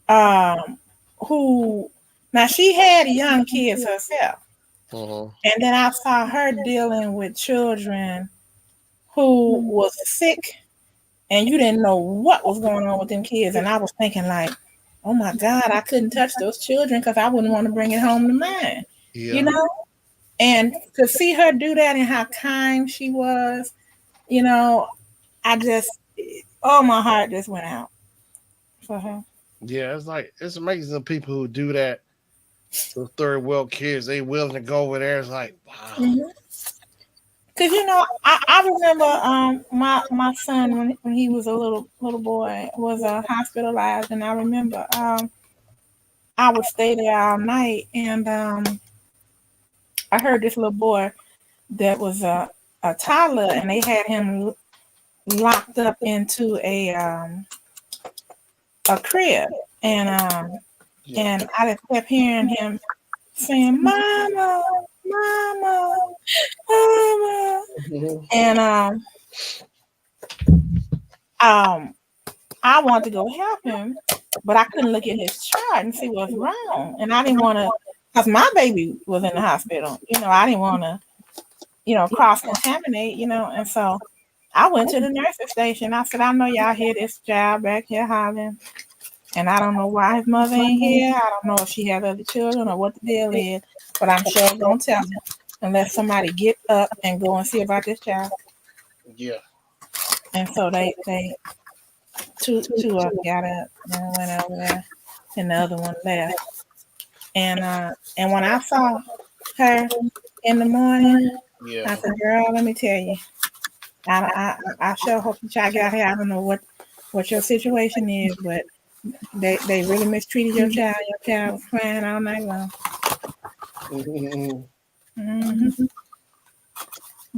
who now she had young kids herself. And then I saw her dealing with children who was sick and you didn't know what was going on with them kids. And I was thinking like, oh my God, I couldn't touch those children because I wouldn't want to bring it home to mine. Yeah. And to see her do that and how kind she was, I just, my heart just went out for her. Yeah, it's amazing the people who do that. The third world kids, they willing to go over there. It's like, wow. Because I remember my son when he was a little boy was hospitalized, and I remember I would stay there all night, and I heard this little boy that was a toddler, and they had him locked up into a crib, and I just kept hearing him saying, "Mama, Mama, Mama," and I wanted to go help him, but I couldn't look at his chart and see what's wrong, and I didn't want to, because my baby was in the hospital. I didn't want to, cross contaminate, and so I went to the nurse's station. I said, I know y'all hear this child back here hollering. And I don't know why his mother ain't here. I don't know if she has other children or what the deal is, but I'm sure don't tell him unless somebody get up and go and see about this child. Yeah. And so they two of them got up and went over there, and the other one left. And when I saw her in the morning, I said, "Girl, let me tell you, I sure hope you try to get out here. I don't know what your situation is, but They really mistreated your child. Your child was crying all night long. Mhm. Mm-hmm.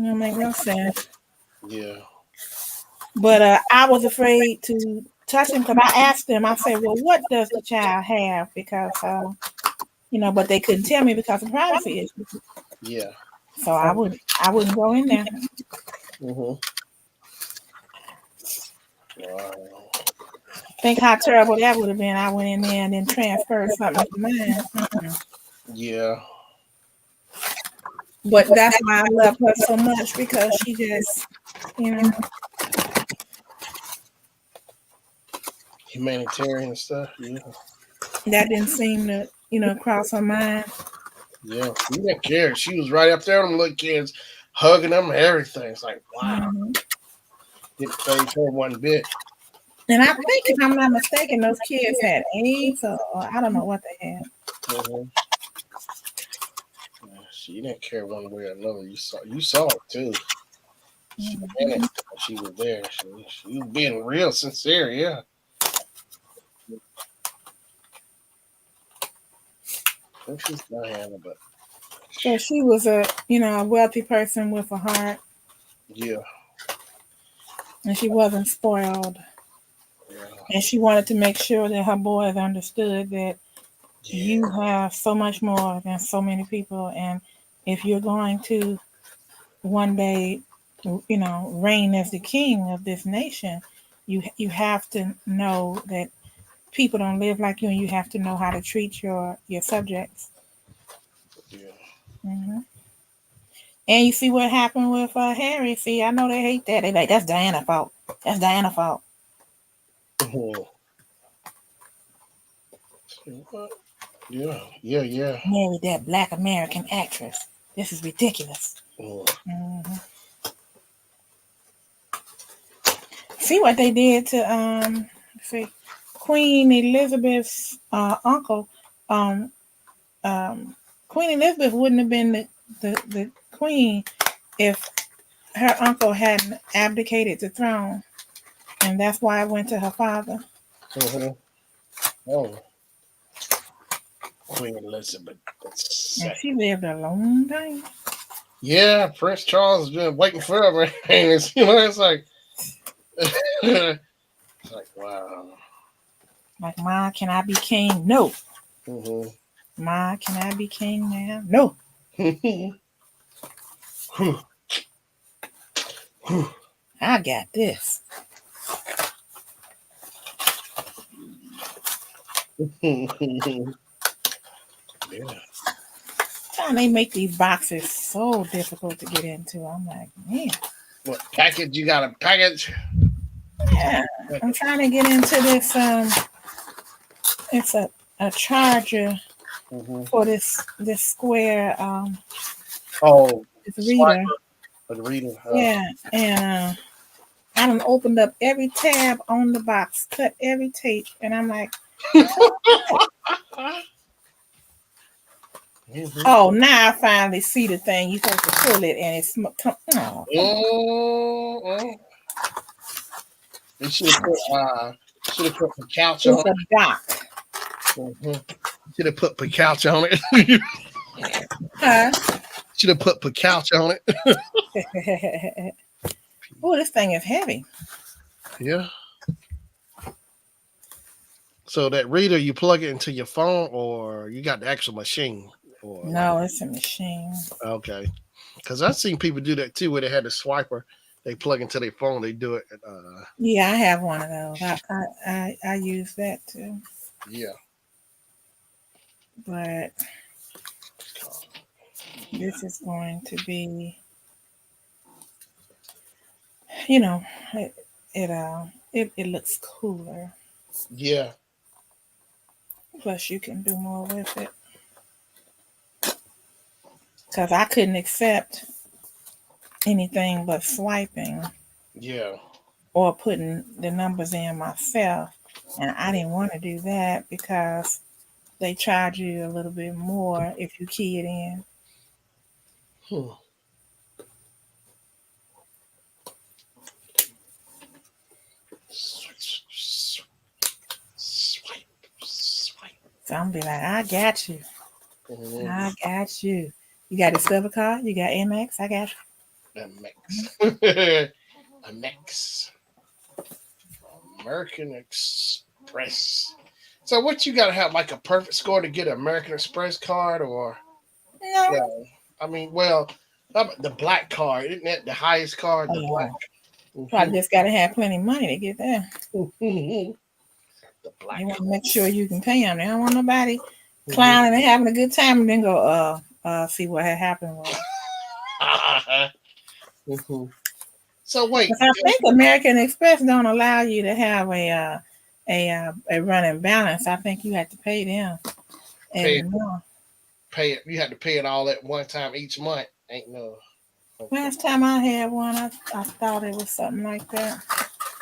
Don't make no sense. Yeah. But I was afraid to touch him because I asked them. I said, "Well, what does the child have?" Because but they couldn't tell me because of privacy issues. Yeah. So I wouldn't go in there. Mhm. Wow. Think how terrible that would have been. I went in there and then transferred something to mine. Mm-mm. Yeah. But that's why I love her so much because she just, Humanitarian stuff. Yeah. that didn't seem to, cross her mind. Yeah. She didn't care. She was right up there with them little kids, hugging them and everything. It's like, wow. Hmm. Didn't phase her one bit. And I think, if I'm not mistaken, those kids had AIDS or I don't know what they had. Mhm. Yeah, she didn't care one way or another. You saw it too. She Mhm. panicked when she was there. She was being real sincere. Yeah. I think she's Diana, but So she was a wealthy person with a heart, yeah. and she wasn't spoiled. Yeah. And she wanted to make sure that her boys understood that Yeah. you have so much more than so many people. And if you're going to one day, reign as the king of this nation, you have to know that people don't live like you, and you have to know how to treat your subjects. Yeah. Hmm. And you see what happened with Harry. See, I know they hate that. They like, that's Diana's fault. That's Diana's fault. Mhm. What? Yeah. Yeah. Yeah. Married that black American actress. This is ridiculous. Mhm. Hmm. See what they did to see Queen Elizabeth's uncle. Um, Queen Elizabeth wouldn't have been the queen if her uncle hadn't abdicated the throne, and that's why it went to her father. Mhm. Oh, Queen Elizabeth And II. she lived a long time. Yeah, Prince Charles has been waiting forever. And it's like, it's like wow. Like, Ma, can I be king? No. Mm-hmm. Ma, can I be king now? No. I got this. Yeah. And they make these boxes so difficult to get into. I'm like, man. What package you got? A package? Yeah. I'm trying to get into this. It's a charger Mm-hmm. for this square Oh, this swiper. reader. The reader. Yeah. And I done opened up every tab on the box, cut every tape, and I'm like, Mm-hmm. oh, now I finally see the thing. You supposed to pull it, and it's oh, Oh, you should have put the couch on it's it. a dock. Mm-hmm. Should have put the couch on it. Huh? Should have put the couch on it. Oh, this thing is heavy. Yeah. So that reader, you plug it into your phone, or you got the actual machine, or No, it's a machine. okay. Because I've seen people do that too, where they had the swiper, they plug into their phone, they do it. Yeah, I have one of those. I use that too. Yeah. But this is going to be, you know, it looks cooler. Yeah. Plus, you can do more with it. Because I couldn't accept anything but swiping Yeah. or putting the numbers in myself. And I didn't want to do that because they charge you a little bit more if you key it in. Hmm. So I'm gonna be like, I got you. Mhm. I got you. You got Discover card? You got Amex? I got you. Amex. Amex. American Express. So what you gotta have like a perfect score to get an American Express card or No. no? I mean, well, how about the black card? Isn't that the highest card? The black. Probably just gotta have plenty of money to get there. Mhm. The black They want to card. make sure you can pay them. They don't want nobody clowning and having a good time and then go see what had happened was. Mhm. So wait, But I think American Express don't allow you to have a running balance. I think you have to pay them pay every month. pay it. You had to pay it all at one time each month. Ain't no. Last time I had one, I thought it was something like that.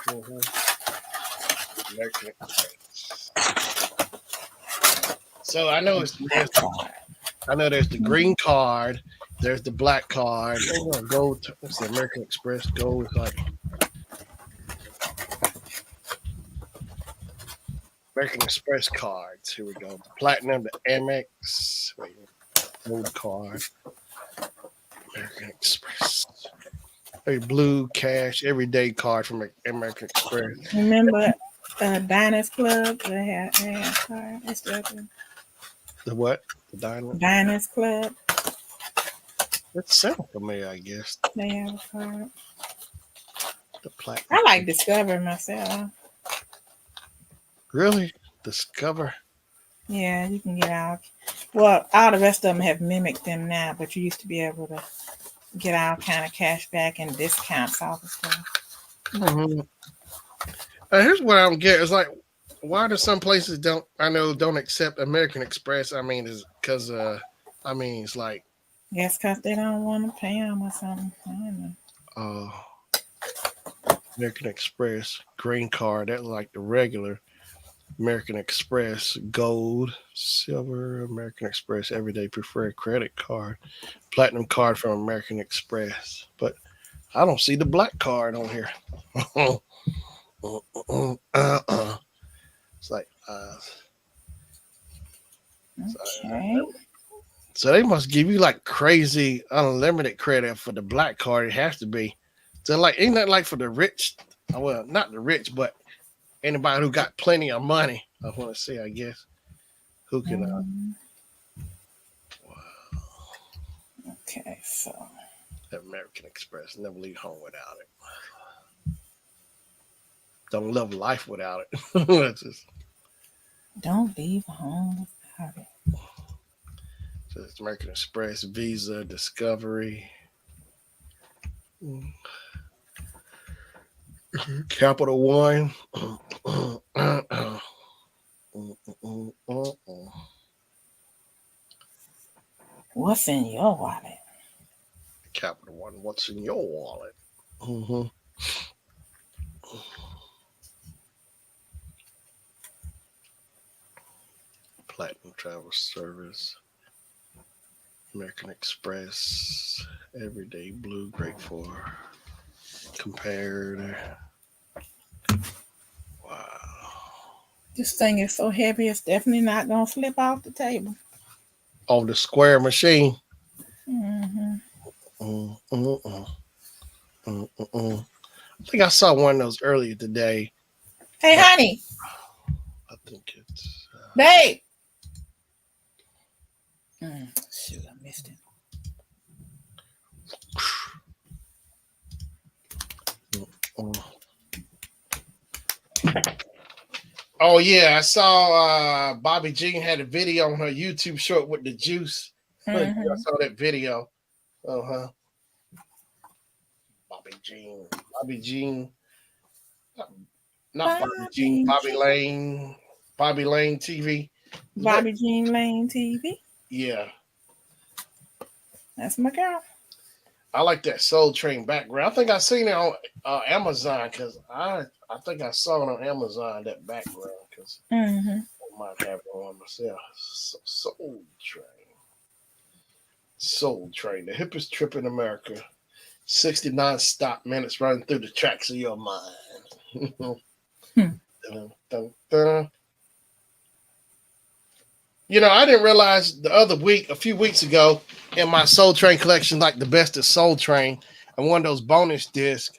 Mhm. American Express. So I know there's the green card. There's the black card. Oh, gold. What's the American Express gold? It's like American Express cards. Here we go. The platinum, the Amex. Wait, gold card. American Express. A blue cash everyday card from American Express. Remember Diners Club? They had a card. They still do. The what? The diamond. Diners Club. That sounds familiar, I guess. They have a card. The platinum. I like Discover myself. Really? Discover. Yeah, you can get out. Well, all the rest of them have mimicked them now, but you used to be able to get all kind of cash back and discounts off of stuff. Mm-hmm. Here's what I don't get. It's like, why do some places don't accept American Express? I mean, is because it's like Guess because they don't want to pay them or something. I don't know. American Express green card. That's like the regular American Express gold, silver, American Express everyday preferred credit card, platinum card from American Express. But I don't see the black card on here. It's like Okay. so they must give you like crazy unlimited credit for the black card. It has to be. So like ain't that like for the rich? Well, not the rich, but anybody who got plenty of money. I want to say, I guess, who can. Okay, so American Express. Never leave home without it. Don't live life without it. It's just, don't leave home without it. just American Express, Visa, Discovery, Capital One. What's in your wallet? Capital One. What's in your wallet? Mm-hmm. Platinum Travel Service, American Express, Everyday Blue, great for compared. Wow. This thing is so heavy, it's definitely not going to slip off the table. Oh, the square machine. Mm-hmm. I think I saw one of those earlier today. Hey, honey. I think it's. Babe. Shoot, I missed it. Oh yeah, I saw Bobby Jean had a video on her YouTube short with the juice. Mm-hmm. I saw that video. Uh-huh. Bobby Jean. Not Bobby Jean. Bobby Lane TV. Bobby Jean Lane TV. Yeah. That's my girl. I like that Soul Train background. I think I seen it on Amazon because I think I saw it on Amazon, that background, because I might have it on myself. Soul Train, the hippest trip in America. 69 stop minutes running through the tracks of your mind. Dun, dun, dun. You know, I didn't realize the other week, a few weeks ago, in my Soul Train collection, like the best of Soul Train, and one of those bonus discs,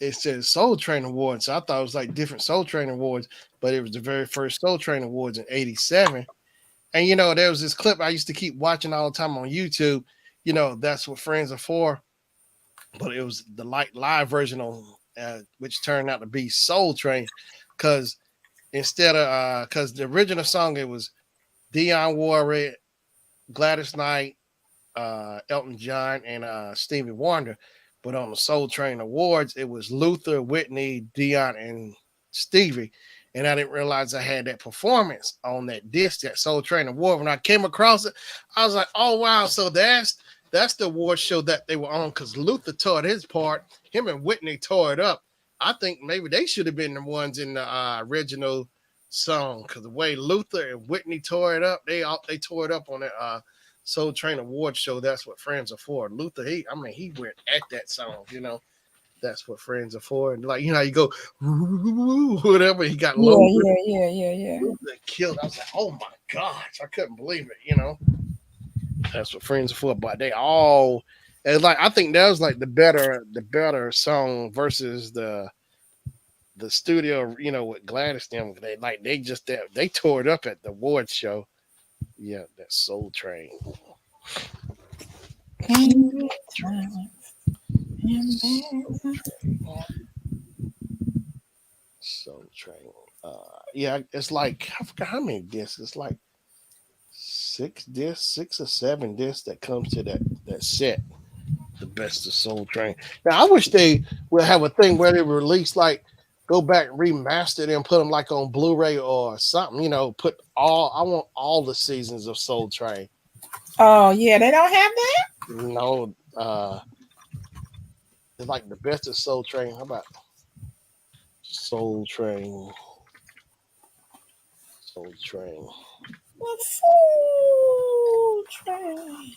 it says Soul Train Awards. So I thought it was like different Soul Train Awards, but it was the very first Soul Train Awards in '87. And you know, there was this clip I used to keep watching all the time on YouTube. You know, that's what friends are for. But it was the live version on, which turned out to be Soul Train, because instead of because the original song it was Dionne Warwick, Gladys Knight, Elton John, and Stevie Wonder. But on the Soul Train Awards, it was Luther, Whitney, Dion, and Stevie. And I didn't realize I had that performance on that disc, that Soul Train Award. When I came across it, I was like, "Oh wow!" So that's the award show that they were on, because Luther tore his part. Him and Whitney tore it up. I think maybe they should have been the ones in the original song, because the way Luther and Whitney tore it up, they tore it up on that Soul Train Award show. That's what friends are for. Luther, he went at that song. You know, that's what friends are for. And like, you know, you go whatever. He got low. Yeah. Luther killed. I was like, oh my gosh, I couldn't believe it. You know, that's what friends are for. But they all, and like, I think that was like the better song versus the studio. You know, with Gladys them. They tore it up at the award show. Yeah, that Soul Train. Soul Train. Yeah, it's like I forgot how many discs. It's like six or seven discs that comes to that set. The best of Soul Train. Now I wish they would have a thing where they release like go back and remaster it and put them like on Blu-ray or something. You know, I want all the seasons of Soul Train. Oh yeah, they don't have that. No, it's like the best of Soul Train. How about Soul Train? Soul Train. Soul Train.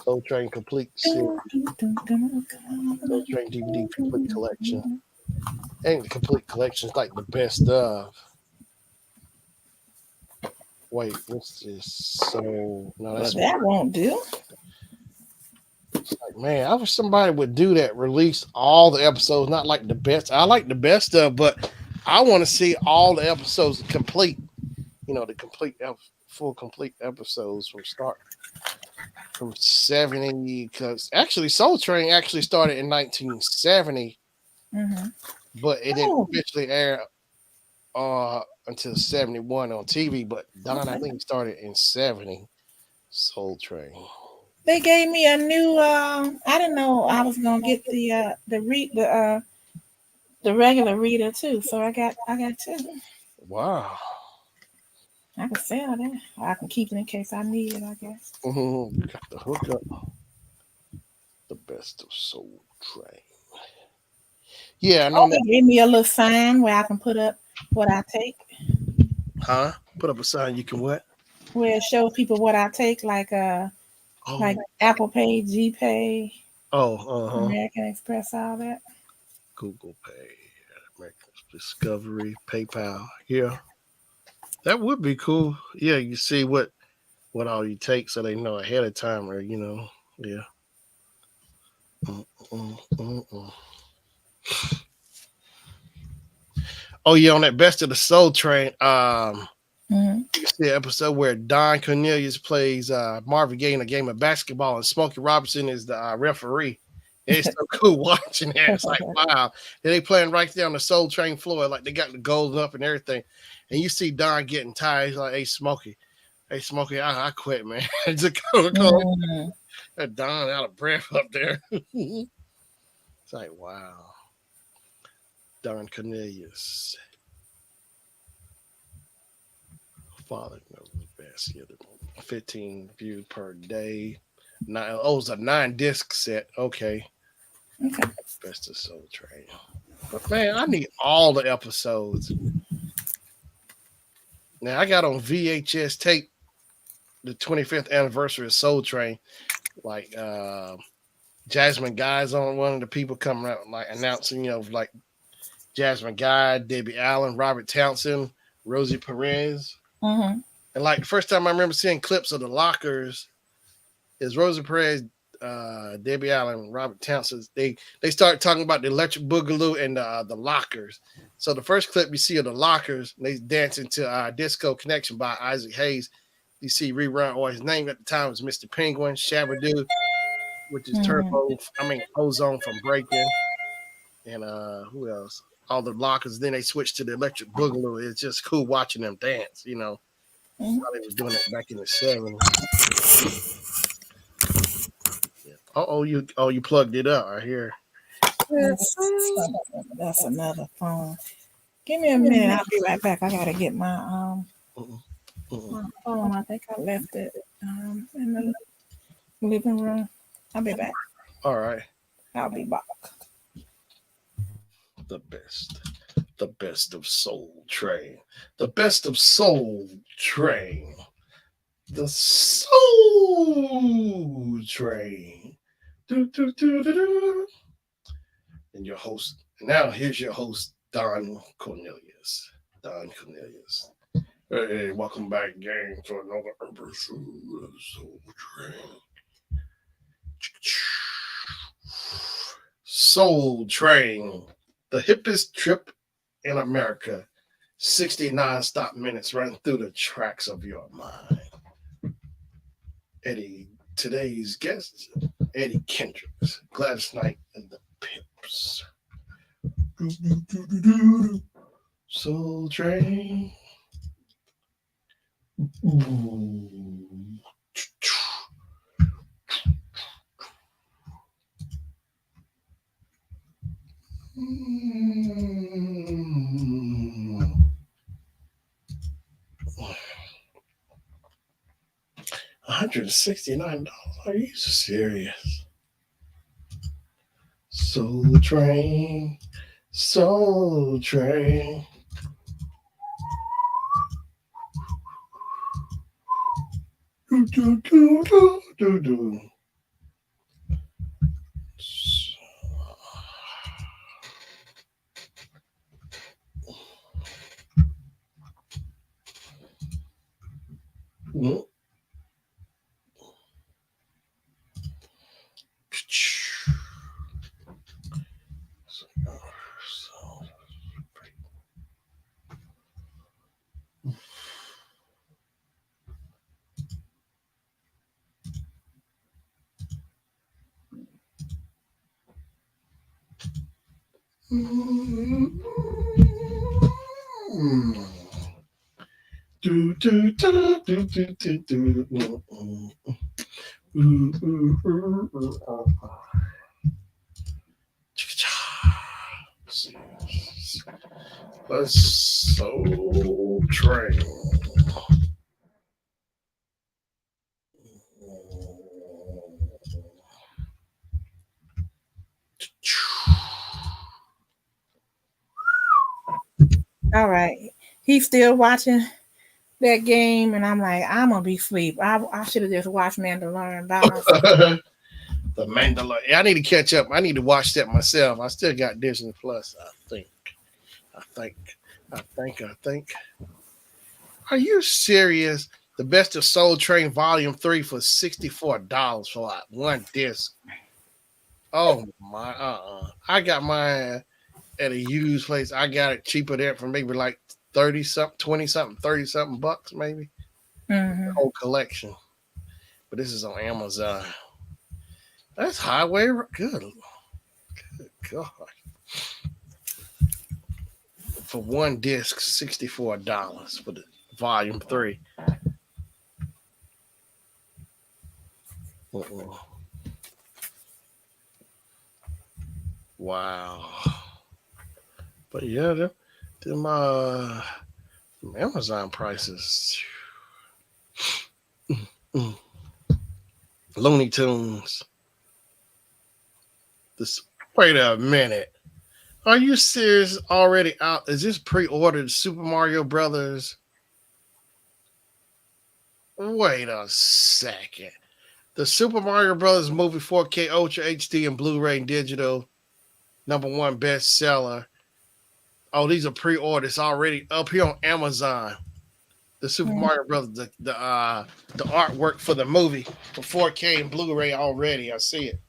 Soul Train Complete Series. Soul Train DVD Complete Collection. And the Complete Collection is like the best of. Wait, what's this? So no, that's That won't do. like, man, I wish somebody would do that. Release all the episodes, not like the best. I like the best of, but I want to see all the episodes complete. You know, the full complete episodes from 70. Because actually, Soul Train actually started in 1970, but it didn't officially air until 71 on TV. But Don, I think, started in 70. Soul Train. They gave me a new. I didn't know I was gonna get the regular reader too. So I got two. Wow. I can sell that. I can keep it in case I need it. I guess. Mm-hmm. You got the hookup. The best of Soul Train. Yeah, I know They gave me a little sign where I can put up what I take. Huh? Put up a sign. You can what? Where it shows people what I take, like Apple Pay, GPay, American Express, all that. Google Pay, American Discovery, PayPal. Yeah, that would be cool. Yeah, you see what all you take, so they know ahead of time, or you know, yeah. Oh yeah, on that Best of the Soul Train, you see an episode where Don Cornelius plays Marvin Gaye in a game of basketball, and Smokey Robinson is the referee. It's so cool watching that. It's like, wow. And they playing right there on the Soul Train floor, like they got the gold up and everything. And you see Don getting tired. He's like, hey, Smokey, I quit, man. Just go. Don out of breath up there. It's like, wow. Don Cornelius. Father knows best. Yeah, 15 views per day. It's a 9-disc set. Okay. Best of Soul Train. But man, I need all the episodes. Now I got on VHS tape the 25th anniversary of Soul Train. Like Jasmine Guy's on one of the people coming out like announcing, like Jasmine Guy, Debbie Allen, Robert Townsend, Rosie Perez. And like the first time I remember seeing clips of the lockers is Rosa Perez, Debbie Allen, Robert Townsend. They started talking about the electric boogaloo and the lockers. So the first clip you see of the lockers, they dancing to Disco Connection by Isaac Hayes. You see rerun, or his name at the time was Mr. Penguin, Shabba-Doo, which is Ozone from Breaking. And who else? All the lockers. Then they switched to the electric boogaloo. It's just cool watching them dance, you know. How they was doing it back in the 70s. Yeah. You plugged it up right here. That's another phone. Give me a minute. I'll be right back. I gotta get my my phone. I think I left it in the living room. I'll be back. All right. I'll be back. The best of Soul Train. The best of Soul Train. The Soul Train. Do, do, do, do, do. And your host. Now here's your host, Don Cornelius. Hey, welcome back, gang, to another episode of Soul Train. Soul Train. The hippest trip in America. 69 stop minutes running through the tracks of your mind. Today's guests, Eddie Kendricks, Gladys Knight, and the Pips. Soul Train. Ooh. 169. Are you serious? Soul Train. Soul Train. Do, do, do, do, do, do. Mm. Do, do, do, do, do, do, do. The Soul Train. All right. He's still watching that game, and I'm like, I'm gonna be asleep. I should have just watched Mandalorian by myself. The Mandalorian. I need to catch up. I need to watch that myself. I still got Disney Plus, I think. Are you serious? The Best of Soul Train Volume 3 for $64 for like one disc. Oh my I got mine at a used place. I got it cheaper there for maybe like 30 something, 20 something, 30 something bucks, maybe. Mm-hmm. The whole collection. But this is on Amazon. That's highway. Good God. For one disc, $64 for the volume 3. Wow. But yeah, them Amazon prices. Looney Tunes. Wait a minute. Are you serious? Already out? Is this pre-ordered Super Mario Brothers? Wait a second. The Super Mario Brothers movie 4K Ultra HD and Blu-ray and digital, #1 bestseller. Oh, these are pre-orders already up here on Amazon. The Super Mario Brothers, the artwork for the movie for 4K and Blu-ray already. I see it.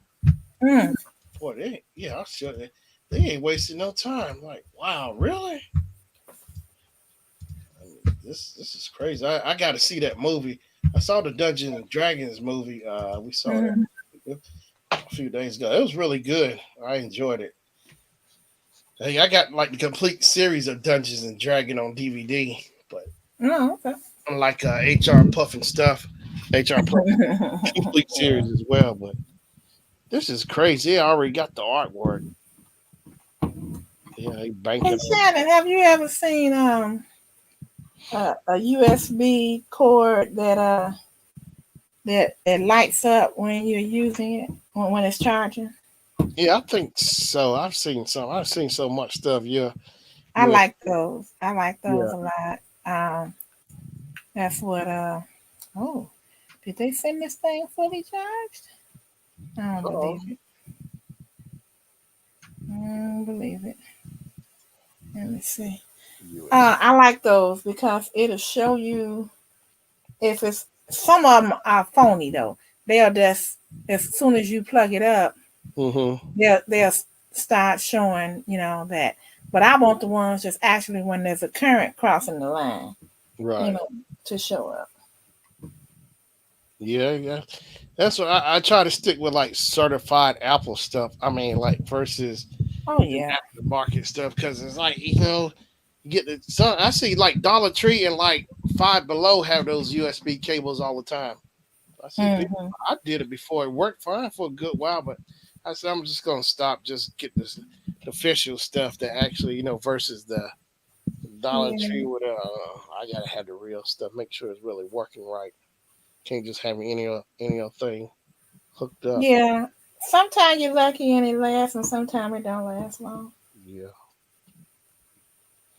Mm. Boy, I should. They ain't wasting no time. Like, wow, really? I mean, this is crazy. I got to see that movie. I saw the Dungeons and Dragons movie. We saw Mm. that a few days ago. It was really good. I enjoyed it. Hey, I got like the complete series of Dungeons and Dragons on DVD, but No, okay. unlike HR Puff and stuff, HR Puff complete series as well. But this is crazy. I already got the artwork. Yeah, he banking. Hey Shannon, have you ever seen a USB cord that lights up when you're using it when it's charging? Yeah, I think so. I've seen some. I've seen so much stuff. Yeah, I yeah, like those. I like those yeah. a lot. That's what oh, did they send this thing fully charged? I don't Oh, believe it. I don't believe it. Let me see. I like those because it'll show you if it's some of them are phony though. They'll just as soon as you plug it up, mm-hmm. they'll start showing that. But I want the ones just actually when there's a current crossing the line, Right. to show up. Yeah, yeah. That's what I try to stick with, like certified Apple stuff. I mean, like versus Oh the yeah. aftermarket stuff because it's like you get the some. I see like Dollar Tree and like Five Below have those USB cables all the time. I see people. Mm-hmm. I did it before. It worked fine for a good while, but I said I'm just gonna stop. Just get this the official stuff that actually versus the Dollar Yeah. Tree with I gotta have the real stuff. Make sure it's really working right. Can't just have any other thing hooked up. Yeah. Sometimes you're lucky and it lasts, and sometimes it don't last long. Yeah,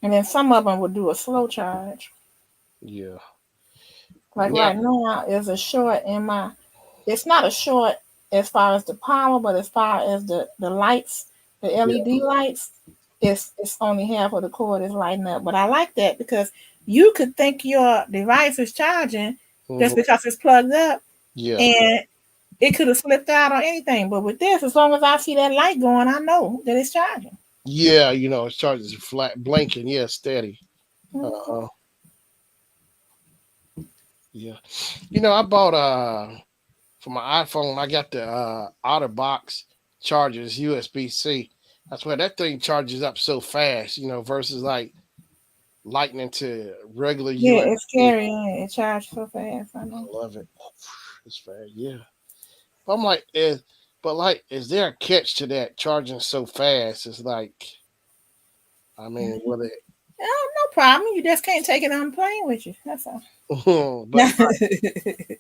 And then some of them will do a slow charge. yeah. Like Now, right now, is a short in my. It's not a short as far as the power, but as far as the lights, the yeah. LED lights, it's only half of the cord is lighting up. But I like that because you could think your device is charging just Mhm. because it's plugged up, Yeah, and it could have slipped out or anything. But with this, as long as I see that light going, I know that it's charging. yeah. It charges flat, blinking. Yeah, steady. Mhm. Uh, yeah. I bought for my iPhone. I got the OtterBox chargers USB C. I swear that thing charges up so fast. Versus like lightning to regular Yeah, it's USB. scary. Ain't it? It charged so fast. I I know. love it. It's fast. Yeah. I'm like, is there a catch to that charging so fast? It's like, I mean, will it? Oh, no problem. You just can't take it on the plane with you. That's all. But like,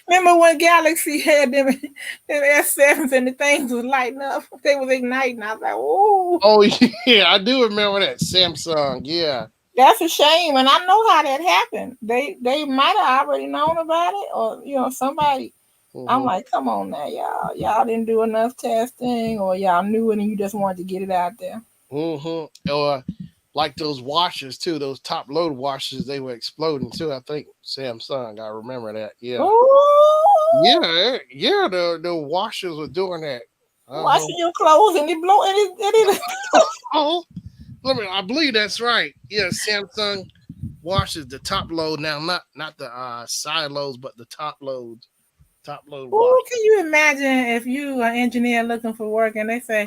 Remember when Galaxy had them S7s and the things was lighting up? They was igniting. I was like, oh, oh yeah, I do remember that Samsung. Yeah. that's a shame. And I know how that happened. They might have already known about it, or somebody. I'm Mm-hmm. like, come on now, y'all. Y'all didn't do enough testing, or y'all knew it and you just wanted to get it out there. Mm-hmm. Or like those washers too, those top load washers, they were exploding too. I think Samsung. I remember that. Yeah. Oh, Yeah. The washers were doing that. Uh-huh. washing your clothes and it blow and it Oh, I believe that's right. Yeah, Samsung washers the top load now, not the side loads, but the top loads. Top load wash. Oh, can you imagine if you are an engineer looking for work and they say,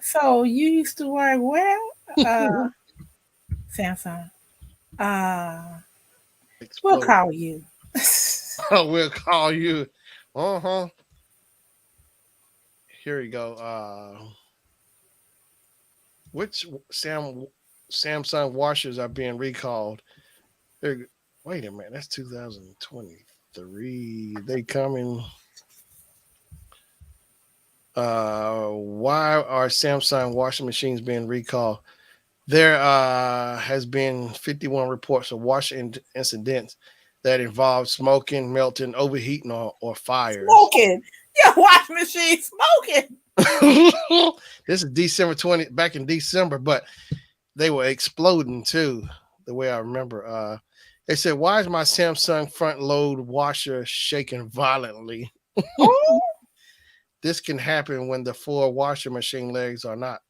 "So you used to work where?" Samsung. We'll Explode. call you. We'll call you. Uh-huh. Here we go. Which Samsung washers are being recalled? Wait a minute, that's 2023. They coming. Why are Samsung washing machines being recalled? There has been 51 reports of washing incidents that involve smoking, melting, overheating, or fires. Smoking. Your washing machine smoking. This is December 20, back in December, but they were exploding too, the way I remember. They said, "Why is my Samsung front load washer shaking violently?" Oh, This can happen when the four washer machine legs are not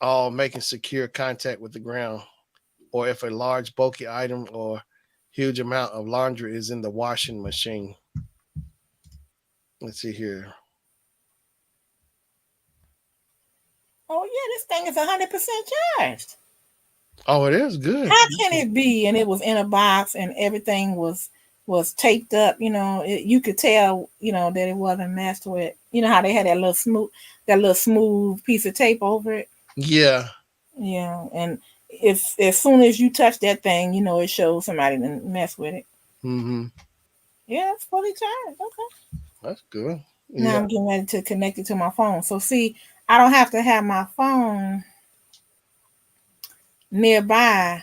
all making secure contact with the ground, or if a large bulky item or huge amount of laundry is in the washing machine. Let's see here. oh yeah, this thing is 100% charged. Oh, it is good. How can it be? And it was in a box, and everything was taped up. You could tell, that it wasn't messed with. You know how they had that little smooth piece of tape over it. Yeah. Yeah, and if as soon as you touch that thing, it shows somebody didn't mess with it. Mm-hmm. Yeah, it's fully charged. Okay. That's good. Now Yeah. I'm getting ready to connect it to my phone. So see, I don't have to have my phone nearby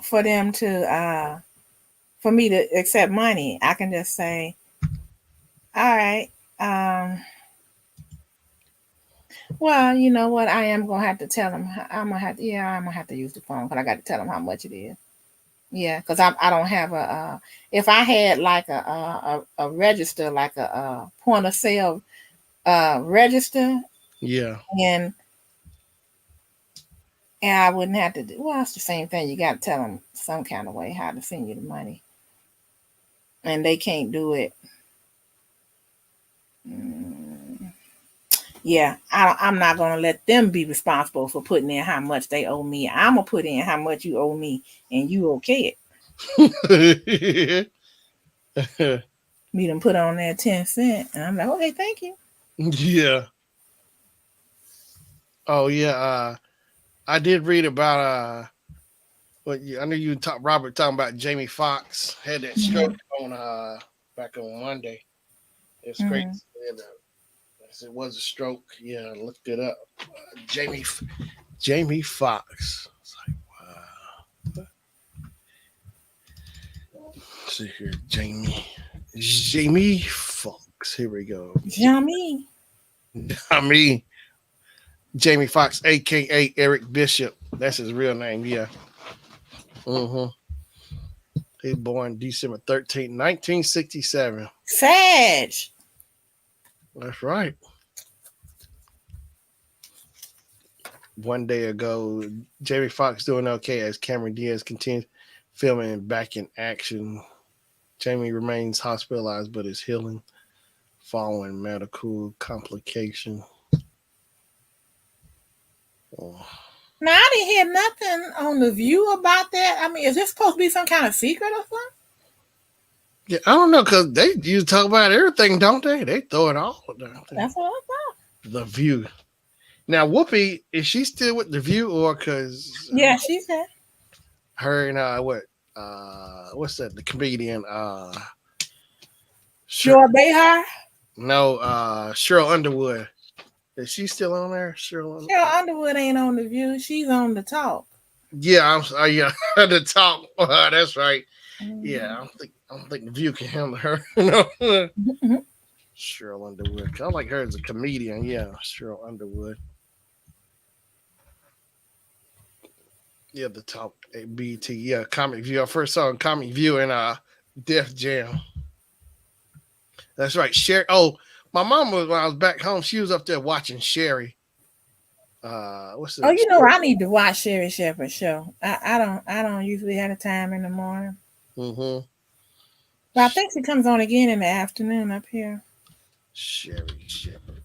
for them to for me to accept money. I can just say, all right, well, you know what? I am gonna have to tell them. I'm gonna have to use the phone because I got to tell them how much it is. Yeah, because I don't have a. If I had like a register, like a point of sale register, Yeah. and I wouldn't have to do. Well, it's the same thing. You got to tell them some kind of way how to send you the money, and they can't do it. Yeah, I'm not gonna let them be responsible for putting in how much they owe me. I'm gonna put in how much you owe me, and you okay it. Me them put on that 10 cent, and I'm like, okay, thank you. Yeah. Oh yeah. I did read about well, I know you Robert talking about Jamie Foxx had that stroke on back on Monday. It's great. Mhm. It was a stroke. Yeah, I looked it up. Jamie Foxx. It's like, wow. Let's see here, Jamie Foxx. Here we go. Yummy. I mean, Jamie Foxx, aka Eric Bishop. That's his real name. Yeah. Mm-hmm. He was born December 13th, 1967. Sag. That's right. One day ago, Jamie Foxx doing okay as Cameron Diaz continues filming Back in Action. Jamie remains hospitalized but is healing following medical complication. Oh. Now I didn't hear nothing on the View about that. I mean, is this supposed to be some kind of secret or something? Yeah, I don't know because they used to talk about everything, don't they? They throw it all down there. That's what I thought. The View. Now, Whoopi, is she still with The View or because Yeah, she said. her and what's that? The comedian Sure, Behar. No, Cheryl Underwood. Is she still on there? Cheryl Underwood ain't on the View. She's on the Talk. Yeah, yeah, the top. That's right. Mm-hmm. Yeah, I don't think the View can handle her. No. Cheryl Underwood. I like her as a comedian. Yeah, Cheryl Underwood. Yeah, the top BT. Yeah, Comic View. I first saw Comic View in Def Jam. That's right. Sherry. Oh, my mom was when I was back home. She was up there watching Sherry. What's the? Oh, you know, I need to watch Sherry Shepherd's show. I don't usually have the time in the morning. Mm-hmm. But I think she comes on again in the afternoon up here. Sherry Shepherd.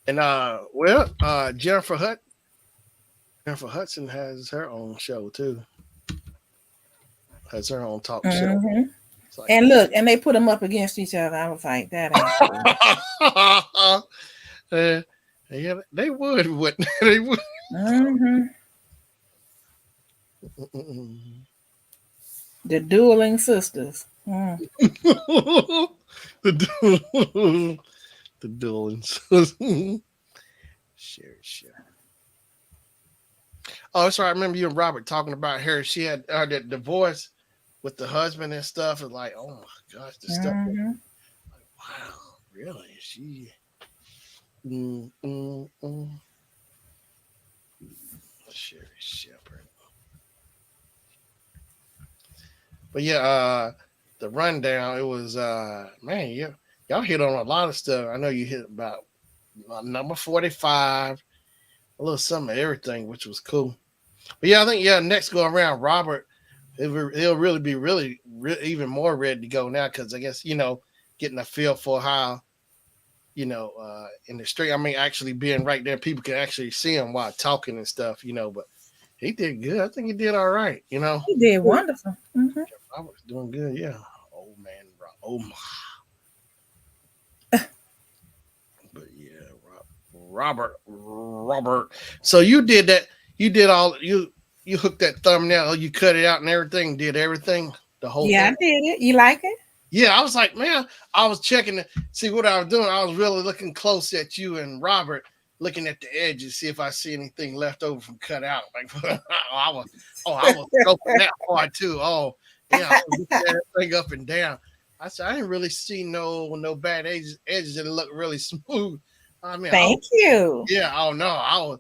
And Jennifer Hudson has her own show too. Has her own talk show. Like, and look, and they put them up against each other. I was like, that ain't yeah, they would, wouldn't they? Would. The Dueling Sisters. The Dueling Sisters. Sure. Oh, that's right. I remember you and Robert talking about her. She had that divorce with the husband and stuff. It's like, oh my gosh, the stuff. Like, wow, really? She. Sherry Shepherd. But yeah, the rundown, it was man, yeah, y'all hit on a lot of stuff. I know you hit about number 45, a little something of everything, which was cool. But yeah, I think next go around, Robert, he'll really be even more ready to go now because I guess getting a feel for how in the street. I mean, actually being right there, people can actually see him while talking and stuff. But he did good. I think he did all right. He did wonderful. Mm-hmm. Robert's doing good. Yeah. Oh man, oh my. But yeah, Robert. So you did that. You did all you hooked that thumbnail. You cut it out and everything. Did everything. The whole Yeah, thing. I did it. You like it? Yeah, I was like, man, I was checking to see what I was doing. I was really looking close at you and Robert, looking at the edges, see if I see anything left over from cut out. Like, I was scoping that hard too. Oh, yeah, I was looking at that thing up and down. I said, I didn't really see no bad edges. It looked really smooth. I mean, thank you. Yeah, oh no, I was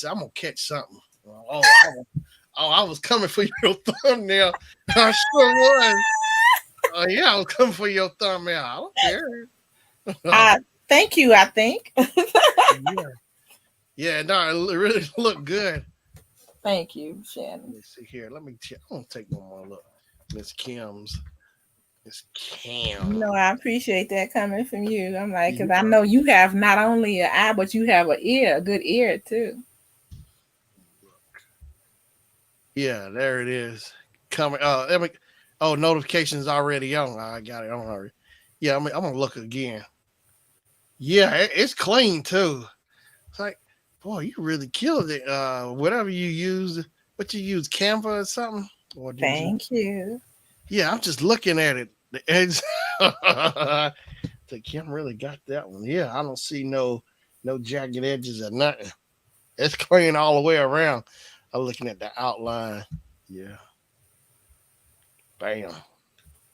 I'm gonna catch something. I was coming for your thumbnail. I sure was. Yeah, I was coming for your thumbnail. I don't care. Thank you, I think. Yeah, no, it really looked good. Thank you, Shannon. Let me see here. Let me check. I'm gonna take one more look. Miss Kim's. Miss Kim. No, I appreciate that coming from you. I'm like, because I know you have not only an eye, but you have an ear, a good ear too. Yeah, there it is. Coming. Notifications already on. I got it on already. Yeah, I'm gonna look again. Yeah, it's clean too. It's like, boy, you really killed it. Whatever you used, what you use, Canva or something? Or Thank you. Yeah, I'm just looking at it. The edge. The Kim really got that one. Yeah, I don't see no jagged edges or nothing. It's clean all the way around. I'm looking at the outline. Yeah. Bam.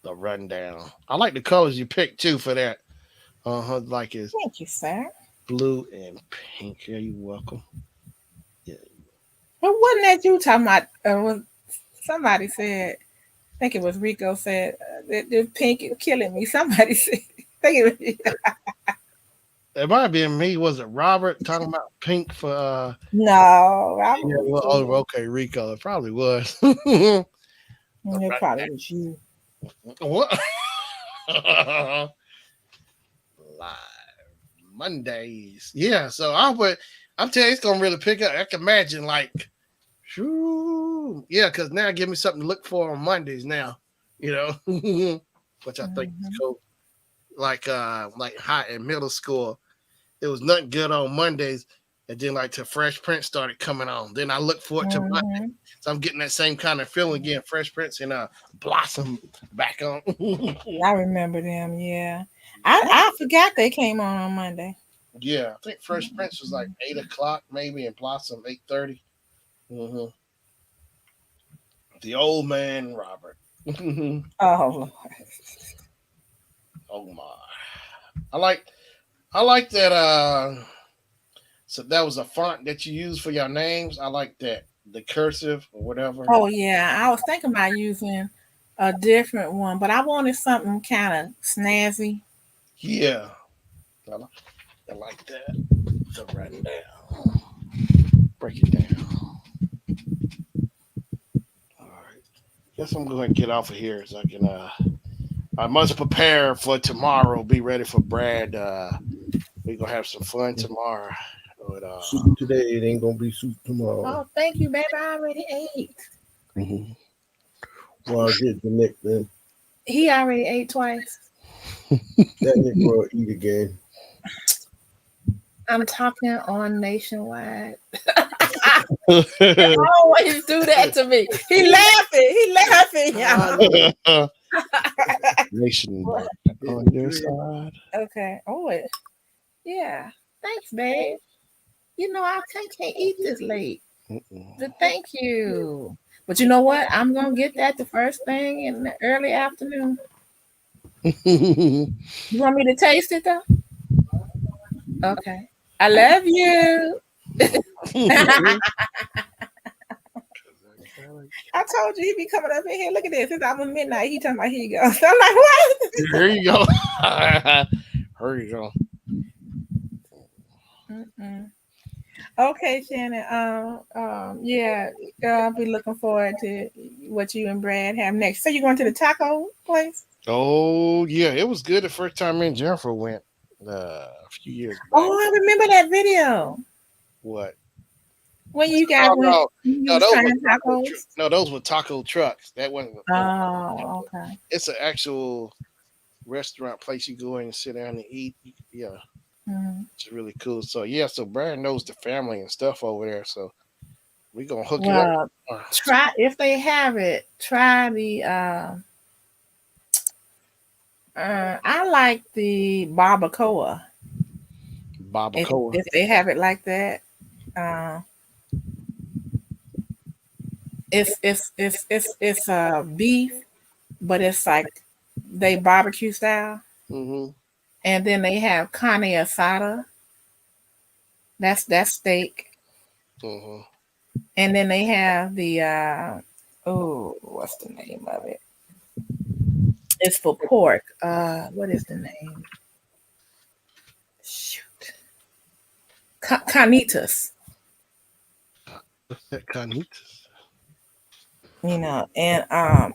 The rundown. I like the colors you picked too for that. Like it's thank you, sir. Blue and pink. Yeah, you're welcome. Yeah. But wasn't that you talking about? Somebody said, I think it was Rico said, the pink is killing me. Somebody said, I think it was. It might have been me. Was it Robert talking about pink for? No, Robert. Yeah, okay, Rico. It probably was. It probably was you. What? Live Mondays. Yeah, so I'm telling you, it's gonna really pick up. I can imagine, like, yeah, because now give me something to look for on Mondays now, which I think is cool. Like high in middle school, it was nothing good on Mondays, and then like till Fresh Prince started coming on. Then I look forward to Monday, so I'm getting that same kind of feeling again. Fresh Prince and Blossom back on. I remember them. Yeah, I forgot they came on Monday. Yeah, I think Fresh Prince was like 8:00 maybe, and Blossom 8:30. The old man Robert. Oh Lord. Oh my! I like that. So that was a font that you use for your names. I like that, the cursive or whatever. Oh yeah, I was thinking about using a different one, but I wanted something kind of snazzy. Yeah, I like that. So write it down. Break it down. All right. Guess I'm going to get off of here so I can. I must prepare for tomorrow. Be ready for Brad. We're gonna have some fun tomorrow. Soup today, it ain't gonna be soup tomorrow. Oh, thank you, baby. I already ate. Well, I'll get the next then. He already ate twice. That nigga will eat again. I'm talking on Nationwide. Always do that to me. He laughing. Y'all. Nationwide on your side. Okay. Yeah. Thanks, babe. I can't eat this late. But thank you. But you know what? I'm gonna get that the first thing in the early afternoon. You want me to taste it though? Okay. I love you. I told you he be coming up in here. Look at this. It's almost midnight. He talking about here you go. So I'm like, what? Here you go. Here you go. Mm-mm. Okay, Shannon. Yeah, I'll be looking forward to what you and Brad have next. So you going to the taco place? Oh yeah, it was good the first time me and Jennifer went a few years back. Oh, I remember that video What? when you guys Oh went. no, You no, was those were trying tacos. no, those were taco trucks. That wasn't. Oh, okay. It's an actual restaurant place you go in and sit down and eat. Yeah, Mhm. it's really cool. So yeah, so Brad knows the family and stuff over there. So we gonna hook it up. Well, try if they have it. Try the. I like the barbacoa. Barbacoa. If they have it like that, uh, it's beef, but it's like they barbecue style, Mm-hmm. and then they have carne asada. That's steak, Mm-hmm. and then they have the oh, what's the name of it? It's for pork. What is the name? Shoot, carnitas. What's that carnitas? And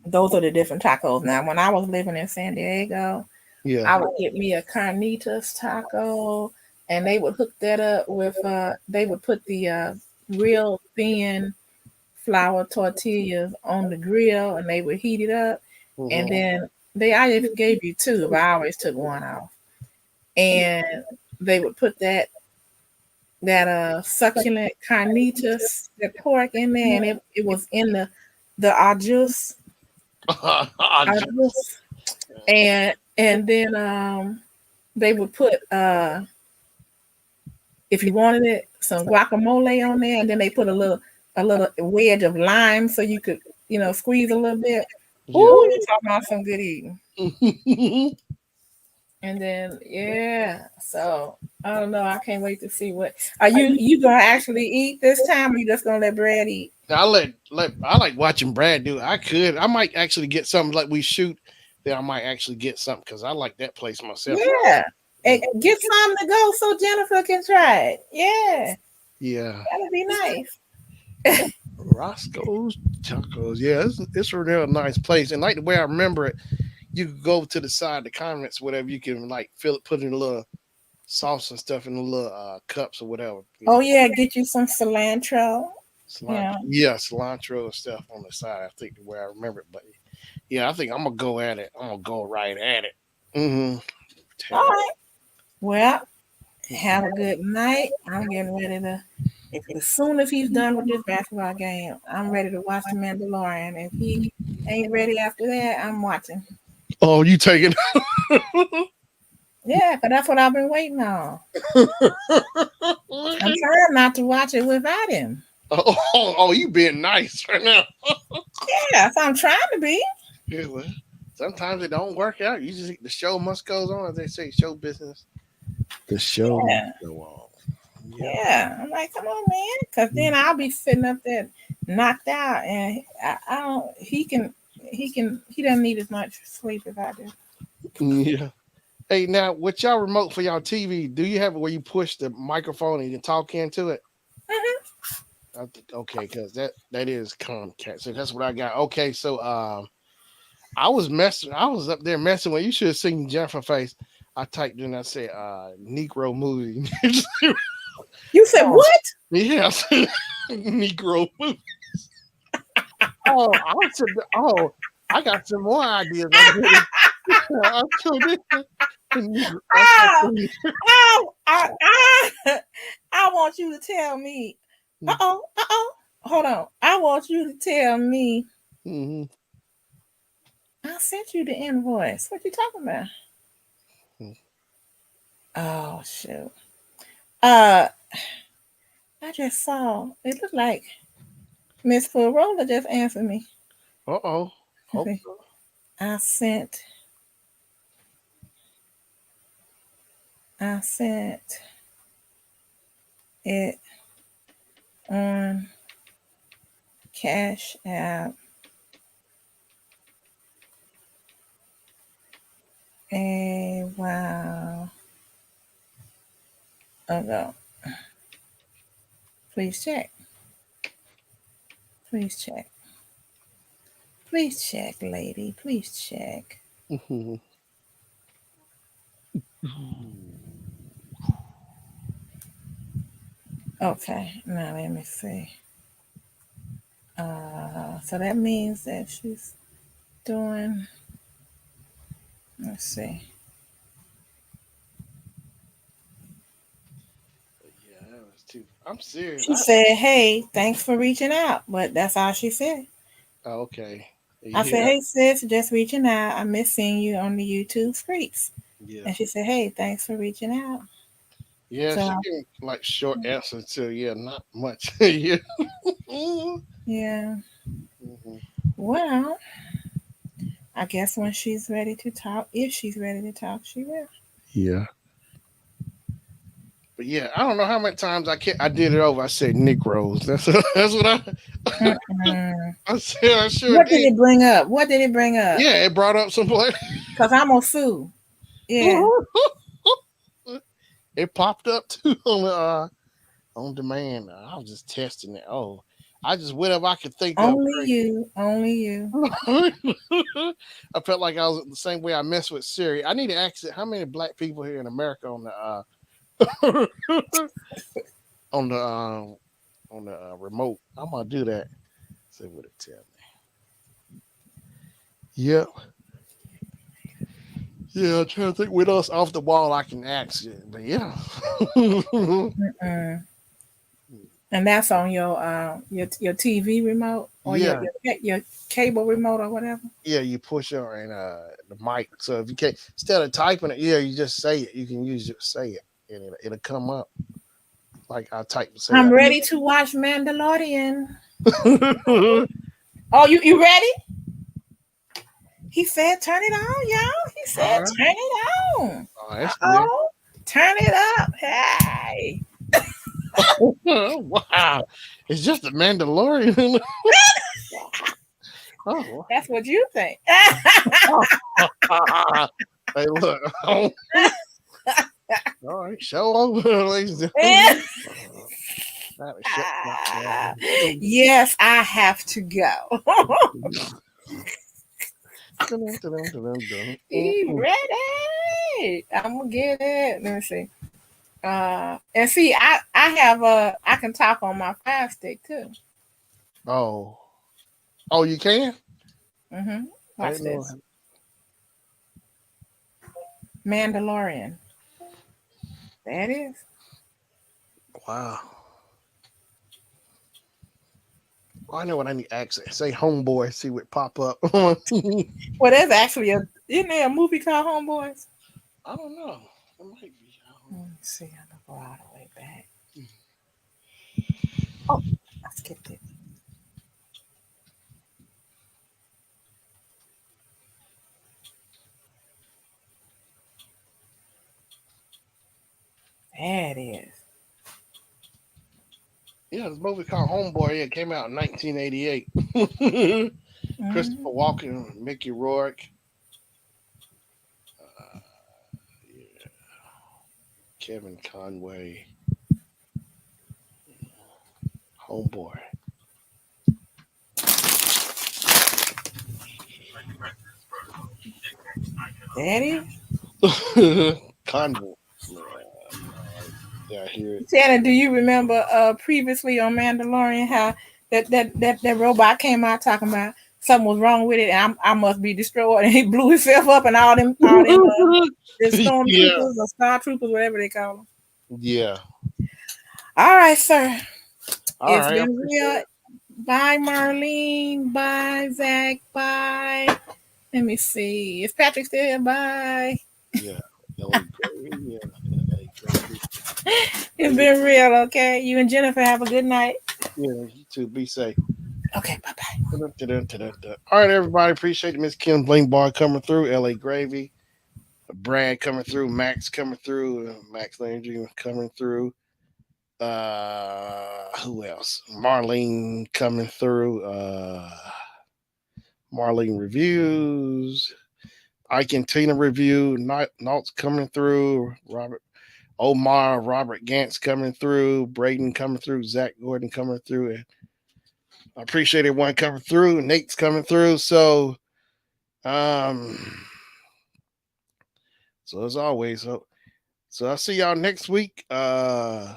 those are the different tacos. Now, when I was living in San Diego, Yeah. I would get me a carnitas taco, and they would hook that up with they would put the real thin flour tortillas on the grill, and they would heat it up, and Mm-hmm. then I just gave you two, but I always took one off, and they would put that succulent carnitas, the pork in there, and it was in the juice, juice, and then they would put if you wanted it, some guacamole on there, and then they put a little wedge of lime so you could, squeeze a little bit. Yeah. Ooh, you talking about some good eating. Yeah. And then so I don't know. I can't wait to see what are you gonna actually eat this time, or you just gonna let Brad eat? I like watching Brad do it. I might actually get something like we shoot. Then I might actually get something because I like that place myself. Yeah. And get some to go so Jennifer can try it. Yeah, Yeah. that'd be nice. Roscoe's Tacos. Yeah, it's a real nice place. And like the way I remember it, you could go to the side, the comments, whatever. You can like fill it, put in a little sauce and stuff in the little cups or whatever. Oh yeah, get you some cilantro. Cilantro. Yeah, cilantro and stuff on the side. I think the way I remember it. But yeah, I think I'm gonna go at it. I'm gonna go right at it. Mm-hmm. All right. Well, have a good night. I'm getting ready to. As soon as he's done with this basketball game, I'm ready to watch The Mandalorian. If he ain't ready after that, I'm watching. Oh, you taking? Yeah, because that's what I've been waiting on. I'm trying not to watch it without him. Oh, you being nice right now. Yeah, so I'm trying to be. Yeah, well, sometimes it don't work out. You just the show must goes on, as they say, show business. The show Yeah. must go on. Yeah, I'm like, come on, man, because then I'll be sitting up there knocked out, and I don't. He doesn't need as much sleep as I do. Yeah. Hey, now with y'all remote for y'all TV, do you have it where you push the microphone and you can talk into it? Mm-hmm. I think okay, because that is Comcast. So that's what I got. Okay, so I was up there messing with. You should have seen Jennifer face. I typed in. I said Negro movie. You said what? Yeah, Negro movie. Oh, I got some more ideas. I'm doing I want you to tell me. Hold on. I want you to tell me. Mm-hmm. I sent you the invoice. What you talking about? Mm-hmm. Oh shoot. I just saw. It looked like Miss Furola just answered me. Uh-oh. Okay. I sent it on Cash App. Wow. Oh no. Please check. Please check. Please check, lady. Please check. Mhm. Okay, now let me see. So that means that she's doing. Let's see. Yeah, that was too. I'm serious. She said, "Hey, thanks for reaching out," but that's all she said. Okay. I said, Yeah. "Hey, sis, just reaching out. I miss seeing you on the YouTube streets." Yeah. And she said, "Hey, thanks for reaching out." Yeah. So She gave me like short answers to yeah, not much. Yeah. yeah. Mhm. Well, I guess when she's ready to talk, if she's ready to talk, she will. Yeah. But yeah, I don't know how many times I did it over. I said Negroes. That's what Mm-mm. I said. I sure What did did. it bring up? What did it bring up? Yeah, it brought up some place. Cause I'm gonna sue. Yeah. It popped up too on demand. I was just testing it. Oh, I just whatever I could think of. Only you. Only you. I felt like I was the same way I mess with Siri. I need to ask it how many black people here in America on the on the remote. I'm gonna do that. See what it tell me. Yep. Yeah, I'm trying to think what else off the wall I can ask it. But yeah. Mm-mm. And that's on your TV remote or Yeah. your cable remote or whatever. Yeah, you push on the mic. So if you can't instead of typing it, yeah, you just say it. You can use it say it. And it'll come up. Like I type and say I'm ready to watch Mandalorian. it. Oh, you ready? He said, "Turn it on, y'all." He said, Alright. "Turn it on." Oh, that's good. Oh, turn it up. Hey. Wow. It's just a Mandalorian. Oh. That's what you think. Hey, look. All right, show over, ladies and gentlemen. Shut that down. Yes, I have to go. He ready. I'm gonna get it. Let me see. And see, I have I can talk on my Fire Stick too. Oh. Oh, you can? Mm-hmm. I Watch didn't know. this. Mandalorian. That is. Wow. Oh, I know what I need to ask. Say homeboy, see what pop up. Well, there's actually isn't there a movie called Homeboys? I don't know. It might be. Let me see. I'm gonna go all the way back. Oh, I skipped it. That is. Yeah, this movie called Homeboy. It came out in 1988. Christopher Walken, Mickey Rourke. Yeah. Kevin Conway. Homeboy. That is. Convoy. Yeah, I hear it. Shannon, do you remember previously on Mandalorian how that robot came out talking about something was wrong with it and I must be destroyed and he blew himself up and all them the stormtroopers or star troopers, whatever they call them. Yeah. All right, sir. All It's right. been real. Bye, Marlene. Bye, Zach. Bye. Let me see. Is Patrick still here? Bye. Yeah. LA Gravy. Yeah. LA Gravy. It's been real, okay? You and Jennifer have a good night. Yeah, you too. Be safe. Okay, bye-bye. All right, everybody. Appreciate Miss Kim Bling Bar coming through. LA Gravy. Brad coming through. Max coming through. Max Landry coming through. Who else? Marlene coming through. Marlene reviews. Ike and Tina review. Naught's coming through. Robert Gantz coming through. Braden coming through. Zach Gordon coming through. And I appreciate everyone coming through. Nate's coming through. So as always, so I'll see y'all next week. 7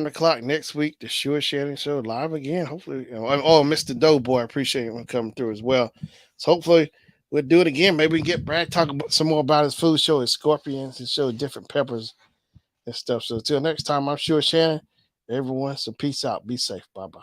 o'clock next week, the Sure Shannon Show live again. Hopefully, Mr. Doughboy, I appreciate him coming through as well. So hopefully we'll do it again. Maybe we get Brad talk about some more about his food show, his scorpions, and show different peppers and stuff. So until next time, I'm Sure Shannon. Everyone, so peace out. Be safe. Bye-bye.